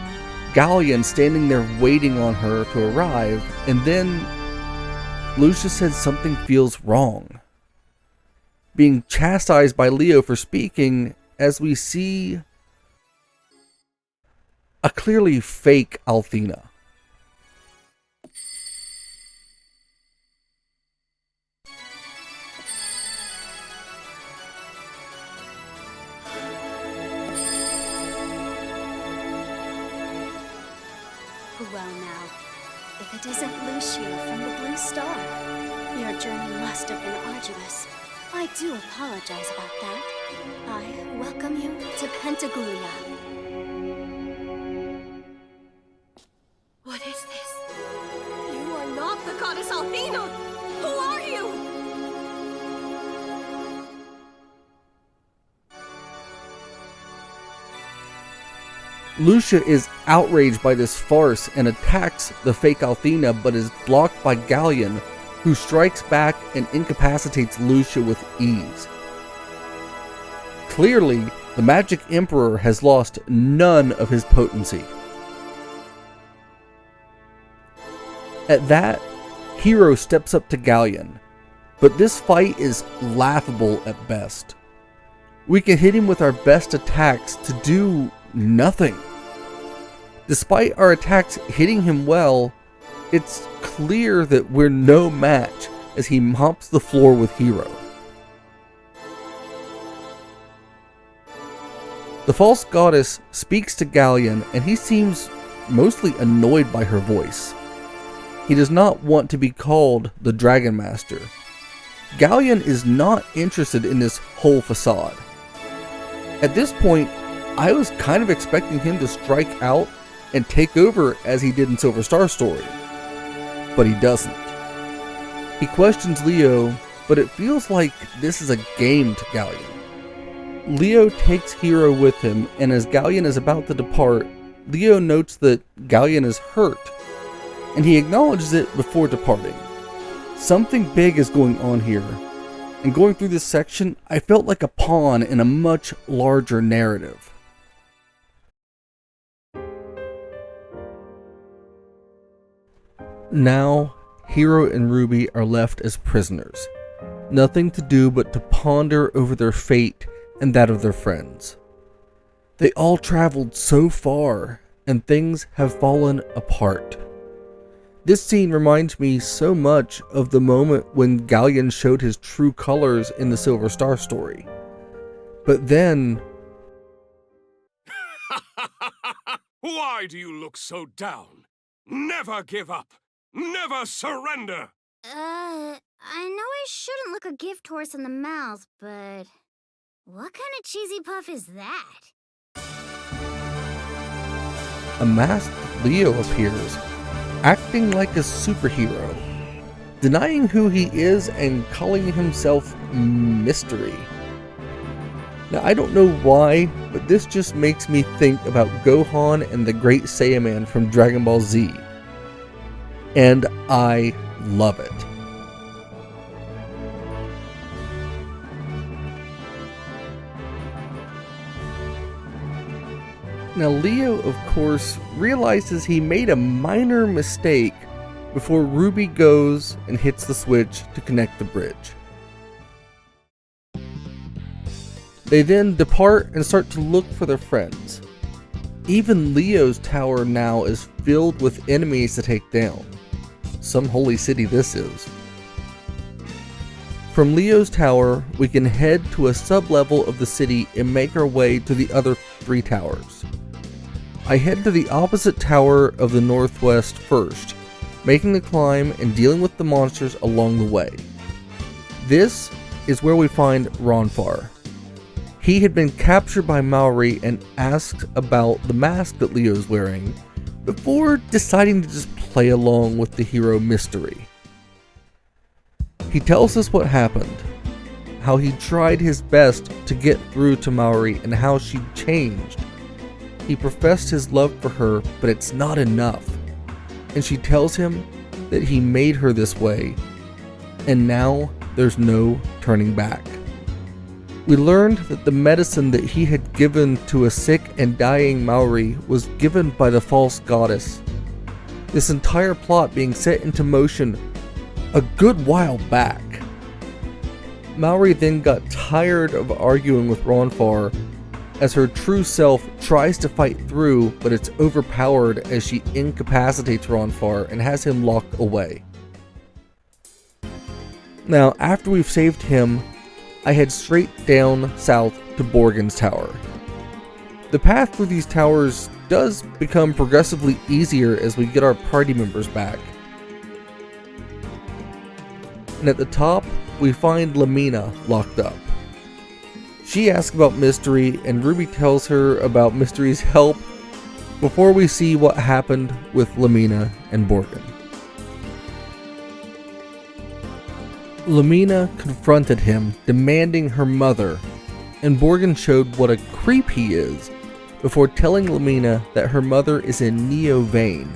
Galleon standing there waiting on her to arrive, and then Lucia says something feels wrong. Being chastised by Leo for speaking, as we see a clearly fake Althena. Well now, if it isn't Lucia from the Blue Star, your journey must have been arduous. I do apologize about that. I welcome you to Pentagoulia. What is this? You are not the goddess Althena! Who are you? Lucia is outraged by this farce and attacks the fake Althena, but is blocked by Galleon, who strikes back and incapacitates Lucia with ease. Clearly, the Magic Emperor has lost none of his potency. At that, Hiro steps up to Galleon, but this fight is laughable at best. We can hit him with our best attacks to do nothing. Despite our attacks hitting him well, it's clear that we're no match as he mops the floor with Hiro. The false goddess speaks to Galleon, and he seems mostly annoyed by her voice. He does not want to be called the Dragon Master. Galleon is not interested in this whole facade. At this point, I was kind of expecting him to strike out and take over as he did in Silver Star Story, but he doesn't. He questions Leo, but it feels like this is a game to Galleon. Leo takes Hiro with him, and as Galleon is about to depart, Leo notes that Galleon is hurt, and he acknowledges it before departing. Something big is going on here, and going through this section, I felt like a pawn in a much larger narrative. Now, Hiro and Ruby are left as prisoners. Nothing to do but to ponder over their fate and that of their friends. They all traveled so far, and things have fallen apart. This scene reminds me so much of the moment when Galleon showed his true colors in the Silver Star story. But then, Why do you look so down? Never give up. Never surrender. I know I shouldn't look a gift horse in the mouth, but what kind of cheesy puff is that? A masked Leo appears, acting like a superhero, denying who he is and calling himself Mystery. Now, I don't know why, but this just makes me think about Gohan and the Great Saiyaman from Dragon Ball Z. And I love it. Now, Leo, of course, realizes he made a minor mistake before Ruby goes and hits the switch to connect the bridge. They then depart and start to look for their friends. Even Leo's tower now is filled with enemies to take down. Some holy city this is. From Leo's tower, we can head to a sub-level of the city and make our way to the other 3 towers. I head to the opposite tower of the northwest first, making the climb and dealing with the monsters along the way. This is where we find Ronfar. He had been captured by Maori and asked about the mask that Leo's wearing, before deciding to just play along with the hero Mystery. He tells us what happened, how he tried his best to get through to Maori and how she changed. He professed his love for her, but it's not enough. And she tells him that he made her this way, and now there's no turning back. We learned that the medicine that he had given to a sick and dying Maori was given by the false goddess. This entire plot being set into motion a good while back. Maori then got tired of arguing with Ronfar as her true self tries to fight through, but it's overpowered as she incapacitates Ronfar and has him locked away. Now, after we've saved him, I head straight down south to Borgen's tower. The path through these towers does become progressively easier as we get our party members back. And at the top, we find Lamina locked up. She asks about Mystery, and Ruby tells her about Mystery's help before we see what happened with Lamina and Borgen. Lamina confronted him, demanding her mother, and Borgen showed what a creep he is before telling Lamina that her mother is in Neo Vane,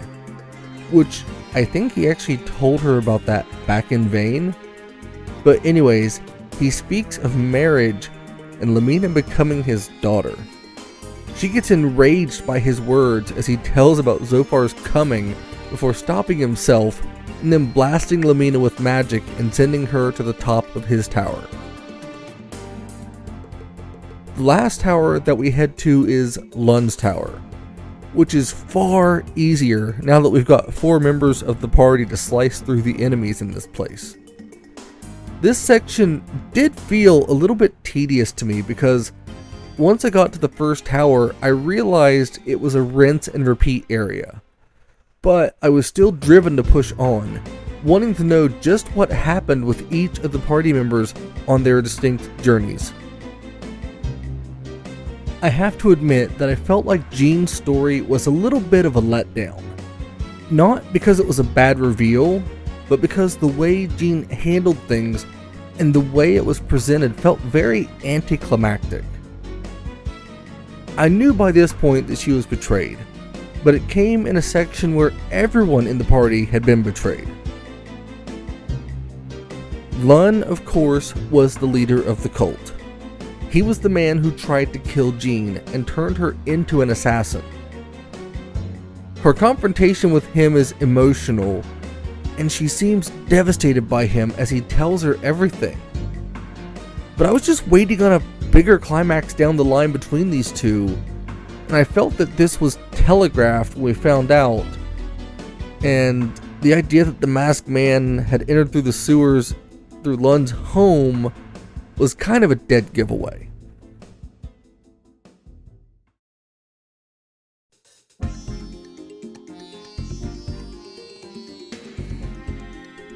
which I think he actually told her about that back in Vane. But anyways, he speaks of marriage and Lamina becoming his daughter. She gets enraged by his words as he tells about Zophar's coming before stopping himself and then blasting Lamina with magic and sending her to the top of his tower. The last tower that we head to is Lun's tower, which is far easier now that we've got 4 members of the party to slice through the enemies in this place. This section did feel a little bit tedious to me because once I got to the first tower, I realized it was a rinse and repeat area. But I was still driven to push on, wanting to know just what happened with each of the party members on their distinct journeys. I have to admit that I felt like Jean's story was a little bit of a letdown. Not because it was a bad reveal, but because the way Jean handled things and the way it was presented felt very anticlimactic. I knew by this point that she was betrayed, but it came in a section where everyone in the party had been betrayed. Lun, of course, was the leader of the cult. He was the man who tried to kill Jean and turned her into an assassin. Her confrontation with him is emotional, and she seems devastated by him as he tells her everything. But I was just waiting on a bigger climax down the line between these two, and I felt that this was telegraphed when we found out, and the idea that the masked man had entered through the sewers through Lun's home was kind of a dead giveaway.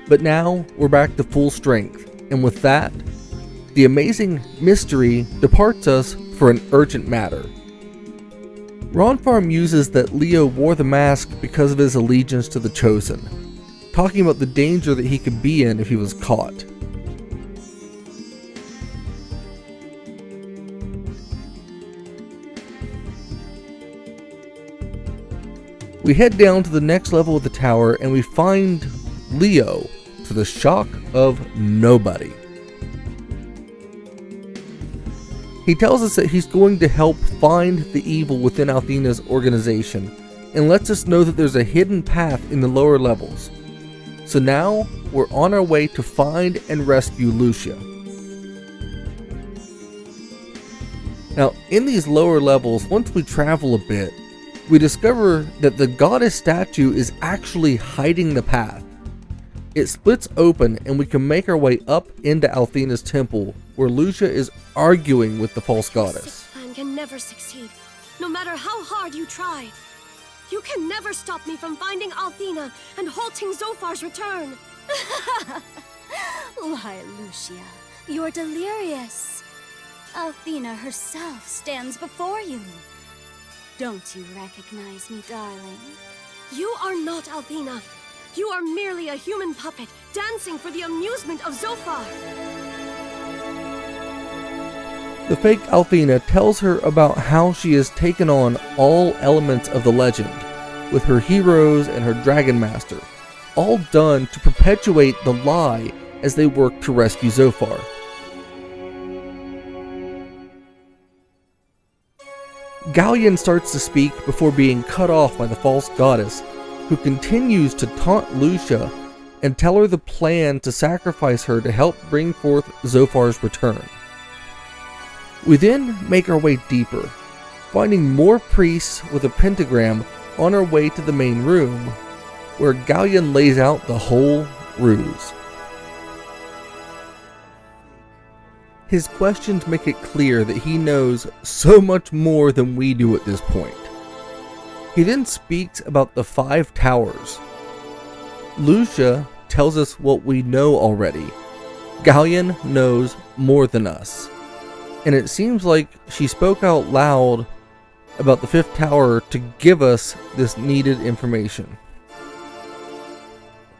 But now we're back to full strength, and with that, the amazing mystery departs us for an urgent matter. Ronfahr muses that Leo wore the mask because of his allegiance to the Chosen, talking about the danger that he could be in if he was caught. We head down to the next level of the tower and we find Leo, to the shock of nobody. He tells us that he's going to help find the evil within Althena's organization and lets us know that there's a hidden path in the lower levels. So now we're on our way to find and rescue Lucia. Now, in these lower levels, once we travel a bit, we discover that the goddess statue is actually hiding the path. It splits open and we can make our way up into Althena's temple, where Lucia is arguing with the false goddess. This plan can never succeed, no matter how hard you try. You can never stop me from finding Althena and halting Zophar's return. Why, Lucia, you're delirious. Althena herself stands before you. Don't you recognize me, darling? You are not Althena. You are merely a human puppet dancing for the amusement of Zophar. The fake Althena tells her about how she has taken on all elements of the legend, with her heroes and her Dragon Master, all done to perpetuate the lie as they work to rescue Zophar. Galleon starts to speak before being cut off by the false goddess, who continues to taunt Lucia and tell her the plan to sacrifice her to help bring forth Zophar's return. We then make our way deeper, finding more priests with a pentagram on our way to the main room, where Galleon lays out the whole ruse. His questions make it clear that he knows so much more than we do at this point. He then speaks about the 5 towers. Lucia tells us what we know already. Galleon knows more than us. And it seems like she spoke out loud about the 5th tower to give us this needed information.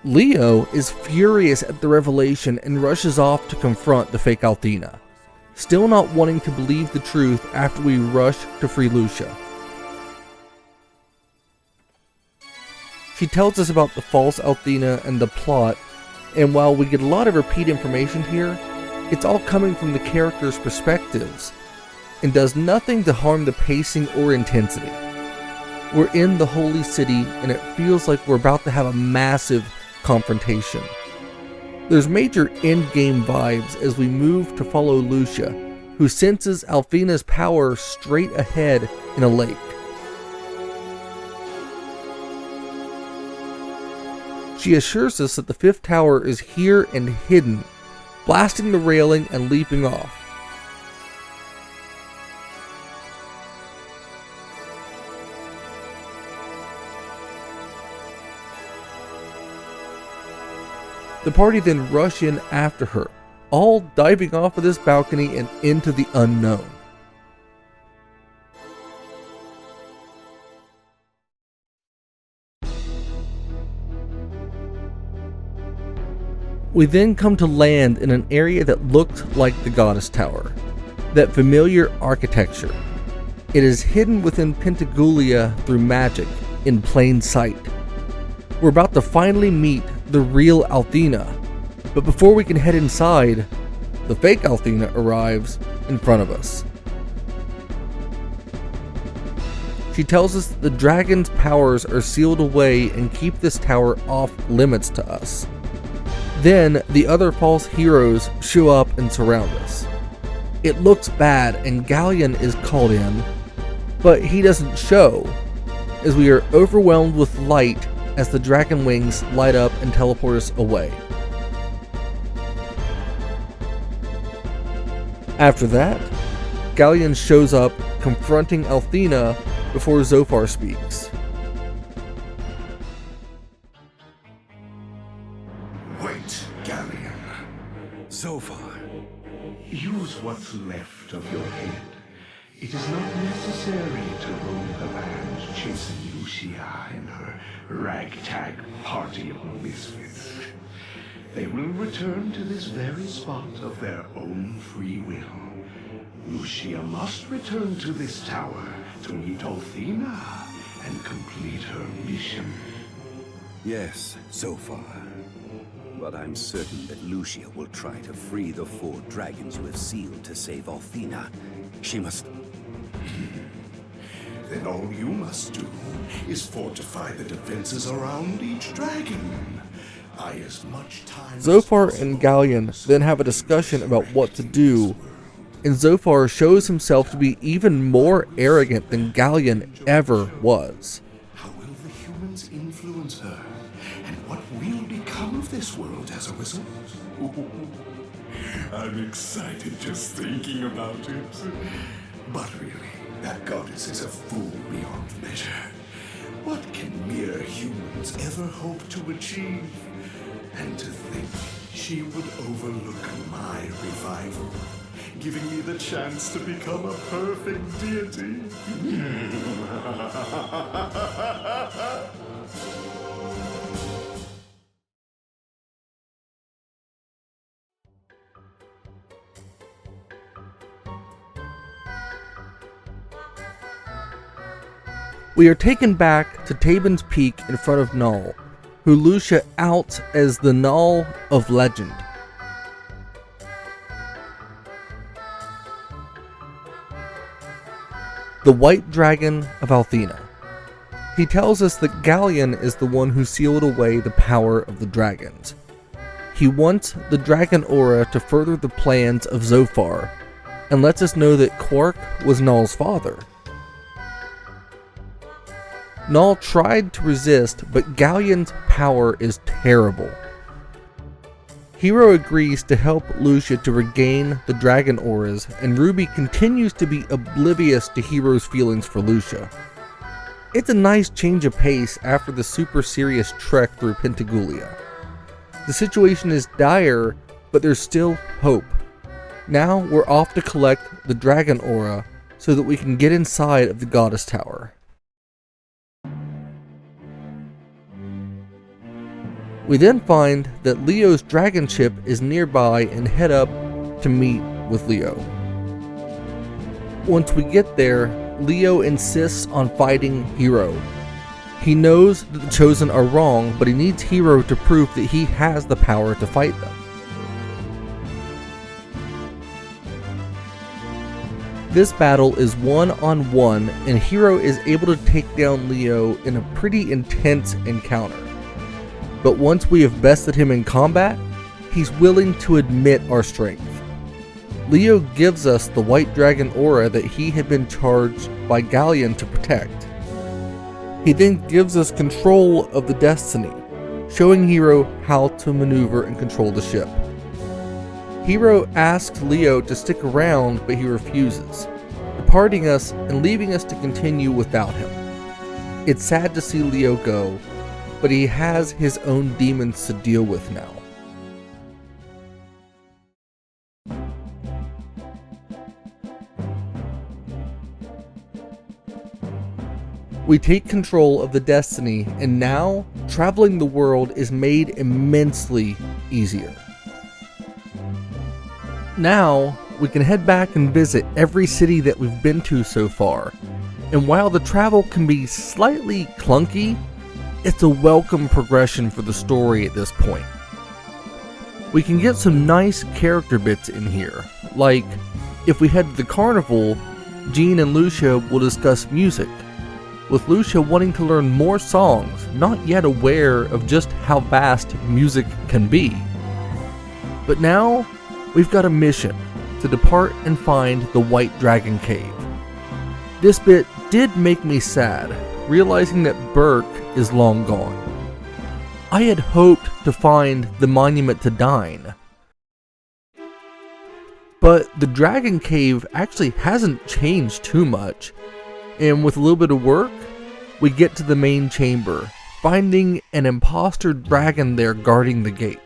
Leo is furious at the revelation and rushes off to confront the fake Althena, still not wanting to believe the truth after we rush to free Lucia. She tells us about the false Althena and the plot, and while we get a lot of repeat information here, it's all coming from the characters' perspectives, and does nothing to harm the pacing or intensity. We're in the Holy City, and it feels like we're about to have a massive confrontation. There's major endgame vibes as we move to follow Lucia, who senses Althena's power straight ahead in a lake. She assures us that the 5th tower is here and hidden, blasting the railing and leaping off. The party then rush in after her, all diving off of this balcony and into the unknown. We then come to land in an area that looked like the Goddess Tower, that familiar architecture. It is hidden within Pentagoulia through magic, in plain sight. We're about to finally meet the real Althena, but before we can head inside, the fake Althena arrives in front of us. She tells us that the dragon's powers are sealed away and keep this tower off limits to us. Then the other false heroes show up and surround us. It looks bad and Galleon is called in, but he doesn't show, as we are overwhelmed with light as the dragon wings light up and teleport us away. After that, Galleon shows up confronting Althena before Zophar speaks. Wait. Galleon. Zophar. Use what's left of your head. It is not necessary to roam the land chasing Lucia and her ragtag party of misfits. They will return to this very spot of their own free will. Lucia must return to this tower to meet Althena and complete her mission. Yes, Zophar. But I'm certain that Lucia will try to free the 4 dragons you have sealed to save Althena. She must... Then all you must do is fortify the defenses around each dragon. Buy as much time... Zophar and Galleon then have a discussion about what to do, and Zophar shows himself to be even more arrogant than Galleon ever was. How will the humans influence her? And what will become of this world as a result? I'm excited just thinking about it. But really, that goddess is a fool beyond measure. What can mere humans ever hope to achieve? And to think she would overlook my revival, giving me the chance to become a perfect deity. We are taken back to Tabin's Peak in front of Null, who Lucia outs as the Null of legend. The White Dragon of Althena. He tells us that Galleon is the one who sealed away the power of the dragons. He wants the dragon aura to further the plans of Zophar, and lets us know that Quark was Null's father. Null tried to resist, but Galleon's power is terrible. Hero agrees to help Lucia to regain the dragon auras, and Ruby continues to be oblivious to Hero's feelings for Lucia. It's a nice change of pace after the super serious trek through Pentagoulia. The situation is dire, but there's still hope. Now we're off to collect the dragon aura so that we can get inside of the Goddess Tower. We then find that Leo's dragon ship is nearby and head up to meet with Leo. Once we get there, Leo insists on fighting Hero. He knows that the Chosen are wrong, but he needs Hero to prove that he has the power to fight them. This battle is one-on-one, and Hero is able to take down Leo in a pretty intense encounter. But once we have bested him in combat, he's willing to admit our strength. Leo gives us the White Dragon aura that he had been charged by Galleon to protect. He then gives us control of the Destiny, showing Hero how to maneuver and control the ship. Hero asks Leo to stick around, but he refuses, departing us and leaving us to continue without him. It's sad to see Leo go, but he has his own demons to deal with now. We take control of the Destiny, and now traveling the world is made immensely easier. Now we can head back and visit every city that we've been to so far, and while the travel can be slightly clunky, it's a welcome progression for the story at this point. We can get some nice character bits in here, like if we head to the carnival, Jean and Lucia will discuss music, with Lucia wanting to learn more songs, not yet aware of just how vast music can be. But now, we've got a mission to depart and find the White Dragon Cave. This bit did make me sad, realizing that Burke is long gone. I had hoped to find the monument to Dine, but the Dragon Cave actually hasn't changed too much, and with a little bit of work, we get to the main chamber, finding an imposter dragon there guarding the gate.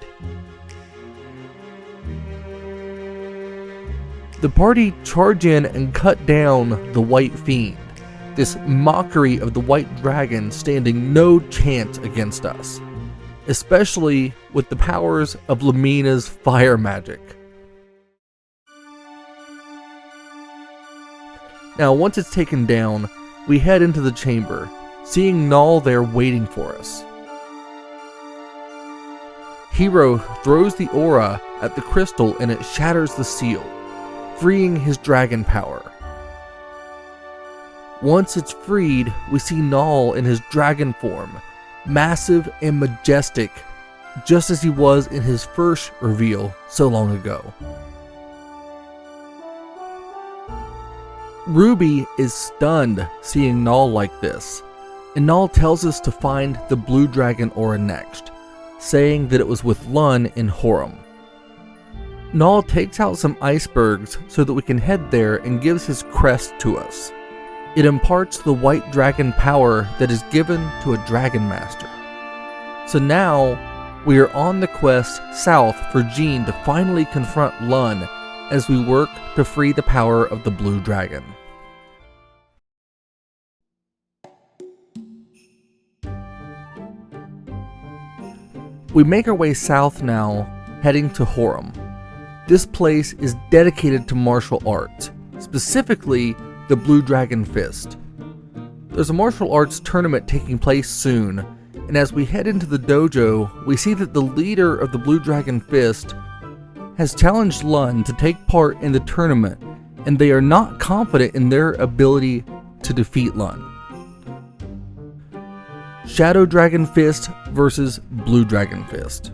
The party charge in and cut down the White Fiend, this mockery of the White Dragon standing no chance against us, especially with the powers of Lamina's fire magic. Now, once it's taken down, we head into the chamber, seeing Null there waiting for us. Hero throws the aura at the crystal and it shatters the seal, freeing his dragon power. Once it's freed, we see Null in his dragon form, massive and majestic, just as he was in his first reveal so long ago. Ruby is stunned seeing Null like this, and Null tells us to find the blue dragon aura next, saying that it was with Lun in Horum. Null takes out some icebergs so that we can head there and gives his crest to us. It imparts the white dragon power that is given to a dragon master. So now, we are on the quest south for Jean to finally confront Lun as we work to free the power of the blue dragon. We make our way south now, heading to Horum. This place is dedicated to martial arts, specifically the Blue Dragon Fist. There's a martial arts tournament taking place soon, and as we head into the dojo, we see that the leader of the Blue Dragon Fist has challenged Lun to take part in the tournament, and they are not confident in their ability to defeat Lun. Shadow Dragon Fist versus Blue Dragon Fist.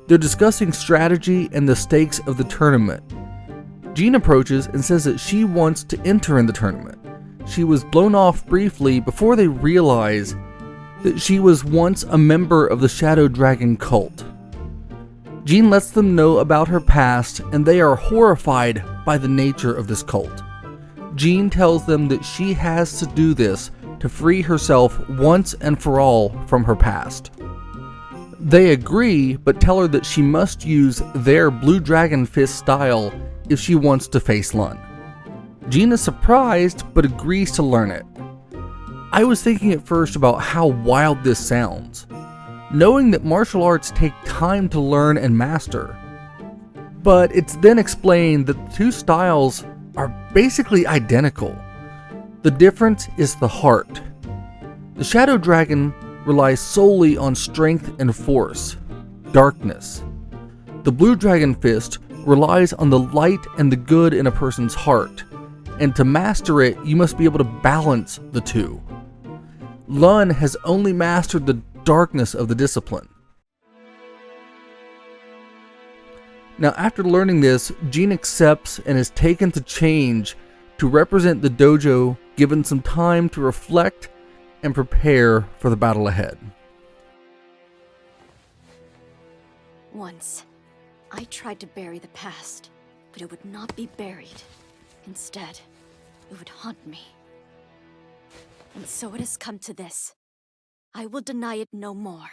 They're discussing strategy and the stakes of the tournament. Jean approaches and says that she wants to enter in the tournament. She was blown off briefly before they realize that she was once a member of the Shadow Dragon cult. Jean lets them know about her past, and they are horrified by the nature of this cult. Jean tells them that she has to do this to free herself once and for all from her past. They agree, but tell her that she must use their Blue Dragon Fist style if she wants to face Lun. Jean is surprised, but agrees to learn it. I was thinking at first about how wild this sounds, knowing that martial arts take time to learn and master. But it's then explained that the two styles are basically identical. The difference is the heart. The Shadow Dragon relies solely on strength and force, darkness. The Blue Dragon Fist relies on the light and the good in a person's heart, and to master it, you must be able to balance the two. Lun has only mastered the darkness of the discipline. Now, after learning this, Jean accepts and is taken to change to represent the dojo, given some time to reflect and prepare for the battle ahead. Once, I tried to bury the past, but it would not be buried. Instead, it would haunt me. And so it has come to this. I will deny it no more.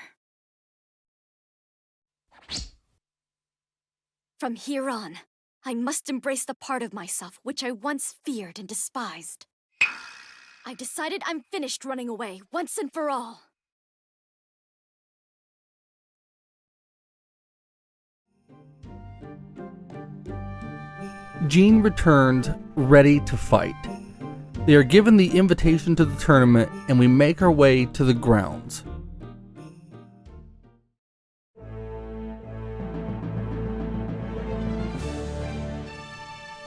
From here on, I must embrace the part of myself which I once feared and despised. I decided I'm finished running away, once and for all. Jean returns, ready to fight. They are given the invitation to the tournament, and we make our way to the grounds.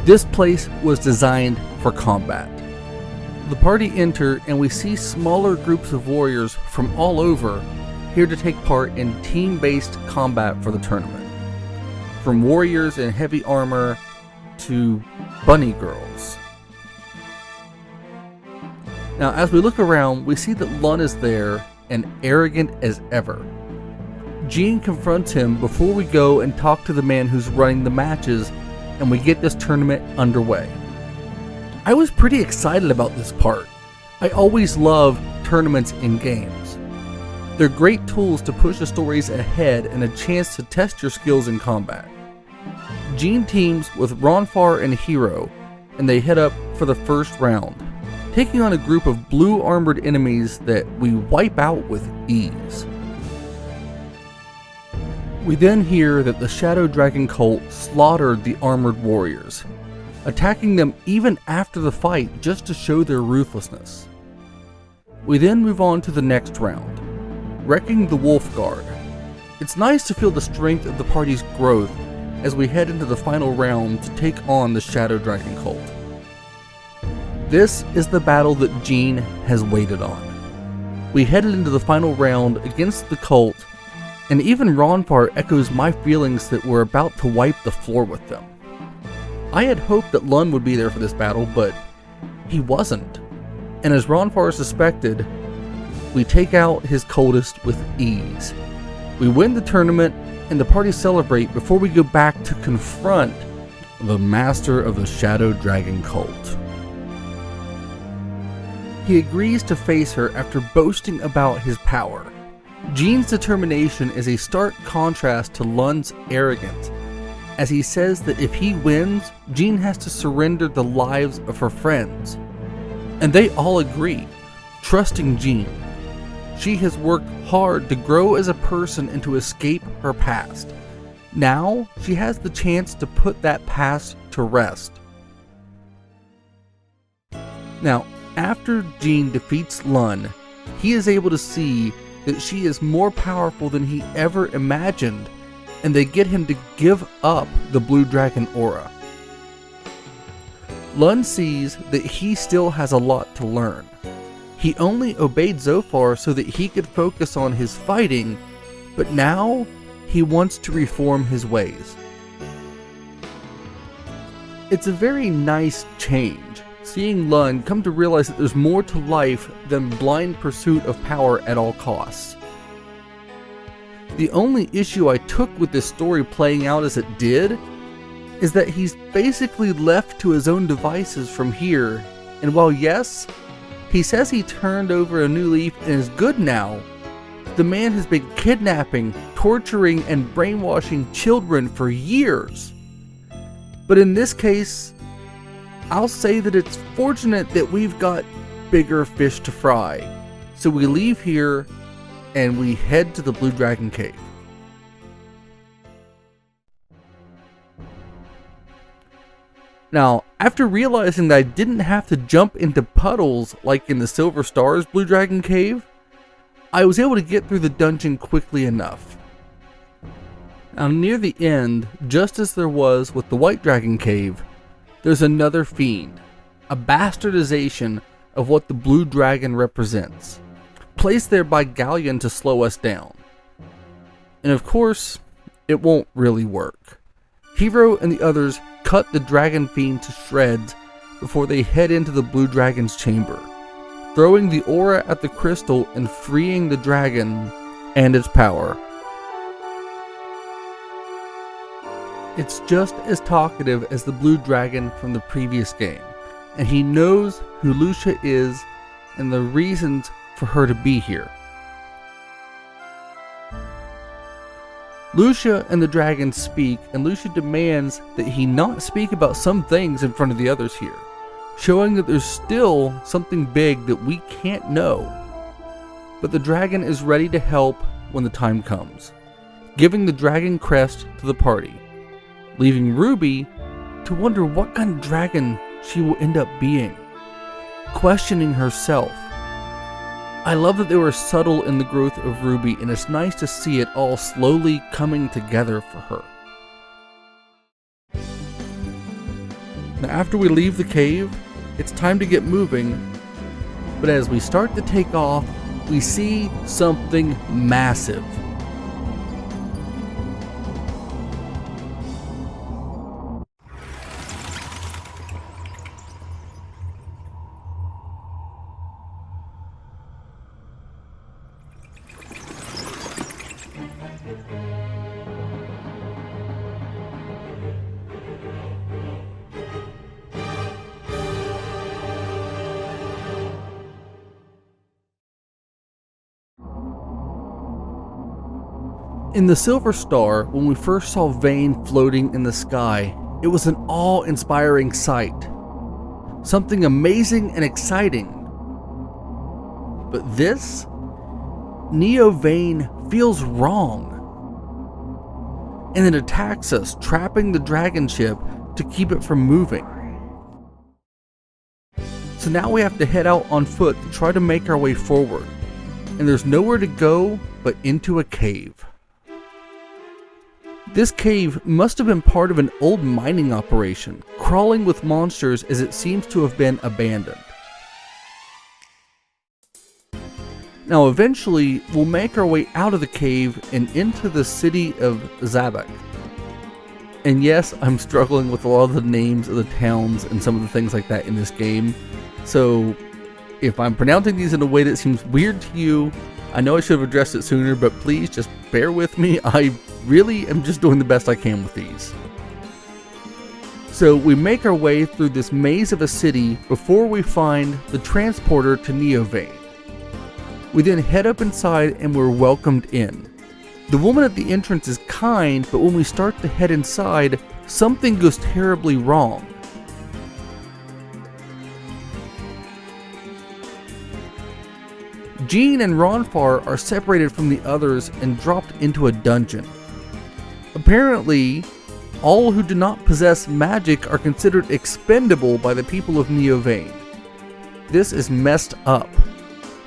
This place was designed for combat. The party enter, and we see smaller groups of warriors from all over here to take part in team-based combat for the tournament. From warriors in heavy armor to bunny girls. Now, as we look around, we see that Lun is there and arrogant as ever. Jean confronts him before we go and talk to the man who's running the matches, and we get this tournament underway. I was pretty excited about this part. I always love tournaments in games. They're great tools to push the stories ahead and a chance to test your skills in combat. Jean teams with Ronfar and Hero, and they head up for the first round, taking on a group of blue armored enemies that we wipe out with ease. We then hear that the Shadow Dragon cult slaughtered the armored warriors, attacking them even after the fight just to show their ruthlessness. We then move on to the next round, wrecking the Wolf Guard. It's nice to feel the strength of the party's growth as we head into the final round to take on the Shadow Dragon cult. This is the battle that Jean has waited on. We headed into the final round against the cult, and even Ronfar echoes my feelings that we're about to wipe the floor with them. I had hoped that Lun would be there for this battle, but he wasn't. And as Ronfar suspected, we take out his cultist with ease. We win the tournament, and the party celebrate before we go back to confront the master of the Shadow Dragon cult. He agrees to face her after boasting about his power. Jean's determination is a stark contrast to Lun's arrogance, as he says that if he wins, Jean has to surrender the lives of her friends. And they all agree, trusting Jean. She has worked hard to grow as a person and to escape her past. Now, she has the chance to put that past to rest. Now, after Jean defeats Lun, he is able to see that she is more powerful than he ever imagined, and they get him to give up the Blue Dragon aura. Lun sees that he still has a lot to learn. He only obeyed Zophar so that he could focus on his fighting, but now he wants to reform his ways. It's a very nice change, seeing Lun come to realize that there's more to life than blind pursuit of power at all costs. The only issue I took with this story playing out as it did is that he's basically left to his own devices from here, and while yes, he says he turned over a new leaf and is good now, the man has been kidnapping, torturing, and brainwashing children for years. But in this case, I'll say that it's fortunate that we've got bigger fish to fry. So we leave here and we head to the Blue Dragon Cave. Now, after realizing that I didn't have to jump into puddles like in the Silver Star's Blue Dragon Cave, I was able to get through the dungeon quickly enough. Now, near the end, just as there was with the White Dragon Cave, there's another fiend, a bastardization of what the Blue Dragon represents, placed there by Galleon to slow us down. And of course, it won't really work. Hero and the others cut the Dragon Fiend to shreds before they head into the Blue Dragon's chamber, throwing the aura at the crystal and freeing the dragon and its power. It's just as talkative as the Blue Dragon from the previous game, and he knows who Lucia is and the reasons for her to be here. Lucia and the dragon speak, and Lucia demands that he not speak about some things in front of the others here, showing that there's still something big that we can't know. But the dragon is ready to help when the time comes, giving the dragon crest to the party, leaving Ruby to wonder what kind of dragon she will end up being, questioning herself. I love that they were subtle in the growth of Ruby, and it's nice to see it all slowly coming together for her. Now, after we leave the cave, it's time to get moving, but as we start to take off, we see something massive. In the Silver Star, when we first saw Vane floating in the sky, it was an awe-inspiring sight. Something amazing and exciting. But this? Neo Vane feels wrong. And it attacks us, trapping the dragon ship to keep it from moving. So now we have to head out on foot to try to make our way forward. And there's nowhere to go but into a cave. This cave must have been part of an old mining operation, crawling with monsters as it seems to have been abandoned. Now eventually, we'll make our way out of the cave and into the city of Zabak. And yes, I'm struggling with a lot of the names of the towns and some of the things like that in this game. So if I'm pronouncing these in a way that seems weird to you, I know I should have addressed it sooner, but please just bear with me. I really am just doing the best I can with these. So we make our way through this maze of a city before we find the transporter to Neo Vane. We then head up inside and we're welcomed in. The woman at the entrance is kind, but when we start to head inside, something goes terribly wrong. Jean and Ronfar are separated from the others and dropped into a dungeon. Apparently, all who do not possess magic are considered expendable by the people of Neo Vane. This is messed up.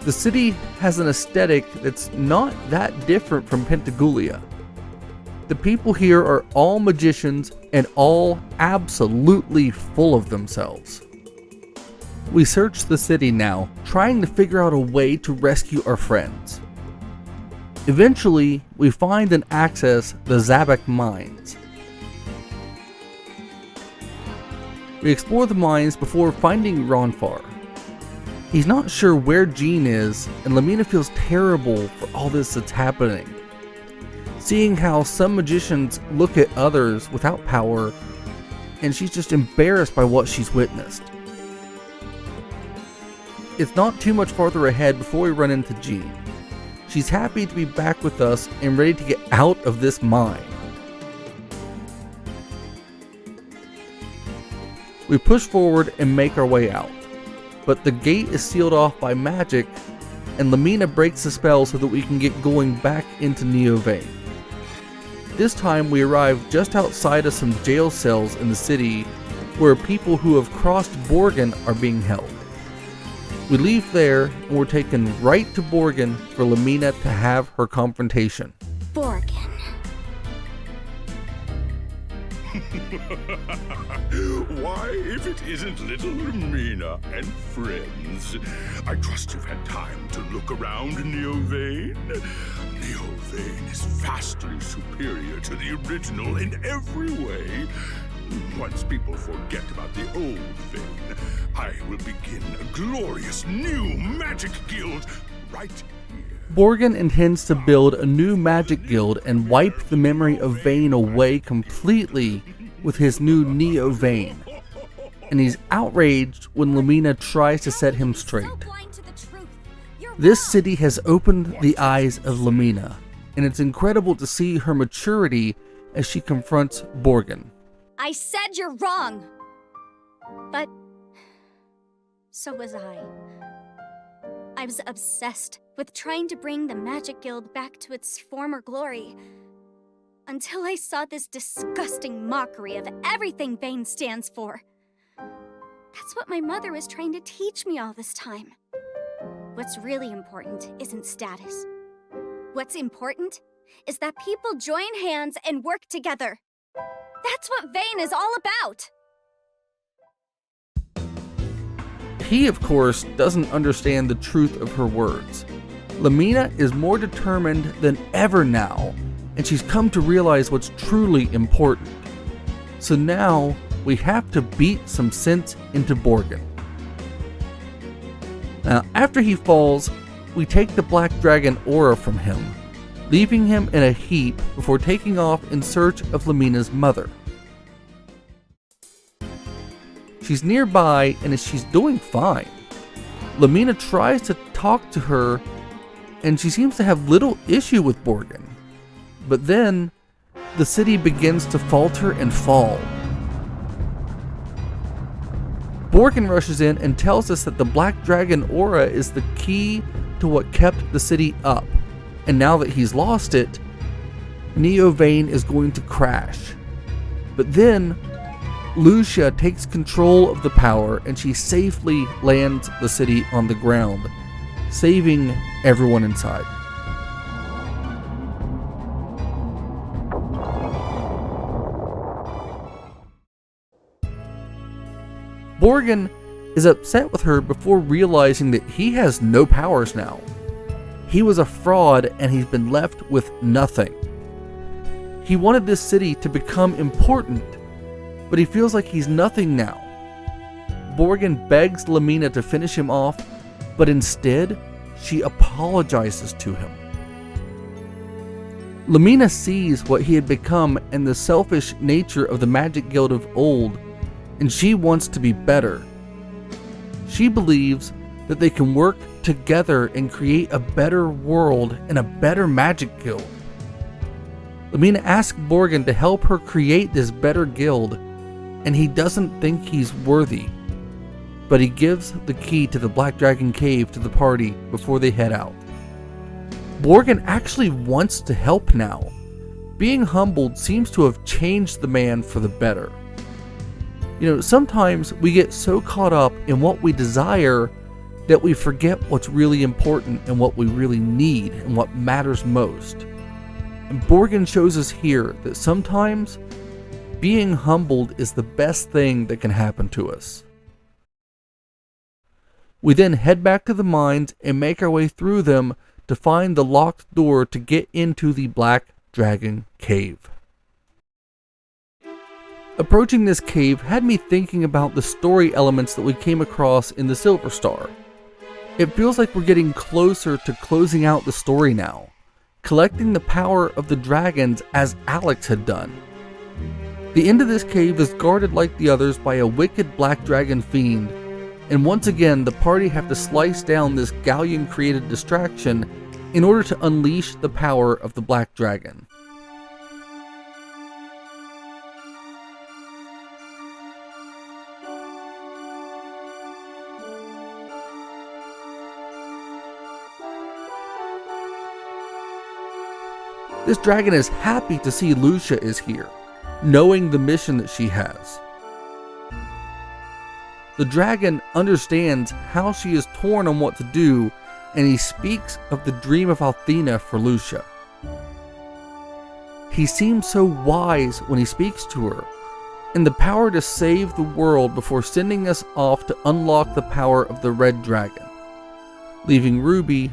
The city has an aesthetic that's not that different from Pentagoulia. The people here are all magicians and all absolutely full of themselves. We search the city now, trying to figure out a way to rescue our friends. Eventually, we find and access the Zabak mines. We explore the mines before finding Ronfar. He's not sure where Jean is, and Lamina feels terrible for all this that's happening. Seeing how some magicians look at others without power, and she's just embarrassed by what she's witnessed. It's not too much farther ahead before we run into Jean. She's happy to be back with us and ready to get out of this mine. We push forward and make our way out, but the gate is sealed off by magic, and Lamina breaks the spell so that we can get going back into Neo Vane. This time we arrive just outside of some jail cells in the city where people who have crossed Borgen are being held. We leave there and we're taken right to Borgen for Lamina to have her confrontation. Borgen. Why, if it isn't little Lamina and friends. I trust you've had time to look around Neo Vane. Neo Vane is vastly superior to the original in every way. Once people forget about the old Vane, I will begin a glorious new magic guild right here. Borgen intends to build a new magic guild and wipe the memory of Vane away completely with his new Neo Vane. And he's outraged when Lamina tries to set him straight. This city has opened the eyes of Lamina, and it's incredible to see her maturity as she confronts Borgen. I said you're wrong! But so was I. I was obsessed with trying to bring the Magic Guild back to its former glory, until I saw this disgusting mockery of everything Vane stands for. That's what my mother was trying to teach me all this time. What's really important isn't status. What's important is that people join hands and work together. That's what Vane is all about! He, of course, doesn't understand the truth of her words. Lamina is more determined than ever now, and she's come to realize what's truly important. So now, we have to beat some sense into Borgen. Now, after he falls, we take the Black Dragon aura from him, leaving him in a heap before taking off in search of Lamina's mother. She's nearby, and she's doing fine. Lamina tries to talk to her, and she seems to have little issue with Borgen. But then, the city begins to falter and fall. Borgin rushes in and tells us that the Black Dragon aura is the key to what kept the city up, and now that he's lost it, Neo Vane is going to crash. But then, Lucia takes control of the power and she safely lands the city on the ground, saving everyone inside. Borgin is upset with her before realizing that he has no powers now. He was a fraud and he's been left with nothing. He wanted this city to become important, but he feels like he's nothing now. Borgin begs Lamina to finish him off, but instead, she apologizes to him. Lamina sees what he had become and the selfish nature of the Magic Guild of old, and she wants to be better. She believes that they can work together and create a better world and a better Magic Guild. Lamina asks Borgin to help her create this better guild, and he doesn't think he's worthy, but he gives the key to the Black Dragon Cave to the party before they head out. Borgin actually wants to help now. Being humbled seems to have changed the man for the better. You know, sometimes we get so caught up in what we desire that we forget what's really important and what we really need and what matters most. And Borgin shows us here that sometimes being humbled is the best thing that can happen to us. We then head back to the mines and make our way through them to find the locked door to get into the Black Dragon Cave. Approaching this cave had me thinking about the story elements that we came across in the Silver Star. It feels like we're getting closer to closing out the story now, collecting the power of the dragons as Alex had done. The end of this cave is guarded like the others by a wicked black dragon fiend, and once again the party have to slice down this Galleon-created distraction in order to unleash the power of the Black Dragon. This dragon is happy to see Lucia is here, knowing the mission that she has. The dragon understands how she is torn on what to do, and he speaks of the dream of Althena for Lucia. He seems so wise when he speaks to her, and the power to save the world before sending us off to unlock the power of the Red Dragon, leaving Ruby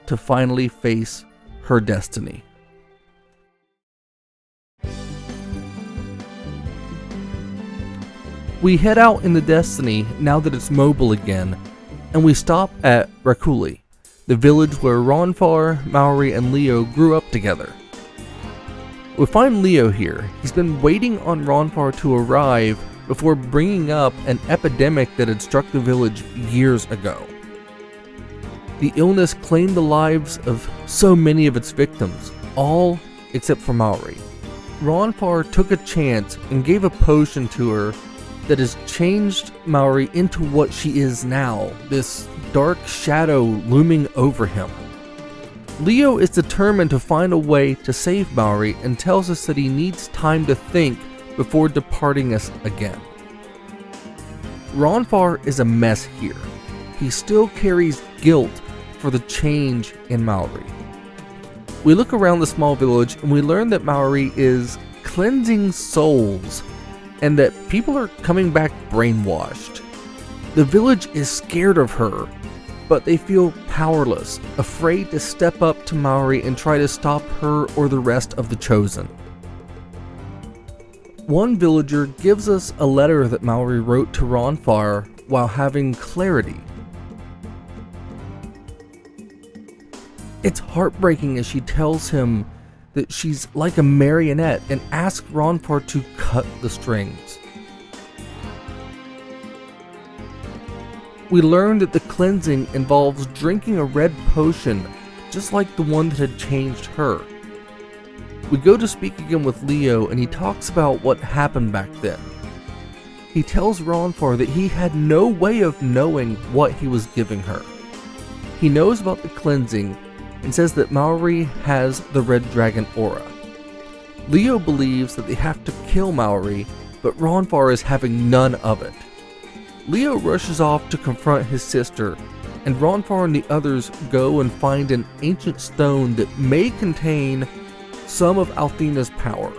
to finally face her destiny. We head out in the Destiny now that it's mobile again, and we stop at Rakuli, the village where Ronfar, Maori, and Leo grew up together. We find Leo here. He's been waiting on Ronfar to arrive before bringing up an epidemic that had struck the village years ago. The illness claimed the lives of so many of its victims, all except for Maori. Ronfar took a chance and gave a potion to her that has changed Maori into what she is now, this dark shadow looming over him. Leo is determined to find a way to save Maori and tells us that he needs time to think before departing us again. Ronfar is a mess here. He still carries guilt for the change in Maori. We look around the small village and we learn that Maori is cleansing souls and that people are coming back brainwashed. The village is scared of her, but they feel powerless, afraid to step up to Maori and try to stop her or the rest of the Chosen. One villager gives us a letter that Maori wrote to Ronfar while having clarity. It's heartbreaking as she tells him that she's like a marionette and asks Ronfar to cut the strings. We learn that the cleansing involves drinking a red potion just like the one that had changed her. We go to speak again with Leo, and he talks about what happened back then. He tells Ronfar that he had no way of knowing what he was giving her. He knows about the cleansing and says that Maori has the red dragon aura. Leo believes that they have to kill Maori, but Ronfar is having none of it. Leo rushes off to confront his sister, and Ronfar and the others go and find an ancient stone that may contain some of Althena's power.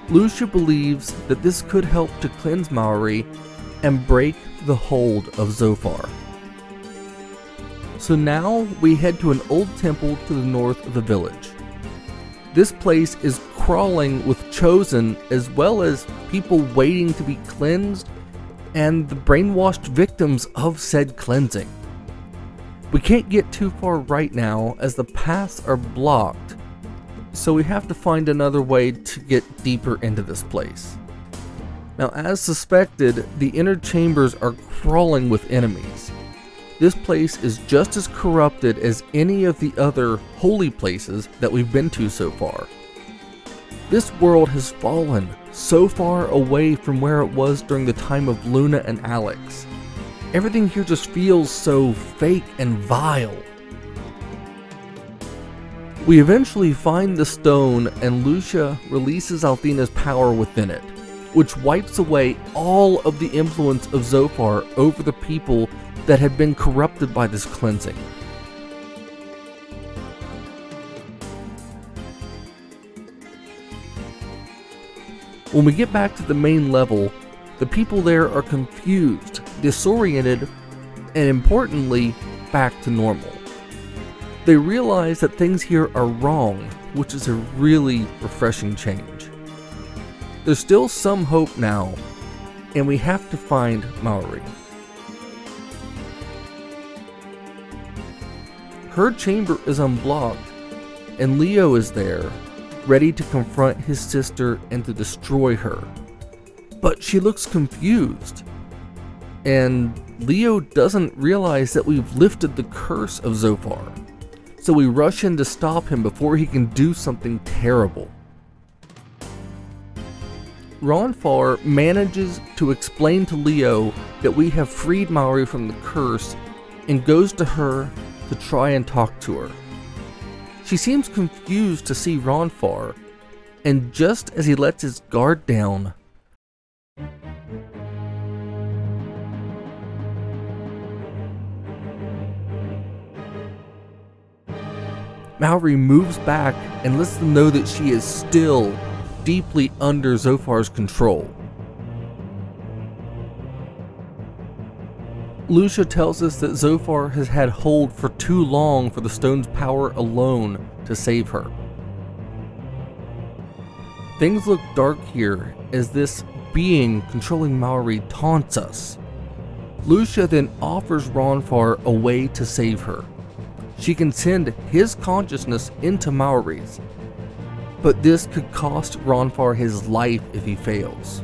Lucia believes that this could help to cleanse Maori and break the hold of Zophar. So now we head to an old temple to the north of the village. This place is crawling with chosen as well as people waiting to be cleansed and the brainwashed victims of said cleansing. We can't get too far right now as the paths are blocked, so we have to find another way to get deeper into this place. Now, as suspected, the inner chambers are crawling with enemies. This place is just as corrupted as any of the other holy places that we've been to so far. This world has fallen so far away from where it was during the time of Luna and Alex. Everything here just feels so fake and vile. We eventually find the stone, and Lucia releases Althena's power within it, which wipes away all of the influence of Zophar over the people that had been corrupted by this cleansing. When we get back to the main level, the people there are confused, disoriented, and importantly, back to normal. They realize that things here are wrong, which is a really refreshing change. There's still some hope now, and we have to find Maori. Her chamber is unblocked, and Leo is there, ready to confront his sister and to destroy her. But she looks confused, and Leo doesn't realize that we've lifted the curse of Zophar. So we rush in to stop him before he can do something terrible. Ronfar manages to explain to Leo that we have freed Maori from the curse and goes to her to try and talk to her. She seems confused to see Ronfar, and just as he lets his guard down, Maori moves back and lets them know that she is still deeply under Zophar's control. Lucia tells us that Zophar has had hold for too long for the stone's power alone to save her. Things look dark here as this being controlling Maori taunts us. Lucia then offers Ronfar a way to save her. She can send his consciousness into Maori's, but this could cost Ronfar his life if he fails.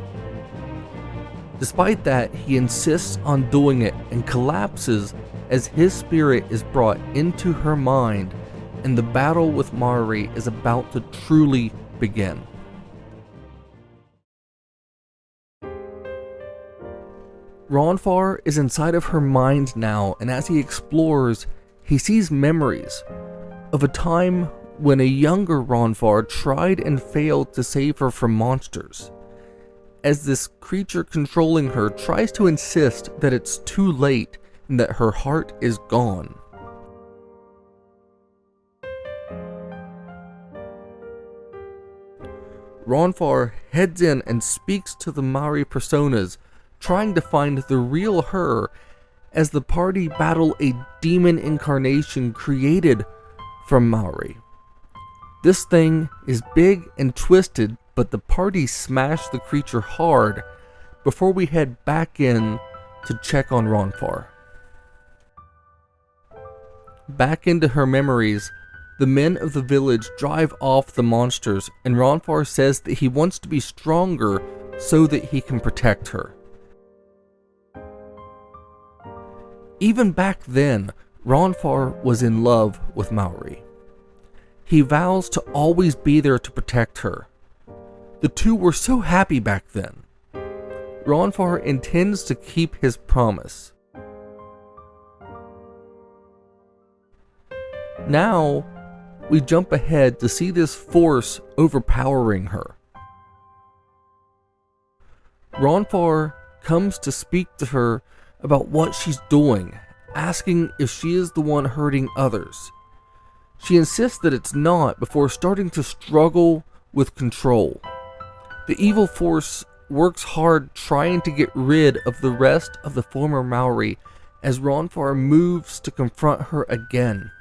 Despite that, he insists on doing it and collapses as his spirit is brought into her mind, and the battle with Maori is about to truly begin. Ronfar is inside of her mind now, and as he explores, he sees memories of a time when a younger Ronfar tried and failed to save her from monsters, as this creature controlling her tries to insist that it's too late and that her heart is gone. Ronfar heads in and speaks to the Maori personas, trying to find the real her as the party battle a demon incarnation created from Maori. This thing is big and twisted, but the party smash the creature hard before we head back in to check on Ronfar. Back into her memories, the men of the village drive off the monsters, and Ronfar says that he wants to be stronger so that he can protect her. Even back then, Ronfar was in love with Maori. He vows to always be there to protect her. The two were so happy back then. Ronfahr intends to keep his promise. Now, we jump ahead to see this force overpowering her. Ronfahr comes to speak to her about what she's doing, asking if she is the one hurting others. She insists that it's not before starting to struggle with control. The evil force works hard trying to get rid of the rest of the former Maori as Ronfahr moves to confront her again.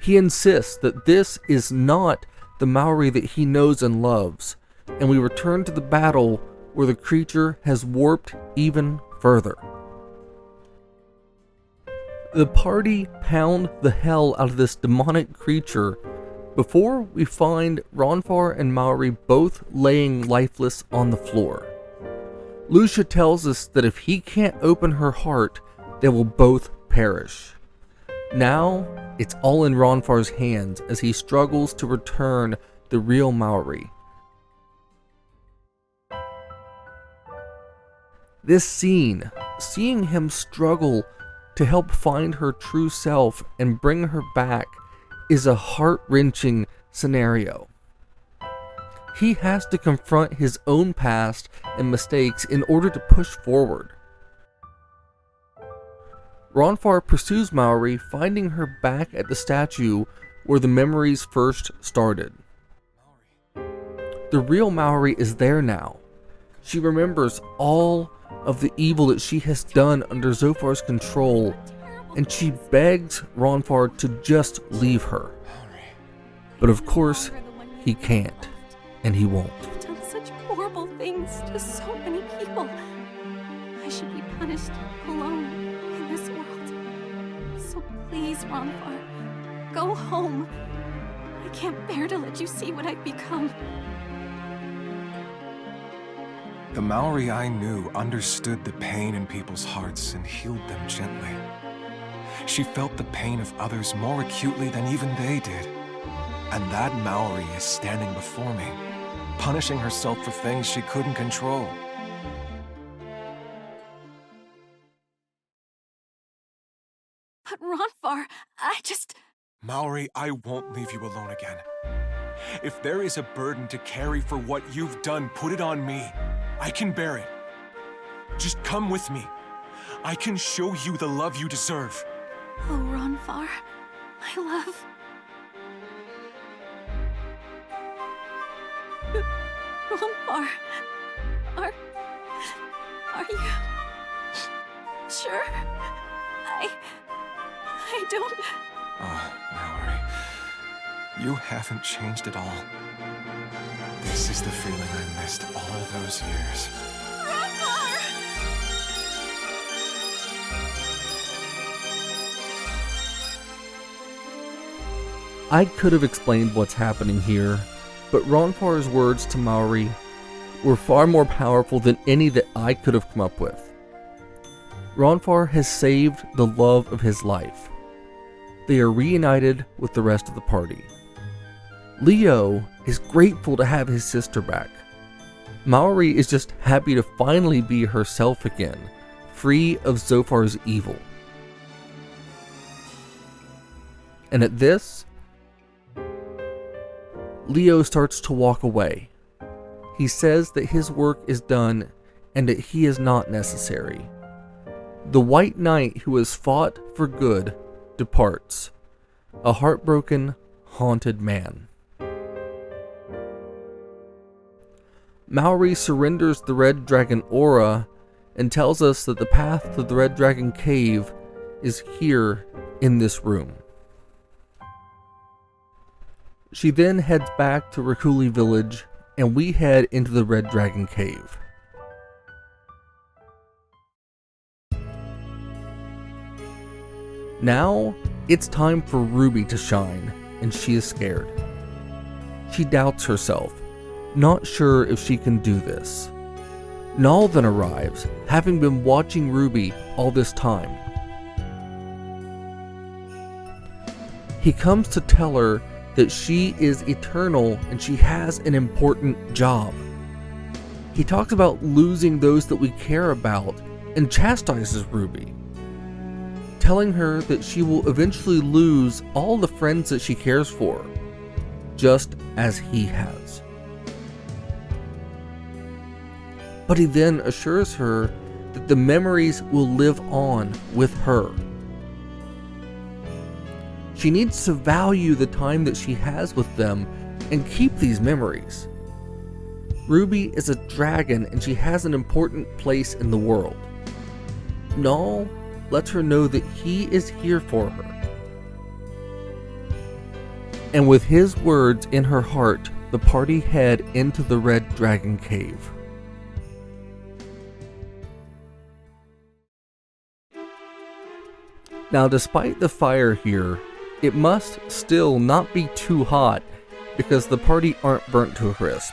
He insists that this is not the Maori that he knows and loves, and we return to the battle where the creature has warped even further. The party pound the hell out of this demonic creature before we find Ronfahr and Maori both laying lifeless on the floor. Lucia tells us that if he can't open her heart, they will both perish. Now, it's all in Ronfar's hands as he struggles to return the real Maori. This scene, seeing him struggle to help find her true self and bring her back, is a heart-wrenching scenario. He has to confront his own past and mistakes in order to push forward. Ronfahr pursues Maori, finding her back at the statue where the memories first started. The real Maori is there now. She remembers all of the evil that she has done under Zophar's control, and she begs Ronfahr to just leave her. But of course, he can't, and he won't. I've done such horrible things to so many people. I should be punished alone in this world. So please, Ronfahr, go home. I can't bear to let you see what I've become. The Maori I knew understood the pain in people's hearts and healed them gently. She felt the pain of others more acutely than even they did. And that Maori is standing before me, punishing herself for things she couldn't control. But Ronfahr, Maori, I won't leave you alone again. If there is a burden to carry for what you've done, put it on me. I can bear it. Just come with me. I can show you the love you deserve. Oh, Ronfahr, my love. Ronfahr, are you sure? I don't... Oh, Mallory, you haven't changed at all. This is the feeling I missed all those years. I could have explained what's happening here, but Ronfar's words to Maori were far more powerful than any that I could have come up with. Ronfahr has saved the love of his life. They are reunited with the rest of the party. Leo is grateful to have his sister back. Maori is just happy to finally be herself again, free of Zophar's evil. And at this, Leo starts to walk away. He says that his work is done and that he is not necessary. The White Knight who has fought for good departs, a heartbroken, haunted man. Maori surrenders the Red Dragon aura and tells us that the path to the Red Dragon cave is here in this room. She then heads back to Rakuli village and we head into the Red Dragon cave. Now, it's time for Ruby to shine, and she is scared. She doubts herself, not sure if she can do this. Null then arrives, having been watching Ruby all this time. He comes to tell her that she is eternal and she has an important job. He talks about losing those that we care about and chastises Ruby, telling her that she will eventually lose all the friends that she cares for, just as he has. But he then assures her that the memories will live on with her. She needs to value the time that she has with them and keep these memories. Ruby is a dragon and she has an important place in the world. Null lets her know that he is here for her. And with his words in her heart, the party head into the Red Dragon Cave. Now, despite the fire here, it must still not be too hot because the party aren't burnt to a crisp,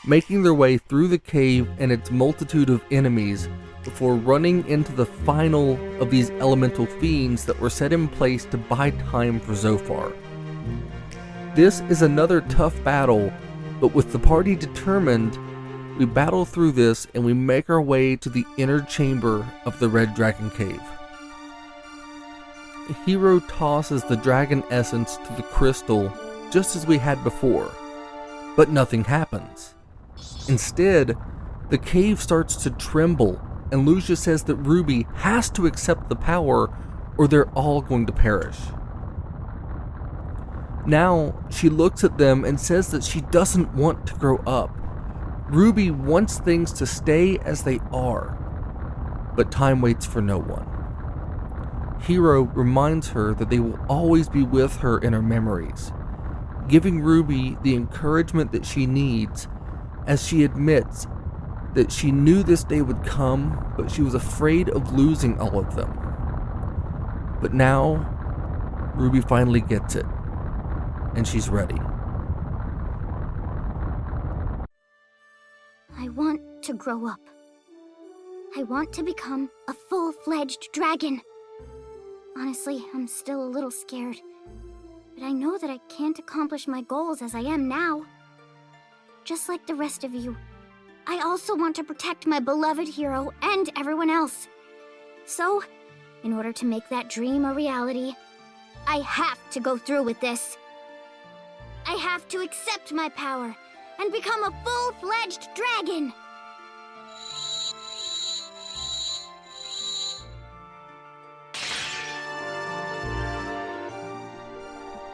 making their way through the cave and its multitude of enemies before running into the final of these elemental fiends that were set in place to buy time for Zophar. This is another tough battle, but with the party determined, we battle through this and we make our way to the inner chamber of the Red Dragon Cave. Hero tosses the dragon essence to the crystal just as we had before, but nothing happens. Instead, the cave starts to tremble and Lucia says that Ruby has to accept the power or they're all going to perish. Now, she looks at them and says that she doesn't want to grow up. Ruby wants things to stay as they are, but time waits for no one. Hero reminds her that they will always be with her in her memories, giving Ruby the encouragement that she needs as she admits that she knew this day would come, but she was afraid of losing all of them. But now, Ruby finally gets it, and she's ready. I want to grow up. I want to become a full-fledged dragon. Honestly, I'm still a little scared, but I know that I can't accomplish my goals as I am now. Just like the rest of you, I also want to protect my beloved hero and everyone else. So, in order to make that dream a reality, I have to go through with this. I have to accept my power and become a full-fledged dragon.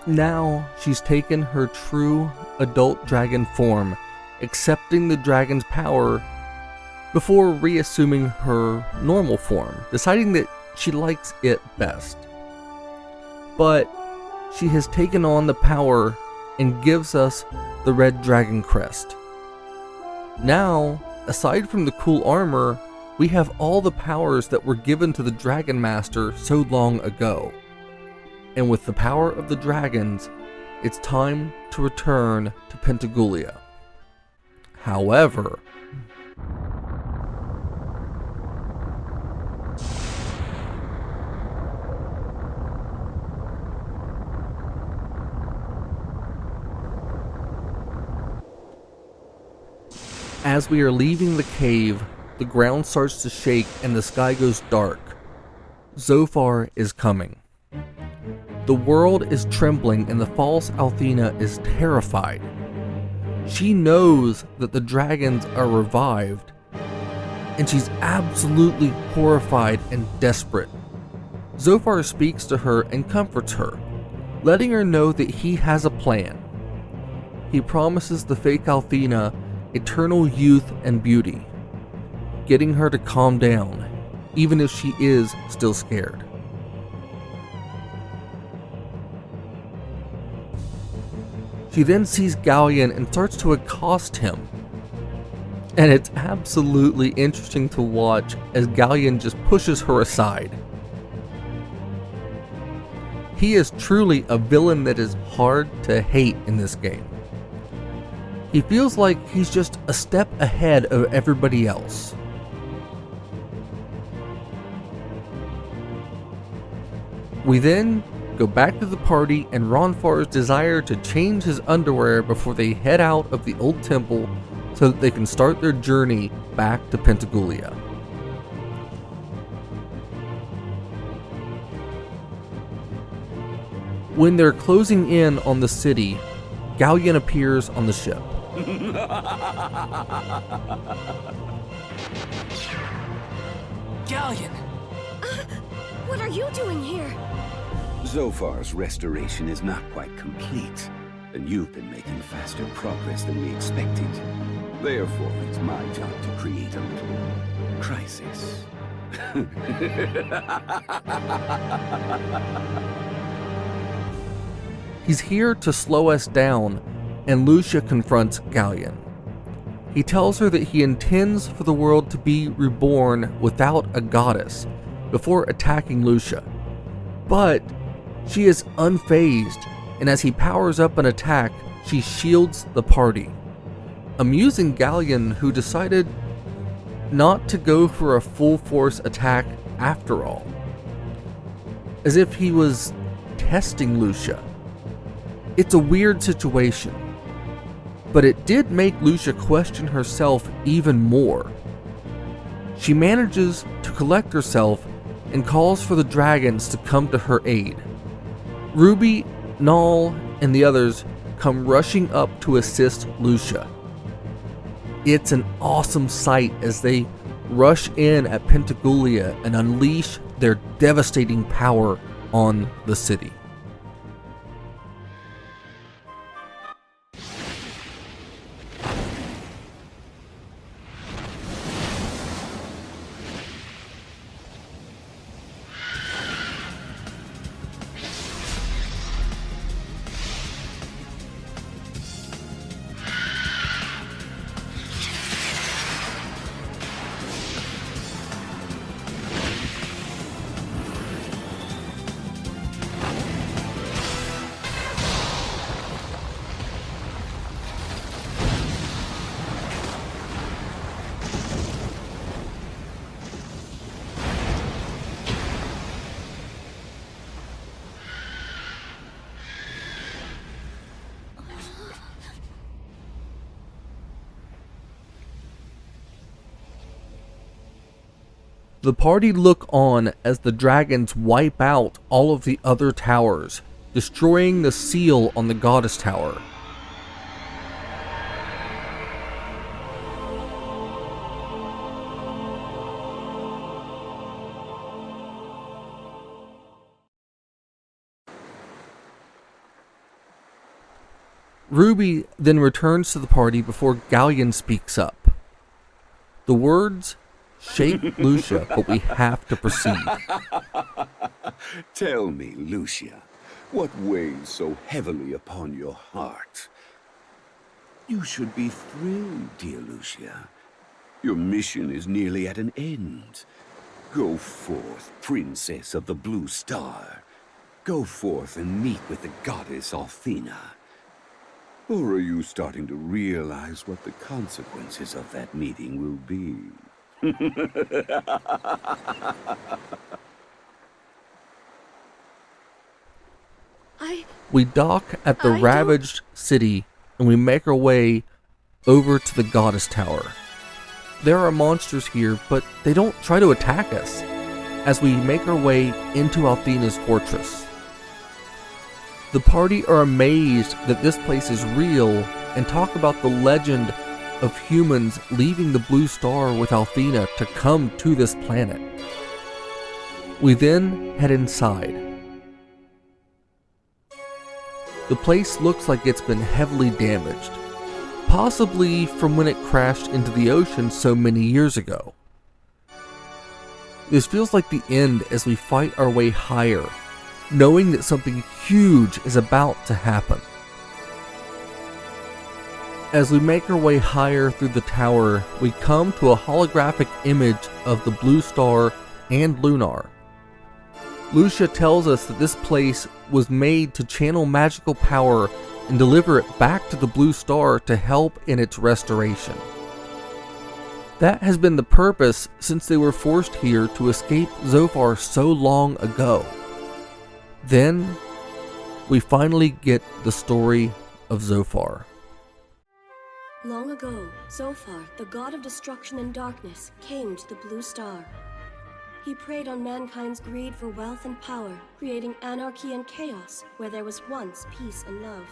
Now, she's taken her true adult dragon form, accepting the dragon's power before reassuming her normal form, deciding that she likes it best. But she has taken on the power and gives us the Red Dragon Crest. Now, aside from the cool armor, we have all the powers that were given to the Dragon Master so long ago. And with the power of the dragons, it's time to return to Pentagoulia. However, as we are leaving the cave, the ground starts to shake and the sky goes dark. Zophar is coming. The world is trembling and the false Althena is terrified. She knows that the dragons are revived, and she's absolutely horrified and desperate. Zophar speaks to her and comforts her, letting her know that he has a plan. He promises the fake Althena eternal youth and beauty, getting her to calm down, even if she is still scared. She then sees Galleon and starts to accost him. And it's absolutely interesting to watch as Galleon just pushes her aside. He is truly a villain that is hard to hate in this game. He feels like he's just a step ahead of everybody else. We then go back to the party and Ronfar's desire to change his underwear before they head out of the old temple so that they can start their journey back to Pentagoulia. When they're closing in on the city, Galleon appears on the ship. Galleon! What are you doing here? Zophar's restoration is not quite complete, and you've been making faster progress than we expected. Therefore, it's my job to create a little crisis. He's here to slow us down, and Lucia confronts Galleon. He tells her that he intends for the world to be reborn without a goddess before attacking Lucia. But she is unfazed, and as he powers up an attack, she shields the party, amusing Galleon, who decided not to go for a full-force attack after all, as if he was testing Lucia. It's a weird situation, but it did make Lucia question herself even more. She manages to collect herself and calls for the dragons to come to her aid. Ruby, Null, and the others come rushing up to assist Lucia. It's an awesome sight as they rush in at Pentagoulia and unleash their devastating power on the city. The party look on as the dragons wipe out all of the other towers, destroying the seal on the Goddess Tower. Ruby then returns to the party before Galleon speaks up. The words shake Lucia, but we have to proceed. Tell me, Lucia, what weighs so heavily upon your heart? You should be thrilled, dear Lucia. Your mission is nearly at an end. Go forth, Princess of the Blue Star. Go forth and meet with the goddess Athena. Or are you starting to realize what the consequences of that meeting will be? We dock at the ravaged city and we make our way over to the Goddess Tower. There are monsters here, but they don't try to attack us as we make our way into Athena's fortress. The party are amazed that this place is real and talk about the legend of humans leaving the Blue Star with Athena to come to this planet. We then head inside. The place looks like it's been heavily damaged, possibly from when it crashed into the ocean so many years ago. This feels like the end as we fight our way higher, knowing that something huge is about to happen. As we make our way higher through the tower, we come to a holographic image of the Blue Star and Lunar. Lucia tells us that this place was made to channel magical power and deliver it back to the Blue Star to help in its restoration. That has been the purpose since they were forced here to escape Zophar so long ago. Then, we finally get the story of Zophar. Long ago, Zophar, the god of destruction and darkness, came to the Blue Star. He preyed on mankind's greed for wealth and power, creating anarchy and chaos where there was once peace and love.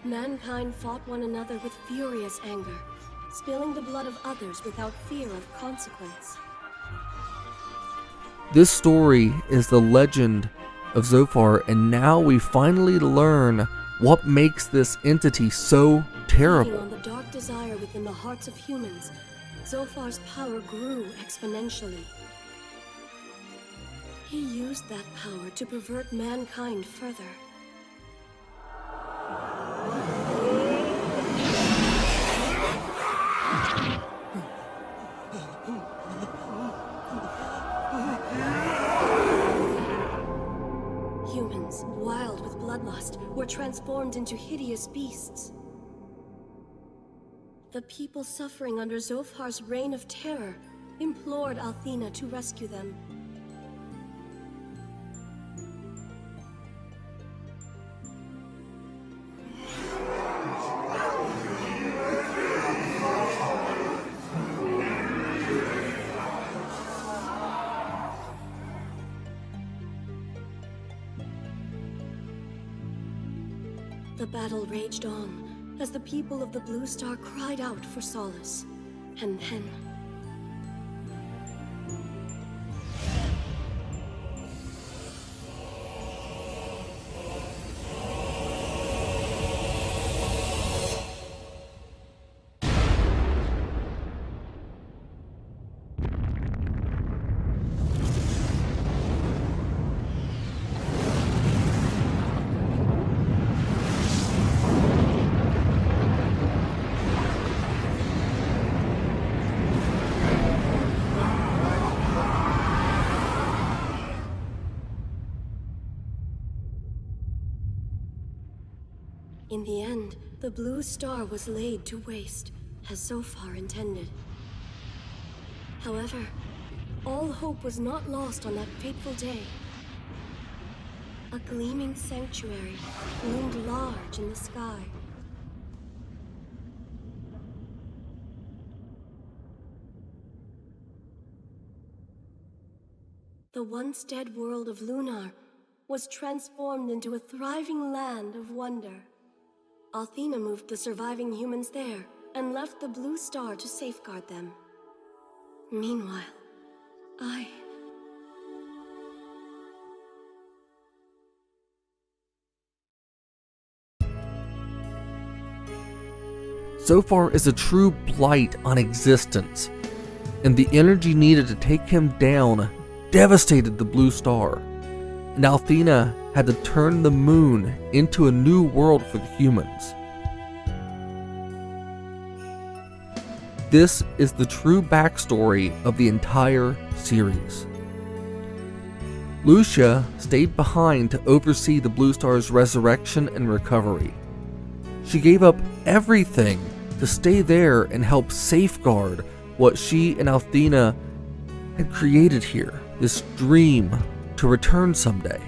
Mankind fought one another with furious anger, spilling the blood of others without fear of consequence. This story is the legend of Zophar, and now we finally learn what makes this entity so terrible. Feeding on the dark desire within the hearts of humans, Zophar's power grew exponentially. He used that power to pervert mankind further. Humans, wild with bloodlust, were transformed into hideous beasts. The people suffering under Zophar's reign of terror implored Althena to rescue them. The battle raged on as the people of the Blue Star cried out for solace. And then... in the end, the Blue Star was laid to waste, as Zophar intended. However, all hope was not lost on that fateful day. A gleaming sanctuary loomed large in the sky. The once dead world of Lunar was transformed into a thriving land of wonder. Althena moved the surviving humans there and left the Blue Star to safeguard them. Meanwhile, Zophar is a true blight on existence, and the energy needed to take him down devastated the Blue Star, and Althena had to turn the moon into a new world for the humans. This is the true backstory of the entire series. Lucia stayed behind to oversee the Blue Star's resurrection and recovery. She gave up everything to stay there and help safeguard what she and Althena had created here, this dream to return someday.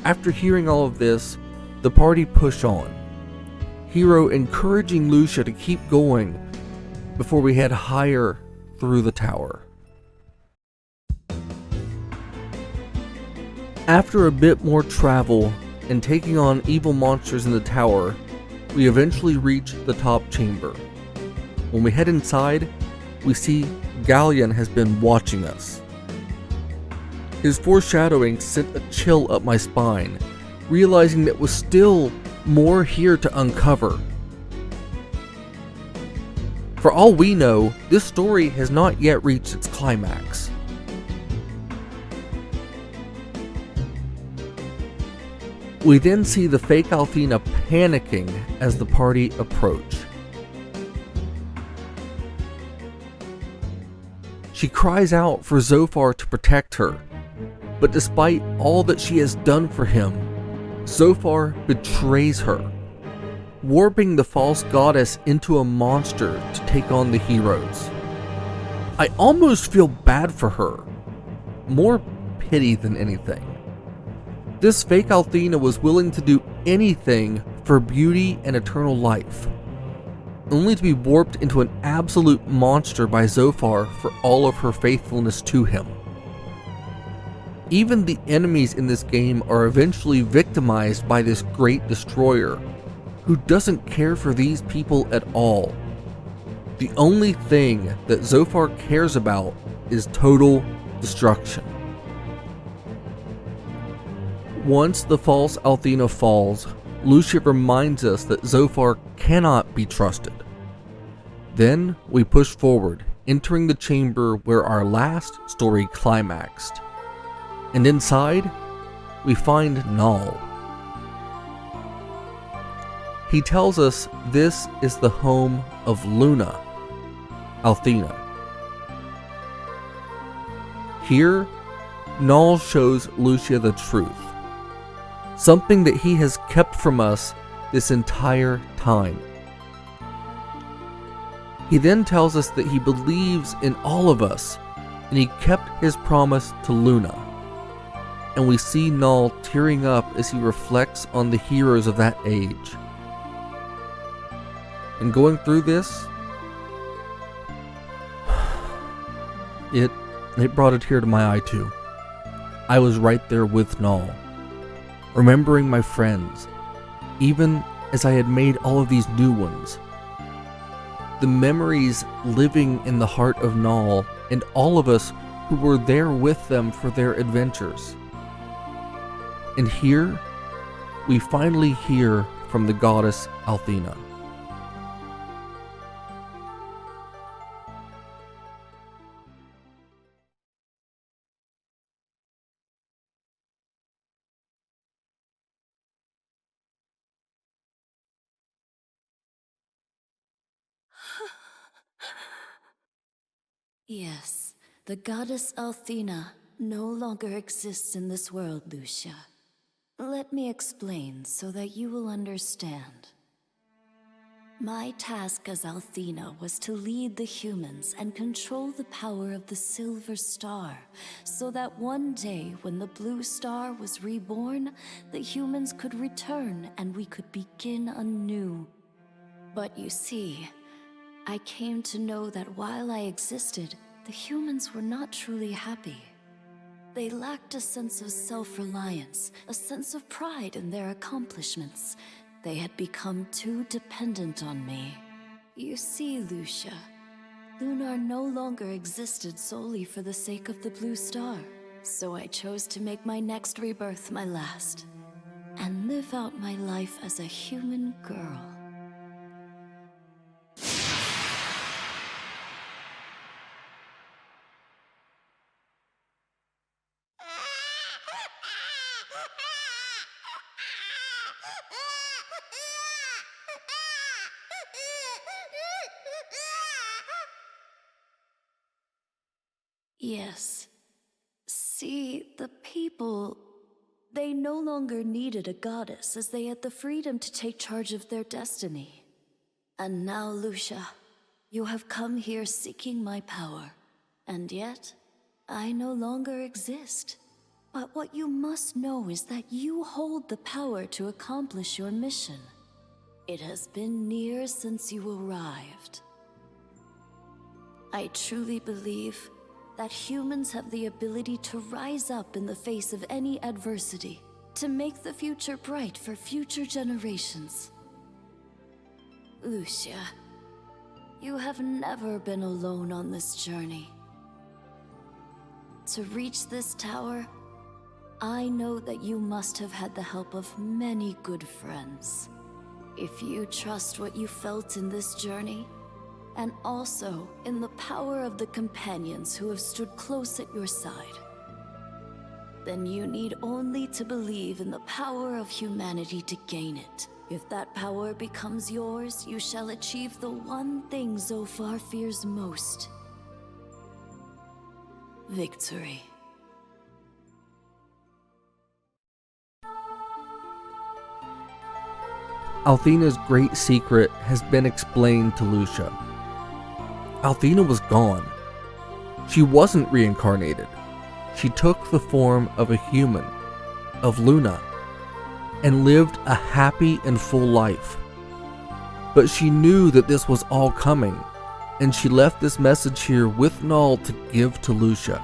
After hearing all of this, the party push on, Hiro encouraging Lucia to keep going before we head higher through the tower. After a bit more travel and taking on evil monsters in the tower, we eventually reach the top chamber. When we head inside, we see Galleon has been watching us. His foreshadowing sent a chill up my spine, realizing there was still more here to uncover. For all we know, this story has not yet reached its climax. We then see the fake Althena panicking as the party approach. She cries out for Zophar to protect her, but despite all that she has done for him, Zophar betrays her, warping the false goddess into a monster to take on the heroes. I almost feel bad for her. More pity than anything. This fake Althena was willing to do anything for beauty and eternal life, only to be warped into an absolute monster by Zophar for all of her faithfulness to him. Even the enemies in this game are eventually victimized by this great destroyer, who doesn't care for these people at all. The only thing that Zophar cares about is total destruction. Once the false Althena falls, Lucia reminds us that Zophar cannot be trusted. Then we push forward, entering the chamber where our last story climaxed. And inside, we find Null. He tells us this is the home of Luna, Althena. Here, Null shows Lucia the truth, something that he has kept from us this entire time. He then tells us that he believes in all of us, and he kept his promise to Luna. And we see Null tearing up as he reflects on the heroes of that age. And going through this, it brought a tear to my eye too. I was right there with Null, remembering my friends, even as I had made all of these new ones. The memories living in the heart of Null and all of us who were there with them for their adventures. And here, we finally hear from the goddess Althena. Yes, the goddess Althena no longer exists in this world, Lucia. Let me explain so that you will understand. My task as Althena was to lead the humans and control the power of the Silver Star, so that one day when the Blue Star was reborn, the humans could return and we could begin anew. But you see, I came to know that while I existed, the humans were not truly happy. They lacked a sense of self-reliance, a sense of pride in their accomplishments. They had become too dependent on me. You see, Lucia, Lunar no longer existed solely for the sake of the Blue Star. So I chose to make my next rebirth my last, and live out my life as a human girl. Yes. See, the people, they no longer needed a goddess as they had the freedom to take charge of their destiny. And now, Lucia, you have come here seeking my power. And yet, I no longer exist. But what you must know is that you hold the power to accomplish your mission. It has been near since you arrived. I truly believe that humans have the ability to rise up in the face of any adversity, to make the future bright for future generations. Lucia, you have never been alone on this journey. To reach this tower, I know that you must have had the help of many good friends. If you trust what you felt in this journey, and also in the power of the companions who have stood close at your side, then you need only to believe in the power of humanity to gain it. If that power becomes yours, you shall achieve the one thing Zophar fears most: victory. Althena's great secret has been explained to Lucia. Althena was gone. She wasn't reincarnated. She took the form of a human, of Luna, and lived a happy and full life. But she knew that this was all coming, and she left this message here with Null to give to Lucia.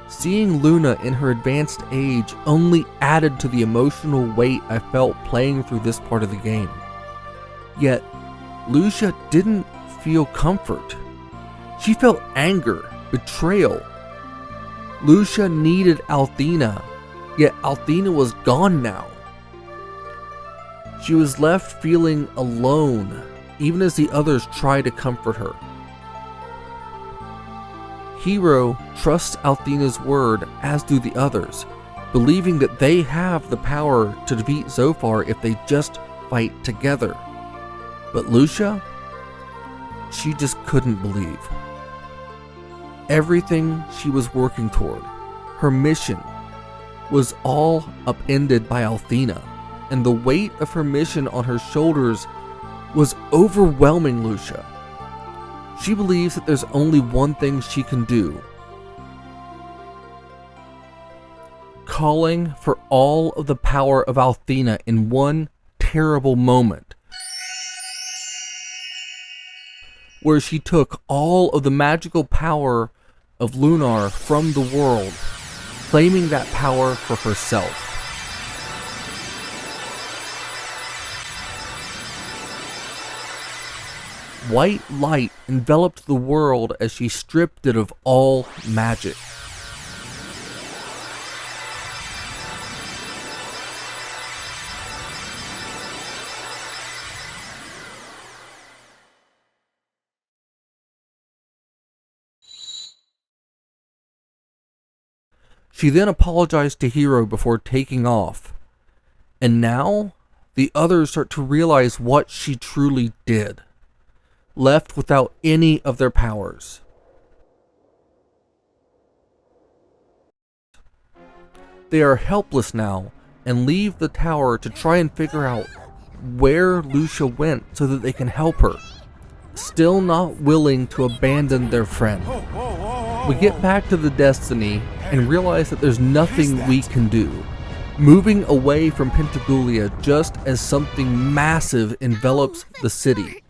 Seeing Luna in her advanced age only added to the emotional weight I felt playing through this part of the game. Yet, Lucia didn't feel comfort. She felt anger, betrayal. Lucia needed Althena, yet Althena was gone now. She was left feeling alone, even as the others tried to comfort her. Hiro trusts Althena's word, as do the others, believing that they have the power to defeat Zophar if they just fight together. But Lucia, she just couldn't believe. Everything she was working toward, her mission, was all upended by Althena, and the weight of her mission on her shoulders was overwhelming Lucia. She believes that there's only one thing she can do. Calling for all of the power of Althena in one terrible moment, where she took all of the magical power of Lunar from the world, claiming that power for herself. White light enveloped the world as she stripped it of all magic. She then apologized to Hiro before taking off. And now, the others start to realize what she truly did. Left without any of their powers. They are helpless now and leave the tower to try and figure out where Lucia went so that they can help her, still not willing to abandon their friend. We get back to the Destiny and realize that there's nothing we can do, moving away from Pentagoulia just as something massive envelops the city.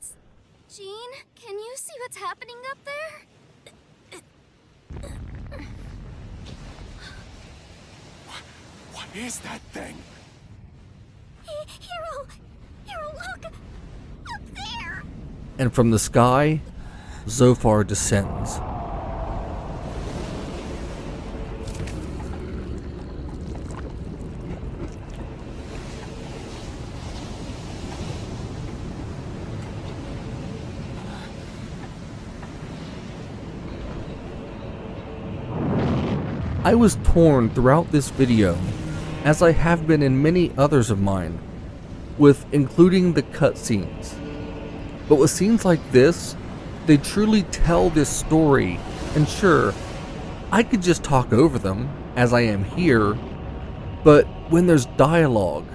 What's happening up there? What is that thing? Hiro, look! Up there! And from the sky, Zophar descends. I was torn throughout this video, as I have been in many others of mine, with including the cutscenes. But with scenes like this, they truly tell this story, and sure, I could just talk over them, as I am here, but when there's dialogue,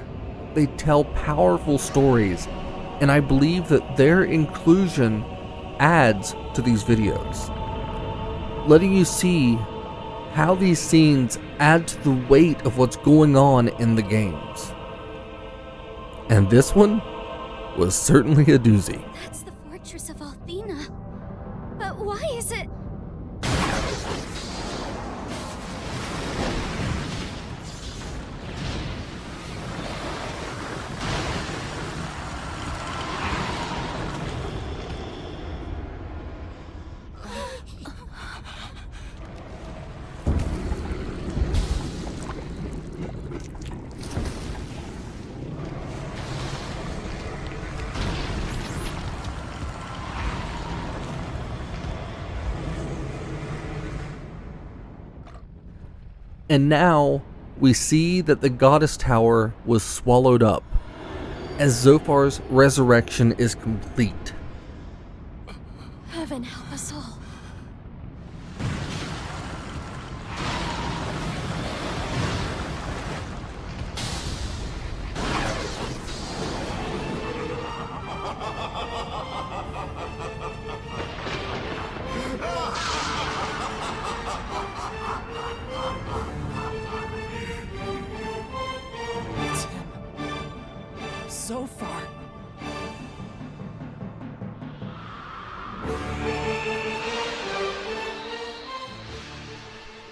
they tell powerful stories, and I believe that their inclusion adds to these videos, letting you see how these scenes add to the weight of what's going on in the games. And this one was certainly a doozy. That's the fortress of Althena. But why is it... And now, we see that the Goddess Tower was swallowed up, as Zophar's resurrection is complete. Heaven help us all.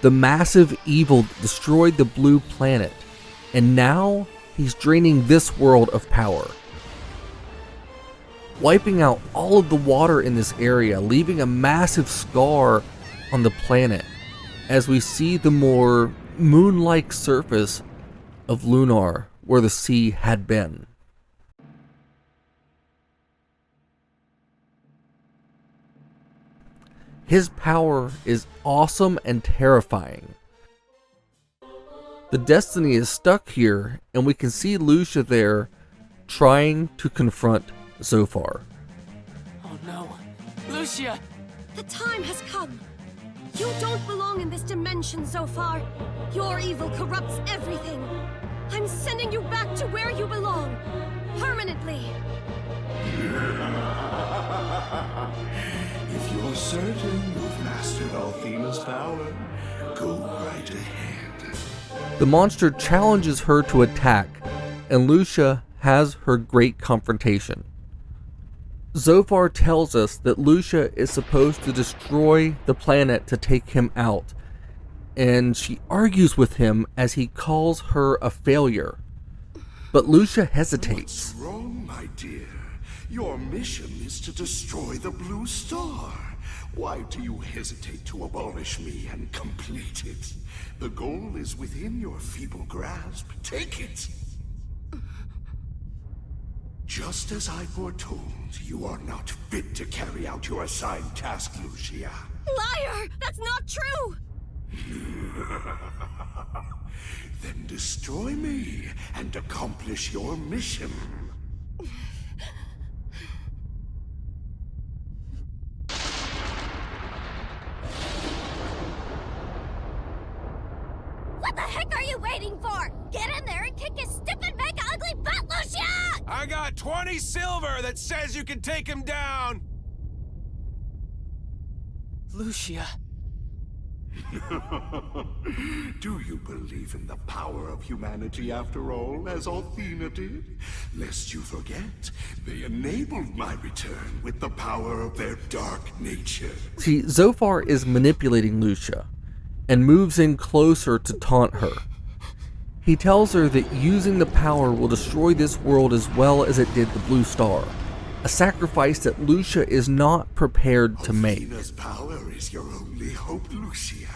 the massive evil that destroyed the blue planet, and now he's draining this world of power, wiping out all of the water in this area, leaving a massive scar on the planet as we see the more moon-like surface of Lunar where the sea had been. His power is awesome and terrifying. The Destiny is stuck here, and we can see Lucia there trying to confront Zophar. Oh no. Lucia! The time has come. You don't belong in this dimension, Zophar. Your evil corrupts everything. I'm sending you back to where you belong. Permanently. If you're certain you've mastered Althena's power, go right ahead. The monster challenges her to attack, and Lucia has her great confrontation. Zophar tells us that Lucia is supposed to destroy the planet to take him out, and she argues with him as he calls her a failure. But Lucia hesitates. What's wrong, my dear? Your mission is to destroy the Blue Star. Why do you hesitate to abolish me and complete it? The goal is within your feeble grasp. Take it! Just as I foretold, you are not fit to carry out your assigned task, Lucia. Liar! That's not true! Then destroy me and accomplish your mission. What the heck are you waiting for? Get in there and kick his stupid, mega ugly butt, Lucia! I got 20 silver that says you can take him down! Lucia. Do you believe in the power of humanity after all, as Althena did? Lest you forget, they enabled my return with the power of their dark nature. See, Zophar is manipulating Lucia and moves in closer to taunt her. He tells her that using the power will destroy this world as well as it did the Blue Star, a sacrifice that Lucia is not prepared to make. Althena's power is your only hope, Lucia.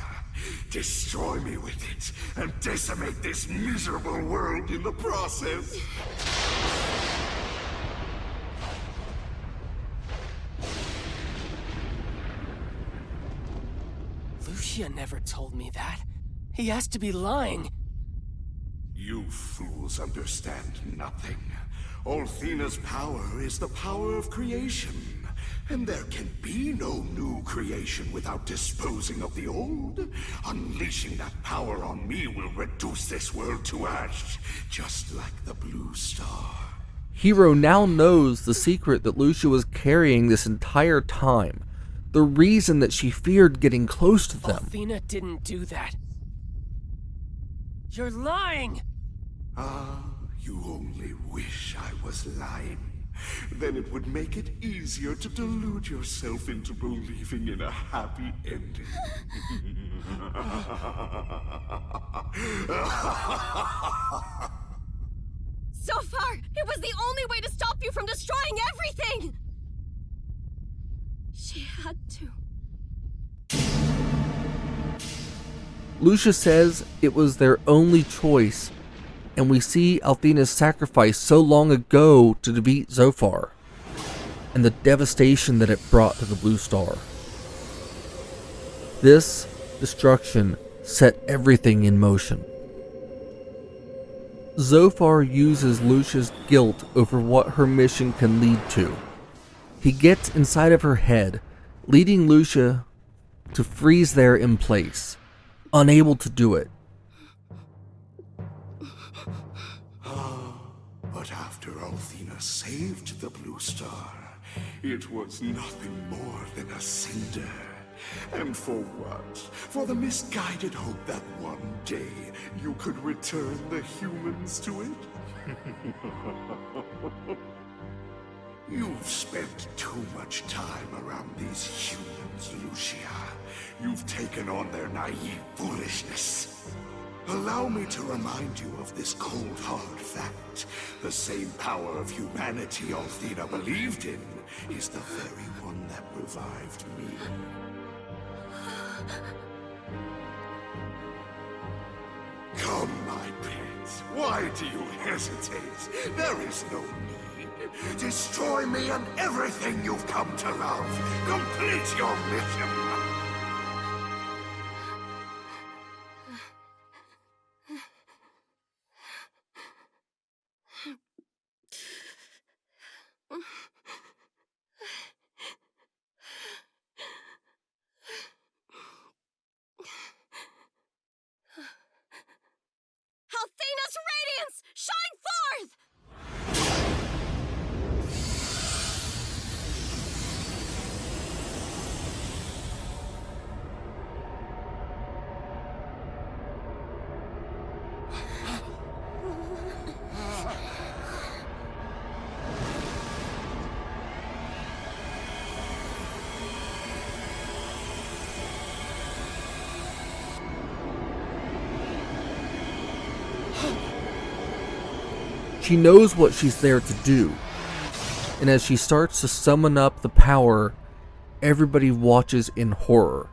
Destroy me with it, and decimate this miserable world in the process. Lucia never told me that. He has to be lying. You fools understand nothing. Althena's power is the power of creation. And there can be no new creation without disposing of the old. Unleashing that power on me will reduce this world to ash, just like the Blue Star. Hero now knows the secret that Lucia was carrying this entire time. The reason that she feared getting close to them. Althena didn't do that. You're lying! Ah, you only wish I was lying. Then it would make it easier to delude yourself into believing in a happy ending. Zophar! It was the only way to stop you from destroying everything! She had to. Lucia says it was their only choice, and we see Althena's sacrifice so long ago to defeat Zophar, and the devastation that it brought to the Blue Star. This destruction set everything in motion. Zophar uses Lucia's guilt over what her mission can lead to. He gets inside of her head, leading Lucia to freeze there in place, unable to do it. But after Althena saved the Blue Star, it was nothing more than a cinder. And for what? For the misguided hope that one day you could return the humans to it? You've spent too much time around these humans, Lucia. You've taken on their naive foolishness. Allow me to remind you of this cold, hard fact. The same power of humanity Althena believed in is the very one that revived me. Come, my pet. Why do you hesitate? There is no need. Destroy me and everything you've come to love. Complete your mission. Althena's radiance! Shine forth! She knows what she's there to do, and as she starts to summon up the power, everybody watches in horror.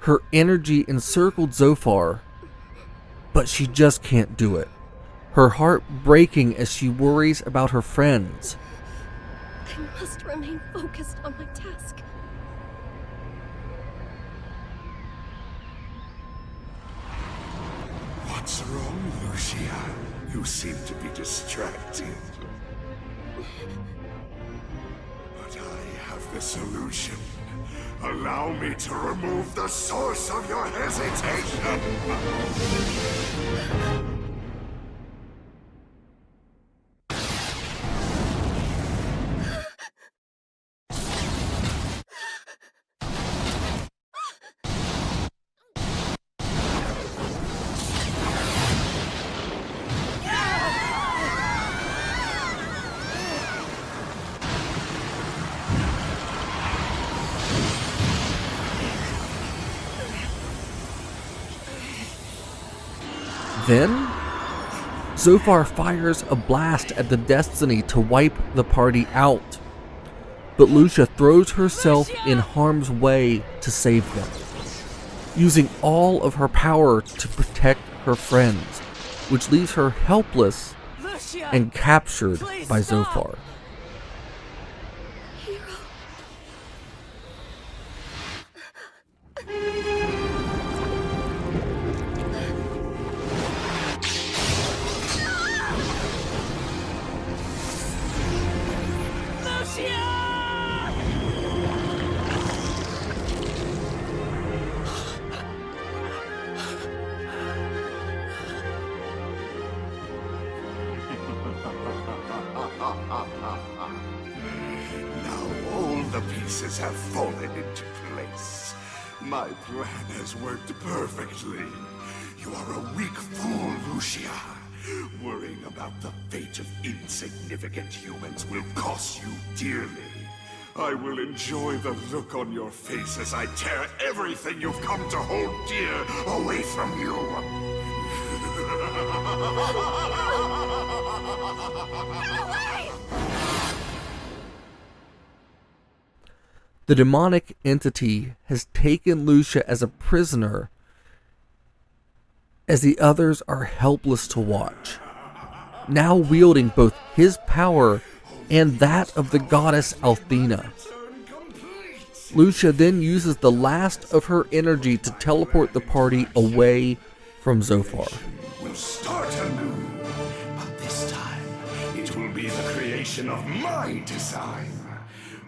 Her energy encircled Zophar, but she just can't do it. Her heart breaking as she worries about her friends. I must remain focused on my task. What's wrong, Lucia? You seem to be distracted. But I have the solution. Allow me to remove the source of your hesitation. Then, Zophar fires a blast at the Destiny to wipe the party out, but Lucia throws herself in harm's way to save them, using all of her power to protect her friends, which leaves her helpless and captured by Zophar. Now all the pieces have fallen into place. My plan has worked perfectly. You are a weak fool, Lucia. Worrying about the fate of insignificant humans will cost you dearly. I will enjoy the look on your face as I tear everything you've come to hold dear away from you. The demonic entity has taken Lucia as a prisoner, as the others are helpless to watch, now wielding both his power and that of the goddess Althena. Lucia then uses the last of her energy to teleport the party away from Zophar. We'll start anew, but this time it will be the creation of my design.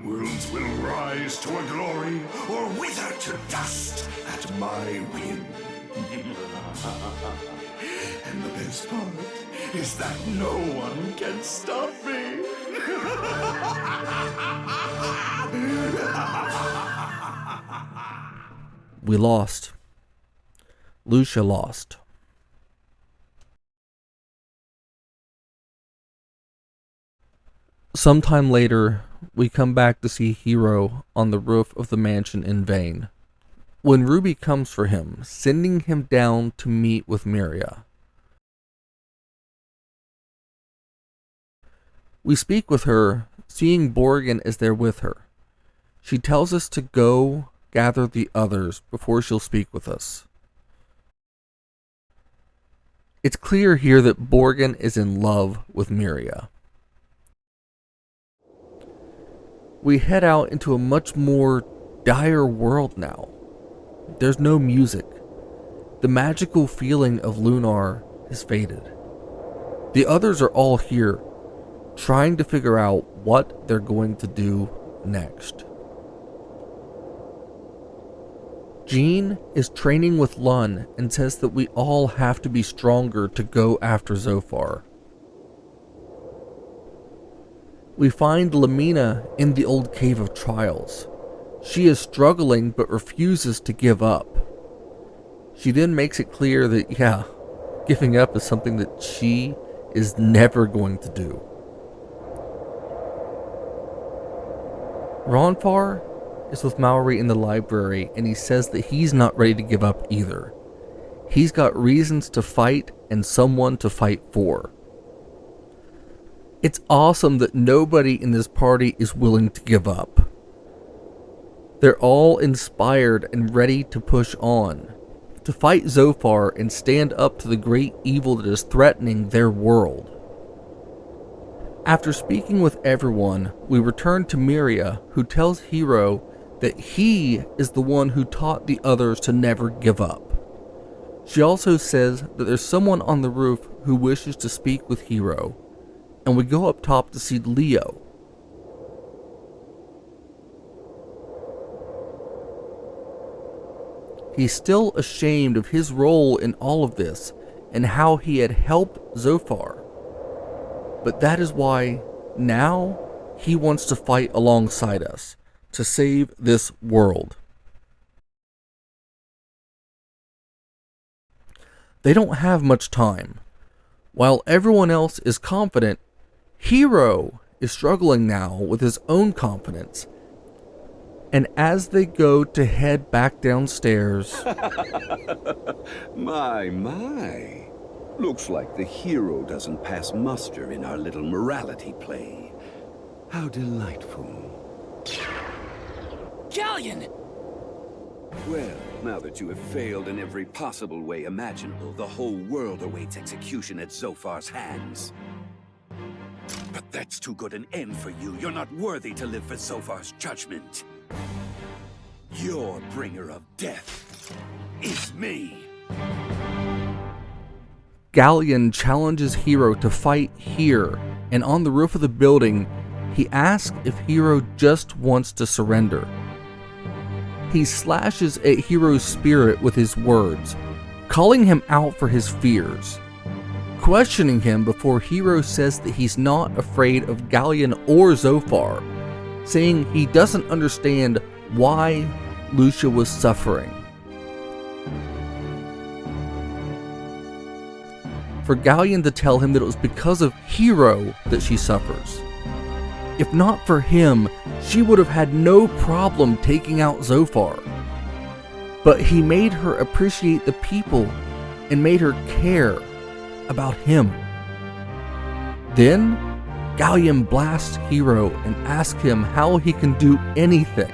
Worlds will rise to a glory or wither to dust at my whim. And the best part is that no one can stop me. We lost. Lucia lost. Sometime later, we come back to see Hiro on the roof of the mansion in vain, when Ruby comes for him, sending him down to meet with Miria. We speak with her, seeing Borgen is there with her. She tells us to go gather the others before she'll speak with us. It's clear here that Borgen is in love with Miria. We head out into a much more dire world now. There's no music. The magical feeling of Lunar has faded. The others are all here, trying to figure out what they're going to do next. Jean is training with Lun and says that we all have to be stronger to go after Zophar. We find Lamina in the old Cave of Trials. She is struggling but refuses to give up. She then makes it clear that, giving up is something that she is never going to do. Ronfar is with Maori in the library, and he says that he's not ready to give up either. He's got reasons to fight and someone to fight for. It's awesome that nobody in this party is willing to give up. They're all inspired and ready to push on, to fight Zophar and stand up to the great evil that is threatening their world. After speaking with everyone, we return to Miria, who tells Hiro that he is the one who taught the others to never give up. She also says that there's someone on the roof who wishes to speak with Hiro, and we go up top to see Leo. He's still ashamed of his role in all of this and how he had helped Zophar. But that is why now he wants to fight alongside us to save this world. They don't have much time. While everyone else is confident, Hiro is struggling now with his own confidence. And as they go to head back downstairs... My. Looks like the hero doesn't pass muster in our little morality play. How delightful. Galleon! Well, now that you have failed in every possible way imaginable, the whole world awaits execution at Zophar's hands. But that's too good an end for you. You're not worthy to live for Zophar's judgment. Your bringer of death is me. Galleon challenges Hiro to fight here, and on the roof of the building, he asks if Hiro just wants to surrender. He slashes at Hiro's spirit with his words, calling him out for his fears, questioning him before Hiro says that he's not afraid of Galleon or Zophar, saying he doesn't understand why Lucia was suffering. For Galleon to tell him that it was because of Hiro that she suffers. If not for him, she would have had no problem taking out Zophar. But he made her appreciate the people and made her care about him. Then, Galleon blasts Hiro and asks him how he can do anything.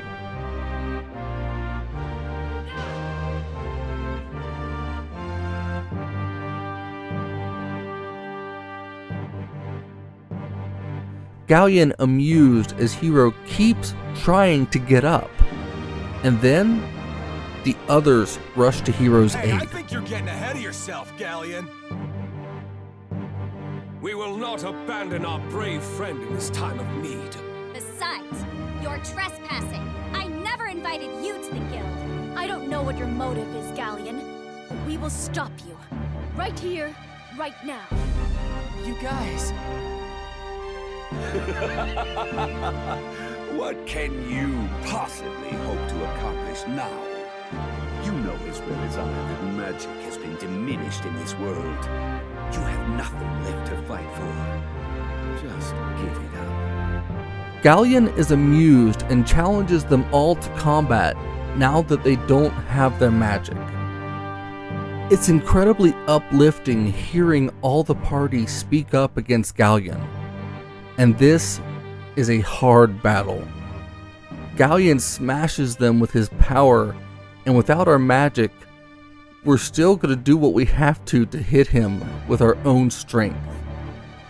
Galleon amused as Hiro keeps trying to get up. And then, the others rush to Hiro's aid. I think you're getting ahead of yourself, Galleon. We will not abandon our brave friend in this time of need. Besides, you're trespassing. I never invited you to the guild. I don't know what your motive is, Galleon, but we will stop you. Right here, right now. You guys... What can you possibly hope to accomplish now? You know as well as I that magic has been diminished in this world. You have nothing left to fight for. Just give it up. Galleon is amused and challenges them all to combat now that they don't have their magic. It's incredibly uplifting hearing all the party speak up against Galleon, and this is a hard battle. Galleon smashes them with his power, and without our magic, we're still going to do what we have to hit him with our own strength,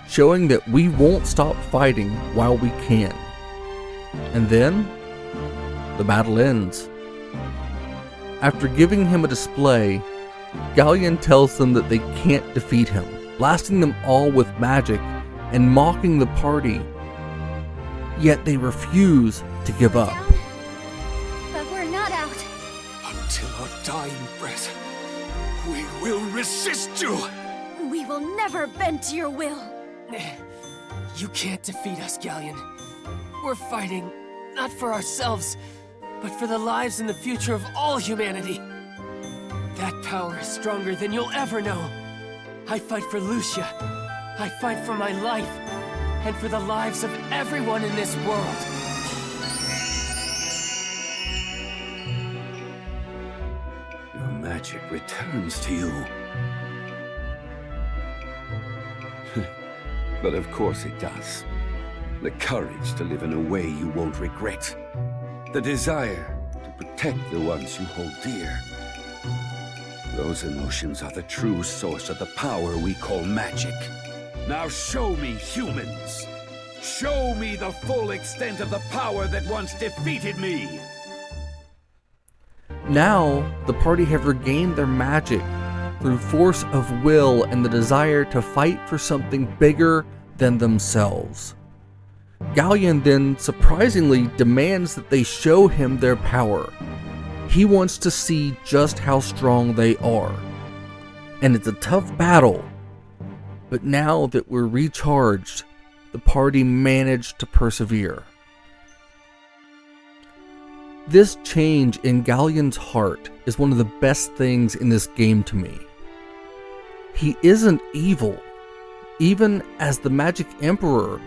showing that we won't stop fighting while we can. And then, the battle ends. After giving him a display, Galleon tells them that they can't defeat him, blasting them all with magic and mocking the party, yet they refuse to give up. But we're not out. Until our dying breath, we will resist you! We will never bend to your will. You can't defeat us, Galleon. We're fighting, not for ourselves, but for the lives and the future of all humanity. That power is stronger than you'll ever know. I fight for Lucia. I fight for my life, and for the lives of everyone in this world. Your magic returns to you. But of course it does. The courage to live in a way you won't regret. The desire to protect the ones you hold dear. Those emotions are the true source of the power we call magic. Now show me, humans! Show me the full extent of the power that once defeated me! Now, the party have regained their magic through force of will and the desire to fight for something bigger than themselves. Galleon then surprisingly demands that they show him their power. He wants to see just how strong they are. And it's a tough battle, but now that we're recharged, the party managed to persevere. This change in Galleon's heart is one of the best things in this game to me. He isn't evil. Even as the Magic Emperor,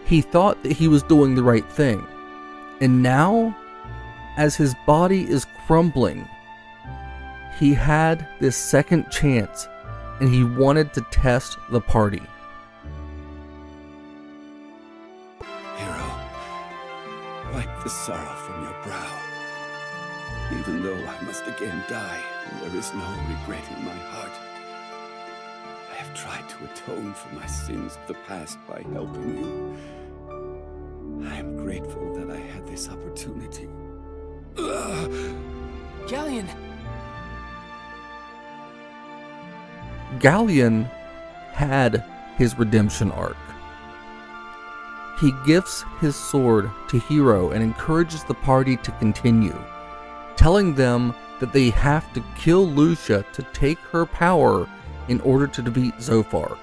he thought that he was doing the right thing. And now, as his body is crumbling, he had this second chance and he wanted to test the party. Hero, wipe the sorrow from your brow. Even though I must again die, there is no regret in my heart. I have tried to atone for my sins of the past by helping you. I am grateful that I had this opportunity. Galleon! Galleon had his redemption arc. He gifts his sword to Hero and encourages the party to continue, telling them that they have to kill Lucia to take her power in order to defeat Zophar.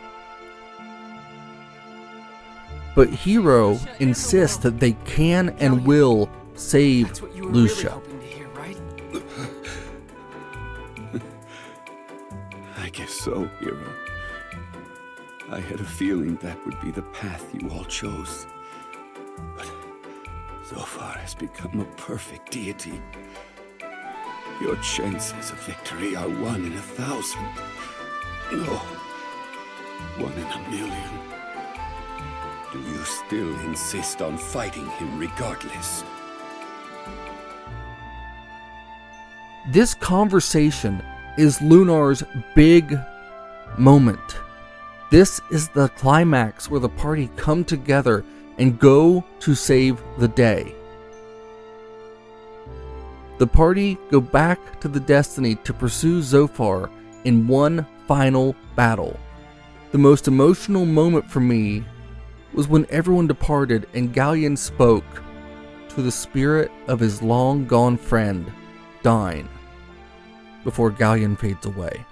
But Hero insists that they can and will save Lucia. I guess so, Hero. I had a feeling that would be the path you all chose. But Zophar has become a perfect deity. Your chances of victory are 1 in 1,000. No, 1 in 1,000,000. Do you still insist on fighting him regardless? This conversation is Lunar's big moment. This is the climax where the party come together and go to save the day. The party go back to the Destiny to pursue Zophar in one final battle. The most emotional moment for me was when everyone departed and Galleon spoke to the spirit of his long-gone friend, Dine, before Galleon fades away.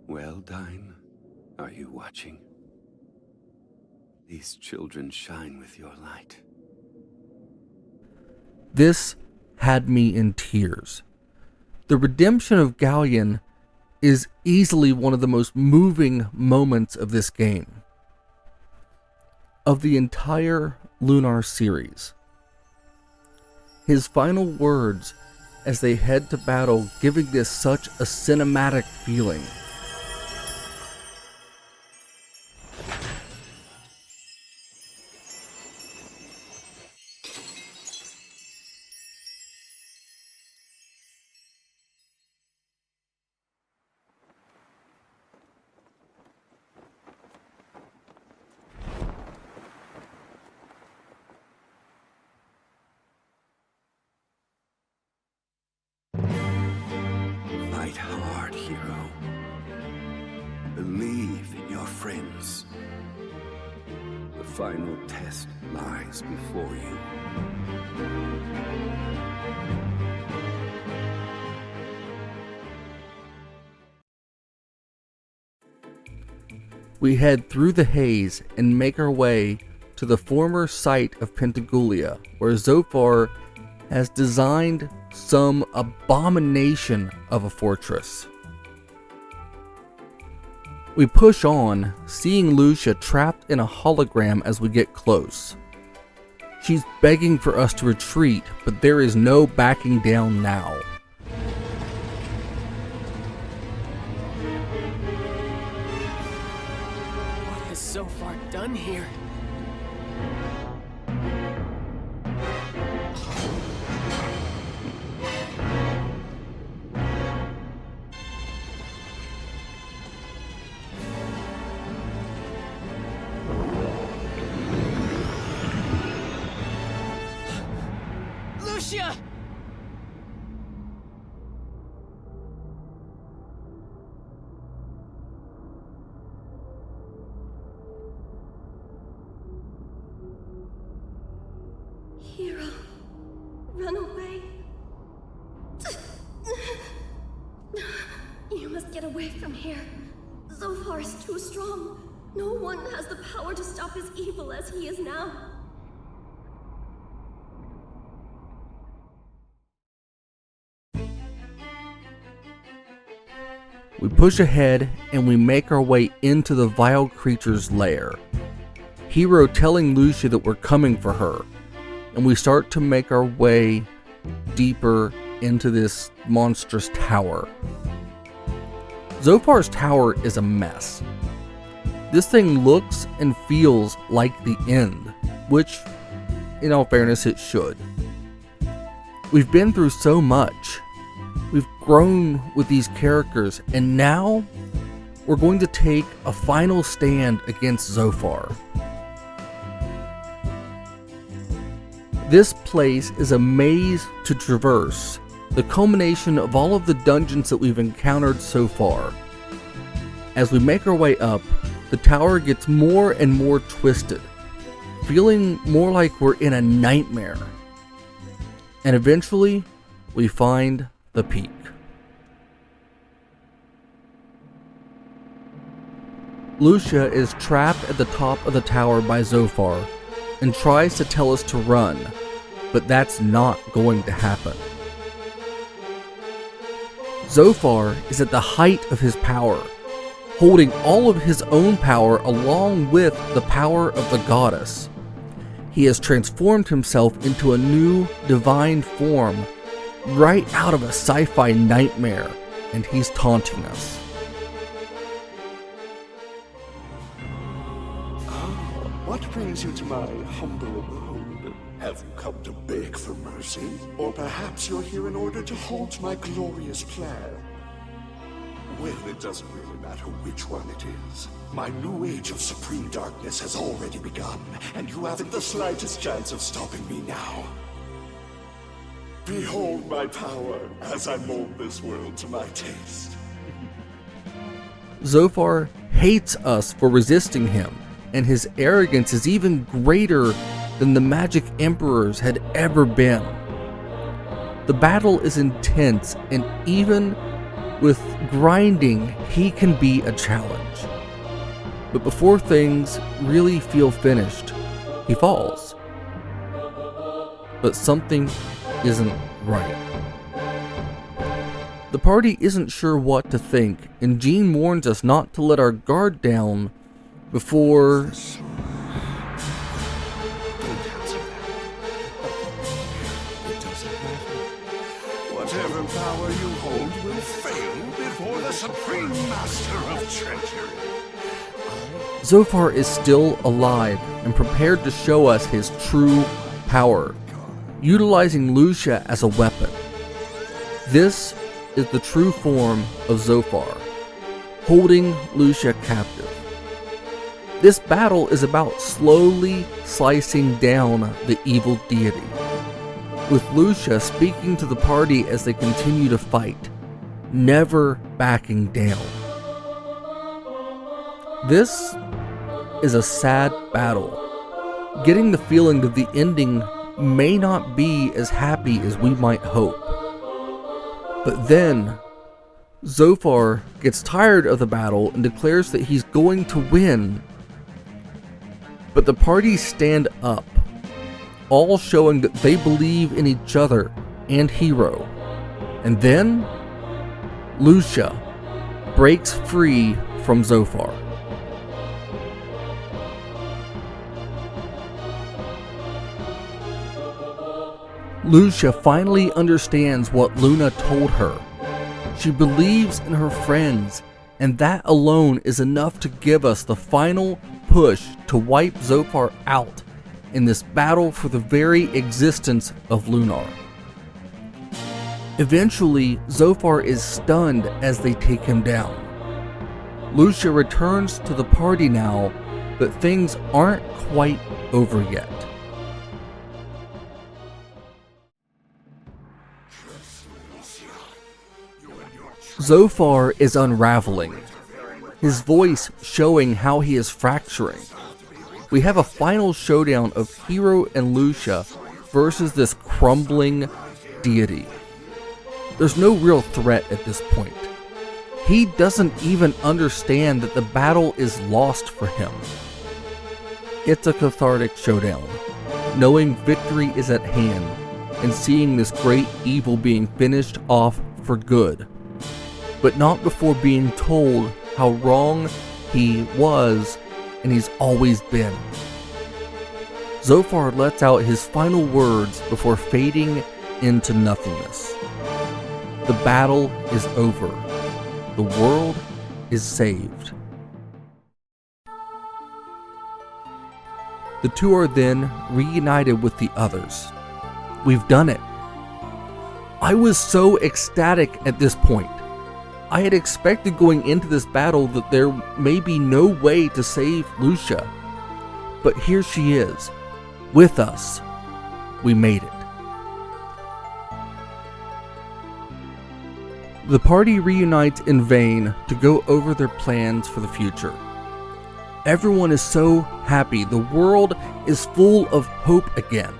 Well, Dine, are you watching? These children shine with your light. This had me in tears. The redemption of Galleon is easily one of the most moving moments of this game. Of the entire Lunar series. His final words as they head to battle, giving this such a cinematic feeling. Fight hard, hero. Believe in your friends. The final test lies before you. We head through the haze and make our way to the former site of Pentagulia, where Zophar has designed some abomination of a fortress. We push on, seeing Lucia trapped in a hologram as we get close. She's begging for us to retreat, but there is no backing down now. What has Zophar done here? Lucia! Hero, run away. You must get away from here. Zophar is too strong. No one has the power to stop his evil as he is now. We push ahead and we make our way into the vile creature's lair. Hero telling Lucia that we're coming for her, and we start to make our way deeper into this monstrous tower. Zophar's tower is a mess. This thing looks and feels like the end, which, in all fairness, it should. We've been through so much. We've grown with these characters, and now we're going to take a final stand against Zophar. This place is a maze to traverse, the culmination of all of the dungeons that we've encountered so far. As we make our way up, the tower gets more and more twisted, feeling more like we're in a nightmare. And eventually, we find the peak. Lucia is trapped at the top of the tower by Zophar and tries to tell us to run, but that's not going to happen. Zophar is at the height of his power, holding all of his own power along with the power of the goddess. He has transformed himself into a new divine form right out of a sci-fi nightmare, and he's taunting us. What brings you to my humble abode? Have you come to beg for mercy? Or perhaps you're here in order to halt my glorious plan? Well, it doesn't really matter which one it is. My new age of supreme darkness has already begun, and you haven't the slightest chance of stopping me now. Behold my power as I mold this world to my taste. Zophar hates us for resisting him, and his arrogance is even greater than the magic emperors had ever been. The battle is intense, and even with grinding, he can be a challenge. But before things really feel finished, he falls. But something isn't right. The party isn't sure what to think, and Jean warns us not to let our guard down before... Whatever power you hold will fail before the Supreme Master of Treachery. Zophar is still alive and prepared to show us his true power, utilizing Lucia as a weapon. This is the true form of Zophar, holding Lucia captive. This battle is about slowly slicing down the evil deity, with Lucia speaking to the party as they continue to fight, never backing down. This is a sad battle, getting the feeling that the ending may not be as happy as we might hope. But then, Zophar gets tired of the battle and declares that he's going to win. But the party stand up, all showing that they believe in each other and Hero. And then, Lucia breaks free from Zophar. Lucia finally understands what Luna told her. She believes in her friends, and that alone is enough to give us the final push to wipe Zophar out in this battle for the very existence of Lunar. Eventually, Zophar is stunned as they take him down. Lucia returns to the party now, but things aren't quite over yet. Zophar is unraveling, his voice showing how he is fracturing. We have a final showdown of Hero and Lucia versus this crumbling deity. There's no real threat at this point. He doesn't even understand that the battle is lost for him. It's a cathartic showdown, knowing victory is at hand and seeing this great evil being finished off for good. But not before being told how wrong he was and he's always been. Zophar lets out his final words before fading into nothingness. The battle is over. The world is saved. The two are then reunited with the others. We've done it. I was so ecstatic at this point. I had expected going into this battle that there may be no way to save Lucia. But here she is, with us. We made it. The party reunites in vain to go over their plans for the future. Everyone is so happy. The world is full of hope again.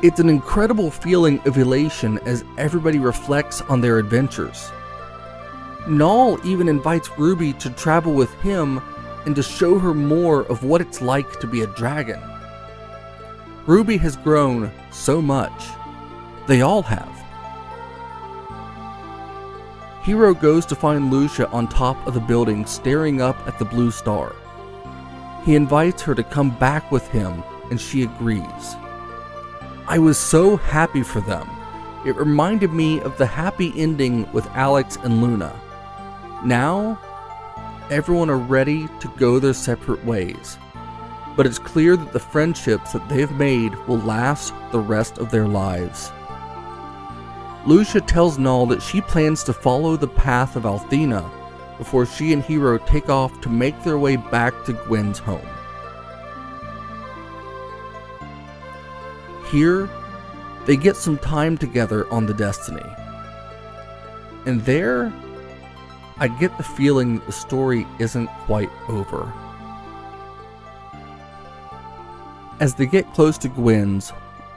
It's an incredible feeling of elation as everybody reflects on their adventures. Null even invites Ruby to travel with him and to show her more of what it's like to be a dragon. Ruby has grown so much. They all have. Hero goes to find Lucia on top of the building staring up at the blue star. He invites her to come back with him and she agrees. I was so happy for them. It reminded me of the happy ending with Alex and Luna. Now, everyone are ready to go their separate ways, but it's clear that the friendships that they've made will last the rest of their lives. Lucia tells Null that she plans to follow the path of Althena before she and Hero take off to make their way back to Gwen's home. Here, they get some time together on the Destiny. And there, I get the feeling that the story isn't quite over. As they get close to Gwen's,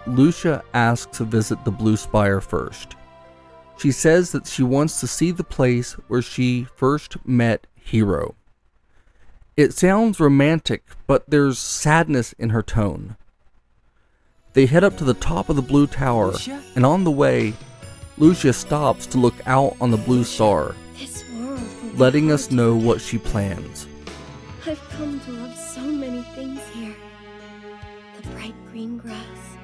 Lucia asks to visit the Blue Spire first. She says that she wants to see the place where she first met Hero. It sounds romantic, but there's sadness in her tone. They head up to the top of the Blue Tower, and on the way, Lucia stops to look out on the blue star, This world will be letting hard us to know live. what she plans. I've come to love so many things here. The bright green grass,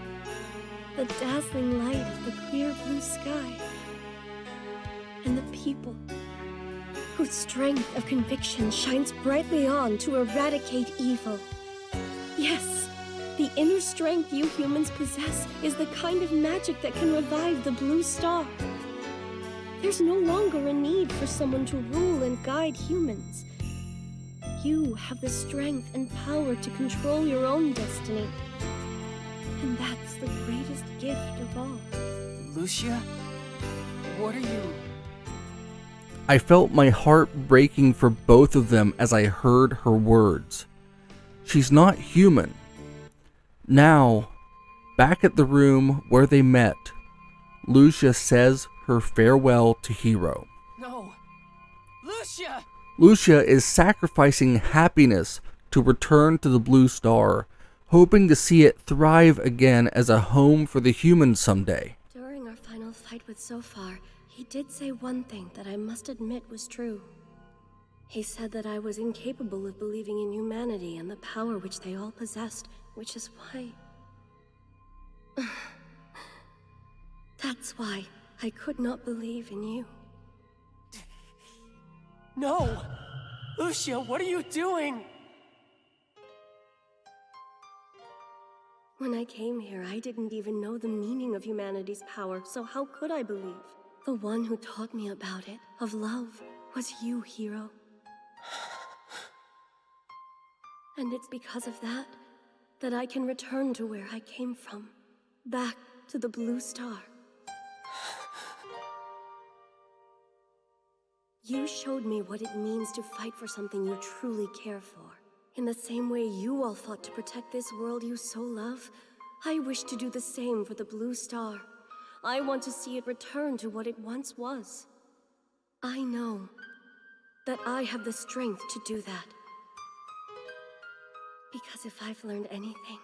the dazzling light of the clear blue sky, and the people whose strength of conviction shines brightly on to eradicate evil. Yes, the inner strength you humans possess is the kind of magic that can revive the blue star. There's no longer a need for someone to rule and guide humans. You have the strength and power to control your own destiny. And that's the greatest gift of all. Lucia? What are you... I felt my heart breaking for both of them as I heard her words. She's not human. Now, back at the room where they met, Lucia says her farewell to Hiro. No! Lucia! Lucia is sacrificing happiness to return to the blue star, hoping to see it thrive again as a home for the humans someday. During our final fight with Sofar, he did say one thing that I must admit was true. He said that I was incapable of believing in humanity and the power which they all possessed, which is why... That's why I could not believe in you. No! Lucia, what are you doing? When I came here, I didn't even know the meaning of humanity's power, so how could I believe? The one who taught me about it, of love, was you, Hiro. And it's because of that I can return to where I came from, back to the blue star. You showed me what it means to fight for something you truly care for. In the same way you all fought to protect this world you so love, I wish to do the same for the blue star. I want to see it return to what it once was. I know that I have the strength to do that. Because if I've learned anything,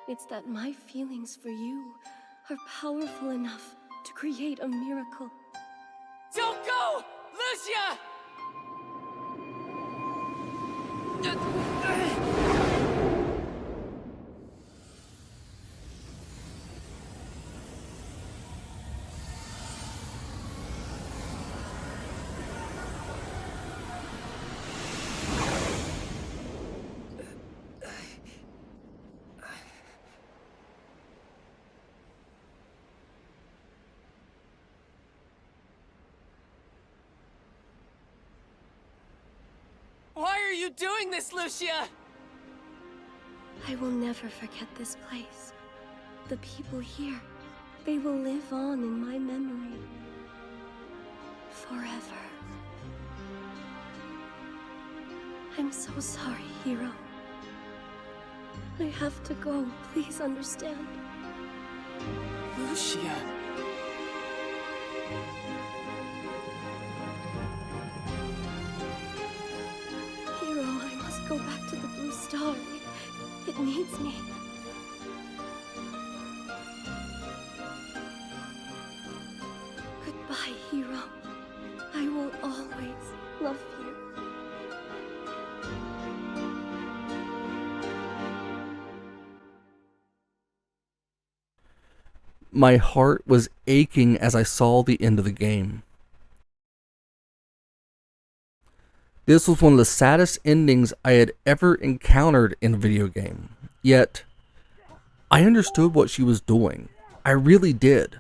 it's that my feelings for you are powerful enough to create a miracle. Don't go! Lucia! Why are you doing this, Lucia? I will never forget this place. The people here, they will live on in my memory. Forever. I'm so sorry, Hiro. I have to go. Please understand. Lucia... Hiro, I must go back to the blue star. It needs me. Goodbye, Hiro. I will always love you. My heart was aching as I saw the end of the game. This was one of the saddest endings I had ever encountered in a video game. Yet, I understood what she was doing. I really did.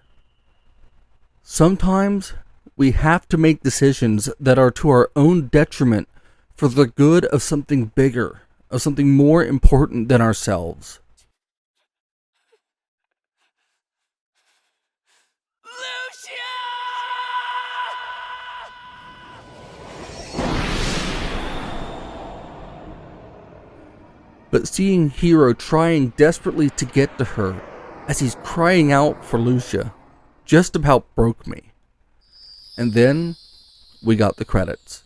Sometimes, we have to make decisions that are to our own detriment for the good of something bigger, of something more important than ourselves. But seeing Hiro trying desperately to get to her as he's crying out for Lucia just about broke me. And then we got the credits.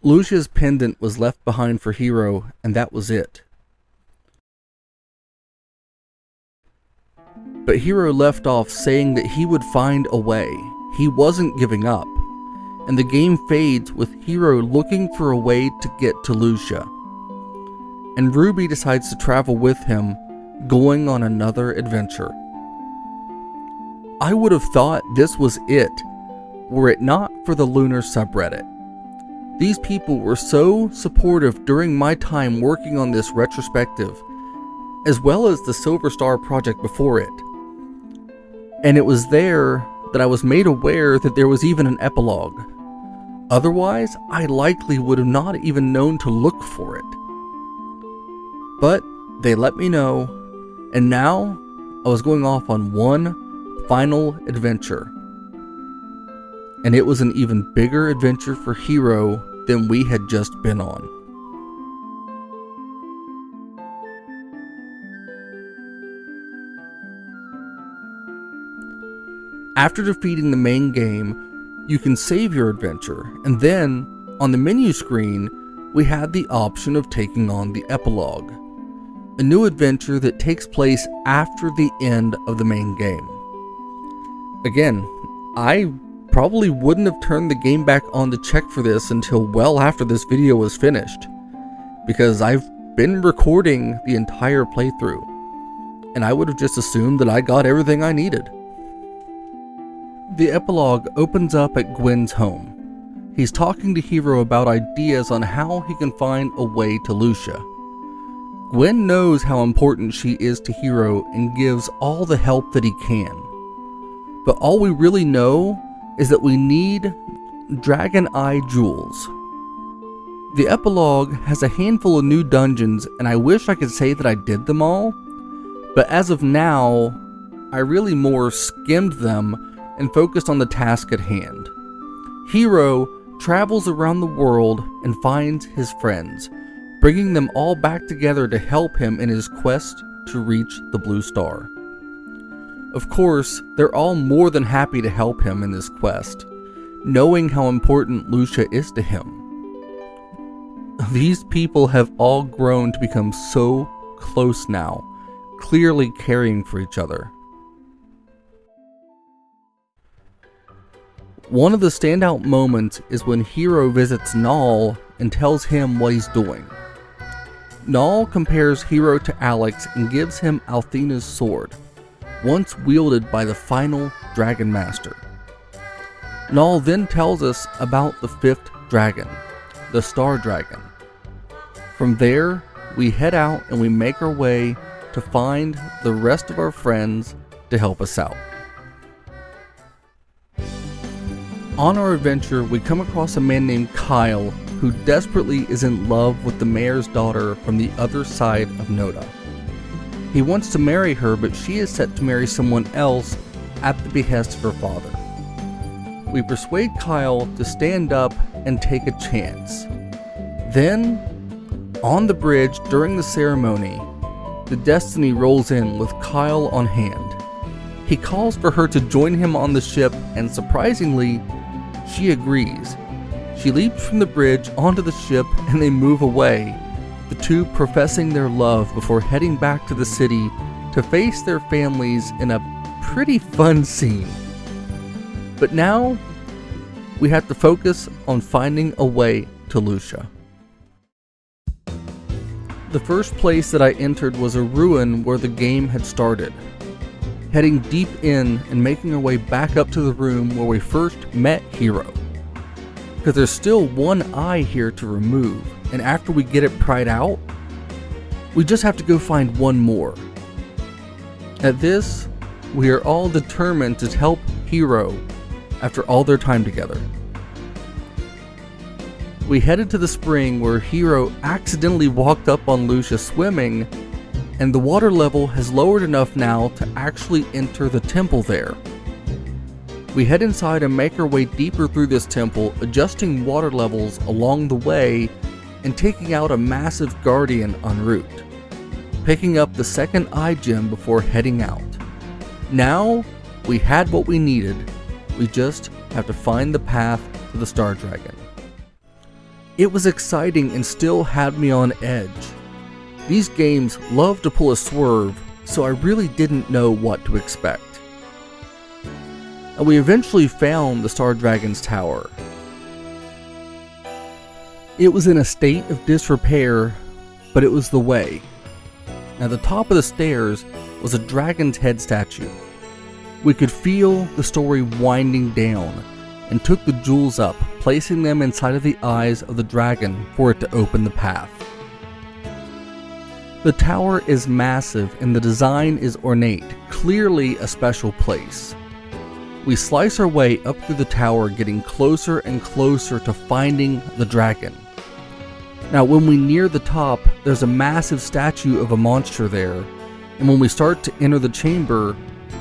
Lucia's pendant was left behind for Hiro, and that was it. But Hiro left off saying that he would find a way. He wasn't giving up. And the game fades with Hiro looking for a way to get to Lucia. And Ruby decides to travel with him, going on another adventure. I would have thought this was it, were it not for the Lunar subreddit. These people were so supportive during my time working on this retrospective, as well as the Silver Star project before it. And it was there that I was made aware that there was even an epilogue. Otherwise, I likely would have not even known to look for it. But they let me know, and now I was going off on one final adventure. And it was an even bigger adventure for Hiro than we had just been on. After defeating the main game, you can save your adventure, and then, on the menu screen, we had the option of taking on the epilogue, a new adventure that takes place after the end of the main game. Again, I probably wouldn't have turned the game back on to check for this until well after this video was finished, because I've been recording the entire playthrough, and I would have just assumed that I got everything I needed. The epilogue opens up at Gwen's home. He's talking to Hiro about ideas on how he can find a way to Lucia. Gwen knows how important she is to Hiro and gives all the help that he can. But all we really know is that we need Dragon Eye Jewels. The epilogue has a handful of new dungeons, and I wish I could say that I did them all, but as of now, I really more skimmed them and focused on the task at hand. Hiro travels around the world and finds his friends, bringing them all back together to help him in his quest to reach the Blue Star. Of course, they're all more than happy to help him in this quest, knowing how important Lucia is to him. These people have all grown to become so close now, clearly caring for each other. One of the standout moments is when Hiro visits Null and tells him what he's doing. Null compares Hiro to Alex and gives him Althena's sword, once wielded by the final Dragon Master. Null then tells us about the 5th dragon, the Star Dragon. From there, we head out and we make our way to find the rest of our friends to help us out. On our adventure, we come across a man named Kyle who desperately is in love with the mayor's daughter from the other side of Noda. He wants to marry her, but she is set to marry someone else at the behest of her father. We persuade Kyle to stand up and take a chance. Then, on the bridge during the ceremony, the Destiny rolls in with Kyle on hand. He calls for her to join him on the ship, and surprisingly, she agrees. She leaps from the bridge onto the ship and they move away, the two professing their love before heading back to the city to face their families in a pretty fun scene. But now, we have to focus on finding a way to Lucia. The first place that I entered was a ruin where the game had started. Heading deep in and making our way back up to the room where we first met Hiro. Because there's still one eye here to remove, and after we get it pried out, we just have to go find one more. At this, we are all determined to help Hiro after all their time together. We headed to the spring where Hiro accidentally walked up on Lucia swimming, and the water level has lowered enough now to actually enter the temple there. We head inside and make our way deeper through this temple, adjusting water levels along the way and taking out a massive guardian en route, picking up the second eye gem before heading out. Now, we had what we needed. We just have to find the path to the Star Dragon. It was exciting and still had me on edge. These games love to pull a swerve, so I really didn't know what to expect. And we eventually found the Star Dragon's tower. It was in a state of disrepair, but it was the way. At the top of the stairs was a dragon's head statue. We could feel the story winding down, and took the jewels up, placing them inside of the eyes of the dragon for it to open the path. The tower is massive and the design is ornate, clearly a special place. We slice our way up through the tower, getting closer and closer to finding the dragon. Now when we near the top, there's a massive statue of a monster there, and when we start to enter the chamber,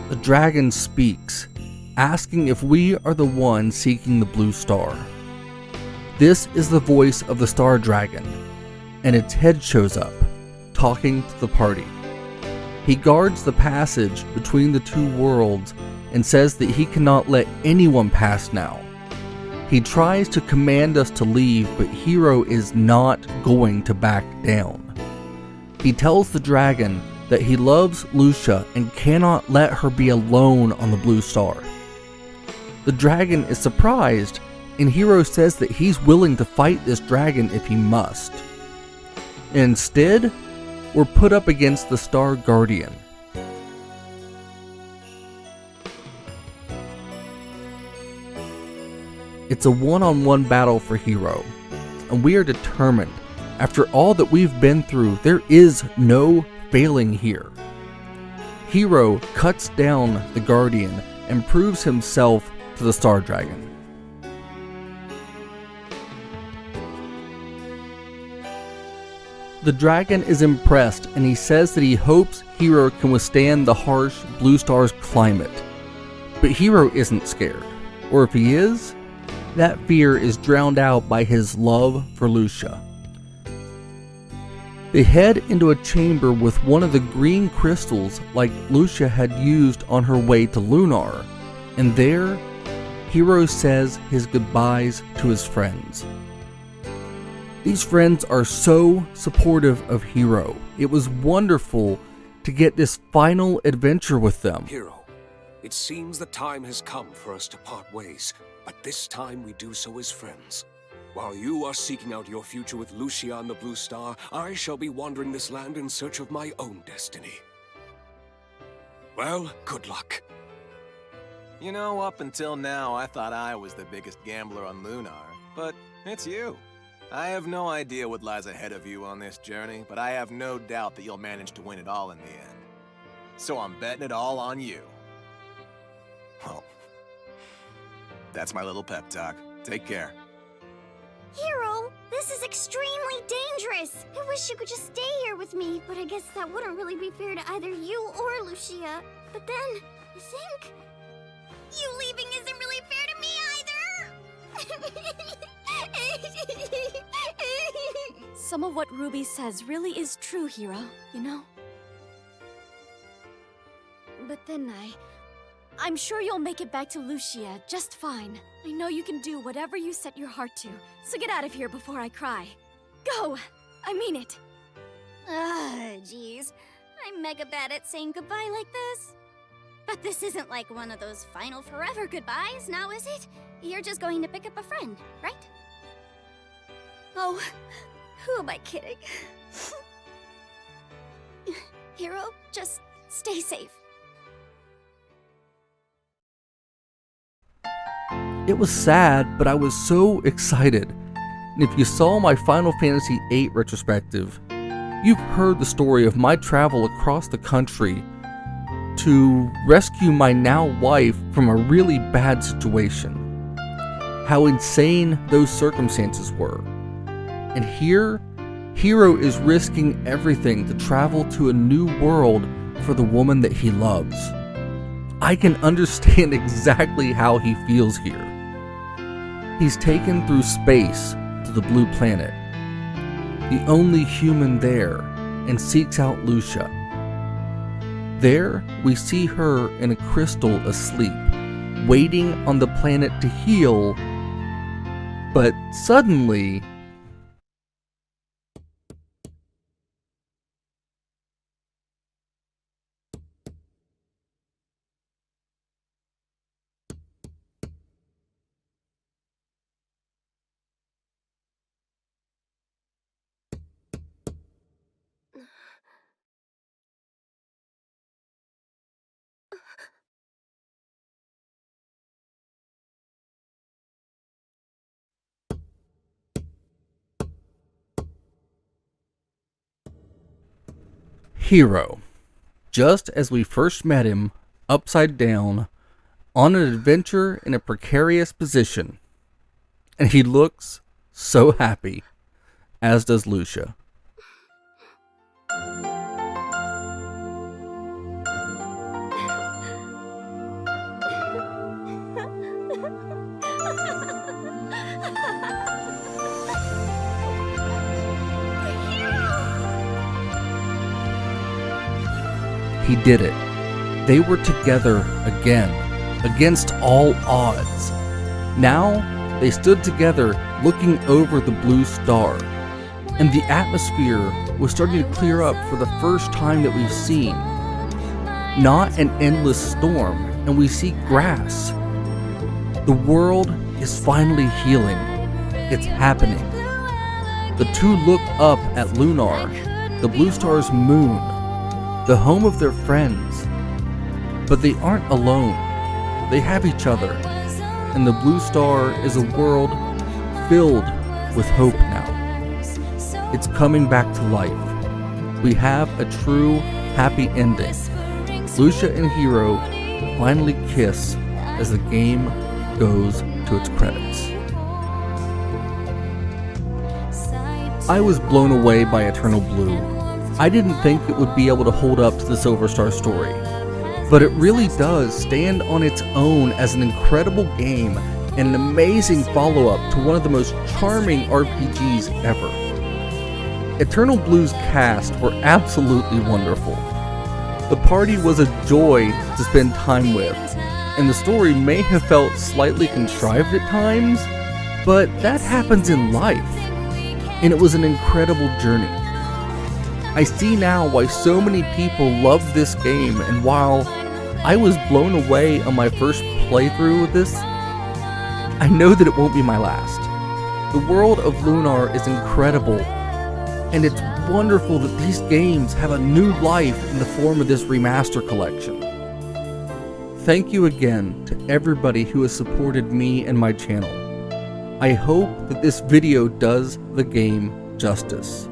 the dragon speaks, asking if we are the ones seeking the blue star. This is the voice of the Star Dragon, and its head shows up, talking to the party. He guards the passage between the two worlds and says that he cannot let anyone pass now. He tries to command us to leave, but Hiro is not going to back down. He tells the dragon that he loves Lucia and cannot let her be alone on the blue star. The dragon is surprised, and Hiro says that he's willing to fight this dragon if he must. Instead, we're put up against the Star Guardian. It's a one-on-one battle for Hiro, and we are determined. After all that we've been through, there is no failing here. Hiro cuts down the Guardian and proves himself to the Star Dragon. The dragon is impressed, and he says that he hopes Hiro can withstand the harsh Blue Star's climate. But Hiro isn't scared, or if he is, that fear is drowned out by his love for Lucia. They head into a chamber with one of the green crystals like Lucia had used on her way to Lunar, and there, Hiro says his goodbyes to his friends. These friends are so supportive of Hiro. It was wonderful to get this final adventure with them. Hiro, it seems the time has come for us to part ways, but this time we do so as friends. While you are seeking out your future with Lucia and the Blue Star, I shall be wandering this land in search of my own destiny. Well, good luck. You know, up until now, I thought I was the biggest gambler on Lunar, but it's you. I have no idea what lies ahead of you on this journey, but I have no doubt that you'll manage to win it all in the end. So I'm betting it all on you. Well, that's my little pep talk. Take care. Hiro, this is extremely dangerous. I wish you could just stay here with me, but I guess that wouldn't really be fair to either you or Lucia. But then, I think you leaving isn't really fair to me either. Some of what Ruby says really is true, Hiro, you know? But then I'm sure you'll make it back to Lucia just fine. I know you can do whatever you set your heart to, so get out of here before I cry. Go! I mean it. Jeez. I'm mega bad at saying goodbye like this. But this isn't like one of those final forever goodbyes, now is it? You're just going to pick up a friend, right? Oh, who am I kidding? Hiro, just stay safe. It was sad, but I was so excited. And if you saw my Final Fantasy VIII retrospective, you've heard the story of my travel across the country to rescue my now wife from a really bad situation. How insane those circumstances were. And here, Hiro is risking everything to travel to a new world for the woman that he loves. I can understand exactly how he feels here. He's taken through space to the blue planet, the only human there, and seeks out Lucia. There, we see her in a crystal asleep, waiting on the planet to heal, but suddenly, Hero. Just as we first met him, upside down, on an adventure in a precarious position. And he looks so happy, as does Lucia. He did it. They were together again, against all odds. Now, they stood together looking over the blue star, and the atmosphere was starting to clear up for the first time that we've seen. Not an endless storm, and we see grass. The world is finally healing. It's happening. The two look up at Lunar, the blue star's moon, the home of their friends. But they aren't alone. They have each other, and the blue star is a world filled with hope now. It's coming back to life. We have a true happy ending. Lucia and Hero finally kiss as the game goes to its credits. I was blown away by Eternal Blue. I didn't think it would be able to hold up to the Silver Star story, but it really does stand on its own as an incredible game and an amazing follow-up to one of the most charming RPGs ever. Eternal Blue's cast were absolutely wonderful. The party was a joy to spend time with, and the story may have felt slightly contrived at times, but that happens in life, and it was an incredible journey. I see now why so many people love this game, and while I was blown away on my first playthrough with this, I know that it won't be my last. The world of Lunar is incredible, and it's wonderful that these games have a new life in the form of this remaster collection. Thank you again to everybody who has supported me and my channel. I hope that this video does the game justice.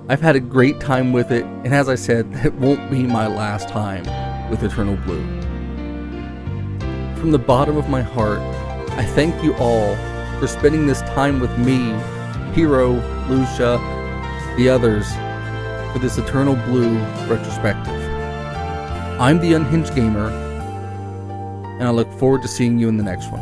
I've had a great time with it, and as I said, it won't be my last time with Eternal Blue. From the bottom of my heart, I thank you all for spending this time with me, Hero, Lucia, the others, for this Eternal Blue retrospective. I'm the Unhinged Gamer, and I look forward to seeing you in the next one.